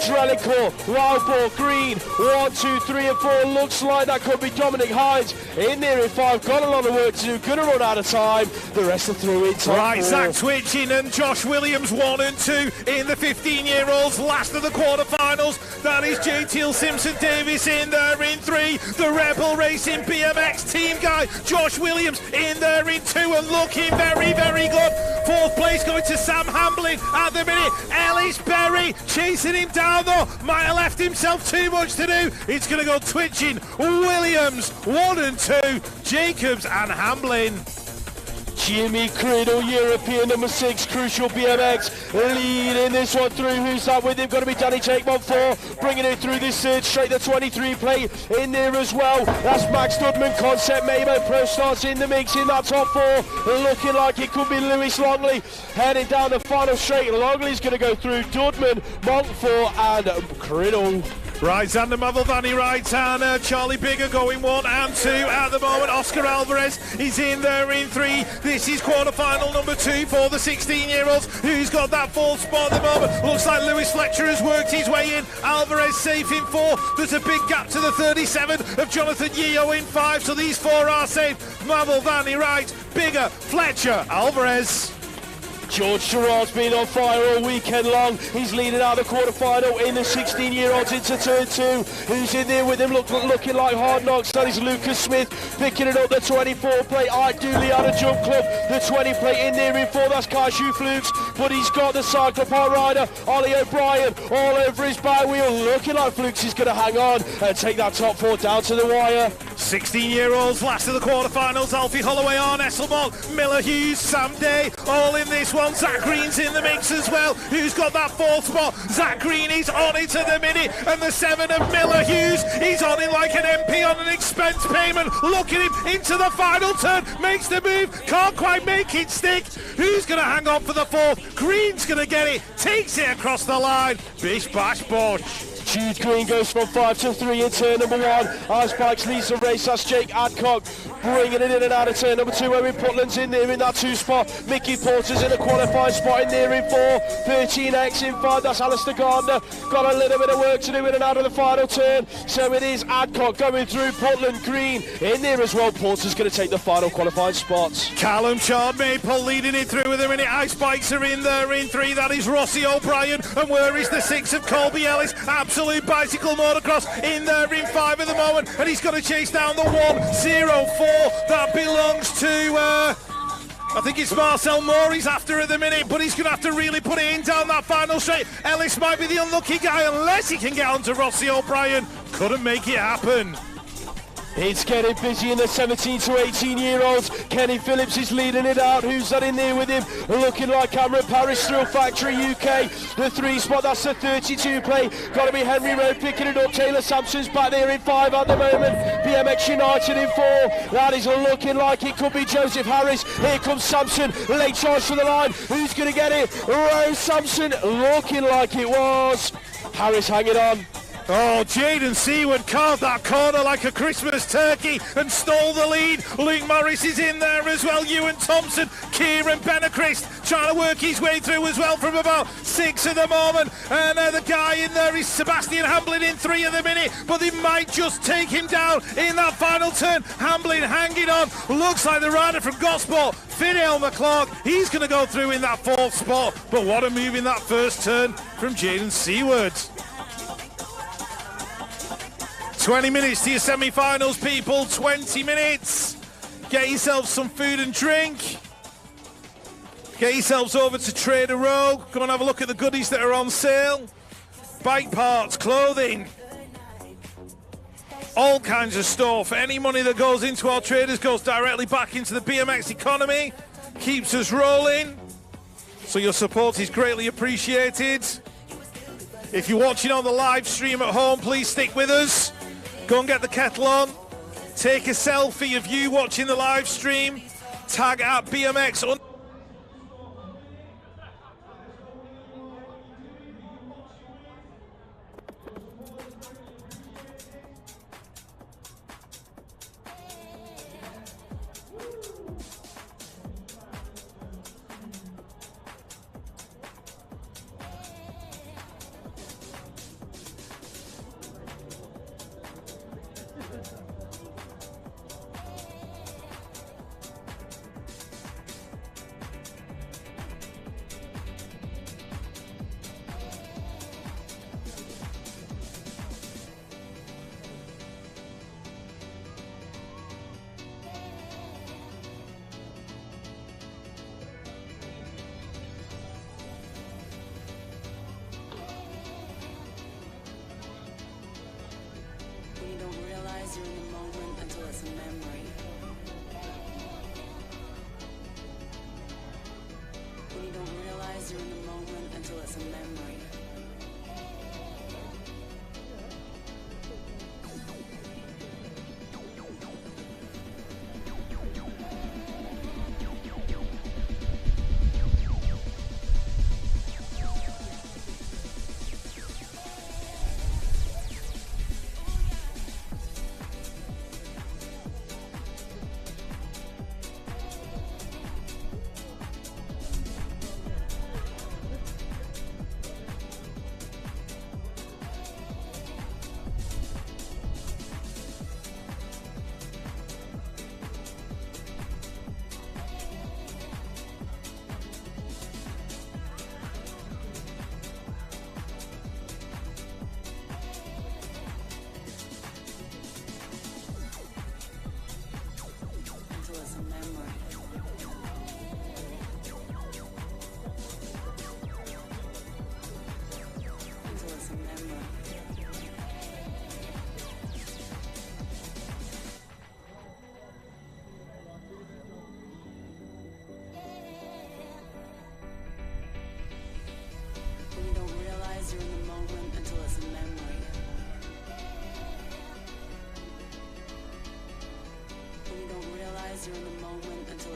Drellincourt, Wild Bob, Green. 1, 2, 3 and 4. Looks like that could be Dominic Hines in there in 5. Got a lot of work to do. Gonna run out of time. The rest are through in top 4. Right, Zach Twitching and Josh Williams 1 and 2 in the 15-year-olds. Last of the quarterfinals. That is JTL Simpson Davis in there in 3. The Rebel Racing BMX team guy, Josh Williams in there in 2 and looking very, very good. 4th place going to Sam Hamblin at the minute. Ellis Berry chasing him down though. Might have left himself too much to do. It's going to go Twitching, Williams 1 and 2, Jacobs and Hamblin. Jimmy Criddle, European number 6, Crucial BMX, leading this one through. Who's that with him? Going to be Danny Chakemont 4, bringing it through this 3rd straight, the 23 plate in there as well. That's Max Dudman, Concept Mabo Pro starts in the mix in that top 4, looking like it could be Lewis Longley heading down the final straight. Longley's going to go through Dudman, Montfort and Criddle. Right, Xander Mavaldani right, and Charlie Bigger going 1 and 2 at the moment. Oscar Alvarez is in there in 3. This is quarterfinal number 2 for the 16-year-olds. Who's got that 4th spot at the moment? Looks like Lewis Fletcher has worked his way in. Alvarez safe in 4. There's a big gap to the 37 of Jonathan Yeo in 5, so these 4 are safe. Mavaldani right, Bigger, Fletcher, Alvarez. George Gerard's been on fire all weekend long. He's leading out the quarterfinal in the 16-year-olds into turn 2. Who's in there with him looking like hard knocks? That is Lucas Smith picking it up, the 24 plate. Art Dooley out of Jump Club, the 20 plate in there in 4. That's Kaishu Flukes, but he's got the Cyclopark rider, Ollie O'Brien, all over his back wheel. Looking like Flukes is going to hang on and take that top 4 down to the wire. 16-year-olds, last of the quarterfinals. Alfie Holloway, Arne Esselmock, Miller Hughes, Sam Day, all in this one. Zach Green's in the mix as well. Who's got that 4th spot? Zach Green is on it at the minute, and the 7 of Miller Hughes, he's on it like an MP on an expense payment. Look at him into the final turn, makes the move, can't quite make it stick. Who's going to hang on for the 4th? Green's going to get it, takes it across the line. Bish bash bosh. Jude Green goes from 5 to 3 in turn number 1. Ice Bikes leads the race. That's Jake Adcock bringing it in and out of turn number 2. Owen Putland's in there in that 2 spot. Mickey Porter's in a qualifying spot in there in 4. 13X in 5. That's Alistair Gardner. Got a little bit of work to do in and out of the final turn. So it is Adcock going through. Putland, Green in there as well. Porter's going to take the final qualifying spots. Callum Chard-Maple leading it through with a minute. Ice Bikes are in there in 3. That is Rossi O'Brien. And where is the 6 of Colby Ellis? Absolute bicycle motocross in there in 5 at the moment, and he's got to chase down the 104 that belongs to I think it's Marcel Moore he's after at the minute, but he's going to have to really put it in down that final straight. Ellis might be the unlucky guy unless he can get onto Rossi O'Brien. Couldn't make it happen. It's getting busy in the 17 to 18-year-olds. Kenny Phillips is leading it out. Who's that in there with him? Looking like Cameron Parrish, Thrill Factory UK. The 3 spot, that's the 32 play. Got to be Henry Rowe picking it up. Taylor Sampson's back there in 5 at the moment. BMX United in 4. That is looking like it could be Joseph Harris. Here comes Sampson. Late charge for the line. Who's going to get it? Rose Sampson looking like it was. Harris hanging on. Oh, Jaden Seward carved that corner like a Christmas turkey and stole the lead. Luke Morris is in there as well. Ewan Thompson, Kieran Benachrist trying to work his way through as well from about 6 at the moment. And the guy in there is Sebastian Hamblin in 3 at the minute, but they might just take him down in that final turn. Hamblin hanging on. Looks like the rider from Gosport, Fidel McClark. He's going to go through in that 4th spot. But what a move in that first turn from Jaden Seward. 20 minutes to your semi-finals, people. 20 minutes. Get yourselves some food and drink. Get yourselves over to Trader Row. Go and have a look at the goodies that are on sale. Bike parts, clothing. All kinds of stuff. Any money that goes into our traders goes directly back into the BMX economy. Keeps us rolling. So your support is greatly appreciated. If you're watching on the live stream at home, please stick with us. Go and get the kettle on. Take a selfie of you watching the live stream. Tag at BMX.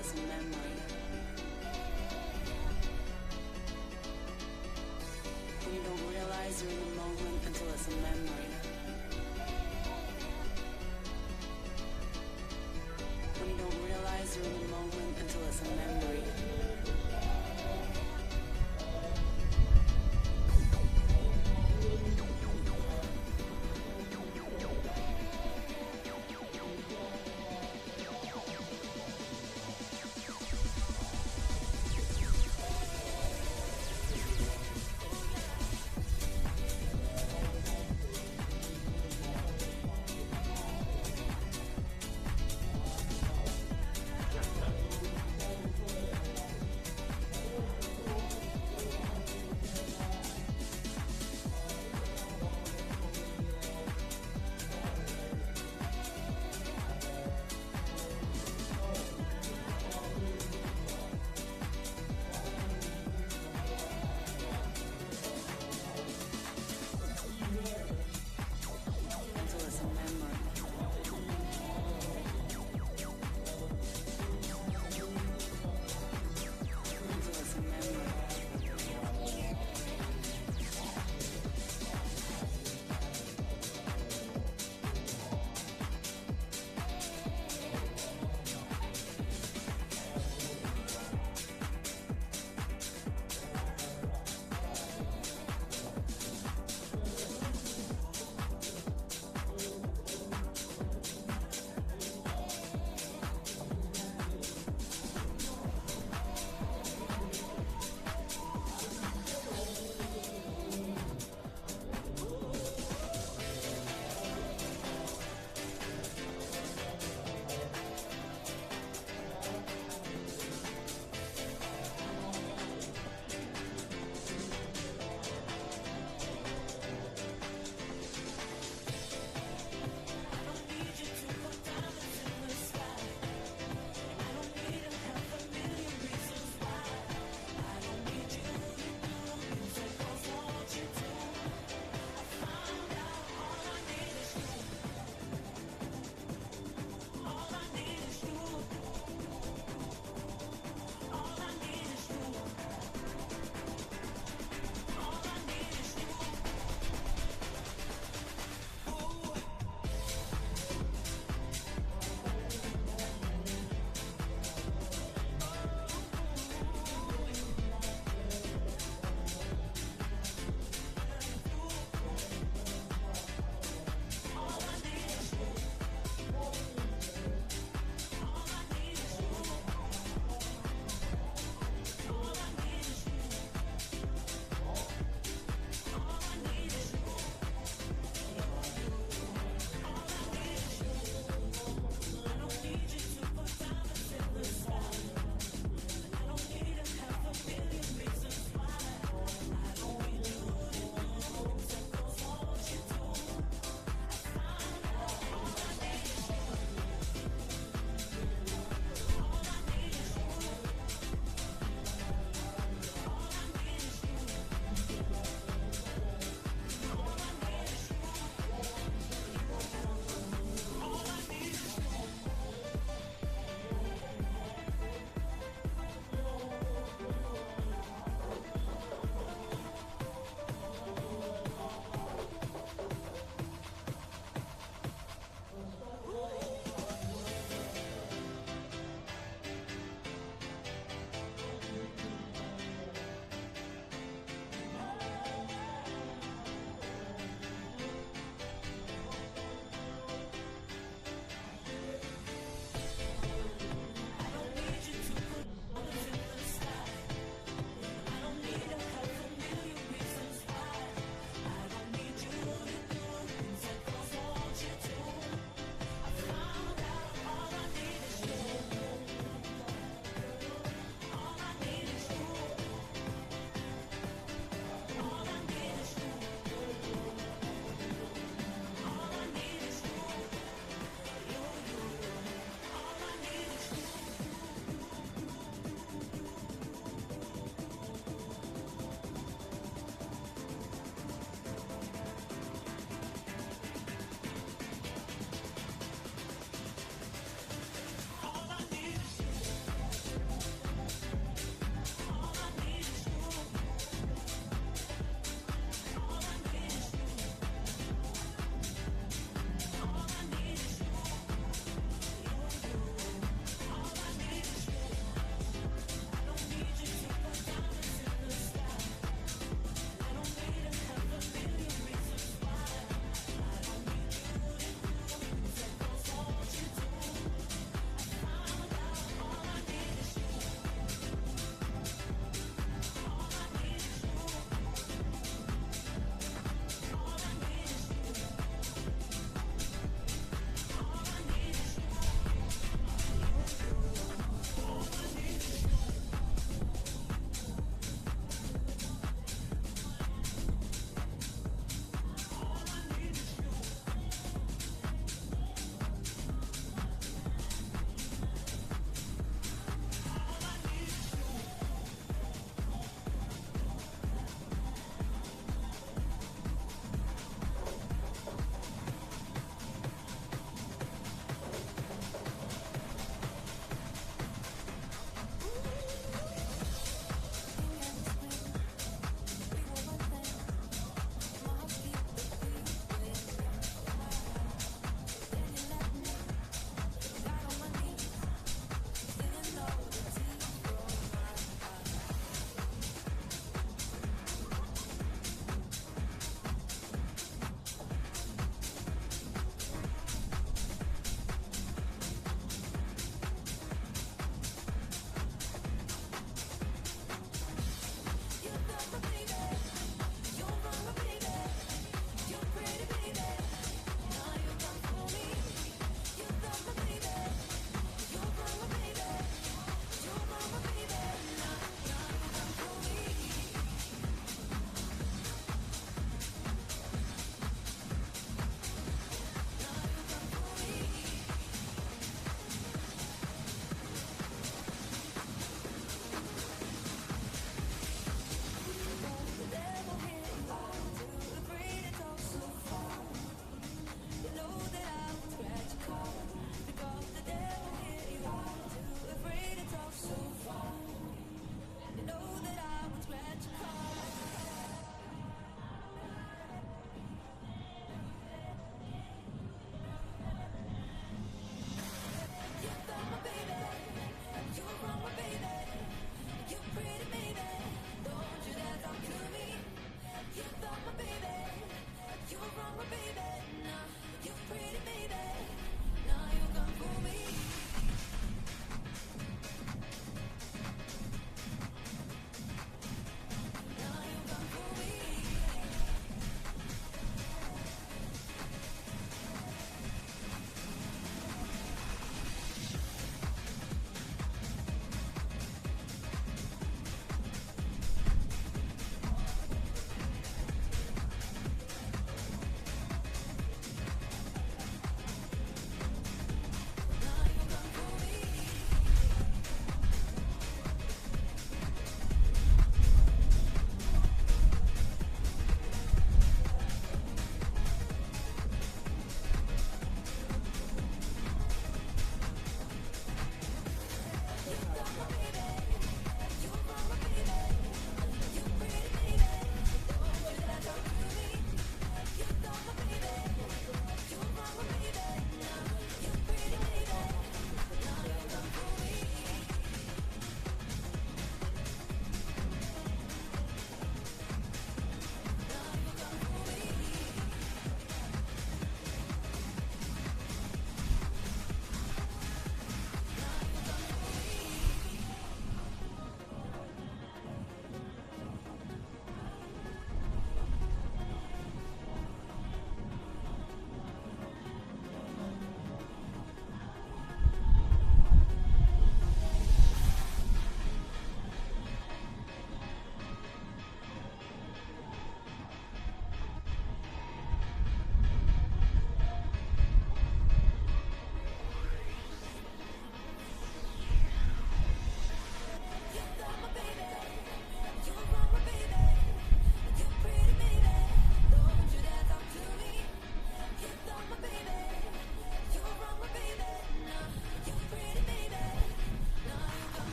it's a memory. When you don't realize you're in the moment until it's a memory. When you don't realize you're in the moment until it's a memory.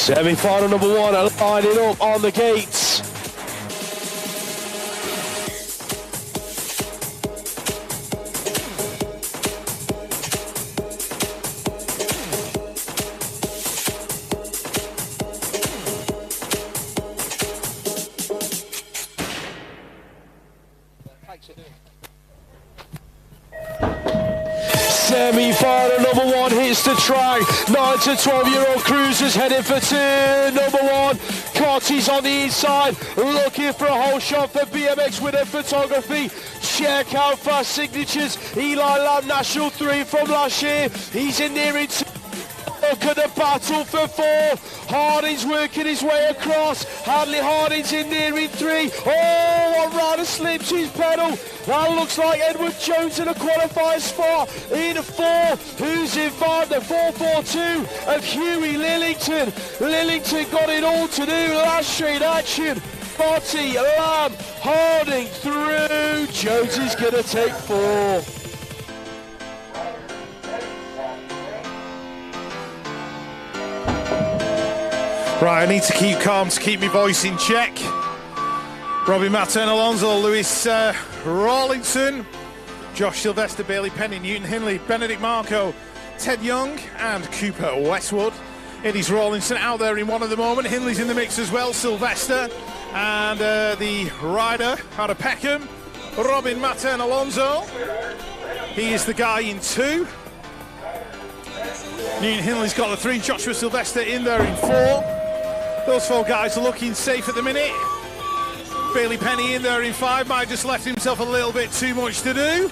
Semi-final number one, lining up on the gates. Semi-final number one hits the track. 9 to 12-year-old cruisers heading for turn number one. Carty's on the inside, looking for a whole shot for BMX winner photography. Check out fast signatures. Eli Lamb, National 3 from last year. He's in there in two. Look at the battle for four. Harding's working his way across. Hadley Harding's in there in three. Oh, one rider slips his pedal. That looks like Edward Jones in a qualifying spot. In four. Who's in five? The 4-4-2 of Huey Lillington. Lillington got it all to do. Last straight action. Botty, Lamb, Harding through. Jones is going to take four. Right, I need to keep calm to keep my voice in check. Robbie Mattern Alonso, Lewis Rawlinson, Josh Sylvester, Bailey Penny, Newton Hindley, Benedict Marco, Ted Young and Cooper Westwood. It is Rawlinson out there in one at the moment. Hindley's in the mix as well, Sylvester. And the rider out of Peckham, Robin Mattern Alonso. He is the guy in two. Newton Hindley's got the three, Joshua Sylvester in there in four. Those four guys are looking safe at the minute. Bailey Penny in there in five, might just left himself a little bit too much to do.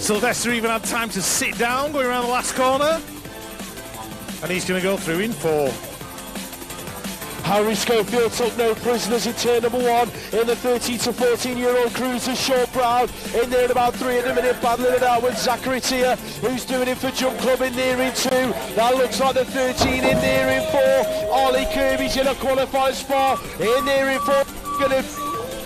Sylvester even had time to sit down going around the last corner. And he's going to go through in four. Harry Schofield took no prisoners in turn number one in the 13 to 14-year-old cruiser. Sean Brown in there at about 3 in a minute, battling it out with Zachary Tia, who's doing it for Jump Club in there in two. That looks like the 13 in there in four. Ollie Kirby's in a qualifying spot in there in four. Gonna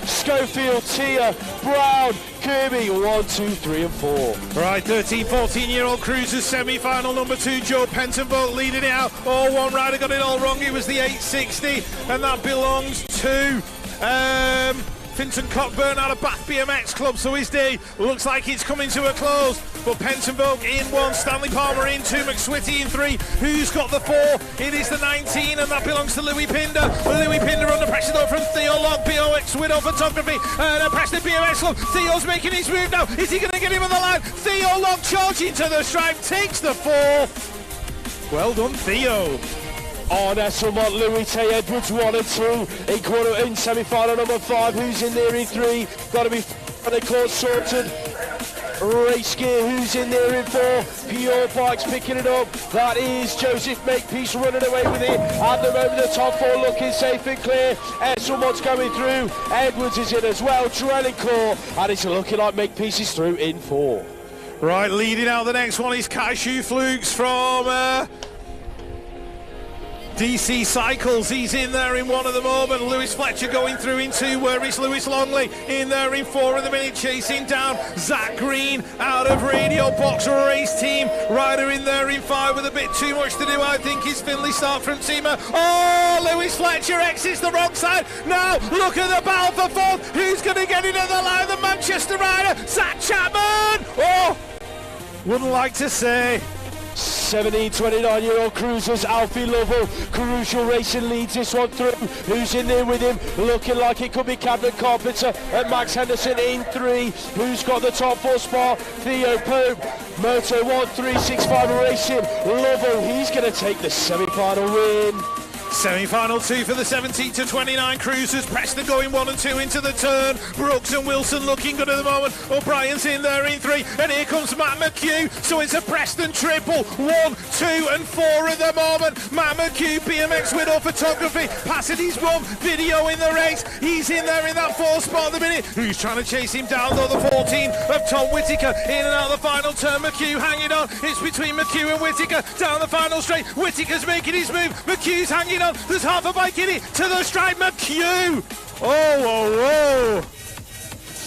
Schofield, Tia, Brown, Kirby, 1, 2, 3 and 4. Right, 13, 14-year-old cruisers semi-final number two, Joe Pentonville leading it out. Oh, one rider got it all wrong, it was the 860, and that belongs to Finton Cockburn out of Bath BMX Club, so his day looks like it's coming to a close. But Pentonville in one, Stanley Palmer in two, McSwitty in three. Who's got the four? It is the 19, and that belongs to Louis Pinder. Louis Pinder under pressure though from Theo Locke, BOX Widow Photography, and pressure to BMX Club. Theo's making his move now. Is he going to get him on the line? Theo Locke charging to the stripe, takes the four. Well done, Theo. On Esselmont, Louis Tay Edwards 1 and 2 in semi-final number 5. Who's in there in 3? Got to be the course sorted. Race Gear, who's in there in 4? Pure Bikes picking it up. That is Joseph Makepeace running away with it. At the moment, the top 4 looking safe and clear. Esselmont's coming through. Edwards is in as well. Trellicore, and it's looking like Makepeace is through in 4. Right, leading out the next one is Kaishu Flukes from DC Cycles. He's in there in one at the moment. Lewis Fletcher going through in two. Where is Lewis Longley? In there in 4 at the minute, chasing down Zach Green out of Radio Box Race Team. Ryder in there in 5 with a bit too much to do, I think, is Finley Stark from Seamer. Oh, Lewis Fletcher exits the wrong side. Now, look at the battle for 4th. Who's going to get into the line? The Manchester rider, Zach Chapman. Oh, wouldn't like to say. 17, 29-year-old cruisers, Alfie Lovell, Crucial Racing leads this one through. Who's in there with him? Looking like it could be Camden Carpenter and Max Henderson in 3. Who's got the top 4 spot? Theo Pope, Moto 1365 Racing. Lovell, he's going to take the semi-final win. Semi-final 2 for the 17 to 29 cruisers. Preston going 1 and 2 into the turn. Brooks and Wilson looking good at the moment. O'Brien's in there in 3, and here comes Matt McHugh. So it's a Preston triple. 1, 2 and 4 at the moment. Matt McHugh, BMX widow photography, passing his mum, video in the race. He's in there in that 4th spot at the minute. Who's trying to chase him down though? The 14 of Tom Whittaker in and out of the final turn. McHugh hanging on. It's between McHugh and Whittaker down the final straight. Whittaker's making his move. McHugh's hanging on. There's half a bike in it to the stripe. McHugh. Oh.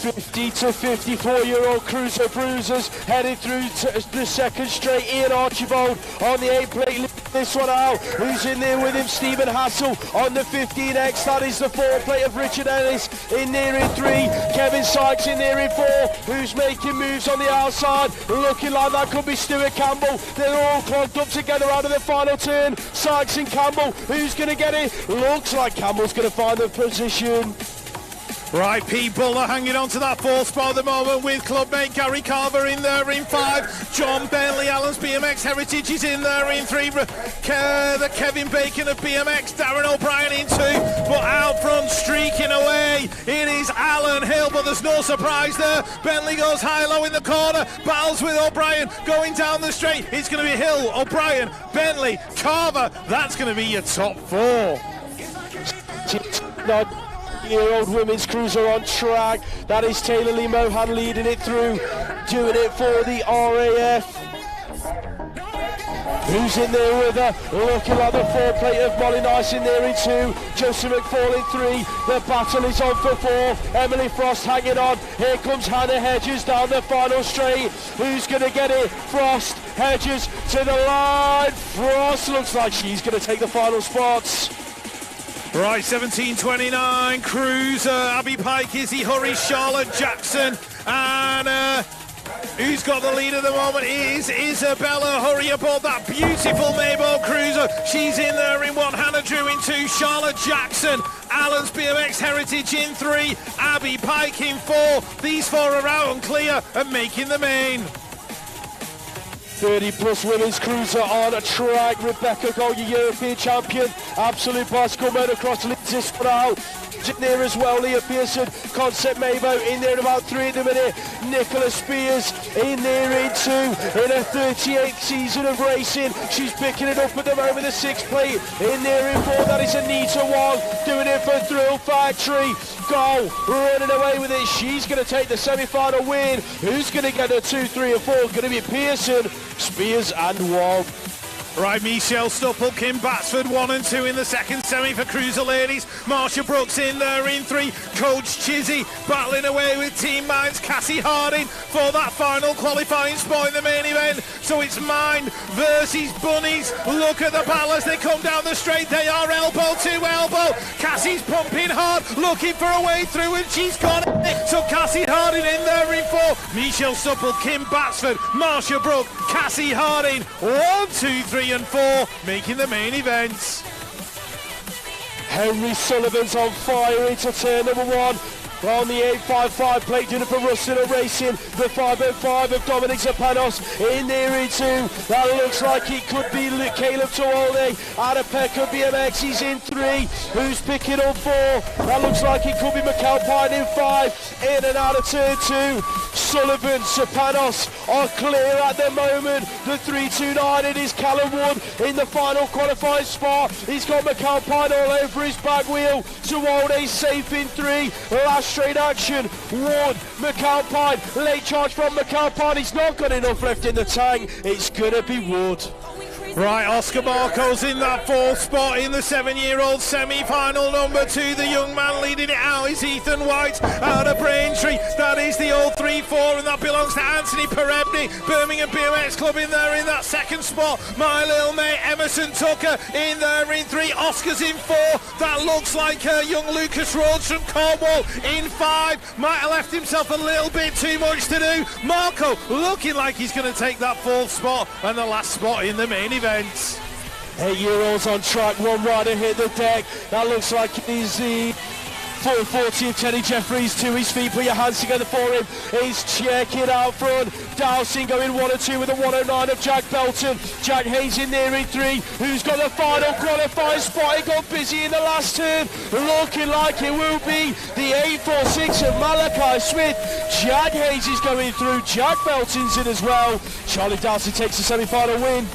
50 to 54-year-old cruiser bruisers heading through to the second straight. Ian Archibald on the 8 plate, leading this one out. Who's in there with him? Stephen Hassel on the 15X. That is the 4 plate of Richard Ellis in there in 3. Kevin Sykes in there in 4. Who's making moves on the outside? Looking like that could be Stuart Campbell. They're all clogged up together out of the final turn. Sykes and Campbell. Who's going to get it? Looks like Campbell's going to find the position. Right, Pete Buller hanging on to that 4th spot at the moment with clubmate Gary Carver in there in 5. John Bentley, Allen's BMX Heritage is in there in 3. The Kevin Bacon of BMX, Darren O'Brien in 2. But out front, streaking away, it is Alan Hill, but there's no surprise there. Bentley goes high-low in the corner, battles with O'Brien, going down the straight. It's going to be Hill, O'Brien, Bentley, Carver. That's going to be your top 4. Year-old women's cruiser on track. That is Taylor Lee Mohan leading it through, doing it for the RAF. Who's in there with her? Looking like the 4 plate of Molly Nice in there in 2. Joseph McFall in 3. The battle is on for 4. Emily Frost hanging on. Here comes Hannah Hedges down the final straight. Who's going to get it? Frost, Hedges to the line. Frost looks like she's going to take the final spots. Right, 17:29, Cruiser, Abby Pike, Izzy Hurry, Charlotte Jackson, and who's got the lead at the moment is Isabella Hurry aboard that beautiful Maybell Cruiser. She's in there in 1, Hannah Drew in 2, Charlotte Jackson, Alan's BMX Heritage in 3, Abby Pike in 4. These 4 are out and clear and making the main. 30-plus women's cruiser on a track. Rebecca Gold, your European champion. Absolute bicycle motocross leads this one out. In there as well, Leah Pearson, Concept Maybo in there in about 3 in a minute. Nicola Spears in there in 2 in her 38th season of racing. She's picking it up at the moment, the 6th plate in there in 4. That is Anita Wong doing it for Thrill Factory. Goal running away with it. She's going to take the semi-final win. Who's going to get the 2, 3 and 4? It's going to be Pearson, Spears and Wong. Right, Michelle Stupple, Kim Batsford 1 and 2 in the second semi for Cruiser Ladies. Marsha Brooks in there in 3. Coach Chizzy battling away with Team Minds. Cassie Harding for that final qualifying spot in the main event. So it's Mind versus Bunnies. Look at the battle as they come down the straight. They are elbow to elbow. Cassie's pumping hard, looking for a way through, and she's got it. So Cassie Harding in there in 4. Michelle Stupple, Kim Batsford, Marsha Brooks, Cassie Harding. 1, 2, 3 and 4 making the main events. Henry Sullivan's on fire into turn number 1. On the 855 plate, doing it for Russell Racing. The 505 of Dominic Zapanos in there in 2. That looks like it could be Caleb Tawalde. Out of Peckham BMX, he's in 3. Who's picking up 4? That looks like it could be McAlpine in 5. In and out of turn 2. Sullivan, Zapanos are clear at the moment. The 329, it is Callum Wood in the final qualifying spot. He's got McAlpine all over his back wheel. Tawalde safe in 3. Last straight action, Wood, McAlpine, late charge from McAlpine. He's not got enough left in the tank. It's gonna be Wood. Right, Oscar Marco's in that 4th spot in the 7-year-old semi-final number 2. The young man leading it out is Ethan White out of Braintree. That is the old 3-4, and that belongs to Anthony Perebny. Birmingham BMX Club in there in that 2nd spot. My little mate Emerson Tucker in there in 3. Oscar's in 4. That looks like young Lucas Rhodes from Cornwall in 5. Might have left himself a little bit too much to do. Marco looking like he's going to take that 4th spot and the last spot in the main event. 8-year-olds on track, 1 rider hit the deck. That looks like it is the 440 of Teddy Jeffries to his feet. Put your hands together for him. He's checking out front. Dowsing going 1 and 2 with a 109 of Jack Belton. Jack Hayes in there in 3. Who's got the final qualifying spot? He got busy in the last turn. Looking like it will be the 846 of Malachi Smith. Jack Hayes is going through. Jack Belton's in as well. Charlie Dowsing takes the semi-final win.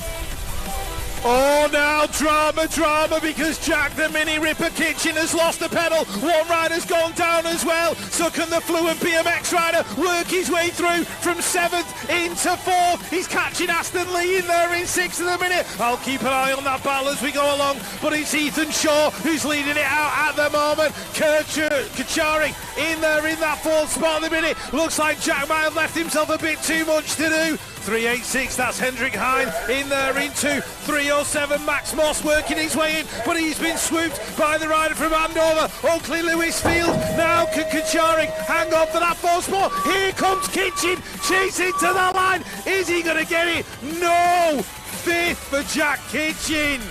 Oh, now drama, because Jack the Mini Ripper Kitchen has lost the pedal. One rider's gone down as well. So can the Fluent BMX rider work his way through from 7th into 4th. He's catching Aston Lee in there in 6th at the minute. I'll keep an eye on that battle as we go along. But it's Ethan Shaw who's leading it out at the moment. Kachari in there in that 4th spot at the minute. Looks like Jack might have left himself a bit too much to do. 386, that's Hendrik Hein in there into 307. Max Moss working his way in, but he's been swooped by the rider from Andover, Oakley Lewis Field. Now can Kacharik hang on for that 4th spot? Here comes Kitchen, chasing to the line. Is he going to get it? No! 5th for Jack Kitchen.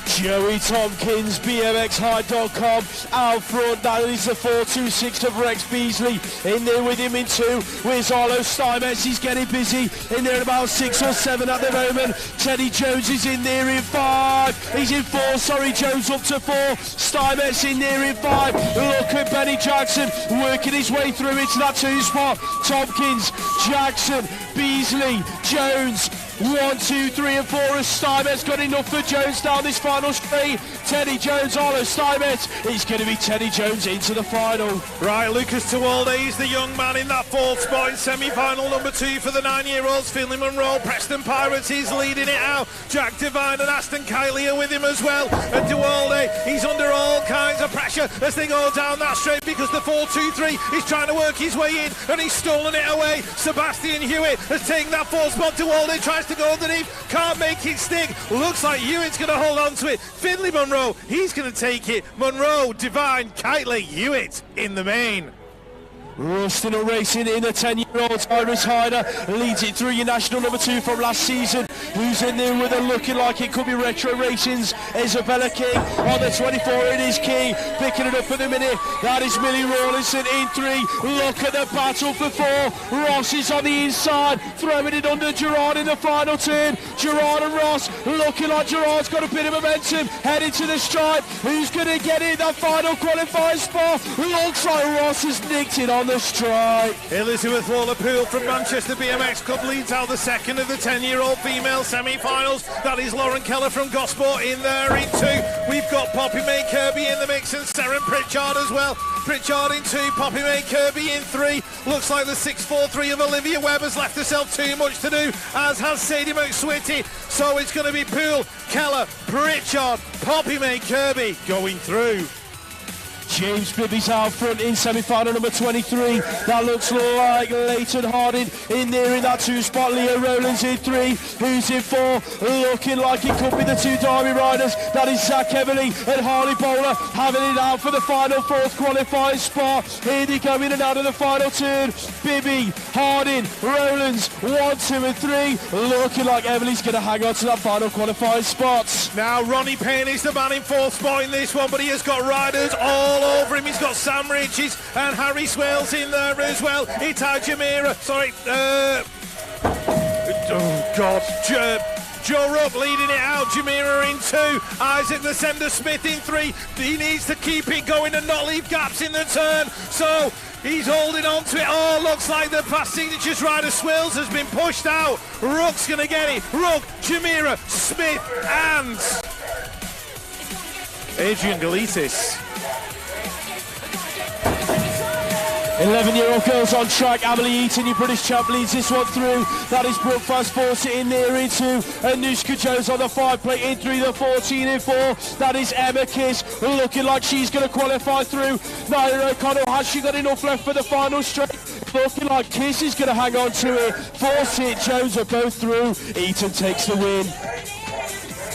Joey Tompkins, BMXHigh.com, out front. That is the 426 of Rex Beasley. In there with him in 2. Where's Arlo Steinmetz? He's getting busy. In there about 6 or 7 at the moment. Teddy Jones is in there in 5. He's in 4. Sorry, Jones up to 4. Steinmetz in there in 5. Look at Benny Jackson working his way through into that 2 spot. Tompkins, Jackson, Beasley, Jones. 1, 2, 3 and 4 as Steinmetz got enough for Jones down this final straight. Teddy Jones, Arlo Steinmetz. It's going to be Teddy Jones into the final. Right, Lucas Tuwalde is the young man in that 4th spot in semi-final number 2 for the 9-year-olds. Finley Monroe, Preston Pirates, he's leading it out. Jack Devine and Aston Kiley are with him as well. And Tuwalde, he's under all kinds of pressure as they go down that straight because the 4-2-3 is trying to work his way in and he's stolen it away. Sebastian Hewitt has taken that 4th spot. Tuwalde tries to go underneath, can't make it stick. Looks like Hewitt's going to hold on to it. Finley Monroe, he's going to take it. Monroe, Devine, Kitely, Hewitt in the main. Rustin Racing in the 10-year-old Iris Hyder leads it through your national number 2 from last season. Who's in there with her looking like it could be Retro Racing's Isabella King on the 24. It is King picking it up at the minute. That is Millie Rawlinson in 3. Look at the battle for 4. Ross is on the inside, throwing it under Gerard in the final turn. Gerard and Ross looking like Gerard's got a bit of momentum, heading to the stripe. Who's going to get it? That final qualifying spot. Looks like Ross has nicked it on the strike. Elizabeth Waller-Poole from Manchester BMX Club leads out the 2nd of the 10-year-old female semi-finals. That is Lauren Keller from Gosport in there in 2. We've got Poppy May Kirby in the mix and Seren Pritchard as well. Pritchard in 2, Poppy May Kirby in 3. Looks like the 6-4-3 of Olivia Webb has left herself too much to do, as has Sadie McSwitty. So it's going to be Poole, Keller, Pritchard, Poppy May Kirby going through. James Bibby's out front in semi-final number 23. That looks like Leighton Harding in there in that 2 spot. Leo Rowlands in 3. Who's in 4? Looking like it could be the 2 Derby riders. That is Zach Everly and Harley Bowler having it out for the final 4th qualifying spot. Here they go in and out of the final turn. Bibby, Harding, Rowlands, 1, 2 and 3. Looking like Everly's going to hang on to that final qualifying spot. Now Ronnie Payne is the man in 4th spot in this one, but he has got riders all over him. He's got Sam Riches and Harry Swales in there as well. Itai Jamira, Joe Rupp leading it out, Jamira in 2, Isaac the Sender Smith in 3. He needs to keep it going and not leave gaps in the turn, so he's holding on to it. Oh, looks like the fast signatures rider Swills has been pushed out. Rook's going to get it. Rook, Jamira, Smith and Adrian Galitis. 11-year-old girls on track. Emily Eaton, your British champ, leads this one through. That is Brooke Fast Fawcett in there in 2. Anushka Jones on the 5 plate in 3. The 14 in 4. That is Emma Kiss looking like she's going to qualify through. Naira O'Connell, has she got enough left for the final straight? Looking like Kiss is going to hang on to it. Fawcett, Jones are both through. Eaton takes the win.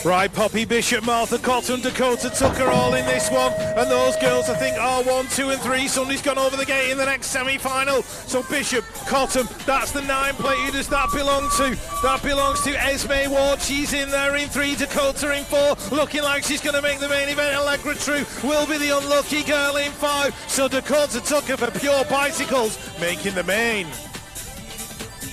Right, Poppy Bishop, Martha Cotton, Dakota Tucker all in this one, and those girls I think are 1, 2 and 3. Somebody's gone over the gate in the next semi-final. So Bishop, Cotton, that's the 9 plate. Who does that belong to? That belongs to Esme Ward. She's in there in 3, Dakota in 4, looking like she's going to make the main event. Allegra True will be the unlucky girl in 5. So Dakota Tucker for Pure Bicycles making the main.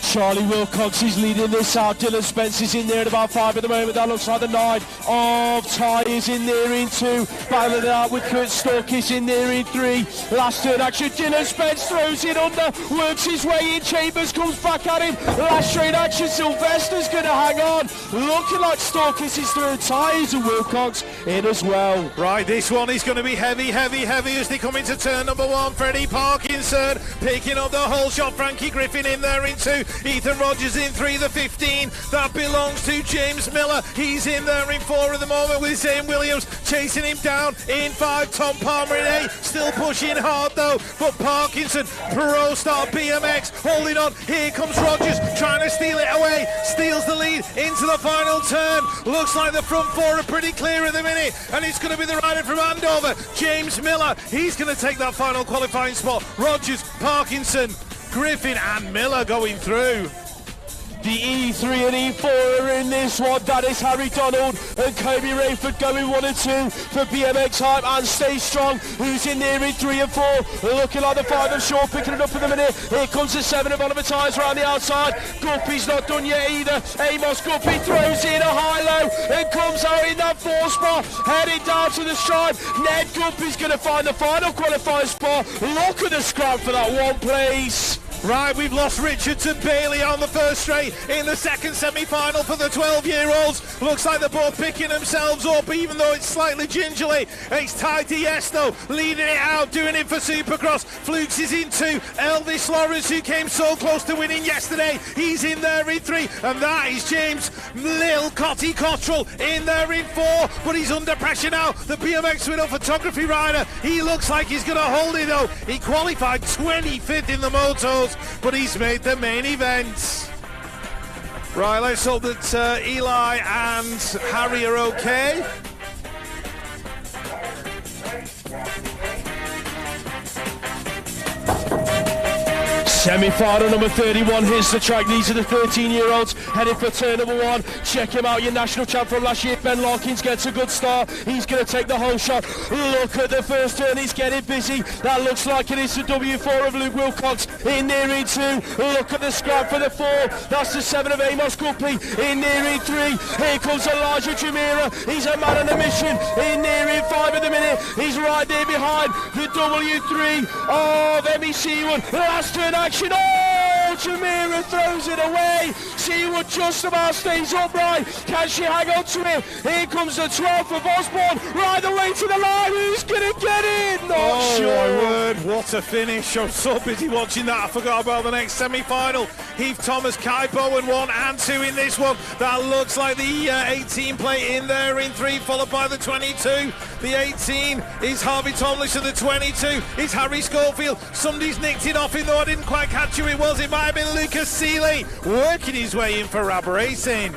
Charlie Wilcox is leading this out. Dylan Spence is in there at about 5 at the moment. That looks like the 9 of Ty is in there in 2. Battling it out with Kurt Storkis in there in 3. Last turn action. Dylan Spence throws it under. Works his way in. Chambers comes back at him. Last straight action. Sylvester's going to hang on. Looking like Storkis is through. Ty is and Wilcox in as well. Right, this one is going to be heavy as they come into turn number 1. Freddie Parkinson picking up the whole shot. Frankie Griffin in there in 2. Ethan Rogers in 3, the 15. That belongs to James Miller. He's in there in 4 at the moment with Zane Williams chasing him down in 5. Tom Palmer in 8. Still pushing hard though. But Parkinson, Pro Star BMX, holding on. Here comes Rogers trying to steal it away. Steals the lead into the final turn. Looks like the front 4 are pretty clear at the minute. And it's going to be the rider from Andover, James Miller. He's going to take that final qualifying spot. Rogers, Parkinson, Griffin and Miller going through. The E3 and E4 are in this one. That is Harry Donald and Kobe Rayford going 1 and 2 for BMX Hype and Stay Strong, who's in there in 3 and 4. Looking like the 5 of Shaw picking it up in a minute. Here comes the 7 of Oliver Tyres around the outside. Guppy's not done yet either. Amos Guppy throws in a high-low and comes out in that 4 spot. Heading down to the stripe. Ned Guppy's going to find the final qualifying spot. Look at the scrap for that 1 place. Right, we've lost Richardson Bailey on the first straight in the second semi-final for the 12-year-olds. Looks like they're both picking themselves up, even though it's slightly gingerly. It's Ty Diesto leading it out, doing it for Supercross. Flukes is in 2. Elvis Lawrence, who came so close to winning yesterday, he's in there in 3. And that is James Lil Cotty Cottrell in there in 4. But he's under pressure now. The BMX winner photography rider, he looks like he's going to hold it though. He qualified 25th in the motos, but he's made the main event. Right, let's hope that Eli and Harry are okay. Semi-final number 31 hits the track. These are the 13-year-olds headed for turn number 1. Check him out, your national champ from last year. Ben Larkins gets a good start. He's going to take the whole shot. Look at the first turn, he's getting busy. That looks like it is the W4 of Luke Wilcox in there in 2. Look at the scrap for the 4. That's the 7 of Amos Guppy in there in 3. Here comes Elijah Jamira. He's a man on a mission in there in 5 at the minute. He's right there behind the W3 of MEC1. Last turn action. Oh, Jamira throws it away. Seawood just about stays upright. Can she hang on to it? Here comes the 12 of Osborne. Right the way to the line. Who's going to get in? Not sure. My word, what a finish. I'm so busy watching that. I forgot about the next semi-final. Heath Thomas, Kai Bowen 1 and 2 in this one. That looks like the 18 plate in there in 3, followed by the 22. The 18 is Harvey Tomlinson. The 22 is Harry Schofield. Somebody's nicked it off him, though I didn't quite catch who it was. It might have been Lucas Seeley working his way in for Rab Racing.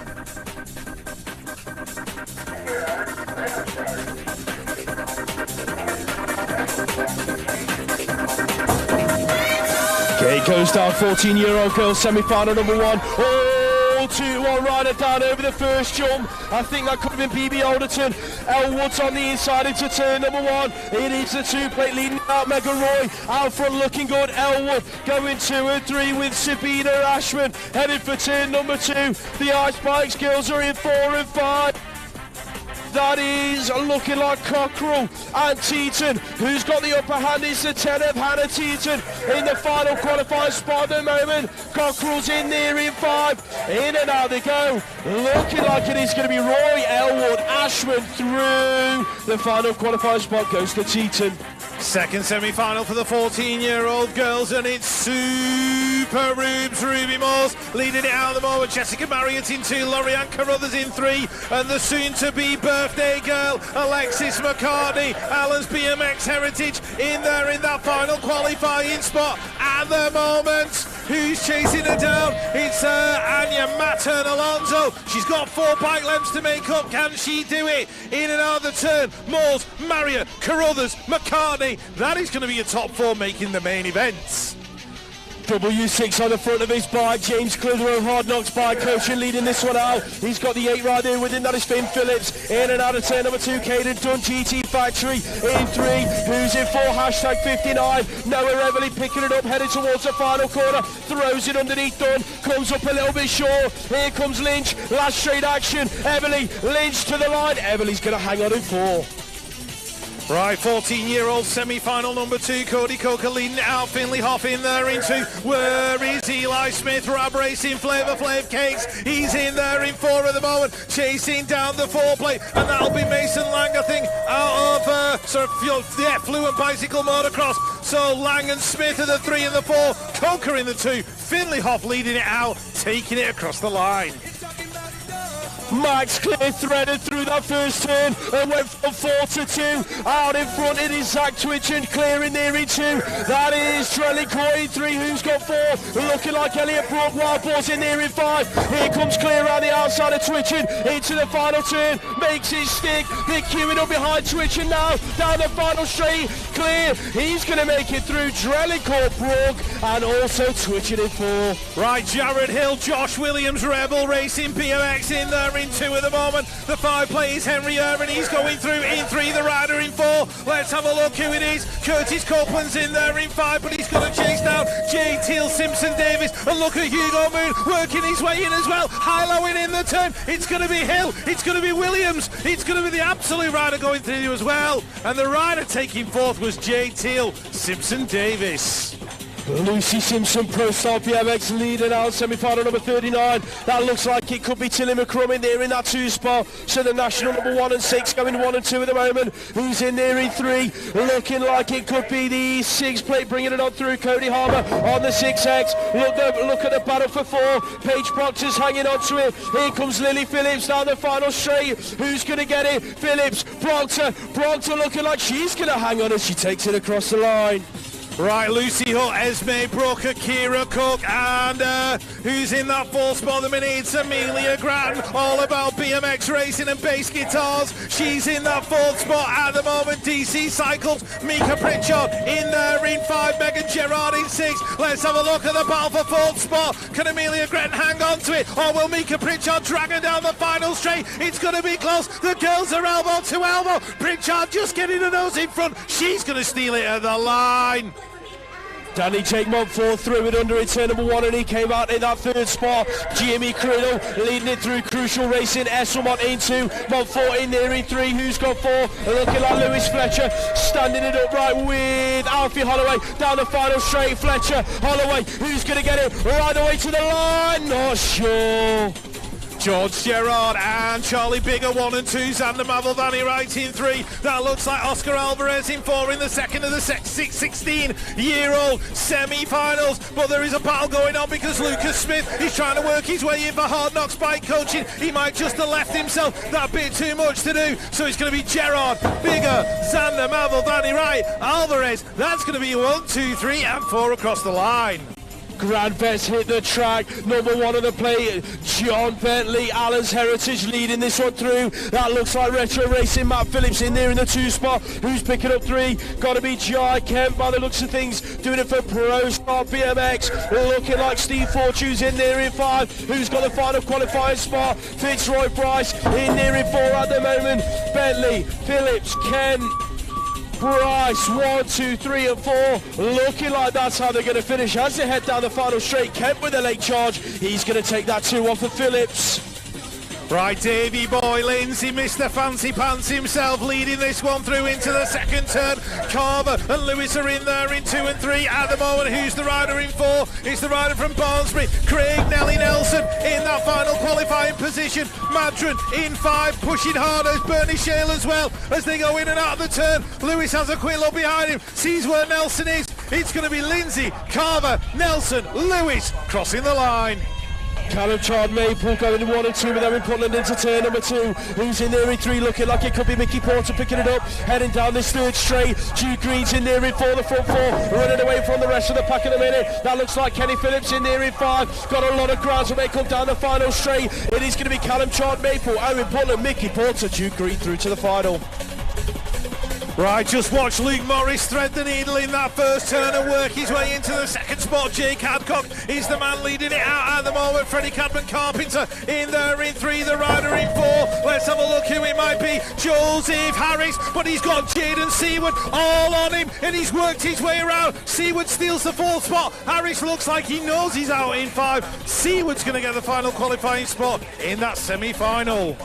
Okay, goes down 14-year-old girl, semi-final number 1. Oh, 2-1 rider down over the first jump. I think that could have been BB Alderton. Elwood's on the inside into turn number 1. It is the 2-plate leading out. Megan Roy out front looking good. Elwood going 2 and 3 with Sabina Ashman headed for turn number 2. The Ice Bikes girls are in 4 and 5. That is looking like Cockrell and Teaton. Who's got the upper hand is the 10 of Hannah Teaton in the final qualifying spot at the moment. Cockrell's in there in 5. In and out they go. Looking like it is going to be Roy, Elwood, Ashman through. The final qualifying spot goes to Teaton. Second semi-final for the 14-year-old girls, and it's Super Rubes Ruby Moores leading it out at the moment. Jessica Marriott in 2, Lorianne Carruthers in 3, and the soon-to-be birthday girl, Alexis McCartney, Alan's BMX Heritage, in there in that final qualifying spot at the moment. Who's chasing her down? It's Anya Mattern Alonso. She's got 4 bike lengths to make up. Can she do it? In and out of the turn. Moores, Marriott, Carruthers, McCartney. That is going to be a top 4 making the main events. W6 on the front of his bike. James Clitheroe, Hard Knocks bike coaching, leading this one out. He's got the 8 right there with him. That is Finn Phillips. In and out of turn number 2, Caden Dunn, GT Factory. In 3, who's in 4, hashtag 59. Noah Everly picking it up, heading towards the final corner. Throws it underneath Dunn, comes up a little bit short. Here comes Lynch, last straight action. Everly, Lynch to the line. Everly's going to hang on in 4. Right, 14-year-old semi-final number 2, Cody Coker leading it out. Finley Hoff in there in 2. Where is Eli Smith? Rab Racing, Flavor Flav Cakes. He's in there in 4 at the moment, chasing down the 4 plate, and that'll be Mason Lang, I think, out of Fluent Bicycle Motocross. So Lang and Smith are the 3 and the 4. Coker in the 2. Finley Hoff leading it out, taking it across the line. Max Clear threaded through that first turn and went from 4 to 2. Out in front it is Zach Twitchen, Clear in there in 2. That is Trelly Coy in 3, who's got 4. Looking like Elliot Brook, Wild Boar's in there in 5. Here comes Clear around the outside of Twitchen into the final turn, makes it stick. They're queuing up behind Twitchen now, down the final straight. Clear, he's going to make it through Drellicourt, Brook, and also Twitchen in 4. Right, Jared Hill, Josh Williams, Rebel Racing, BMX in there in 2 at the moment. The 5 play is Henry Irvin. He's going through in 3. The rider in 4. Let's have a look who it is. Curtis Copeland's in there in 5, but he's going to chase down Jay Teal, Simpson Davis, and look at Hugo Moon working his way in as well. High-lowing in the turn. It's going to be Hill. It's going to be Williams. It's going to be the absolute rider going through as well. And the rider taking 4th was Jay Teal, Simpson Davis. Lucy Simpson, Pro Style BMX leading out, semi-final number 39. That looks like it could be Tilly McCrum in there in that 2 spot. So the national number 1 and 6 going 1 and 2 at the moment. Who's in there in 3? Looking like it could be the 6 plate, bringing it on through. Cody Harmer on the 6X. Look at the battle for 4. Paige Proctor's hanging on to it. Here comes Lily Phillips down the final straight. Who's going to get it? Phillips, Proctor looking like she's going to hang on as she takes it across the line. Right, Lucy Hutt, Esme Brooker, Kira Cook, and who's in that 4th spot at the minute? It's Amelia Grattan, all about BMX racing and bass guitars. She's in that 4th spot at the moment. DC Cycles, Mika Pritchard in there in 5, Megan Gerard in 6. Let's have a look at the battle for 4th spot. Can Amelia Grattan hang on to it, or will Mika Pritchard drag her down the final straight? It's going to be close. The girls are elbow to elbow. Pritchard just getting her nose in front. She's going to steal it at the line. Danny Jake Montfort threw it under in turn number 1, and he came out in that 3rd spot. Jimmy Criddle leading it through Crucial Racing. Esselmont in 2, Montfort in there in 3. Who's got 4? Looking like Lewis Fletcher standing it upright with Alfie Holloway down the final straight. Fletcher, Holloway, who's going to get it right away to the line? Not sure. George Gerard and Charlie Bigger 1 and 2, Xander Mavaldani right in 3. That looks like Oscar Alvarez in 4 in the second of the 16-year-old semi-finals. But there is a battle going on because Lucas Smith is trying to work his way in for Hard Knocks bike coaching. He might just have left himself that bit too much to do. So it's going to be Gerard, Bigger, Xander Mavaldani right, Alvarez. That's going to be 1, 2, 3 and 4 across the line. Grand Vest hit the track, number 1 on the plate, John Bentley, Allen's Heritage leading this one through. That looks like Retro Racing, Matt Phillips in there in the 2 spot. Who's picking up 3? Got to be Jai Kemp by the looks of things, doing it for Pro Star BMX. Looking like Steve Fortune's in there in 5. Who's got the final qualifying spot? Fitzroy Bryce in there in 4 at the moment. Bentley, Phillips, Kent, Bryce, 1, 2, 3 and 4. Looking like that's how they're going to finish as they head down the final straight. Kemp with a late charge. He's going to take that 2 off of Phillips. Right, Davey Boy, Lindsay, Mr. Fancy Pants himself, leading this one through into the second turn. Carver and Lewis are in there in 2 and 3 at the moment. Who's the rider in 4? It's the rider from Barnsbury, Craig Nelly Nelson in that final qualifying position. Madron in 5, pushing hard as Bernie Shale as well as they go in and out of the turn. Lewis has a quick look behind him, sees where Nelson is. It's going to be Lindsay, Carver, Nelson, Lewis crossing the line. Callum Chard Maple going in 1 and 2, but then we're pulling into turn number 2. Who's in there in 3, looking like it could be Mickey Porter picking it up, heading down this third straight. Duke Green's in there in 4, the front 4, running away from the rest of the pack in a minute. That looks like Kenny Phillips in there in 5. Got a lot of ground when they come down the final straight. It is going to be Callum Chard Maple, Owen Bullen, Mickey Porter, Duke Green through to the final. Right, just watch Luke Morris thread the needle in that first turn and work his way into the second spot. Jake Hadcock is the man leading it out at the moment. Freddie Cadman Carpenter in there in 3, the rider in 4. Let's have a look who it might be. Joseph Harris, but he's got Jaden Seward all on him and he's worked his way around. Seward steals the 4th spot. Harris looks like he knows he's out in 5. Seward's going to get the final qualifying spot in that semi-final.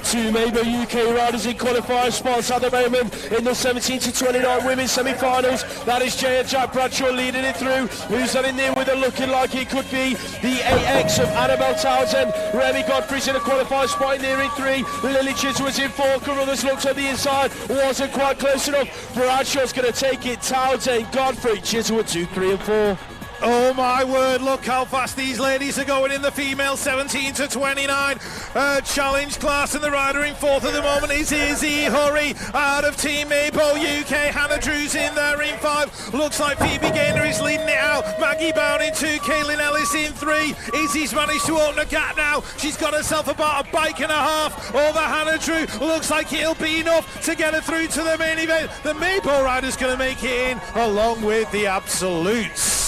2 Mabel UK riders in qualifying spots at the moment in the 17 to 29 women's semi-finals. That is Jay and Jack Bradshaw leading it through. Who's that in there with it looking like it could be the AX of Annabelle Townsend. Remy Godfrey's in a qualifying spot in there in 3. Lily Chisholm's in 4. Carruthers looks on the inside. Wasn't quite close enough. Bradshaw's going to take it. Townsend, Godfrey, Chisholm 2, 3 and 4. Oh my word, look how fast these ladies are going in the female 17 to 29 challenge class, and the rider in 4th at the moment is Izzy Hurry out of Team Mapo UK. Hannah Drew's in there in 5. Looks like Phoebe Gaynor is leading it out. Maggie Bown in 2, Kaylin Ellis in 3. Izzy's managed to open a gap now. She's got herself about a bike and a half over Hannah Drew. Looks like it'll be enough to get her through to the main event. The Mapo rider's going to make it in along with the Absolutes.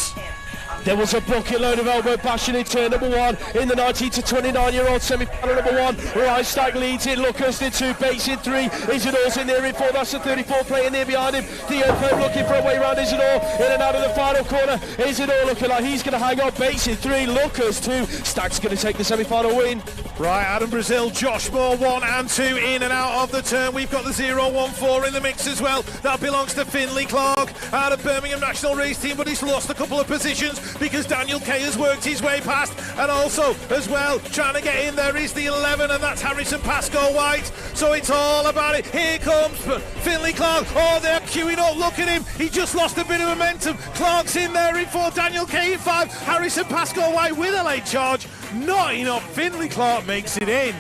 There was a bucket load of elbow bashing in turn number 1 in the 19 to 29-year-old semi-final number 1. Ryan Stack leads it, Lucas in 2, Bates in 3, Isidore's in there in 4, that's the 34 playing there behind him. Theo Pope looking for a way around Isidore, in and out of the final corner. Isidore looking like he's going to hang on, Bates in 3, Lucas 2, Stack's going to take the semi-final win. Right, Adam Brazil, Josh Moore 1 and 2 in and out of the turn. We've got the 0-1-4 in the mix as well. That belongs to Finley Clark out of Birmingham National Race Team, but he's lost a couple of positions because Daniel Kay has worked his way past. And also, as well, trying to get in there is the 11, and that's Harrison Pascoe White. So it's all about it. Here comes Finley Clark. Oh, they're queuing up. Look at him. He just lost a bit of momentum. Clark's in there in 4, Daniel Kay in 5, Harrison Pascoe White with a late charge. Not enough. Finley Clark makes it in.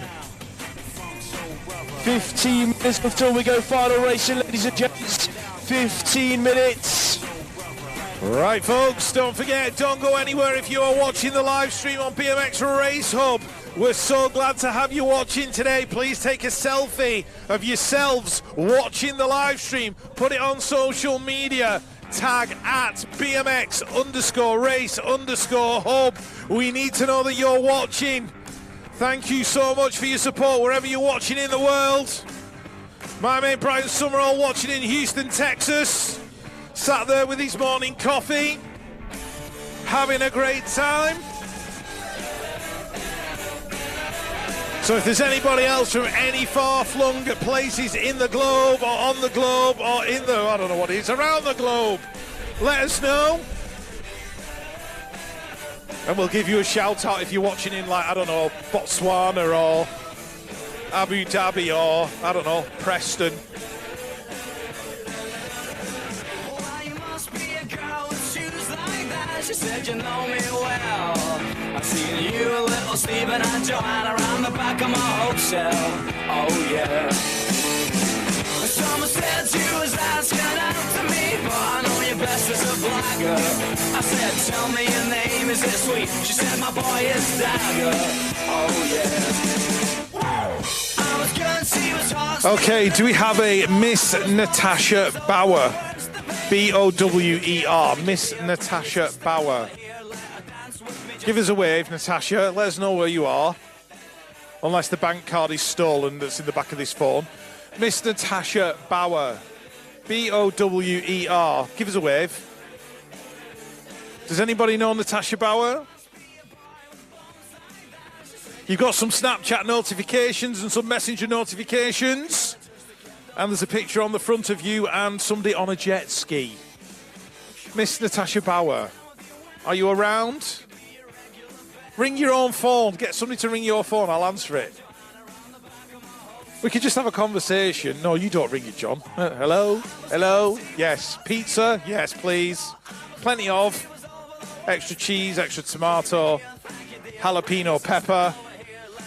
15 minutes until we go final racing, ladies and gents. 15 minutes. Right, folks, don't forget, don't go anywhere if you are watching the live stream on BMX Race Hub. We're so glad to have you watching today. Please take a selfie of yourselves watching the live stream. Put it on social media. Tag at BMX_race_hub. We need to know that you're watching. Thank you so much for your support wherever you're watching in the world. My mate Brian Summerall watching in Houston, Texas. Sat there with his morning coffee, having a great time. So if there's anybody else from any far-flung places in the globe or on the globe or in the, I don't know what it is, around the globe, let us know. And we'll give you a shout out if you're watching in, like, I don't know, Botswana or Abu Dhabi or, I don't know, Preston. She said you know me well. I've seen you, little Stephen and Joanna around the back of my hotel. Oh yeah. Someone said you was asking out to me, but I know you best as a blagger. I said, tell me your name, is it sweet? She said, my boy is Dagger. Oh yeah. I was good, she was hot. Okay, do we have a Miss Natasha Bauer? B-O-W-E-R, Miss Natasha Bauer. Give us a wave, Natasha. Let us know where you are. Unless the bank card is stolen that's in the back of this phone. Miss Natasha Bauer. B-O-W-E-R. Give us a wave. Does anybody know Natasha Bauer? You've got some Snapchat notifications and some Messenger notifications. And there's a picture on the front of you and somebody on a jet ski. Miss Natasha Bauer, are you around? Ring your own phone. Get somebody to ring your phone. I'll answer it. We could just have a conversation. No, you don't ring it, John. Hello? Hello? Yes. Pizza? Yes, please. Plenty of. Extra cheese, extra tomato. jalapeno pepper.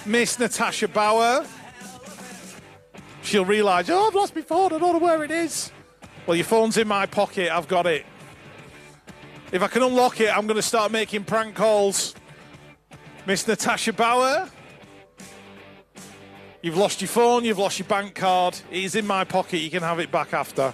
Miss Natasha Bauer. She'll realise, oh, I've lost my phone, I don't know where it is. Well, your phone's in my pocket, I've got it. If I can unlock it, I'm going to start making prank calls. Miss Natasha Bauer. You've lost your phone, you've lost your bank card. It is in my pocket, you can have it back after.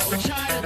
Trying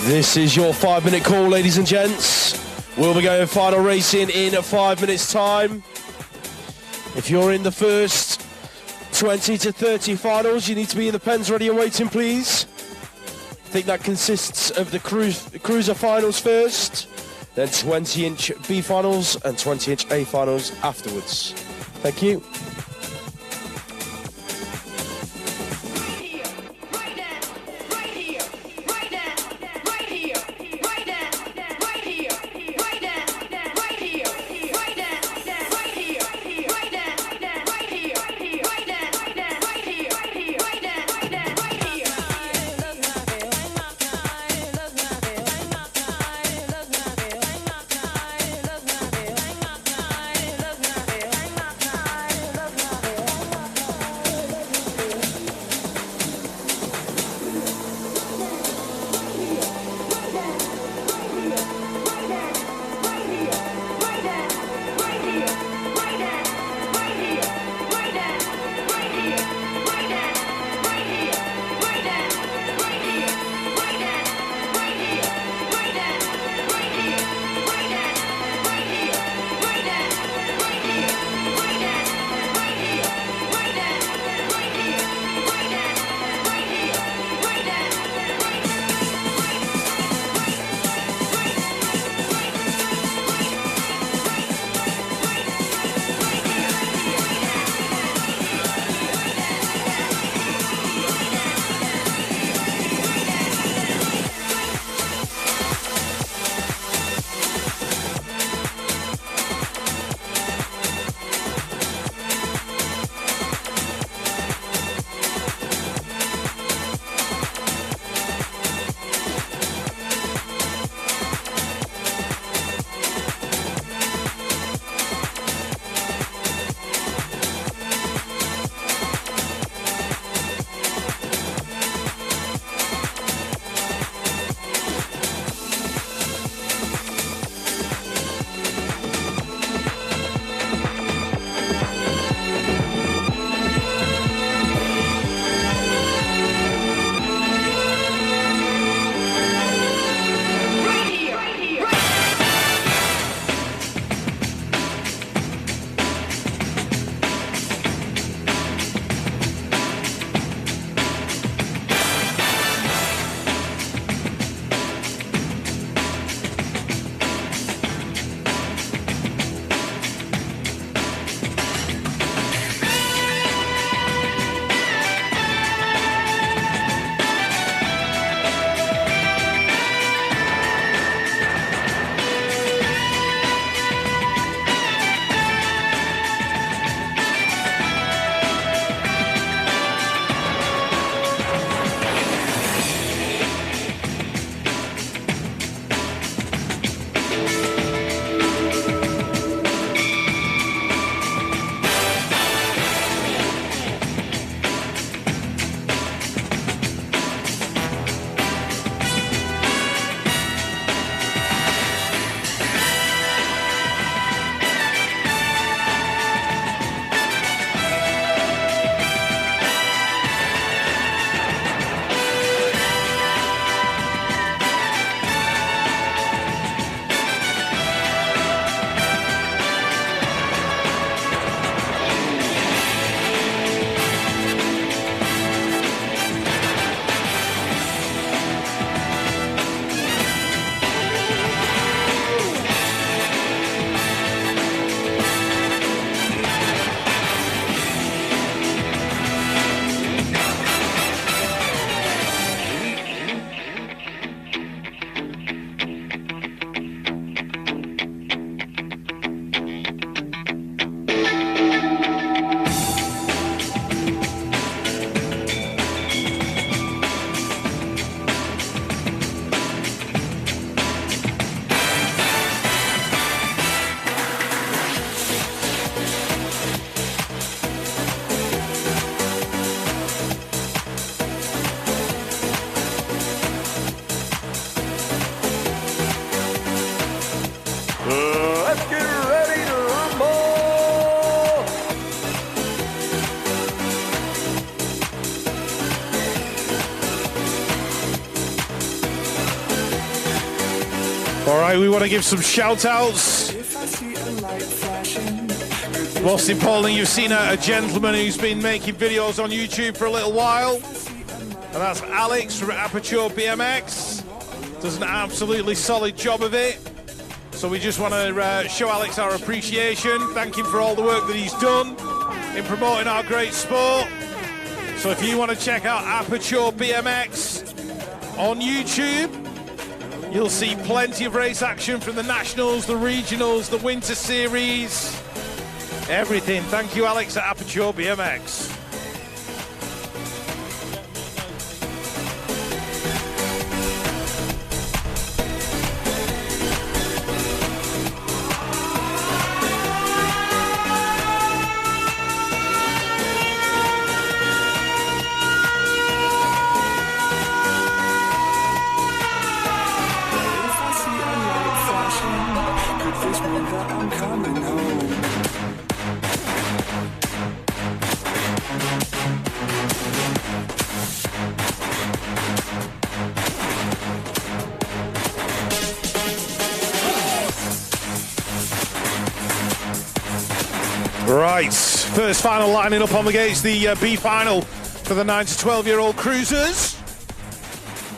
This is your 5-minute call, ladies and gents. We'll be going final racing in 5 minutes' time. If you're in the first 20 to 30 finals, you need to be in the pens ready and waiting, please. I think that consists of the cruiser finals first, then 20-inch B finals and 20-inch A finals afterwards. Thank you. Right, we want to give some shout-outs. Most importantly, you've seen a gentleman who's been making videos on YouTube for a little while, and that's Alex from Aperture BMX. Does an absolutely solid job of it. So we just want to show Alex our appreciation, thank him for all the work that he's done in promoting our great sport. So if you want to check out Aperture BMX on YouTube, you'll see plenty of race action from the Nationals, the Regionals, the Winter Series, everything. Thank you, Alex, at Aperture BMX. Right, first final lining up on the gates, the B final for the 9 to 12-year-old cruisers.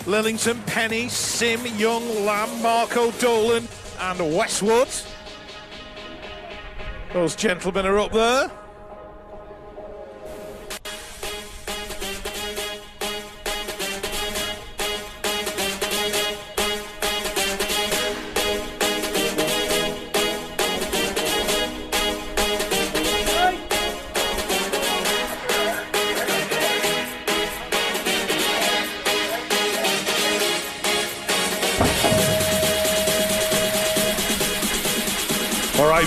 Lillington, Penny, Sim, Young, Lamb, Marco, Dolan and Westwood. Those gentlemen are up there.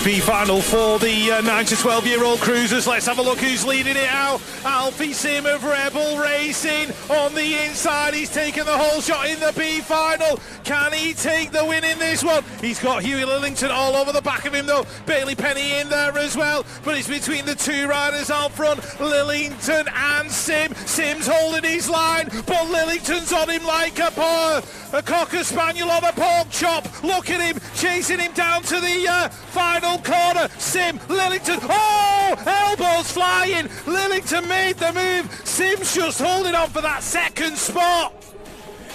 B final for the 9 to 12-year-old cruisers. Let's have a look who's leading it out. Alfie Sim of Rebel Racing on the inside. He's taken the whole shot in the B final. Can he take the win in this one? He's got Huey Lillington all over the back of him though. Bailey Penny in there as well. But it's between the two riders out front, Lillington and Sim. Sim's holding his line, but Lillington's on him like a cocker spaniel on a pork chop. Look at him, chasing him down to the final corner. Sim, Lillington, oh, elbows flying. Lillington made the move. Sim's just holding on for that second spot.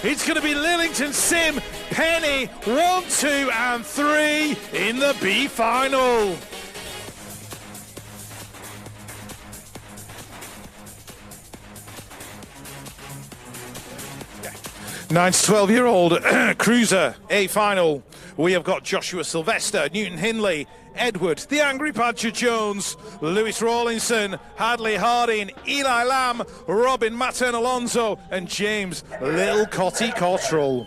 It's going to be Lillington, Sim, Penny, 1, 2 and 3 in the B final. Nine to 12-year-old cruiser A final. We have got Joshua Sylvester, Newton Hindley, Edward, the Angry Badger Jones, Lewis Rawlinson, Hadley Harding, Eli Lamb, Robin Mattern Alonso, and James Little Cotty Cottrell.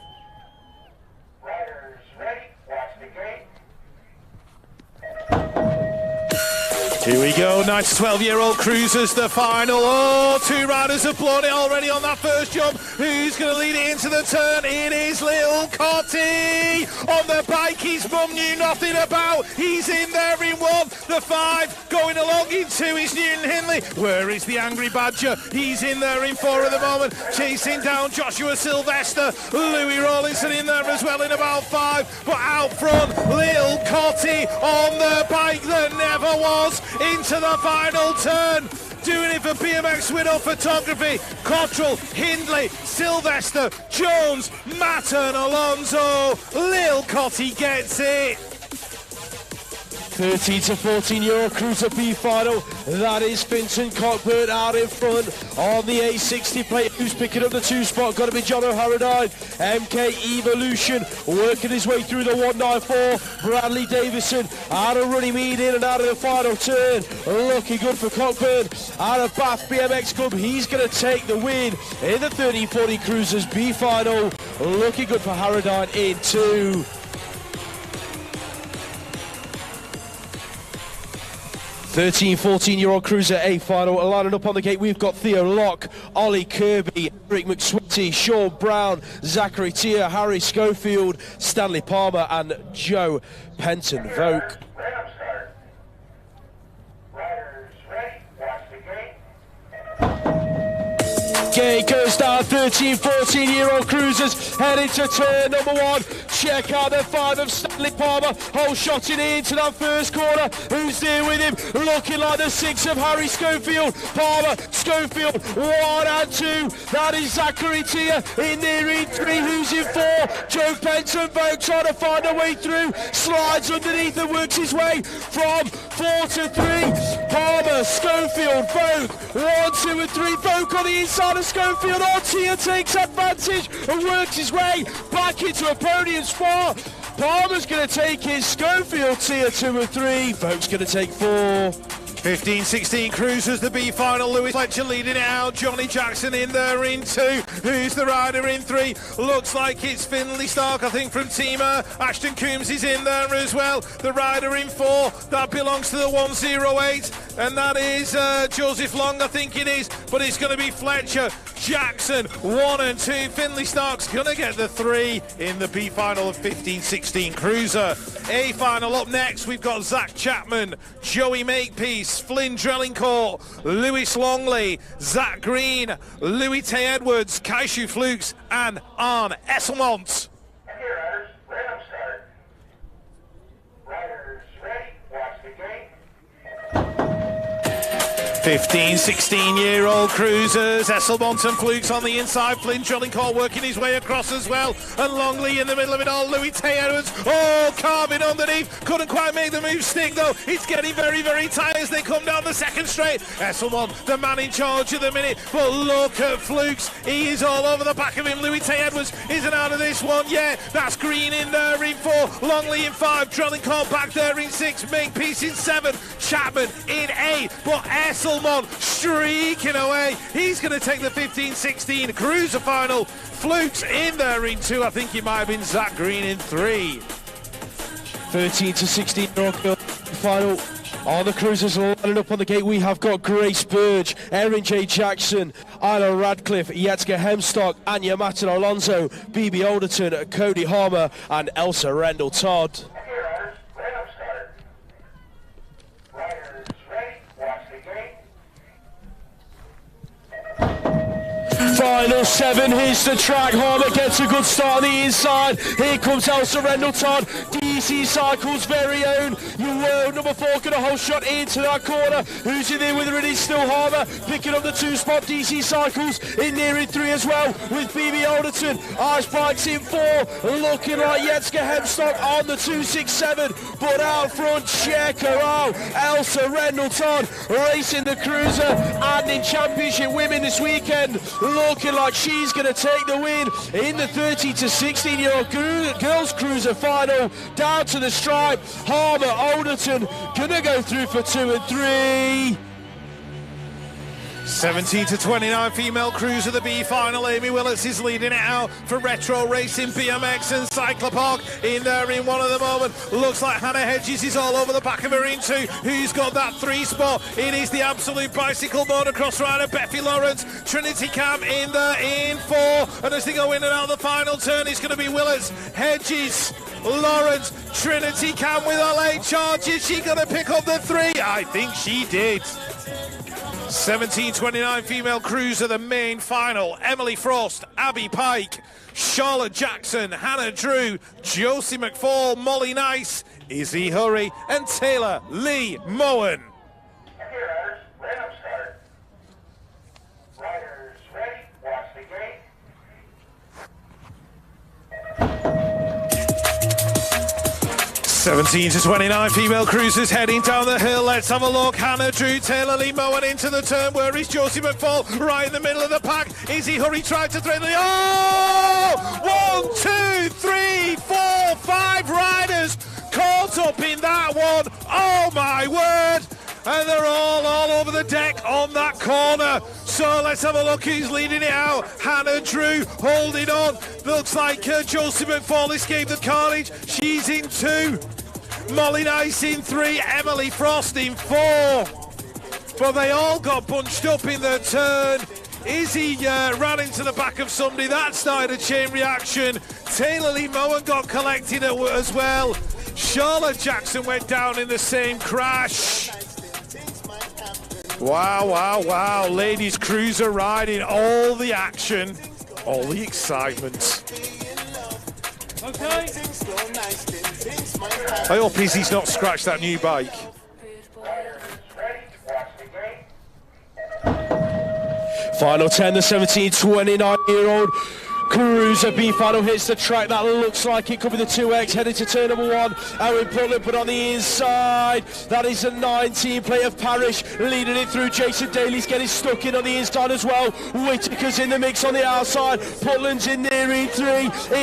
Here we go, 9 to 12-year-old cruisers, the final. Oh, two riders have blown it already on that first jump. Who's going to lead it into the turn? It is Little Cotty. On the bike, his mum knew nothing about. He's in there in 1. The 5 going along in 2 is Newton Hindley. Where is the Angry Badger? He's in there in 4 at the moment. Chasing down Joshua Sylvester. Louis Rawlinson in there as well in about 5. But out front, Little Cotty on the bike that never was. Into the final turn, doing it for BMX Widow Photography. Cottrell, Hindley, Sylvester, Jones, Mattern, Alonso. Lil Cotty gets it. 13 to 14-year-old cruiser B final. That is Vincent Cockburn out in front on the A60 plate. Who's picking up the 2 spot? Got to be John O'Harradine. MK Evolution working his way through the 194. Bradley Davison out of running mead in and out of the final turn. Looking good for Cockburn out of Bath BMX Club. He's going to take the win in the 1340 cruisers B final. Looking good for Harradine in 2. 13, 14-year-old cruiser A final. Lining up on the gate, we've got Theo Locke, Ollie Kirby, Eric McSwitty, Sean Brown, Zachary Tier, Harry Schofield, Stanley Palmer and Joe Penton Voke. Gate goes down, 13, 14-year-old cruisers heading to turn number 1. check out the 5 of Stanley Palmer. Whole shot it into that first corner. Who's there with him? Looking like the 6 of Harry Schofield. Palmer, Schofield, 1 and 2. That is Zachary Tia in there in 3. Who's in 4? Joe Benson, Vogue trying to find a way through. Slides underneath and works his way from 4 to 3. Palmer, Schofield, Vogue, 1, 2 and 3. Vogue on the inside of Schofield. Tia takes advantage and works his way back into a podium spot. Palmer's going to take his. Schofield, Tia 2 and 3. Vogue's going to take 4. 15-16 cruisers, the B final. Lewis Fletcher leading it out. Johnny Jackson in there in 2. Who's the rider in 3? Looks like it's Finley Stark, I think, from Teamer. Ashton Coombs is in there as well. The rider in 4, that belongs to the 108, and that is Joseph Long, I think it is, but it's going to be Fletcher, Jackson, 1 and 2. Finley Stark's going to get the 3 in the B final of 15-16 cruiser. A final up next, we've got Zach Chapman, Joey Makepeace, Flynn Drellincourt, Lewis Longley, Zach Green, Louis Tay Edwards, Kaishu Flukes, and Arne Esselmont. 15, 16-year-old cruisers, Esselmont and Flukes on the inside, Flynn Drellincourt working his way across as well, and Longley in the middle of it all, Louis Tay Edwards, carving underneath, couldn't quite make the move stick though, it's getting very, very tight as they come down the second straight. Esselmont, the man in charge at the minute, but look at Flukes, he is all over the back of him. Louis Tay Edwards isn't out of this one yet, that's Green in there in 4, Longley in 5, Drellincourt back there in 6, Makepeace in 7, Chapman in 8, but Esselmont streaking away. He's going to take the 15-16 cruiser final. Flukes in there in 2. I think it might have been Zach Green in 3. 13 to 16-year-old final. On the cruisers lining up on the gate, we have got Grace Burge, Erin J. Jackson, Isla Radcliffe, Yetska Hemstock, Anya Matten Alonso, BB Alderton, Cody Harmer, and Elsa Rendell Todd. Final 7, here's the track. Harmer gets a good start on the inside. Here comes Elsa Rendell Todd, DC Cycles' very own. Number 4 got a whole shot into that corner. Who's in there with her? It is still Harmer picking up the 2 spot. DC Cycles in there in 3 as well with BB Alderton. Ice Bikes in 4, looking like Yetska Hemstock on the 267. But out front, check her out. Elsa Rendell Todd racing the cruiser and in championship women this weekend. Looking like she's going to take the win in the 13 to 16-year-old girls cruiser final. Down to the stripe, Harmer, Alderton going to go through for 2 and 3. 17 to 29 female cruiser, the B final. Amy Willits is leading it out for Retro Racing, BMX and Cyclopark in there in 1 at the moment. Looks like Hannah Hedges is all over the back of her in 2. Who's got that 3 spot? It is the absolute bicycle motocross rider, Beffy Lawrence. Trinity Cam in there in 4. And as they go in and out of the final turn, it's going to be Willits, Hedges, Lawrence, Trinity Cam with her late charge. Is she going to pick up the 3? I think she did. 17-29 female cruiser, the main final. Emily Frost, Abby Pike, Charlotte Jackson, Hannah Drew, Josie McFall, Molly Nice, Izzy Hurry, and Taylor Lee Moen. Riders, right up start. Riders ready, watch the gate. 17 to 29 female cruisers heading down the hill. Let's have a look. Hannah Drew, Taylor Lee Moen into the turn. Where is Josie McFall? Right in the middle of the pack. Izzy Hurry tried to thread the... Oh! 1, 2, 3, 4, 5 riders caught up in that one. Oh my word! And they're all over the deck on that corner. So let's have a look who's leading it out. Hannah Drew holding on. Looks like Josie McFall escaped the carnage. She's in 2. Molly Nice in 3. Emily Frost in 4. But they all got bunched up in the turn. Izzy ran into the back of somebody. That started a chain reaction. Taylor Lee Moen got collected as well. Charlotte Jackson went down in the same crash. Wow, wow, wow. Ladies cruiser riding, all the action, all the excitement. Okay. I hope he's not scratched that new bike. Final 10, the 17, 29-year-old Cruiser B final hits the track. That looks like it could be the 2X heading to turn number 1. Owen Putland, but on the inside, that is a 19 play of Parrish leading it through. Jason Daly's getting stuck in on the inside as well. Whittaker's in the mix on the outside. Putland's in there in 3.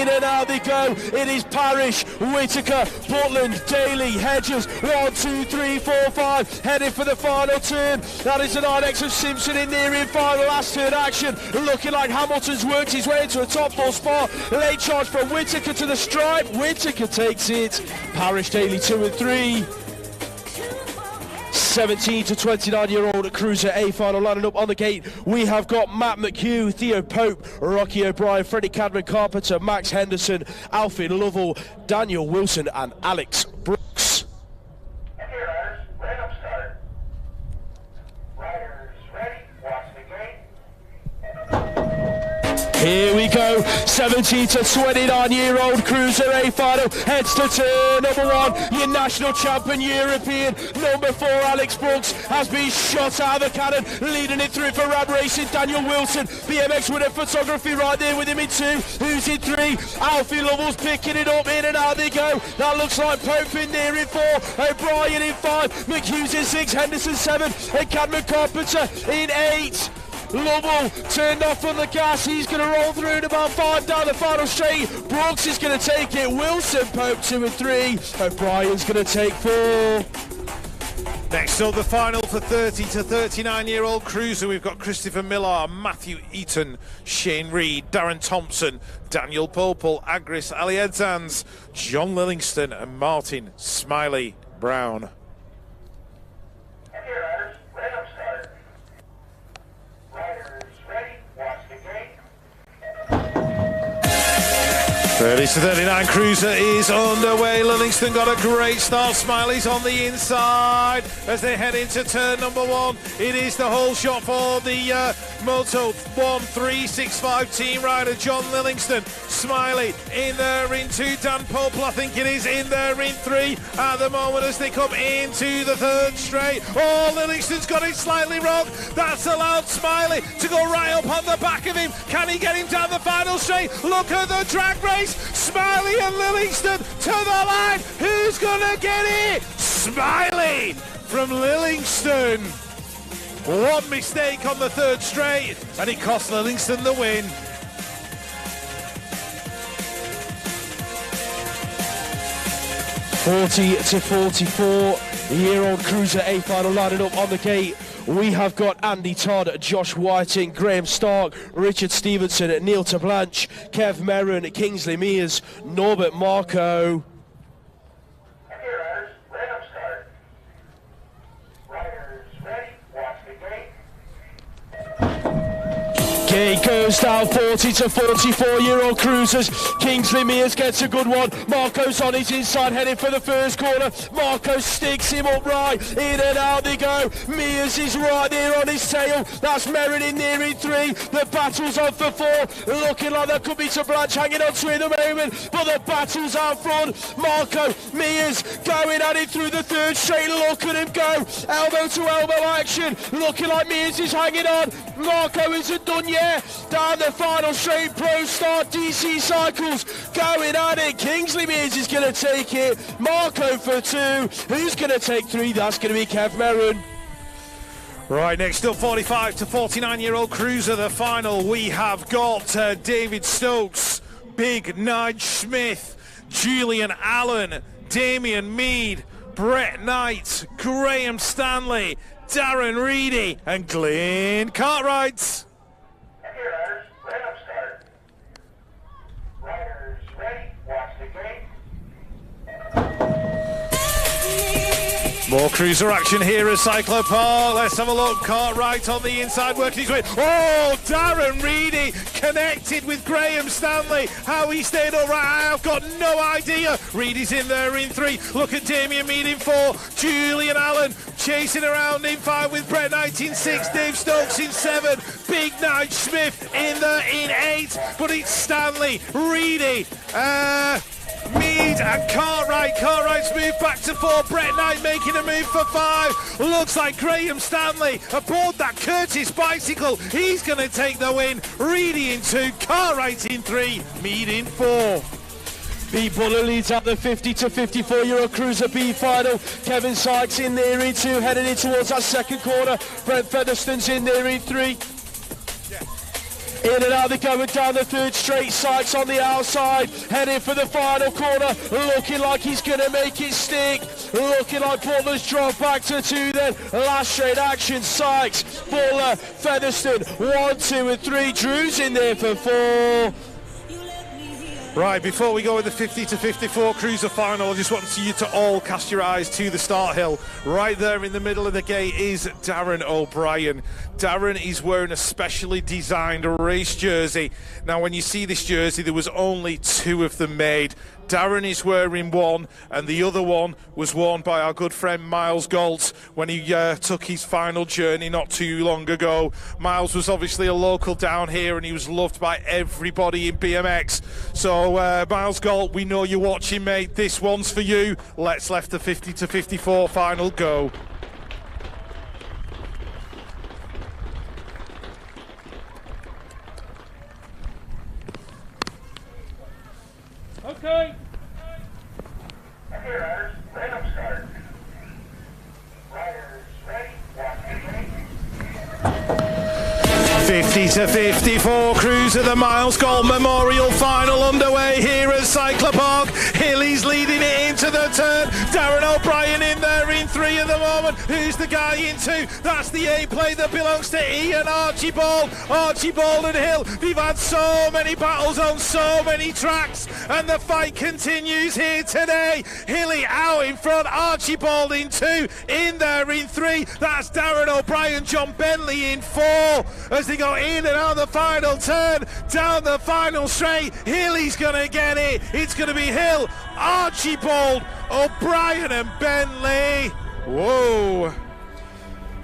In and out they go. It is Parrish, Whittaker, Putland, Daly, Hedges. 1, 2, 3, 4, 5. Heading for the final turn. That is the 9X of Simpson in there in final last turn action. Looking like Hamilton's worked his way into a top 4 spot. Late charge from Whittaker to the stripe. Whittaker takes it. Parrish, Daly 2 and 3. 17 to 29-year-old Cruiser A final lining up on the gate. We have got Matt McHugh, Theo Pope, Rocky O'Brien, Freddie Cadman Carpenter, Max Henderson, Alfie Lovell, Daniel Wilson and Alex Brooks. Here we go, 17 to 29-year-old Cruiser A final, heads to turn number 1, your national champion European, number 4 Alex Brooks has been shot out of the cannon, leading it through for Rad Racing, Daniel Wilson, BMX winner photography right there with him in 2, who's in 3, Alfie Lovell's picking it up, in and out they go, that looks like Pope in there in 4, O'Brien in 5, McHugh's in 6, Henderson 7, and Cadman Carpenter in 8. Lovell turned off on the gas, he's going to roll through in about 5 down the final straight. Brooks is going to take it, Wilson, Pope 2 and 3, O'Brien's going to take 4. Next up, the final for 30 to 39-year-old Cruiser. We've got Christopher Millar, Matthew Eaton, Shane Reed, Darren Thompson, Daniel Popel, Agris Aliedzans, John Lillingston and Martin Smiley Brown. 30 to 39 Cruiser is underway. Lillingston got a great start. Smiley's on the inside as they head into turn number 1. It is the whole shot for the Moto 1365 team rider John Lillingston. Smiley in there in 2. Dan Popel, I think it is, in there in 3 at the moment as they come into the 3rd straight. Oh, Lillingston's got it slightly wrong. That's allowed Smiley to go right up on the back of him. Can he get him down the final straight? Look at the drag race. Smiley and Lillingston to the line. Who's gonna get it? Smiley from Lillingston. One mistake on the 3rd straight and it cost Lillingston the win. .40 to 44-year-old Cruiser A final lining up on the gate. We have got Andy Todd, Josh Whiting, Graham Stark, Richard Stevenson, Neil Tablanche, Kev Merron, Kingsley Mears, Norbert Marco. Gate goes down, 40 to 44-year-old Cruisers. Kingsley Mears gets a good one. Marco's on his inside, heading for the first corner. Marco sticks him up right. In and out they go. Mears is right there on his tail. That's Merrin in there in 3. The battle's on for 4. Looking like there could be some Blanche hanging on to it at the moment. But the battle's out front. Marco, Mears going at it through the 3rd straight. Look at him go. Elbow to elbow action. Looking like Mears is hanging on. Marco isn't done yet. Down the final straight, Pro Star DC Cycles going at it. Kingsley Mears is going to take it. Marco for 2. Who's going to take 3? That's going to be Kev Merron. Right, next up, 45 to 49-year-old Cruiser, the final. We have got David Stokes, Big Nige Smith, Julian Allen, Damien Mead, Brett Knight, Graham Stanley, Darren Reedy and Glenn Cartwright. More Cruiser action here at Cyclopark. Let's have a look. Cartwright on the inside working his way. Oh, Darren Reedy connected with Graham Stanley. How he stayed all right, I've got no idea. Reedy's in there in 3. Look at Damien Mead in 4. Julian Allen chasing around in 5 with Brett Knight in 6. Dave Stokes in 7. Big Nige Smith in there in 8. But it's Stanley, Reedy, Mead lead, and Cartwright's moved back to 4. Brett Knight making a move for 5. Looks like Graham Stanley aboard that Curtis bicycle. He's going to take the win. Reedy in 2, Cartwright in 3, Mead in 4. B Buller leads out the 50 to 54 Euro Cruiser B final. Kevin Sykes in there in 2, heading in towards that second corner. Brent Featherstone's in there in 3. In and out, they're going down the third straight. Sykes on the outside, heading for the final corner. Looking like he's going to make it stick. Looking like Butler's dropped back to 2 then. Last straight action, Sykes, Buller, Featherstone, 1, 2 and 3. Drew's in there for 4. Right, before we go with the 50 to 54 cruiser final, I just want you to all cast your eyes to the start hill. Right there in the middle of the gate is Darren O'Brien. Darren is wearing a specially designed race jersey. Now, when you see this jersey, there was only 2 of them made. Darren is wearing one, and the other one was worn by our good friend Miles Galt when he took his final journey not too long ago. Miles was obviously a local down here, and he was loved by everybody in BMX. So, Miles Galt, we know you're watching, mate. This one's for you. Let's let the 50 to 54 final go. Okay. Okay, riders, random start. Riders ready, watch 50 to 54 cruiser, the Miles Galt Memorial final underway here at Cyclopark. Hilly's leading it into the turn. Darren O'Brien in there in 3 at the moment. Who's the guy in 2? That's the A-play that belongs to Ian Archibald. Archibald and Hill, they've had so many battles on so many tracks, and the fight continues here today. Hilly out in front, Archibald in 2, in there in 3. That's Darren O'Brien, John Bentley in 4 as they go in and out the final turn, down the final straight. Hilly's gonna get it. It's gonna be Hill, Archibald, O'Brien and Bentley. Whoa.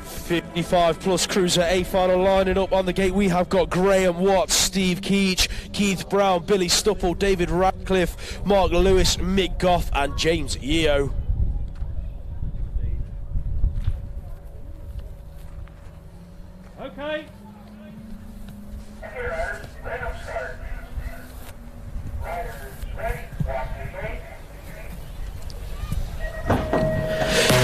55 plus cruiser A final lining up on the gate. We have got Graham Watts, Steve Keach, Keith Brown, Billy Stupple, David Radcliffe, Mark Lewis, Mick Goff and James Yeo. Okay. Okay, riders, random start. Riders ready, watch the gate.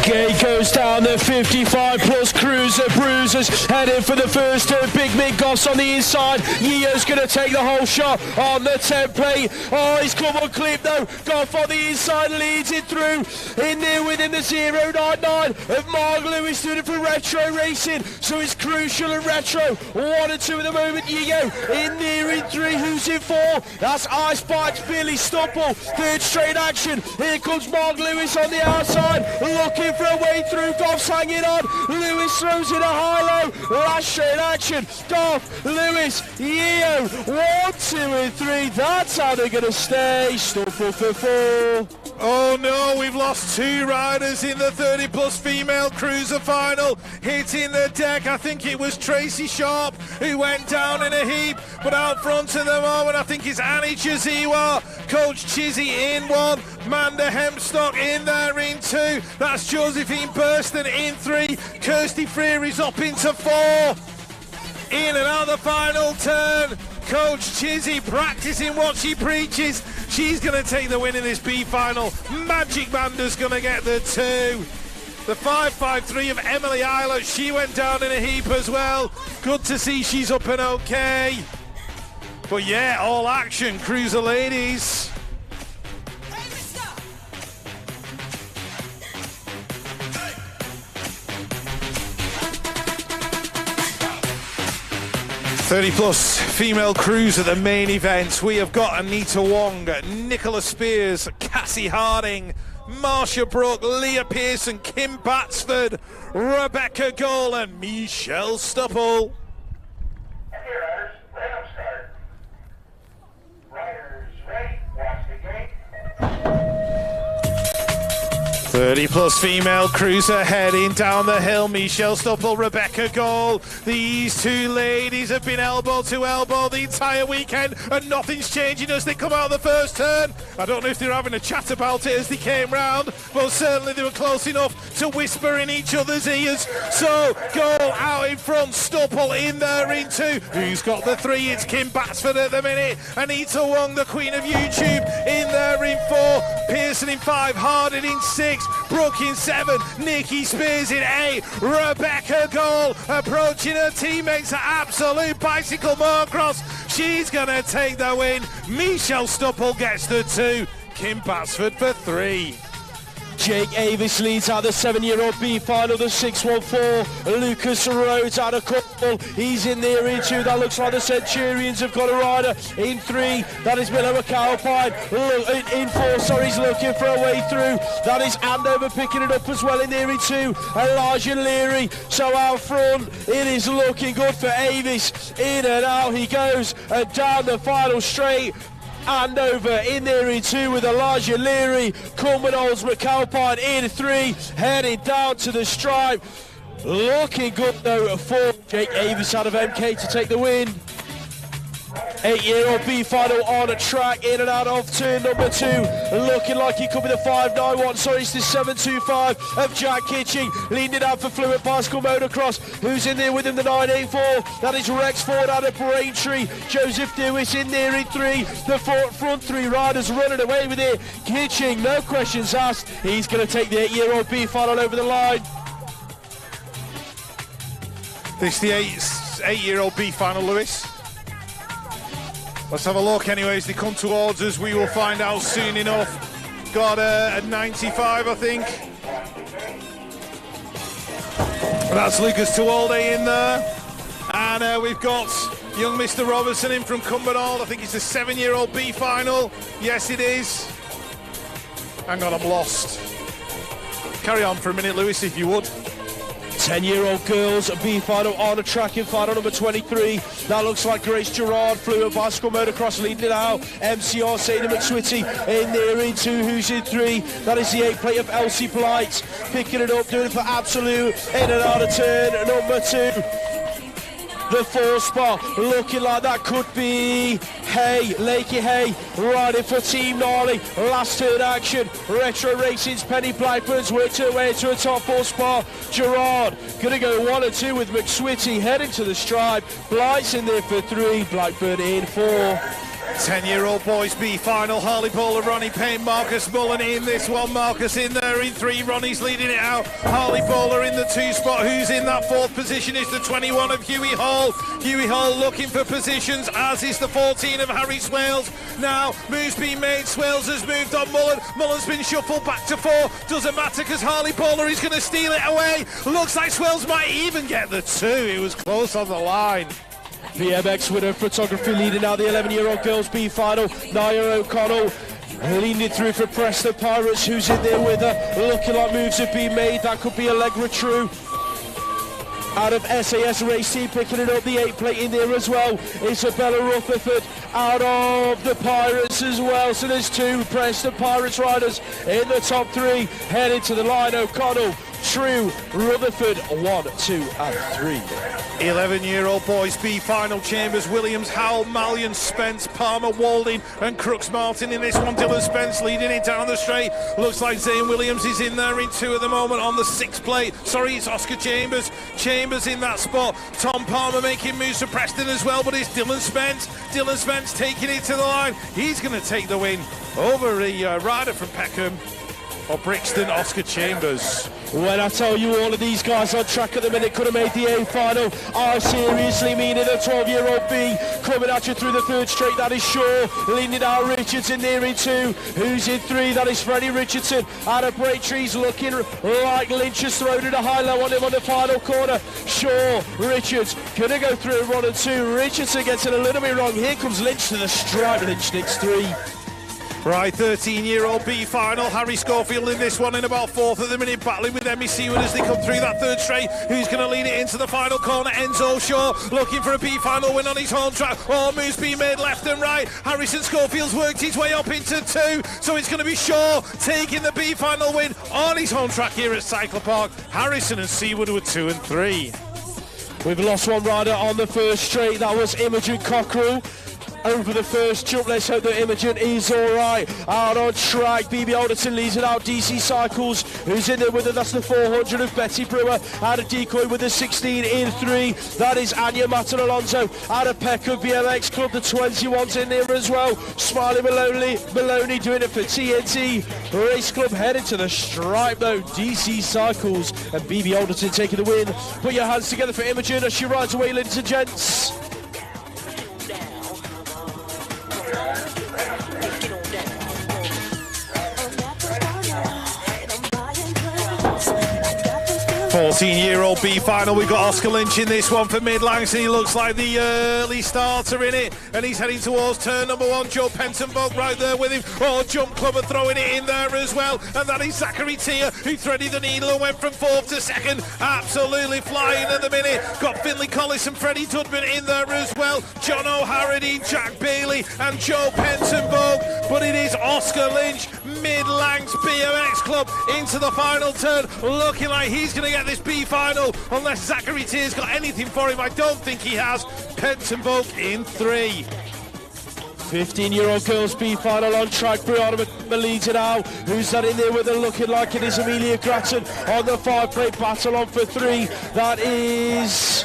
Gate goes down the 55 plus cruiser bruisers, heading for the first turn. Big Mick Goff's on the inside. Yeo's going to take the whole shot on the template. Oh, he's come on clip though. Goff on the inside leads it through. In there within the 099 of Mark Lewis doing it for Retro Racing. So it's Crucial and Retro. 1 and 2 at the moment. Yeo in there in 3. Who's in 4? That's Ice Bikes, Billy Stupple. Third straight action. Here comes Mark Lewis on the outside. Looking for a way through. Goff's hanging on. Lewis throws in a high-low. Last straight action. Goff, Lewis, Yeo. 1, 2 and 3. That's how they're going to stay. Stupple for 4. Oh no, we've lost 2 riders in the 30 plus female cruiser final. Hitting the deck, I think it was Tracy Sharp who went down in a heap, but out front at the moment I think it's Annie Chiziwa, Coach Chizzy in 1, Manda Hemstock in there in 2, that's Josephine Burston in 3, Kirsty Freary's up into 4. In and out the final turn. Coach Chizzy practicing what she preaches. She's going to take the win in this B final. Magic Manda's going to get the 2. The 5.53 of Emily Eilert, she went down in a heap as well. Good to see she's up and okay. But yeah, all action, cruiser ladies. 30 plus female crews at the main event. We have got Anita Wong, Nicola Spears, Cassie Harding, Marsha Brook, Leah Pearson, Kim Batsford, Rebecca Golan, Michelle Stupple. Okay, riders, random start. Riders ready, watch the gate. 30-plus female cruiser heading down the hill. Michelle Stuppel, Rebecca Gall. These two ladies have been elbow to elbow the entire weekend, and nothing's changing as they come out of the first turn. I don't know if they're having a chat about it as they came round, but certainly they were close enough to whisper in each other's ears. So Gall out in front, Stuppel in there in two. Who's got the three? It's Kim Batsford at the minute. Anita Wong, the queen of YouTube, in there in four. Pearson in five. Harding in six. Brooke in seven. Nikki Spears in eight. Rebecca Gall approaching her teammates at Absolute Bicycle Motocross. She's going to take the win. Michelle Stuppel gets the two. Kim Batsford for three. Jake Avis leads out the 7-year-old B final, the 614. Lucas Rhodes out of couple. He's in there in two. That looks like the Centurions have got a rider in three. That is Miller McAlpine. In four, sorry, he's looking for a way through. That is Andover picking it up as well in there in two. Elijah Leary. So out front, it is looking good for Avis. In and out he goes, and down the final straight. Andover in there in two with Elijah Leary. Culminals McAlpine in three, heading down to the stripe. Looking good though for Jake Avis out of MK to take the win. 8-year-old B final on a track, in and out of turn number two. Looking like he could be the 591. Sorry, it's the 725 of Jack Kitching. Leading it out for Fluent Bicycle Motocross. Who's in there with him? The 984. That is Rex Ford out of Braintree. Joseph Dewis in there in three. The front three riders running away with it. Kitching, no questions asked. He's going to take the 8-year-old B final over the line. This is the 8-year-old B final, Lewis. Let's have a look anyway as they come towards us. We will find out soon enough. Got a 95, I think. That's Lucas Tuolde in there. And we've got young Mr. Robertson in from Cumbernauld. I think it's the 7-year-old B final. Yes, it is. Hang on, I'm lost. Carry on for a minute, Lewis, if you would. 10-year-old girls B final on a track in final number 23. That looks like Grace Gerard, Fluent Bicycle Motocross leading it out. MCR Sadie McSwitty in there in two. Who's in three? That is the 8 plate of Elsie Blight. Picking it up, doing it for Absolute. In and out of turn number two. The 4 spot looking like that could be Hay, Lakey Hay, riding for Team Gnarly. Last turn action. Retro Racing's Penny Blackburn's worked her way into a top 4 spot. Gerard gonna go 1 and 2 with McSwitty heading to the stripe. Blight's in there for 3, Blackburn in 4. 10-year-old boys B final. Harley Bowler, Ronnie Payne, Marcus Mullen in this one. Marcus in there in 3. Ronnie's leading it out. Harley Bowler in the 2 spot. Who's in that 4th position is the 21 of Huey Hall. Huey Hall looking for positions, as is the 14 of Harry Swales. Now moves being made. Swales has moved on Mullen. Mullen's been shuffled back to 4. Doesn't matter because Harley Bowler is going to steal it away. Looks like Swales might even get the 2. It was close on the line. BMX winner photography leading out the 11-year-old girls B final. Nia O'Connell leading it through for Preston Pirates. Who's in there with her? Looking like moves have been made. That could be Allegra True. Out of SAS Race Team picking it up, the 8 plate in there as well. Isabella Rutherford out of the Pirates as well. So there's 2 Preston Pirates riders in the top 3. Heading to the line, O'Connell, True, Rutherford, 1, 2 and 3. 11-year-old boys B final. Chambers, Williams, Howell, Mallion, Spence, Palmer, Walding and Crooks Martin in this one. Dylan Spence leading it down the straight. Looks like Zane Williams is in there in 2 at the moment on the 6th plate. Sorry, it's Oscar Chambers. Chambers in that spot. Tom Palmer making moves for Preston as well, but it's Dylan Spence. Dylan Spence taking it to the line. He's going to take the win over the rider from Peckham or Brixton, Oscar Chambers. When I tell you all of these guys on track at the minute could have made the A final, I seriously mean it. A 12-year-old B coming at you through the 3rd straight. That is Shaw leading out. Richardson there in 2. Who's in 3? That is Freddie Richardson out of Braintree's, looking like Lynch has thrown it a high-low on him on the final corner. Shaw, Richards gonna go through 1 and 2. Richardson gets it a little bit wrong. Here comes Lynch to the stripe. Lynch nicks 3. Right, 13-year-old B final. Harry Schofield in this one in about fourth at the minute, battling with Emmy Seward as they come through that third straight. Who's going to lead it into the final corner? Enzo Shaw looking for a B final win on his home track. All moves being made left and right. Harrison Schofield's worked his way up into two, so it's going to be Shaw taking the B final win on his home track here at Cyclopark. Harrison and Seward were 2 and 3. We've lost one rider on the first straight. That was Imogen Cockrell. Over the first jump, let's hope that Imogen is alright. Out on track, BB Alderton leads it out. DC Cycles, who's in there with her, that's the 400 of Betty Brewer. Out of Decoy with the 16 in 3. That is Anya Maton Alonso. Out of Pecco BMX Club, the 21's in there as well. Smiley Maloney doing it for TNT Race Club, heading to the stripe though. DC Cycles and BB Alderton taking the win. Put your hands together for Imogen as she rides away, ladies and gents. 14-year-old B final. We've got Oscar Lynch in this one for Mid-Langs, and he looks like the early starter in it, and he's heading towards turn number 1. Joe Pentonbog right there with him. Oh, Jump Club are throwing it in there as well, and that is Zachary Tier, who threaded the needle and went from 4th to 2nd. Absolutely flying at the minute. Got Finley Collis and Freddie Dudman in there as well. John O'Harrody, Jack Bailey and Joe Pentonbog, but it is Oscar Lynch, Mid-Langs BMX Club into the final turn, looking like he's going to get this B final unless Zachary Tier's got anything for him. I don't think he has. Pentonbog in 3. 15-year-old girls B final on track. Brianna leads it out. Who's that in there with her, looking like it is Amelia Grattan on the 5-plate battle on for 3. That is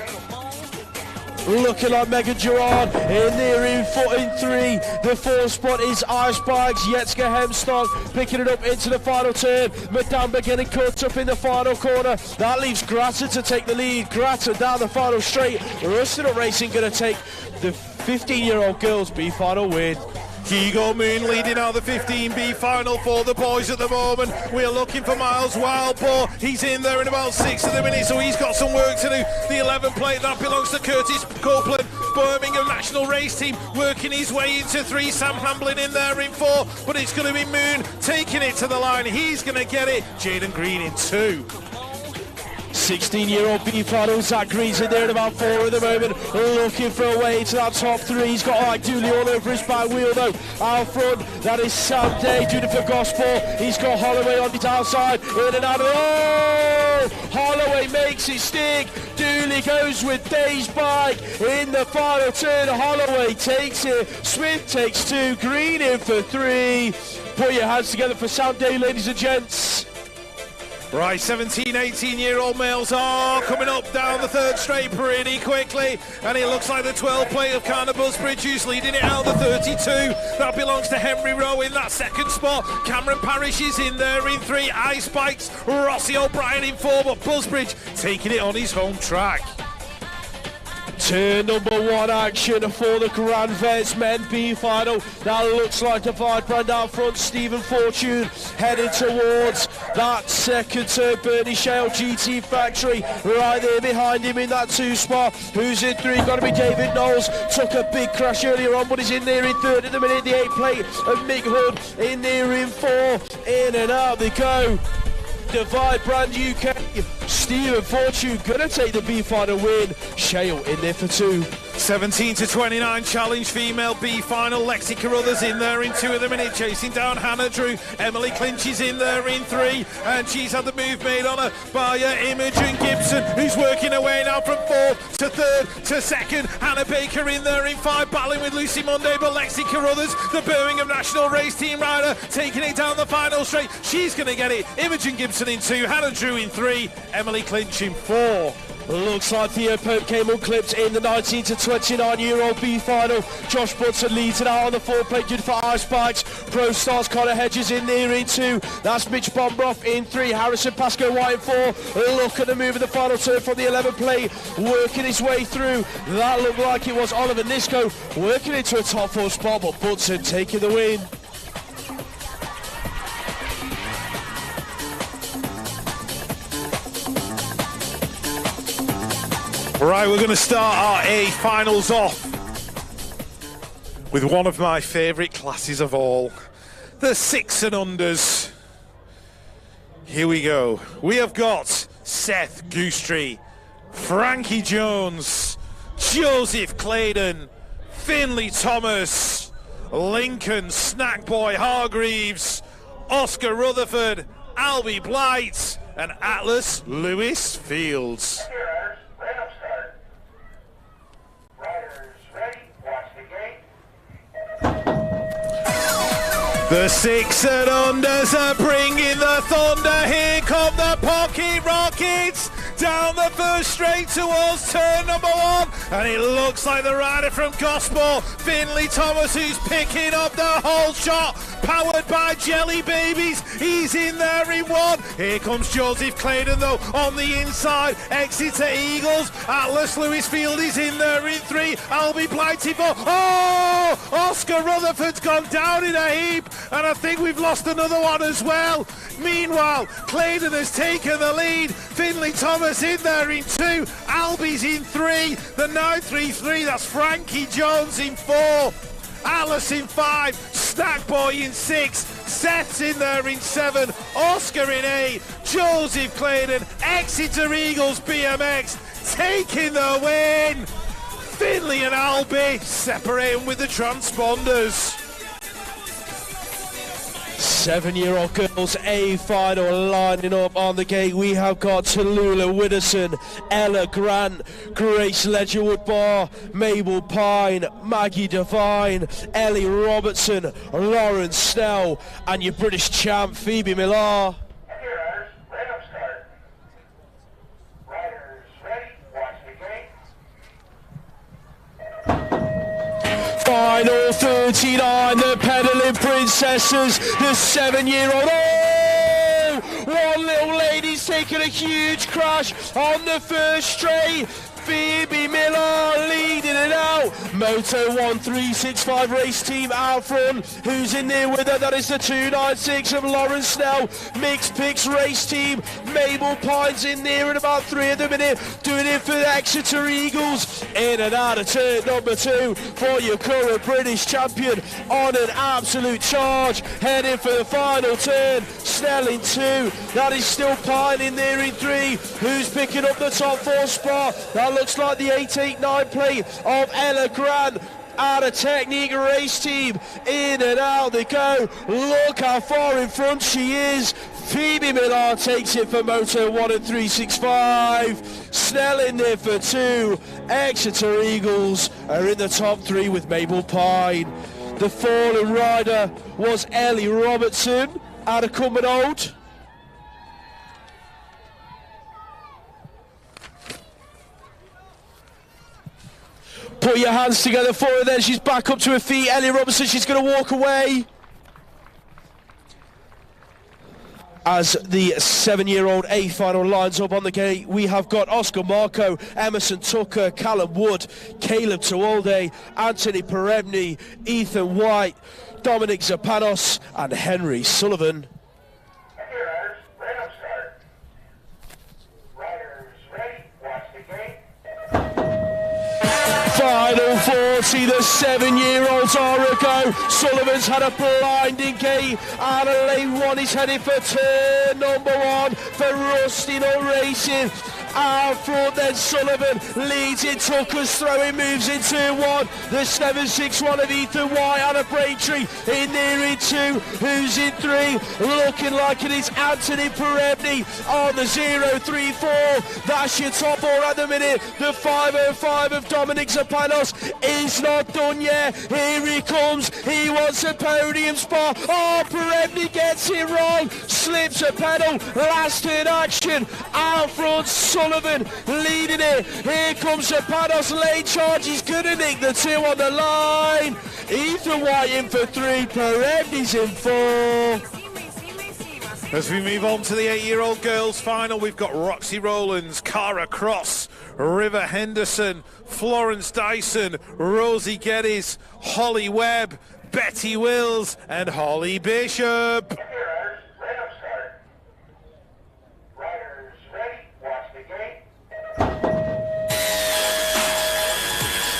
looking like Megan Gerard in there in 3. The 4th spot is Ice Bikes. Yetska Hemstock picking it up into the final turn. Madamba getting caught up in the final corner. That leaves Grattan to take the lead. Grattan down the final straight. Rusted Up Racing going to take the 15-year-old girls B final win. Hugo Moon leading out the 15B final for the boys at the moment. We're looking for Miles Wildpaw. He's in there in about 6 of the minute, so he's got some work to do. The 11 plate, that belongs to Curtis Copeland. Birmingham National Race Team working his way into 3. Sam Hamblin in there in 4, but it's going to be Moon taking it to the line. He's going to get it. Jaden Green in 2. 16-year-old B final, Zach Green's in there at about 4 at the moment, looking for a way into that top 3. He's got Ike Dooley all over his back wheel though. Out front, that is Sam Day doing it for Gospel. He's got Holloway on the outside, in and out of Holloway makes it stick. Dooley goes with Day's bike in the final turn. Holloway takes it, Smith takes 2, Green in for 3. Put your hands together for Sam Day, ladies and gents. Right, 17, 18-year-old males are coming up down the 3rd straight pretty quickly, and it looks like the 12 plate of Carter Busbridge who's leading it out the 32. That belongs to Henry Rowe in that 2nd spot. Cameron Parrish is in there in 3. Ice Bikes, Rossi O'Brien in 4, but Busbridge taking it on his home track. Turn number 1 action for the Grand Vets men B final. That looks like the Vibrand out front. Stephen Fortune heading towards that 2nd turn. Bernie Shale GT Factory right there behind him in that 2 spot. Who's in 3? Got to be David Knowles. Took a big crash earlier on, but he's in there in 3rd at the minute. The 8 plate of Mick Hood in there in 4. In and out they go. The Vibrand UK, Stephen Fortune gonna take the B final win. Shale in there for 2. 17 to 29 challenge female B final. Lexi Carruthers in there in 2 at the minute, chasing down Hannah Drew. Emily Clinch is in there in 3, and she's had the move made on her by Imogen Gibson, who's working her way now from 4th to 3rd to 2nd. Hannah Baker in there in 5, battling with Lucy Monday, but Lexi Carruthers, the Birmingham National Race Team rider, taking it down the final straight. She's going to get it. Imogen Gibson in 2, Hannah Drew in 3, Emily Clinch in 4. Looks like Theo Pope came unclipped in the 19 to 29-year-old B final. Josh Bunsen leads it out on the 4-plate due for Ice Bikes. Pro Stars Connor Hedges in there in 2. That's Mitch Bombroff in 3. Harrison Pascoe White in 4. Look at the move in the final turn from the 11 plate, working his way through. That looked like it was Oliver Nisco working into a top 4 spot, but Bunsen taking the win. Right, we're going to start our A finals off with one of my favourite classes of all, the 6 and unders. Here we go. We have got Seth Goostrey, Frankie Jones, Joseph Claydon, Finley Thomas, Lincoln Snackboy Hargreaves, Oscar Rutherford, Albie Blight, and Atlas Lewis Fields. The 6 and unders are bringing the thunder. Here come the Pocket Rockets down the first straight towards turn number 1, and it looks like the rider from Gospel, Finley Thomas, who's picking up the whole shot, powered by Jelly Babies. He's in there in 1. Here comes Joseph Claydon though on the inside. Exeter Eagles, Atlas Lewis Field is in there in 3. Albie Blighty 4. Oh, Oscar Rutherford's gone down in a heap, and I think we've lost another one as well. Meanwhile, Claydon has taken the lead. Finley Thomas in there in 2. Albie's in 3. The 933, that's Frankie Jones in 4. Alice in 5. Snackboy in 6. Seth's in there in 7. Oscar in 8. Joseph Claydon, Exeter Eagles BMX taking the win. Finley and Albie separating with the transponders. 7-year-old girls A final lining up on the gate. We have got Tallulah Widdowson, Ella Grant, Grace Ledgerwood Barr, Mabel Pine, Maggie Devine, Ellie Robertson, Lauren Snell, and your British champ Phoebe Millar. Final 39, the pedaling princesses, the 7-year-old. Oh! One little lady's taken a huge crash on the first straight. Phoebe Millar leading it out. Moto 1365 race team out front. Who's in there with her? That is the 296 of Lauren Snell. Mixed Picks race team. Mabel Pine's in there in about 3 at the minute. Doing it for the Exeter Eagles. In and out of turn number 2 for your current British champion on an absolute charge. Heading for the final turn. Snell in 2. That is still Pine in there in 3. Who's picking up the top 4 spot? That looks like the 889 plate of Ella Grant. Out of Technique race team. In and out they go. Look how far in front she is. Phoebe Millar takes it for Moto 1 and 365. Snell in there for 2. Exeter Eagles are in the top 3 with Mabel Pine. The fallen rider was Ellie Robertson out of Cumbernauld. Put your hands together for her then. She's back up to her feet. Ellie Robertson, she's going to walk away. As the 7-year-old A final lines up on the gate, we have got Oscar Marco, Emerson Tucker, Callum Wood, Caleb Tewolde, Anthony Peremni, Ethan White, Dominic Zapanos, and Henry Sullivan. Final 40, the 7-year-olds are a go. Sullivan's had a blinding gate. Out of lane 1, he's heading for turn number 1 for Rusty No Racing. Out front then Sullivan leads it, Tucker's throwing moves in turn 1. The 761 of Ethan White out of Braintree in there in 2. Who's in 3? Looking like it is Anthony Peremni on the 034. That's your top 4 at the minute. The 505 of Dominic Zapanos is not done yet. Here he comes. He wants a podium spot. Oh, Peremni gets it wrong. Slips a pedal. Last in action. Out front Sullivan leading it. Here comes Zapanos. Late charge. He's going to nick the 2 on the line. Ethan White in for 3. Peremni's in 4. As we move on to the 8-year-old girls final, we've got Roxy Rowlands, Cara Cross, River Henderson, Florence Dyson, Rosie Geddes, Holly Webb, Betty Wills, and Holly Bishop.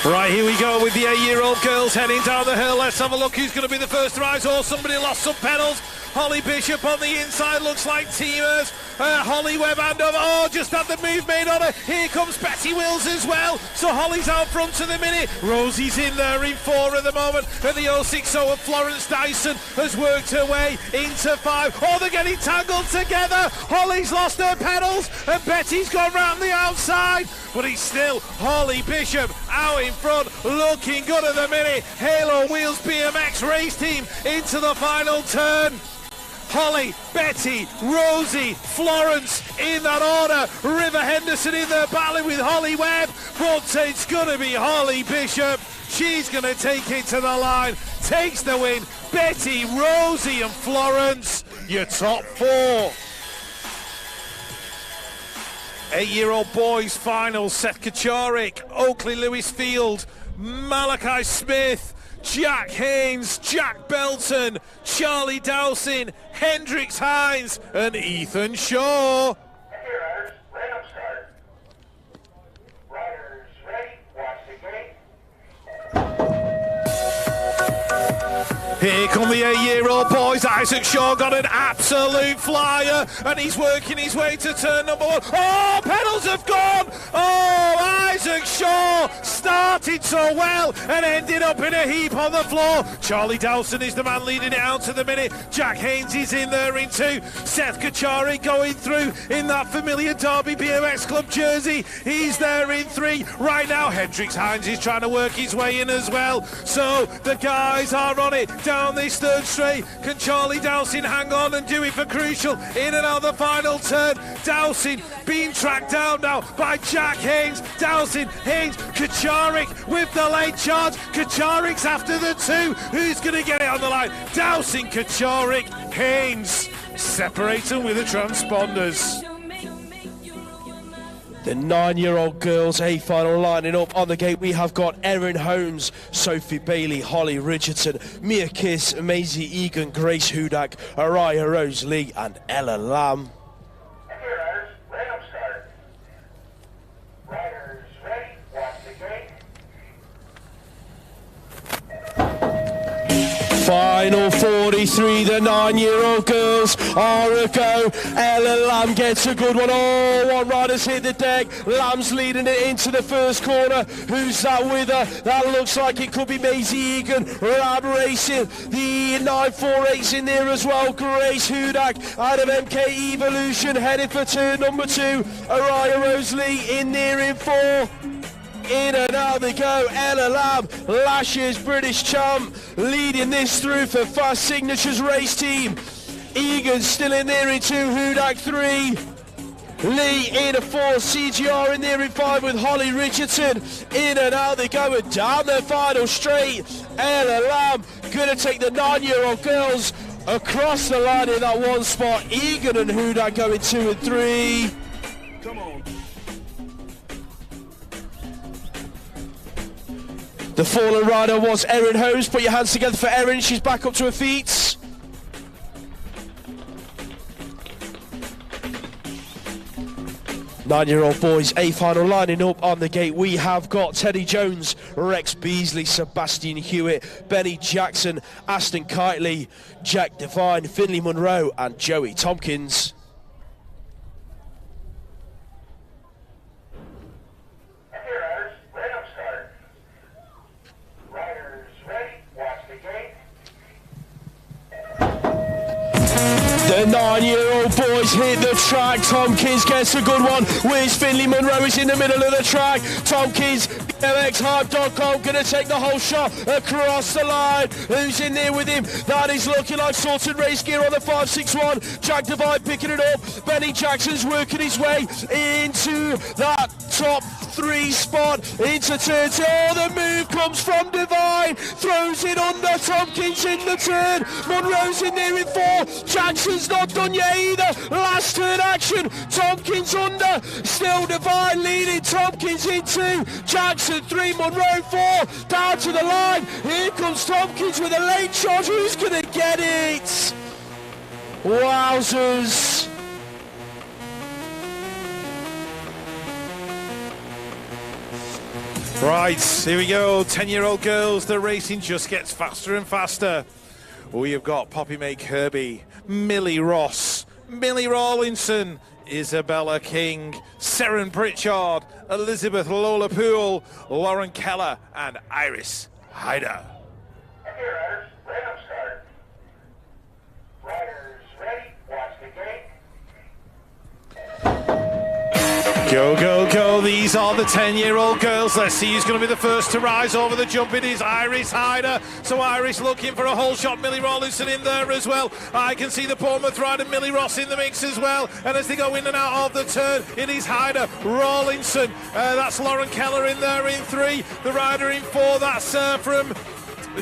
Right Right, here we go with the 8-year-old girls heading down the hill. Let's have a look who's going to be the first to rise. Oh, somebody lost some pedals. Holly Bishop on the inside, looks like teamers. Holly Webb and over. Oh, just had the move made on her. Here comes Betty Wills as well. So Holly's out front to the minute. Rosie's in there in 4 at the moment. And the 060 of Florence Dyson has worked her way into 5. Oh, they're getting tangled together. Holly's lost her pedals and Betty's gone round the outside. But it's still Holly Bishop out in front, looking good at the minute. Halo Wheels BMX race team into the final turn. Holly, Betty, Rosie, Florence in that order. River Henderson in there battling with Holly Webb. But it's going to be Holly Bishop. She's going to take it to the line. Takes the win. Betty, Rosie and Florence, your top 4. 8-year-old boys final. Seth Kacharik, Oakley Lewis Field, Malachi Smith, Jack Haynes, Jack Belton, Charlie Dowsing, Hendrix Hines and Ethan Shaw. Riders, random start. Riders ready, watch the gate. Here come the 8-year-old boys. Isaac Shaw got an absolute flyer and he's working his way to turn number 1. Oh, pedals have gone. Oh, Isaac Shaw started so well and ended up in a heap on the floor. Charlie Dowson is the man leading it out to the minute. Jack Haynes is in there in 2. Seth Kachari going through in that familiar Derby BMX Club jersey. He's there in 3. Right now, Hendrix Hines is trying to work his way in as well. So the guys are on it down this 3rd straight. Can Charlie Dowsing hang on and do it for Crucial in and out the final turn? Dowsing being tracked down now by Jack Haynes. Dowsing, Haynes, Kacharik with the late charge. Kacharik's after the 2. Who's going to get it on the line? Dowsing, Kacharik, Haynes. Separating with the transponders. The 9-year-old girls A final lining up on the gate. We have got Erin Holmes, Sophie Bailey, Holly Richardson, Mia Kiss, Maisie Egan, Grace Hudak, Araya Rose Lee and Ella Lamb. Riders, random start. Riders ready, watch the gate. Final 43, the 9-year-old girls are a go. Ella Lamb gets a good one. Oh, one rider's hit the deck. Lamb's leading it into the first corner. Who's that with her? That looks like it could be Maisie Egan. Lamb racing. The 948's in there as well. Grace Hudak out of MK Evolution headed for turn number 2. Araya Rosalie in there in 4. In and out they go. Ella Lamb, last year's British champ, leading this through for Fast Signatures race team. Egan still in there in 2, Hudak 3. Lee in a 4, CGR in there in 5 with Holly Richardson. In and out they go and down their final straight. Ella Lamb gonna take the 9-year-old girls across the line in that 1 spot. Egan and Hudak going 2 and 3. Come on. The fallen rider was Erin Holmes. Put your hands together for Erin. She's back up to her feet. 9-year-old boys, A final lining up on the gate. We have got Teddy Jones, Rex Beasley, Sebastian Hewitt, Benny Jackson, Aston Kitely, Jack Devine, Finley Munro and Joey Tompkins. The 9-year-old boys hit the track. Tompkins gets a good one. Where's Finley Munro? Is in the middle of the track. Tompkins, BMXHype.com, gonna take the whole shot across the line. Who's in there with him? That is looking like sorted race gear on the 561. Jack Devine picking it up. Benny Jackson's working his way into that top 3 spot into turn 2. Oh, the move comes from Devine. Throws it under. Tompkins in the turn. Munro's in there in 4. Jackson's not done yet either. Last turn action. Tompkins under. Still Devine leading. Tompkins in 2. Jackson 3. Munro 4. Down to the line. Here comes Tompkins with a late charge. Who's going to get it? Wowzers. Right, here we go. 10-year-old girls. The racing just gets faster and faster. We have got Poppy May Kirby, Millie Ross, Millie Rawlinson, Isabella King, Seren Pritchard, Elizabeth Lola Poole, Lauren Keller, and Iris Hyder. Okay, riders, random start. Riders ready, watch the gate. Go, go, go. These are the 10-year-old girls. Let's see who's going to be the first to rise over the jump. It is Iris Hyder. So Iris looking for a whole shot. Millie Rawlinson in there as well. I can see the Bournemouth rider, Millie Ross, in the mix as well. And as they go in and out of the turn, it is Hyder, Rawlinson. That's Lauren Keller in there in 3. The rider in 4, that's from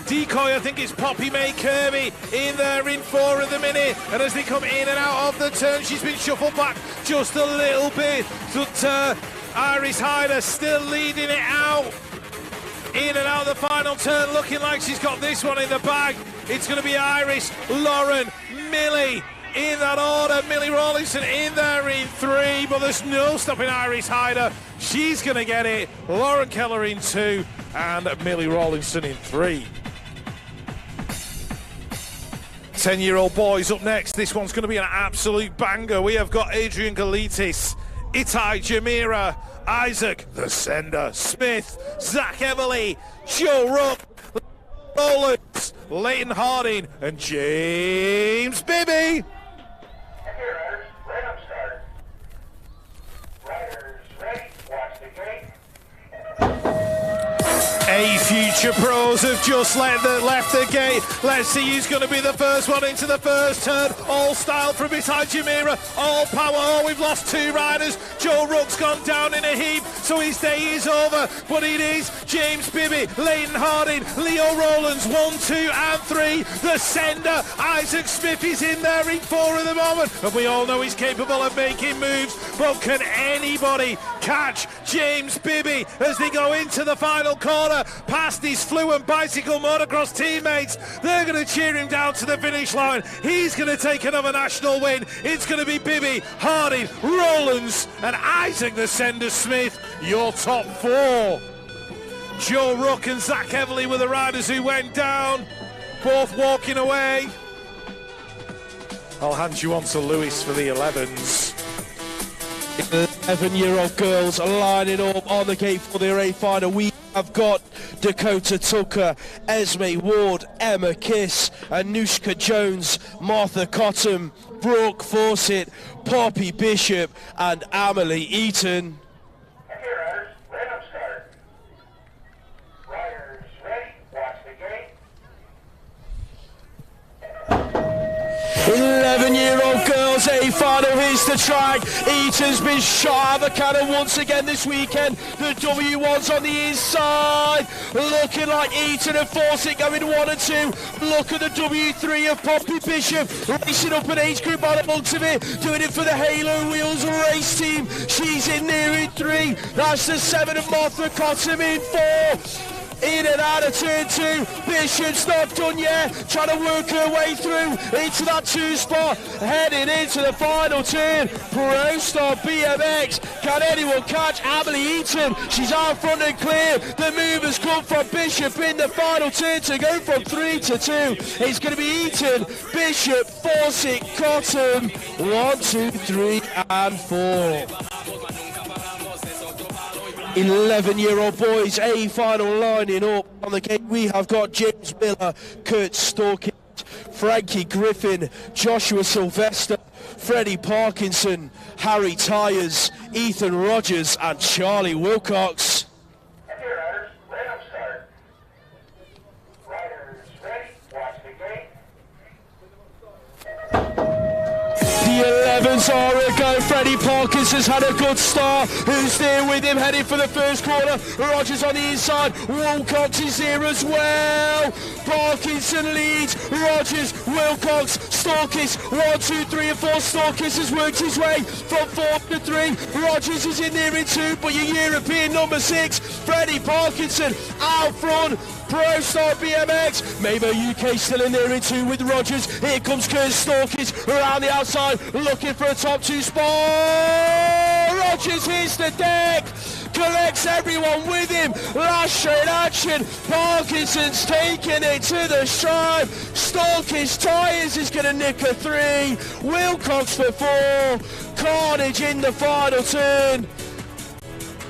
Decoy, I think it's Poppy May Kirby in there in 4 at the minute. And as they come in and out of the turn, she's been shuffled back just a little bit. But Iris Hyder still leading it out. In and out of the final turn, looking like she's got this one in the bag. It's going to be Iris, Lauren, Millie in that order. Millie Rawlinson in there in 3, but there's no stopping Iris Hyder. She's going to get it. Lauren Keller in 2 and Millie Rawlinson in 3. 10-year-old boys up next. This one's going to be an absolute banger. We have got Adrian Galitis, Itai Jamira, Isaac the Sender Smith, Zach Everly, Joe Rupp, Rollins, Leighton Harding, and James Bibby. Okay, riders, random start. Riders ready, watch the gate. 8 future pros have just left the gate. Let's see who's going to be the first one into the first turn. All style from Itai Jamira, all power. Oh, we've lost 2 riders. Joe Ruck's gone down in a heap, so his day is over. But it is James Bibby, Leighton Harding, Leo Rowlands, 1, 2, and 3. The Sender, Isaac Smith, is in there in 4 at the moment. And we all know he's capable of making moves. But can anybody catch James Bibby as they go into the final corner? Past his fluent bicycle motocross teammates. They're going to cheer him down to the finish line. He's going to take another national win. It's going to be Bibby, Harding, Rowlands, and Isaac the Sender Smith, your top 4. Joe Ruck and Zach Everly were the riders who went down, both walking away. I'll hand you on to Lewis for the 11s. 11-year-old girls lining up on the gate for their A final. We have got Dakota Tucker, Esme Ward, Emma Kiss, Anushka Jones, Martha Cotton, Brooke Fawcett, Poppy Bishop, and Amelie Eaton. Okay, riders, random start. Riders ready, watch the gate. 11-year-old girls, A final hits the track. Eaton's been shot out of the cannon once again this weekend. The W1's on the inside. Looking like Eaton and Fawcett going 1 and 2. Look at the W3 of Poppy Bishop. Racing up an age group by the looks of it. Doing it for the Halo Wheels race team. She's in there in 3. That's the 7 of Martha Cotton in 4. In and out of turn 2, Bishop's not done yet, trying to work her way through into that 2 spot, heading into the final turn. Pro Star BMX, can anyone catch Amelie Eaton? She's out front and clear. The move has come from Bishop in the final turn to go from 3 to 2. It's going to be Eaton, Bishop, Fawcett, Cotton, 1, 2, 3 and 4. 11-year-old boys, A final lining up on the gate. We have got James Miller, Kurt Storkins, Frankie Griffin, Joshua Sylvester, Freddie Parkinson, Harry Tyers, Ethan Rogers, and Charlie Wilcox. Okay, riders, random start. Riders ready, watch the gate. The 11s are a go. Freddie Parkinson's had a good start. Who's there with him heading for the first corner? Rogers on the inside. Wilcox is here as well. Parkinson leads. Rogers, Wilcox, Storkis. 1, 2, 3 and 4. Storkis has worked his way from 4 to 3. Rogers is in there in 2, but your European number 6, Freddie Parkinson, out front. Pro Star BMX, Mabo UK still in there in 2 with Rogers. Here comes Kurt Storkis around the outside, looking for a top 2 spot. Rogers hits the deck, collects everyone with him. Last straight action. Parkinson's taking it to the stripe. Stalk his tyres is going to nick a 3. Wilcox for 4. Carnage in the final turn.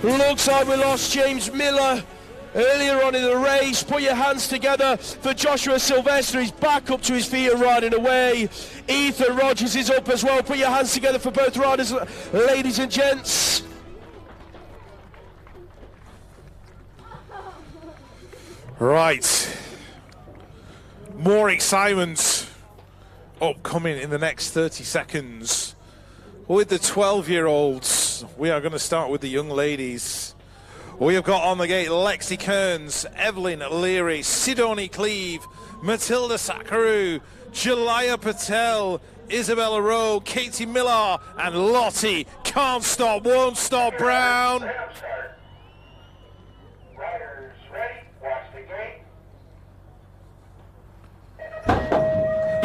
Looks like we lost James Miller earlier on in the race. Put your hands together for Joshua Sylvester. He's back up to his feet and riding away. Ethan Rogers is up as well. Put your hands together for both riders, ladies and gents. Right. More excitement upcoming in the next 30 seconds. With the 12-year-olds, we are going to start with the young ladies. We have got on the gate Lexi Kearns, Evelyn Leary, Sidoni Cleve, Matilda Sakaru, Jalaya Patel, Isabella Rowe, Katie Miller, and Lottie Can't Stop, Won't Stop Brown.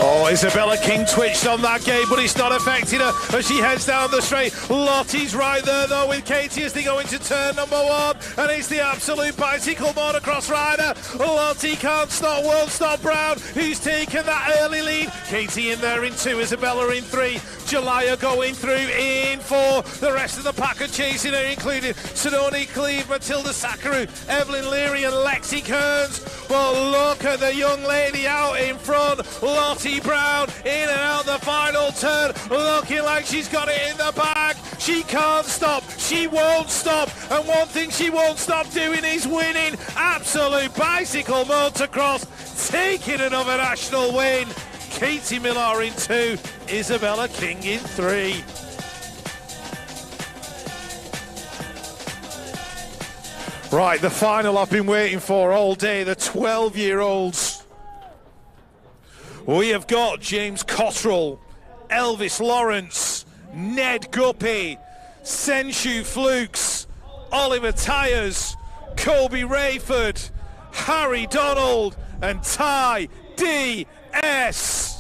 Oh, Isabella King twitched on that gate, but it's not affecting her as she heads down the straight. Lottie's right there, though, with Katie as they go into turn number 1. And it's the absolute bicycle motocross rider. Lottie Can't Stop, Won't Stop Brown, who's taken that early lead. Katie in there in 2, Isabella in 3. Jalaya going through in 4. The rest of the pack are chasing her, including Sidoni Cleve, Matilda Sakaru, Evelyn Leary, and Lexi Kearns. But look at the young lady out in front. Lottie Brown in and out the final turn, looking like she's got it in the bag. She can't stop, she won't stop, and one thing she won't stop doing is winning. Absolute bicycle motocross, taking another national win. Katie Miller in 2, Isabella King in 3. Right, the final I've been waiting for all day, the 12-year-olds. We have got James Cottrell, Elvis Lawrence, Ned Guppy, Senshu Flukes, Oliver Tyers, Kobe Rayford, Harry Donald, and Ty D.S.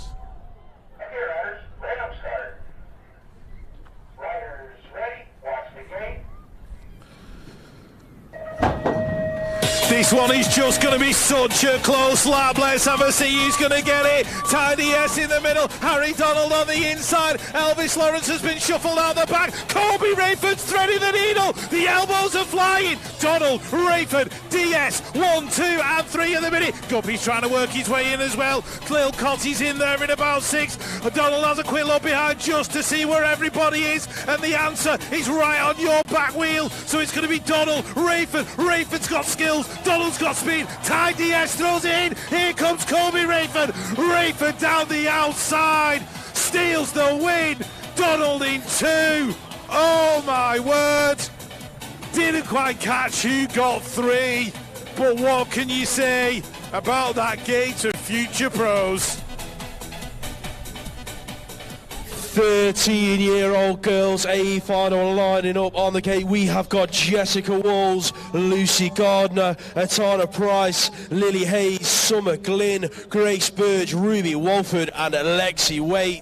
This one is just going to be such a close lap. Let's have a see who's going to get it. Tidy S in the middle, Harry Donald on the inside. Elvis Lawrence has been shuffled out the back. Kobe Rayford's threading the needle. The elbows are flying. Donald, Rayford, DS, 1, 2, and 3 in the minute. Guppy's trying to work his way in as well. Lil Cotty's in there in about 6. Donald has a quick look behind just to see where everybody is, and the answer is right on your back wheel. So it's going to be Donald, Rayford. Rayford's got skills. Donald's got speed. Ty DS throws it in. Here comes Kobe Rayford. Rayford down the outside. Steals the win. Donald in 2. Oh my word. Didn't quite catch who got 3. But what can you say about that gate of future pros? 13-year-old girls A final lining up on the gate. We have got Jessica Walls, Lucy Gardner, Atana Price, Lily Hayes, Summer Glynn, Grace Birch, Ruby Walford, and Lexi Waite.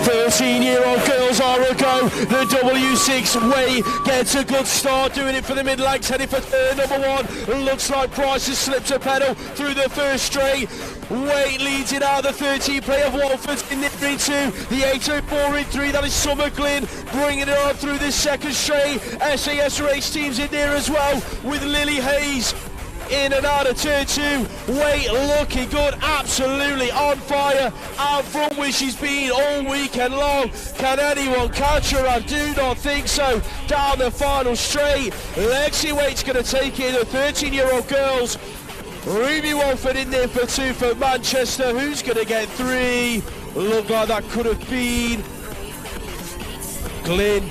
13-year-old girls are a go. The W6 Way gets a good start, doing it for the mid-legs, heading for turn number 1. Looks like Price has slipped a pedal through the first straight. Wade leads it out. The 13 play of Walford in there in 2. The 804 in 3. That is Summer Glynn bringing it on through this second straight. SAS race teams in there as well with Lily Hayes in and out of turn 2. Wait, looking good, absolutely on fire out front where she's been all weekend long. Can anyone catch her? I do not think so. Down the final straight, Lexi Waite's going to take it. The 13-year-old girls. Ruby Walford in there for 2 for Manchester. Who's going to get 3? Looked like that could have been Glynn.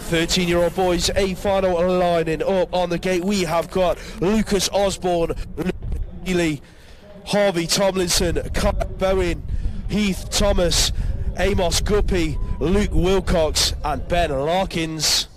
13-year-old boys, A final lining up on the gate. We have got Lucas Osborne, Healy, Harvey Tomlinson, Kyle Bowen, Heath Thomas, Amos Guppy, Luke Wilcox, and Ben Larkins.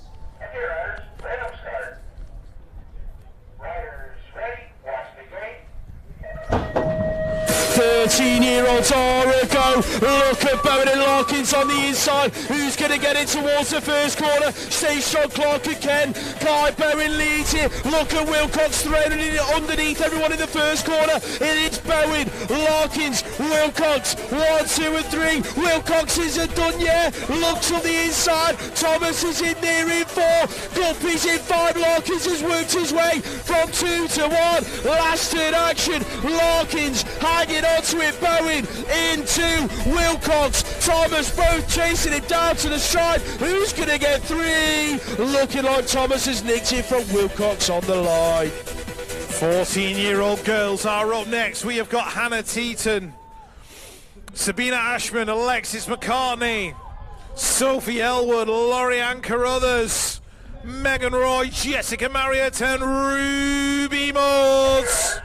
14-year-olds are a go. Look at Bowen and Larkins on the inside. Who's going to get it towards the first corner? Stay strong, Clark again. Kai Bowen leads it. Look at Wilcox throwing it underneath everyone in the first corner. It is Bowen, Larkins, Wilcox. 1, 2 and 3. Wilcox isn't done yet. Looks on the inside. Thomas is in there in 4. Guppy's in 5. Larkins has worked his way from 2 to 1. Last turn action. Larkins hanging on to it. Bowen into Wilcox. Thomas both chasing him down to the stride. Who's going to get 3? Looking like Thomas has nicked it from Wilcox on the line. 14-year-old girls are up next. We have got Hannah Teaton, Sabina Ashman, Alexis McCartney, Sophie Elwood, Laurie-Ann Carruthers, Megan Roy, Jessica Marriott and Ruby Moores.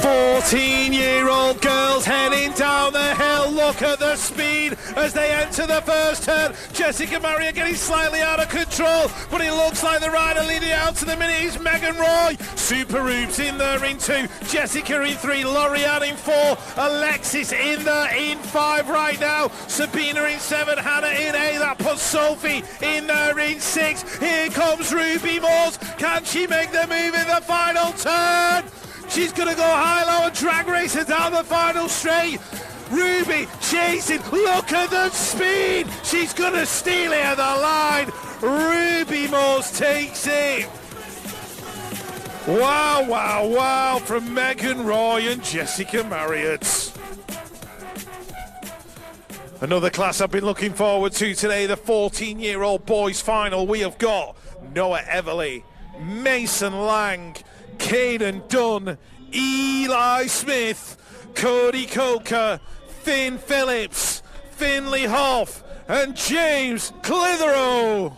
14-year-old girls heading down the hill. Look at the speed as they enter the first turn. Jessica Marriott getting slightly out of control, but it looks like the rider leading out to the minute is Megan Roy. Super Hoops in there in 2, Jessica in 3, Laurie-Ann in 4, Alexis in there in 5 right now, Sabina in 7, Hannah in 8. That puts Sophie in there in 6. Here comes Ruby Moores. Can she make the move in the final turn? She's going to go high-low and drag race her down the final straight. Ruby chasing. Look at the speed. She's going to steal it at the line. Ruby Moores takes it. Wow, wow, wow from Megan Roy and Jessica Marriott. Another class I've been looking forward to today, the 14-year-old boys final. We have got Noah Everly, Mason Lang, Caden Dunn, Eli Smith, Cody Coker, Finn Phillips, Finley Hoff and James Clitheroe.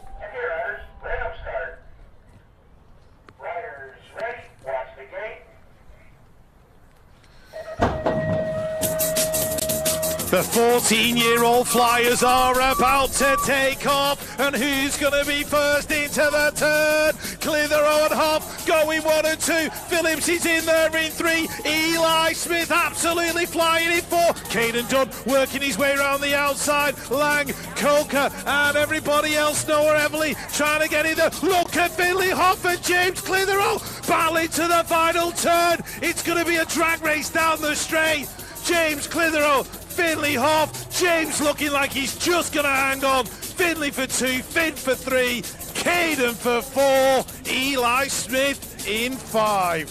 The 14-year-old Flyers are about to take off, and who's going to be first into the turn? Clitheroe and Hoff going 1 and 2. Phillips is in there in 3. Eli Smith absolutely flying in 4. Caden Dunn working his way around the outside. Lang, Coker, and everybody else. Noah Everly trying to get in there. Look at Finley Hoff and James Clitheroe battling to the final turn. It's going to be a drag race down the straight. James Clitheroe, Finley Hoff, James looking like he's just going to hang on. Finley for 2, Finn for 3, Caden for 4, Eli Smith in 5.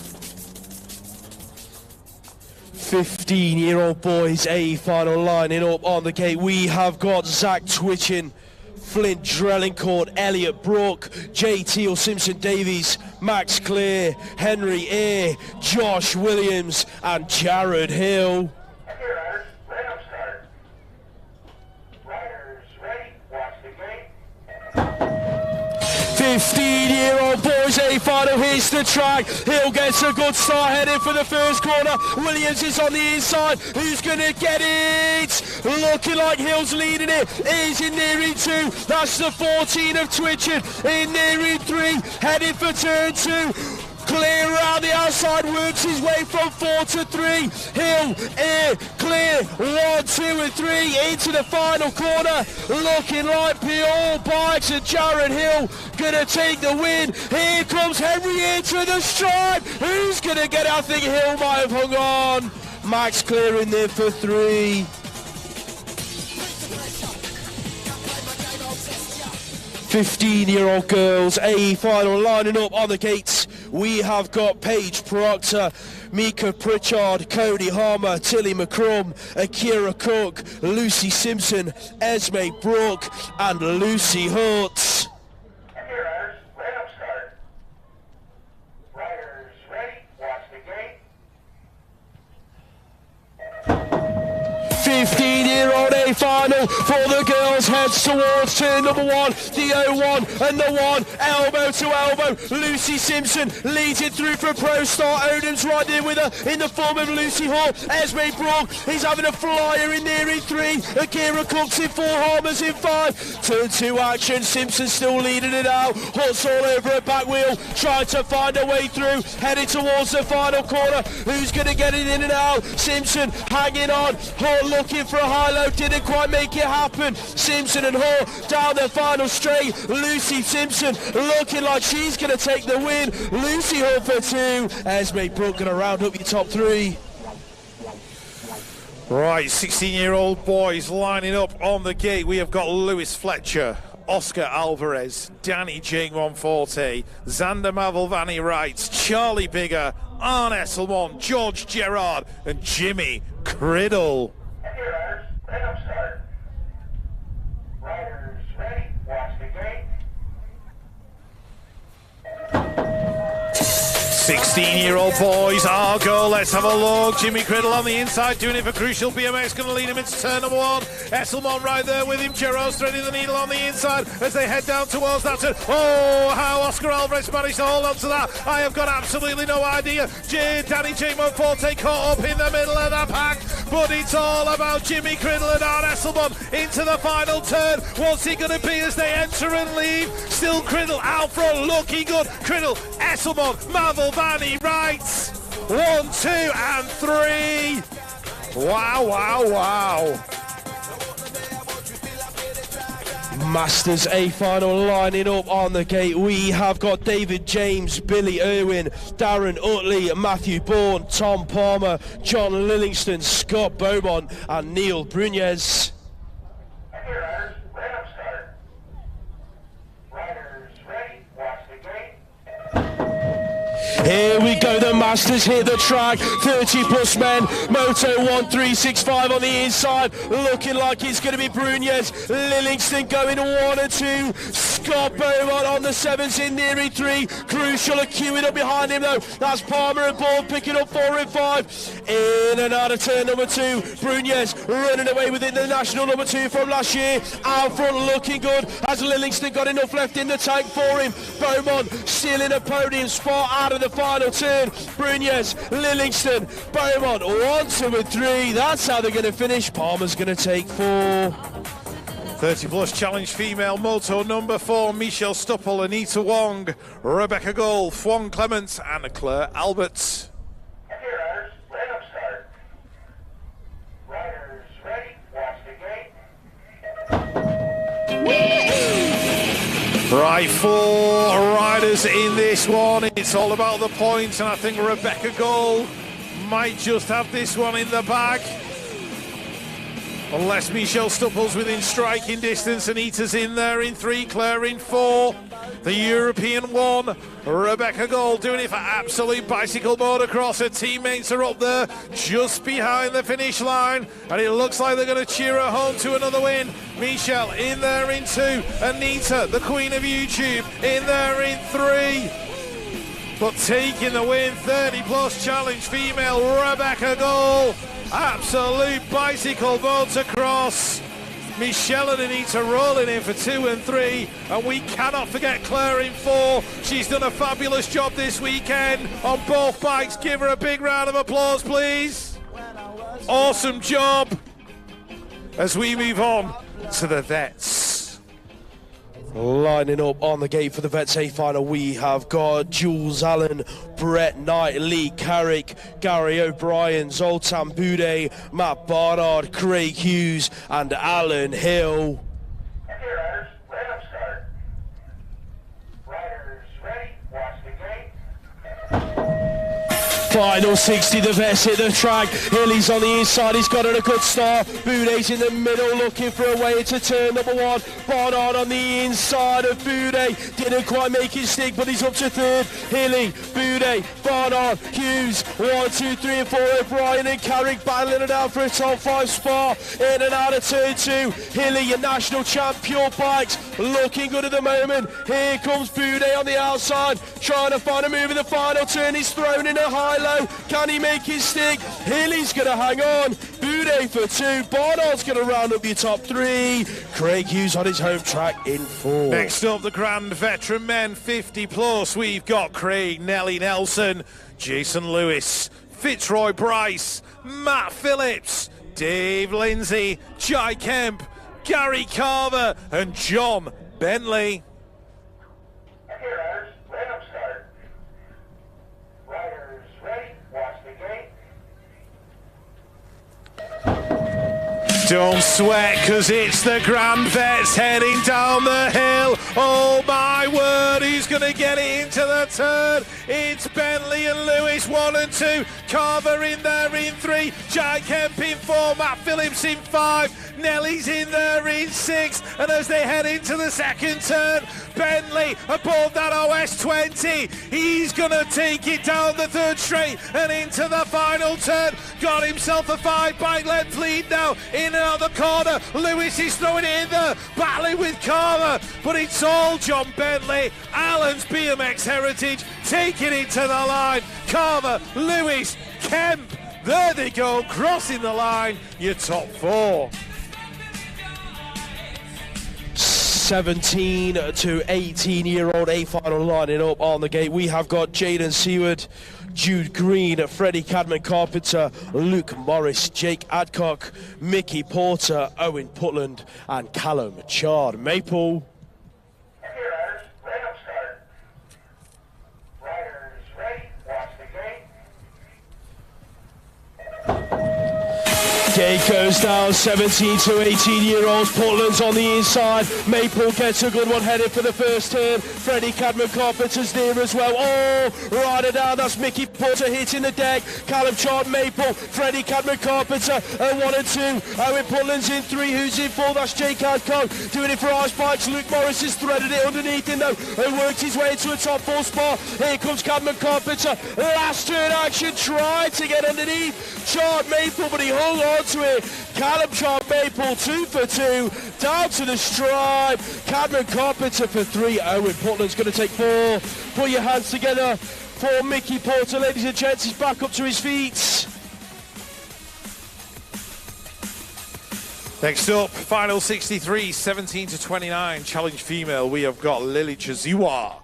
15-year-old boys, A final lining up on the gate. We have got Zach Twitchin, Flint Drellincourt, Elliot Brook, JT Simpson Davies, Max Clear, Henry Eyre, Josh Williams and Jared Hill. 15-year-old boys, A final, here's the track. Hill gets a good start, heading for the first corner. Williams is on the inside. Who's going to get it? Looking like Hill's leading it. He's in there in 2. That's the 14 of Twitchard. In there in 3. Heading for turn 2. Clear around the outside, works his way from 4 to 3. Hill, Air, Clear, 1, 2 and 3 into the final corner. Looking like Pure Bikes and Jared Hill gonna take the win. Here comes Henry into the stride. Who's gonna get it? I think Hill might have hung on. Max Clear in there for 3. 15-year-old girls, A final lining up on the gates. We have got Paige Proctor, Mika Pritchard, Cody Harmer, Tilly McCrum, Akira Cook, Lucy Simpson, Esme Brook and Lucy Hutz. 15-year-old A final for the girls, heads towards turn number 1, the 0-1 and the 1, elbow to elbow. Lucy Simpson leads it through for a pro start. Odom's right there with her in the form of Lucy Hall. Esme Brook, he's having a flyer in there in 3. Akira Cooks in 4, Harmers in 5. Turn 2 action, Simpson still leading it out. Hutt's all over her back wheel, trying to find her way through, heading towards the final corner. Who's going to get it in and out? Simpson hanging on. Hutt looking for a high-low, didn't quite make it happen. Simpson and Hutt down the final straight. Lucy Simpson looking like she's going to take the win. Lucy Hutt for 2. Esme Brook going to round up your top 3. Right, 16-year-old boys lining up on the gate. We have got Lewis Fletcher, Oscar Alvarez, Danny Jing 140, Xander Mavalvani Wrights, Charlie Bigger, Arne Esselmont, George Gerard and Jimmy Criddle. Riders, start. Riders ready, watch the gate. 16-year-old boys, Argo, let's have a look. Jimmy Criddle on the inside, doing it for Crucial. BMX going to lead him into turn number 1. Esselmont right there with him. Gerard's threading the needle on the inside as they head down towards that turn. Oh, how Oscar Alvarez managed to hold on to that, I have got absolutely no idea. Danny J. Monforte caught up in the middle of the pack, but it's all about Jimmy Criddle and Arne Esselmont into the final turn. What's he going to be as they enter and leave? Still Criddle out front, looking good. Criddle, Esselmont, Mavalvani Wrights. 1, 2 and 3. Wow, wow, wow. Masters A final lining up on the gate. We have got David James, Billy Irwin, Darren Utley, Matthew Bourne, Tom Palmer, John Lillingston, Scott Beaumont and Neil Brunez. Riders, let them start. Riders ready, watch the gate. Here we go, the Masters hit the track, 30 plus men, Moto 1365 on the inside, looking like it's going to be Brunez, Lillingston going 1 and 2, Scott Beaumont on the 7s in there in 3, Crucial are queuing up behind him though, that's Palmer and Bourne picking up 4 and 5, in and out of turn number 2, Brunez running away within the national number 2 from last year, out front looking good, has Lillingston got enough left in the tank for him, Beaumont still in a podium spot out of the final turn, Brunez, Lillingston, Beaumont, 1, 2 and 3, that's how they're going to finish. Palmer's going to take 4. 30 plus challenge female moto number 4, Michelle Stuppel, Anita Wong, Rebecca Gold, Fwong Clements and Claire Alberts. Riders, let them start. Riders ready, watch the gate. Right, 4 riders in this one. It's all about the points, and I think Rebecca Gold might just have this one in the bag. Unless Michelle Stuppel's within striking distance. Anita's in there in 3, Claire in 4. The European 1, Rebecca Gold doing it for Absolute Bicycle Motocross. Her teammates are up there just behind the finish line, and it looks like they're going to cheer her home to another win. Michelle in there in 2, Anita, the queen of YouTube, in there in 3. But taking the win, 30 plus challenge female, Rebecca Gold. Absolute Bicycle Motocross. Michelle and Anita rolling in for 2 and 3, and we cannot forget Claire in 4. She's done a fabulous job this weekend on both bikes. Give her a big round of applause, please. Awesome job. As we move on to the vets. Lining up on the gate for the Vets A final, we have got Jules Allen, Brett Knight, Lee Carrick, Gary O'Brien, Zoltan Bude, Matt Barnard, Craig Hughes and Alan Hill. Riders, let them start. Riders ready, watch the gate. Final 60, the Vets hit the track. Hilly's on the inside, he's got it a good start. Bude's in the middle looking for a way into turn number 1. Barnard on the inside of Bude. Didn't quite make it stick, but he's up to 3rd. Hilly, Bude, Barnard, Hughes. 1, 2, 3 and 4. O'Brien and Carrick battling it out for a top 5 spot. In and out of turn 2. Hilly, your national champ, Pure Bikes. Looking good at the moment. Here comes Bude on the outside. Trying to find a move in the final turn. He's thrown in a high low. Can he make his stick? Healy's going to hang on. Boudet for 2. Barnard's going to round up your top 3. Craig Hughes on his home track in 4. Next up, the Grand Veteran Men 50 plus. We've got Craig Nelly Nelson, Jason Lewis, Fitzroy Bryce, Matt Phillips, Dave Lindsay, Jai Kemp, Gary Carver, and John Bentley. Okay, riders, random start. Riders ready, watch the gate. Don't sweat, cause it's the Grand Vets heading down the hill. Oh my word, who's gonna get it into the turn? It's Bentley and Lewis 1 and 2. Carver in there in 3. Jai Kemp in 4. Matt Phillips in 5. Nelly's in there in 6. And as they head into the second turn, Bentley above that OS 20. He's gonna take it down the third straight and into the final turn. Got himself a 5 bike length lead now. In and out the corner. Lewis is throwing it in there, battling with Carver. But it's all John Bentley, Alan's BMX heritage, taking it to the line. Carver, Lewis, Kemp, there they go, crossing the line, your top 4. 17 to 18-year-old A final lining up on the gate. We have got Jaden Seward, Jude Green, Freddie Cadman Carpenter, Luke Morris, Jake Adcock, Mickey Porter, Owen Putland, and Callum Chard Maple. Okay, riders, random start. Riders ready, watch the gate. Gate goes down, 17 to 18-year-olds. Portland's on the inside. Maple gets a good one headed for the first turn. Freddie Cadman Carpenter's near as well. Oh, rider down. That's Mickey Porter hitting the deck. Callum Chard Maple, Freddie Cadman Carpenter, 1 and 2. Owen Portland's in 3. Who's in 4? That's Jake Adcock doing it for Ice Bikes. Luke Morris has threaded it underneath him though and worked his way into a top 4 spot. Here comes Cadman Carpenter. Last turn action. Tried to get underneath Chard Maple, but he hung on to it. Callum Chard Maple 2 for 2 down to the stripe. Cadman Carpenter for 3. Owen Portland's going to take 4. Put your hands together for Mickey Porter, ladies and gents. He's back up to his feet. Next up, final 63, 17 to 29, challenge female. We have got Lily Chiziwa,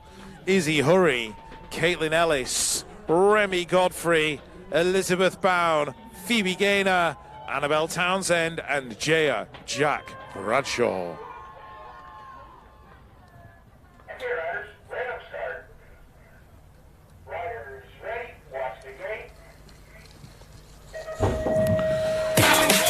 Izzy Hurry, Caitlin Ellis, Remy Godfrey, Elizabeth Bown, Phoebe Gaynor, Annabelle Townsend, and Jaya Jack Bradshaw. Okay, riders, random start. Riders ready, watch the gate.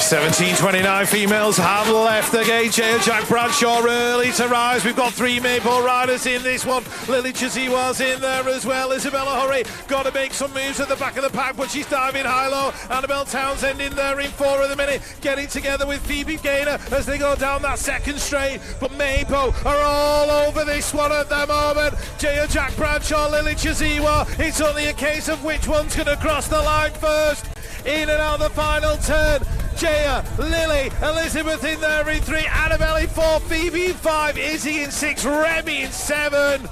17:29 females have left the gate. Jaya Jack Bradshaw early to rise. We've got 3 Maple riders in this one. Lily Chiziwa's in there as well. Isabella Hurry got to make some moves at the back of the pack, but she's diving high-low. Annabelle Townsend in there in 4 at the minute, getting together with Phoebe Gaynor as they go down that second straight. But Maple are all over this one at the moment. Jaya Jack Bradshaw, Lily Chiziwa. It's only a case of which one's going to cross the line first. In and out the final turn. Jaya, Lily, Elizabeth in there in 3, Annabelle in 4, Phoebe in 5, Izzy in 6, Remy in 7.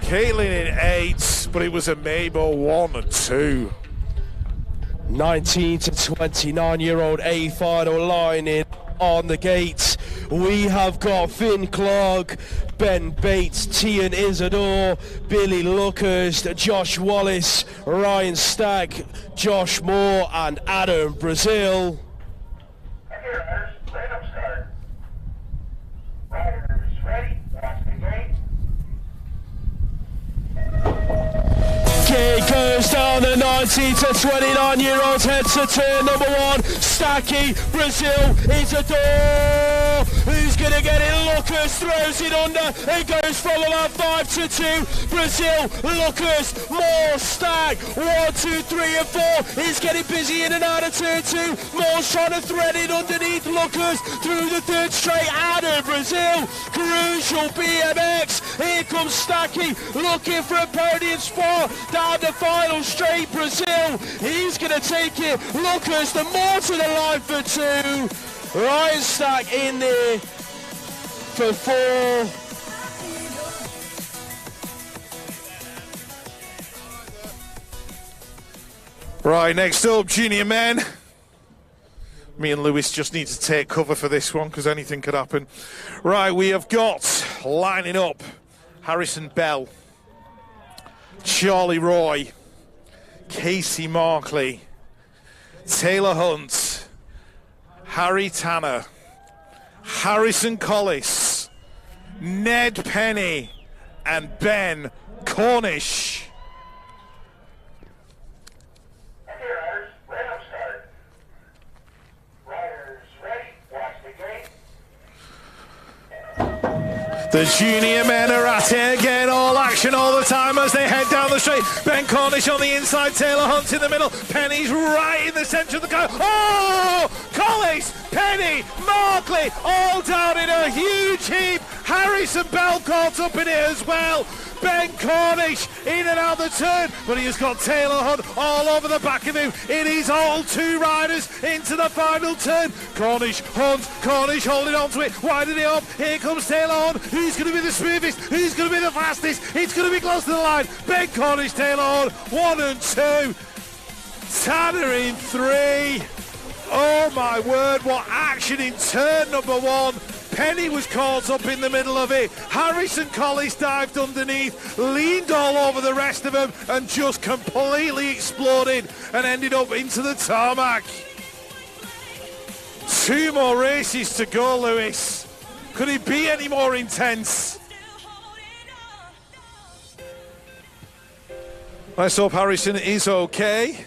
Caitlin in 8, but it was a Mabel 1 and 2. 19 to 29-year-old A final lining on the gates. We have got Finn Clark, Ben Bates, Tian Isidore, Billy Luckhurst, Josh Wallace, Ryan Stack, Josh Moore, and Adam Brazil. Okay, riders, random start. Riders ready, watch the gate. Gate goes down, the 19 to 29-year-olds heads to turn number 1. Stacky, Brazil, Isidore. Who's going to get it? Luckhurst throws it under and goes from about 5 to 2. Brazil, Luckhurst, Moore, Stack. 1, 2, 3, and 4. He's getting busy in and out of turn 2. Moore's trying to thread it underneath Luckhurst through the third straight. Adam Brazil, crucial BMX. Here comes Stacky looking for a podium spot down the final straight. Brazil, he's going to take it. Luckhurst and Moore to the line for 2. Ryan Stack in there for 4. Right, next up, junior men. Me and Lewis just need to take cover for this one because anything could happen. Right, we have got lining up Harrison Bell, Charlie Roy, Casey Markley, Taylor Hunt, Harry Tanner, Harrison Collis, Ned Penny, and Ben Cornish. The junior men are at it again, all action all the time as they head down the straight. Ben Cornish on the inside, Taylor Hunt in the middle, Penny's right in the centre of the car. Oh! Collis, Penny, Markley, all down in a huge heap. Harrison Bell caught up in it as well. Ben Cornish in and out the turn, but he has got Taylor Hunt all over the back of him. It is all two riders into the final turn. Cornish, Hunt, Cornish holding on to it, winding it up. Here comes Taylor Hunt. Who's going to be the smoothest? Who's going to be the fastest? It's going to be close to the line. Ben Cornish, Taylor Hunt, 1 and 2. Tanner in 3. Oh my word, what action in turn number 1. Penny was caught up in the middle of it. Harrison Collis dived underneath, leaned all over the rest of them, and just completely exploded and ended up into the tarmac. 2 more races to go, Lewis. Could it be any more intense? Let's hope Harrison is okay.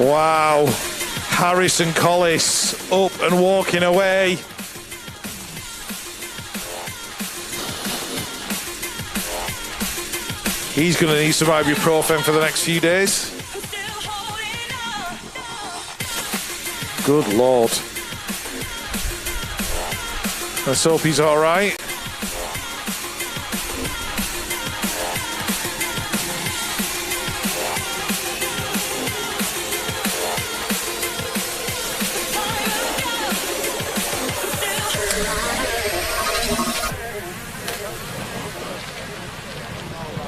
Wow, Harrison Collis up and walking away. He's going to need some ibuprofen for the next few days. Good Lord. Let's hope he's all right.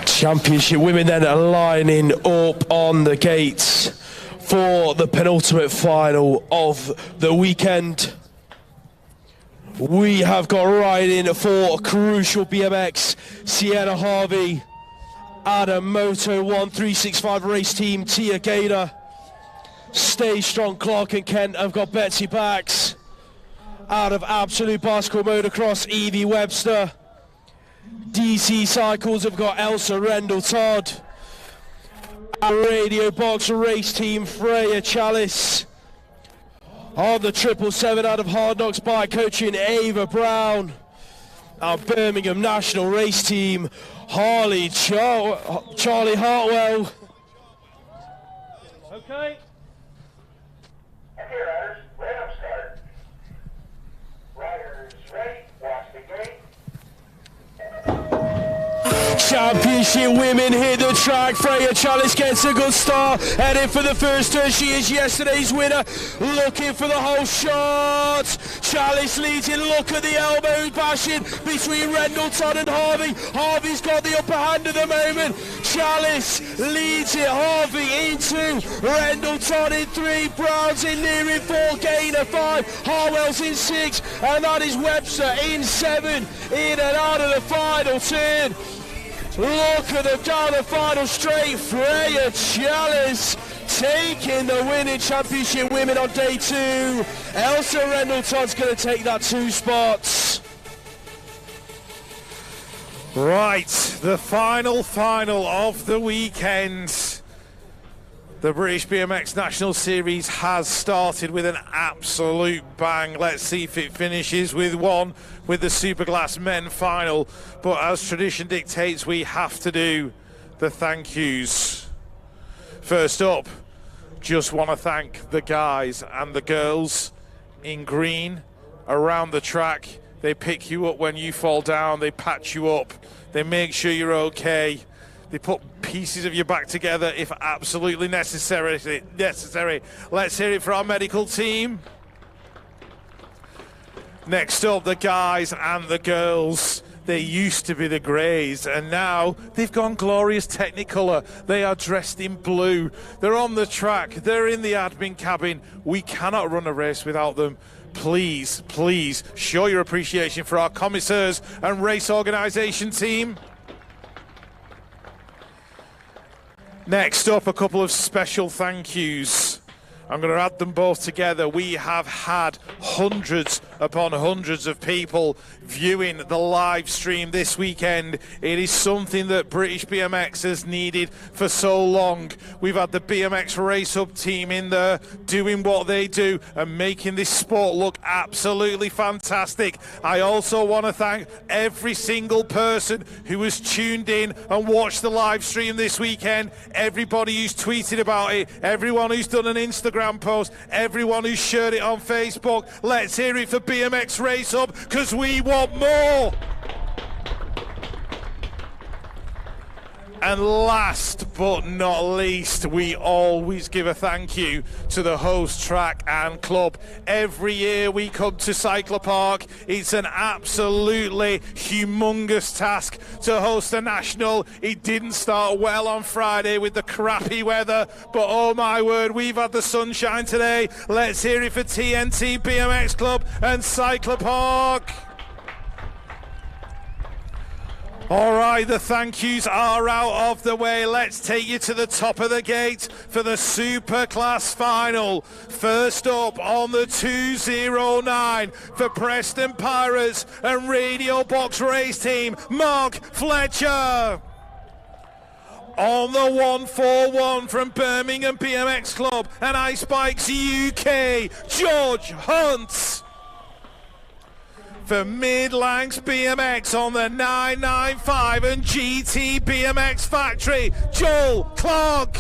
Championship women then are lining up on the gates for the penultimate final of the weekend. We have got riding for Crucial BMX, Sienna Harvey, out of Moto 1365 race team, Tia Gaynor. Stay Strong Clark and Kent have got Betsy Bax. Out of Absolute Bicycle Motocross, Evie Webster. DC Cycles have got Elsa Rendell Todd. Our Radio Box race team, Freya Chalice. On the 777 out of Hard Knocks Bike Coaching, Ava Brown. Our Birmingham National race team, Charlie Hartwell. Okay. Okay, riders, right up start. Riders ready, watch the gate. Championship women hit the track. Freya Chalice gets a good start. Heading for the first turn. She is yesterday's winner. Looking for the whole shot. Chalice leads in. Look at the elbow bashing between Rendell Todd and Harvey. Harvey's got the upper hand at the moment. Chalice leads it. Harvey in 2. Rendell Todd in 3. Brown's in near in 4. Gaynor 5. Harwell's in 6. And that is Webster in 7. In and out of the final turn. Look at them down the final straight. Freya Chalice taking the winning championship women on day 2. Elsa Rendleton's going to take that 2 spots. Right, the final of the weekend. The British BMX National Series has started with an absolute bang. Let's see if it finishes with one with the Superclass men final. But as tradition dictates, we have to do the thank yous. First up, just want to thank the guys and the girls in green around the track. They pick you up when you fall down. They patch you up. They make sure you're okay. They put pieces of your back together if absolutely necessary. Let's hear it for our medical team. Next up, the guys and the girls. They used to be the greys, and now they've gone glorious Technicolor. They are dressed in blue. They're on the track. They're in the admin cabin. We cannot run a race without them. Please, please show your appreciation for our commissaires and race organisation team. Next up, a couple of special thank yous. I'm going to add them both together. We have had hundreds upon hundreds of people viewing the live stream this weekend. It is something that British BMX has needed for so long. We've had the BMX Race Hub team in there doing what they do and making this sport look absolutely fantastic. I also want to thank every single person who has tuned in and watched the live stream this weekend, everybody who's tweeted about it, everyone who's done an Instagram post, everyone who shared it on Facebook. Let's hear it for BMX Race Hub, because we want more. And last but not least, we always give a thank you to the host track and club. Every year we come to Cyclopark. It's an absolutely humongous task to host a national. It didn't start well on Friday with the crappy weather, but oh my word, we've had the sunshine today. Let's hear it for TNT BMX Club and Cyclopark. All right, the thank yous are out of the way. Let's take you to the top of the gate for the Superclass final. First up on the 209 for Preston Pirates and Radio Box Race Team, Mark Fletcher. On the 141 from Birmingham BMX Club and Ice Bikes UK, George Hunt. For Mid-Lancs BMX on the 995 and GT BMX Factory, Joel Clark.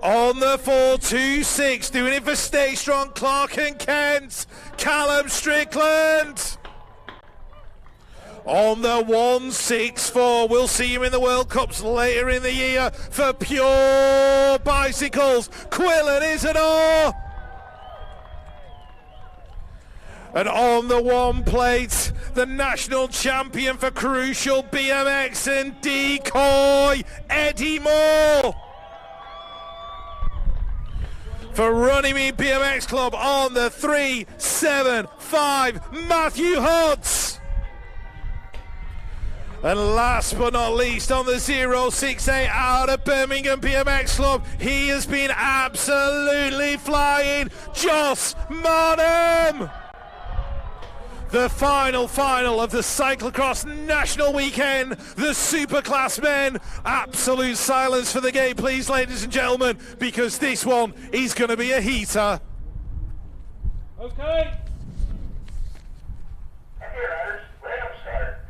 On the 426, doing it for Stay Strong, Clark and Kent, Callum Strickland. On the 164, we'll see him in the World Cups later in the year for Pure Bicycles, Quillan Isidore. And on the one plate, the national champion for Crucial BMX and Decoy, Eddie Moore. For Runnymede BMX Club on the 375, Matthew Hutz. And last but not least, on the 068 out of Birmingham BMX Club, he has been absolutely flying, Joss Monham. The final of the cyclocross national weekend, the Superclass men. Absolute silence for the gate, please, ladies and gentlemen, because this one is going to be a heater. Okay. Okay, riders, right up start.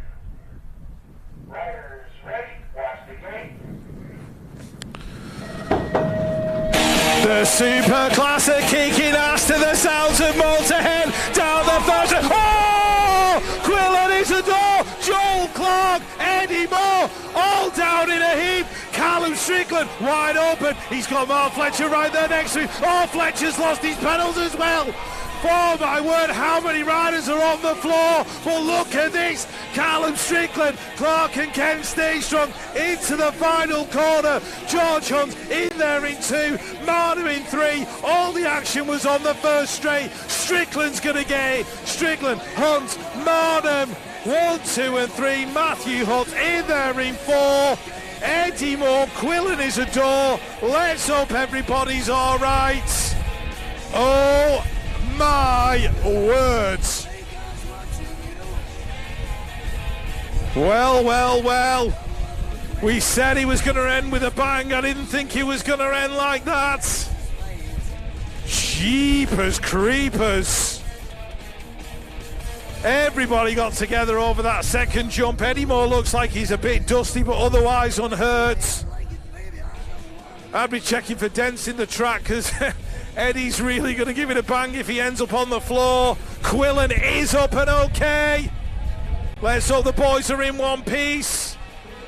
Riders ready, watch the gate. The Superclass are kicking ass to the sounds of Motorhead down the first. Oh! Quillan Isidore, Joel Clark, Eddie Moore, all down in a heap. Callum Strickland wide open. He's got Mark Fletcher right there next to him. Oh, Fletcher's lost his pedals as well. Oh my word, how many riders are on the floor? But look at this, Callum Strickland, Clark and Ken stay strong into the final corner. George Hunt in there in 2, Marnham in 3. All the action was on the first straight. Strickland's going to get it. Strickland, Hunt, Marnham, 1, 2 and 3. Matthew Hunt in there in 4. Eddie Moore, Quillen is a door. Let's hope everybody's all right. Oh my words. Well. We said he was going to end with a bang. I didn't think he was going to end like that. Jeepers creepers. Everybody got together over that second jump. Eddie Moore looks like he's a bit dusty, but otherwise unhurt. I'd be checking for dents in the track because Eddie's really going to give it a bang if he ends up on the floor. Quillen is up and okay. Let's hope the boys are in one piece.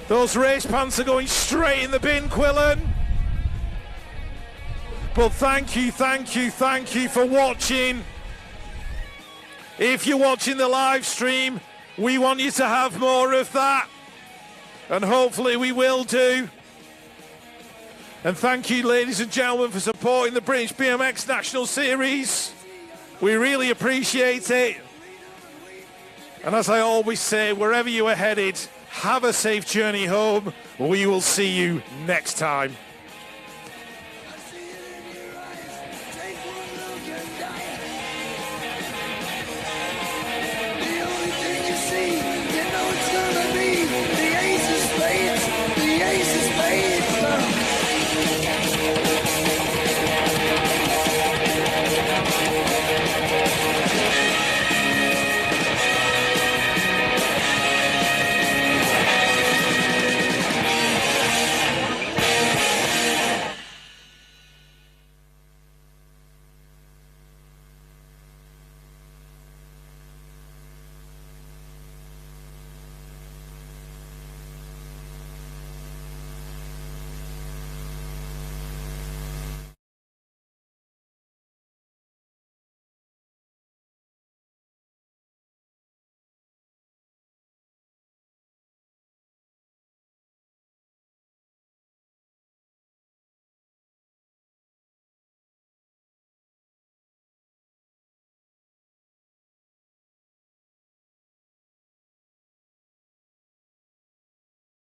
Those race pants are going straight in the bin, Quillen. But thank you for watching. If you're watching the live stream, we want you to have more of that. And hopefully we will do. And thank you, ladies and gentlemen, for supporting the British BMX National Series. We really appreciate it. And as I always say, wherever you are headed, have a safe journey home. We will see you next time.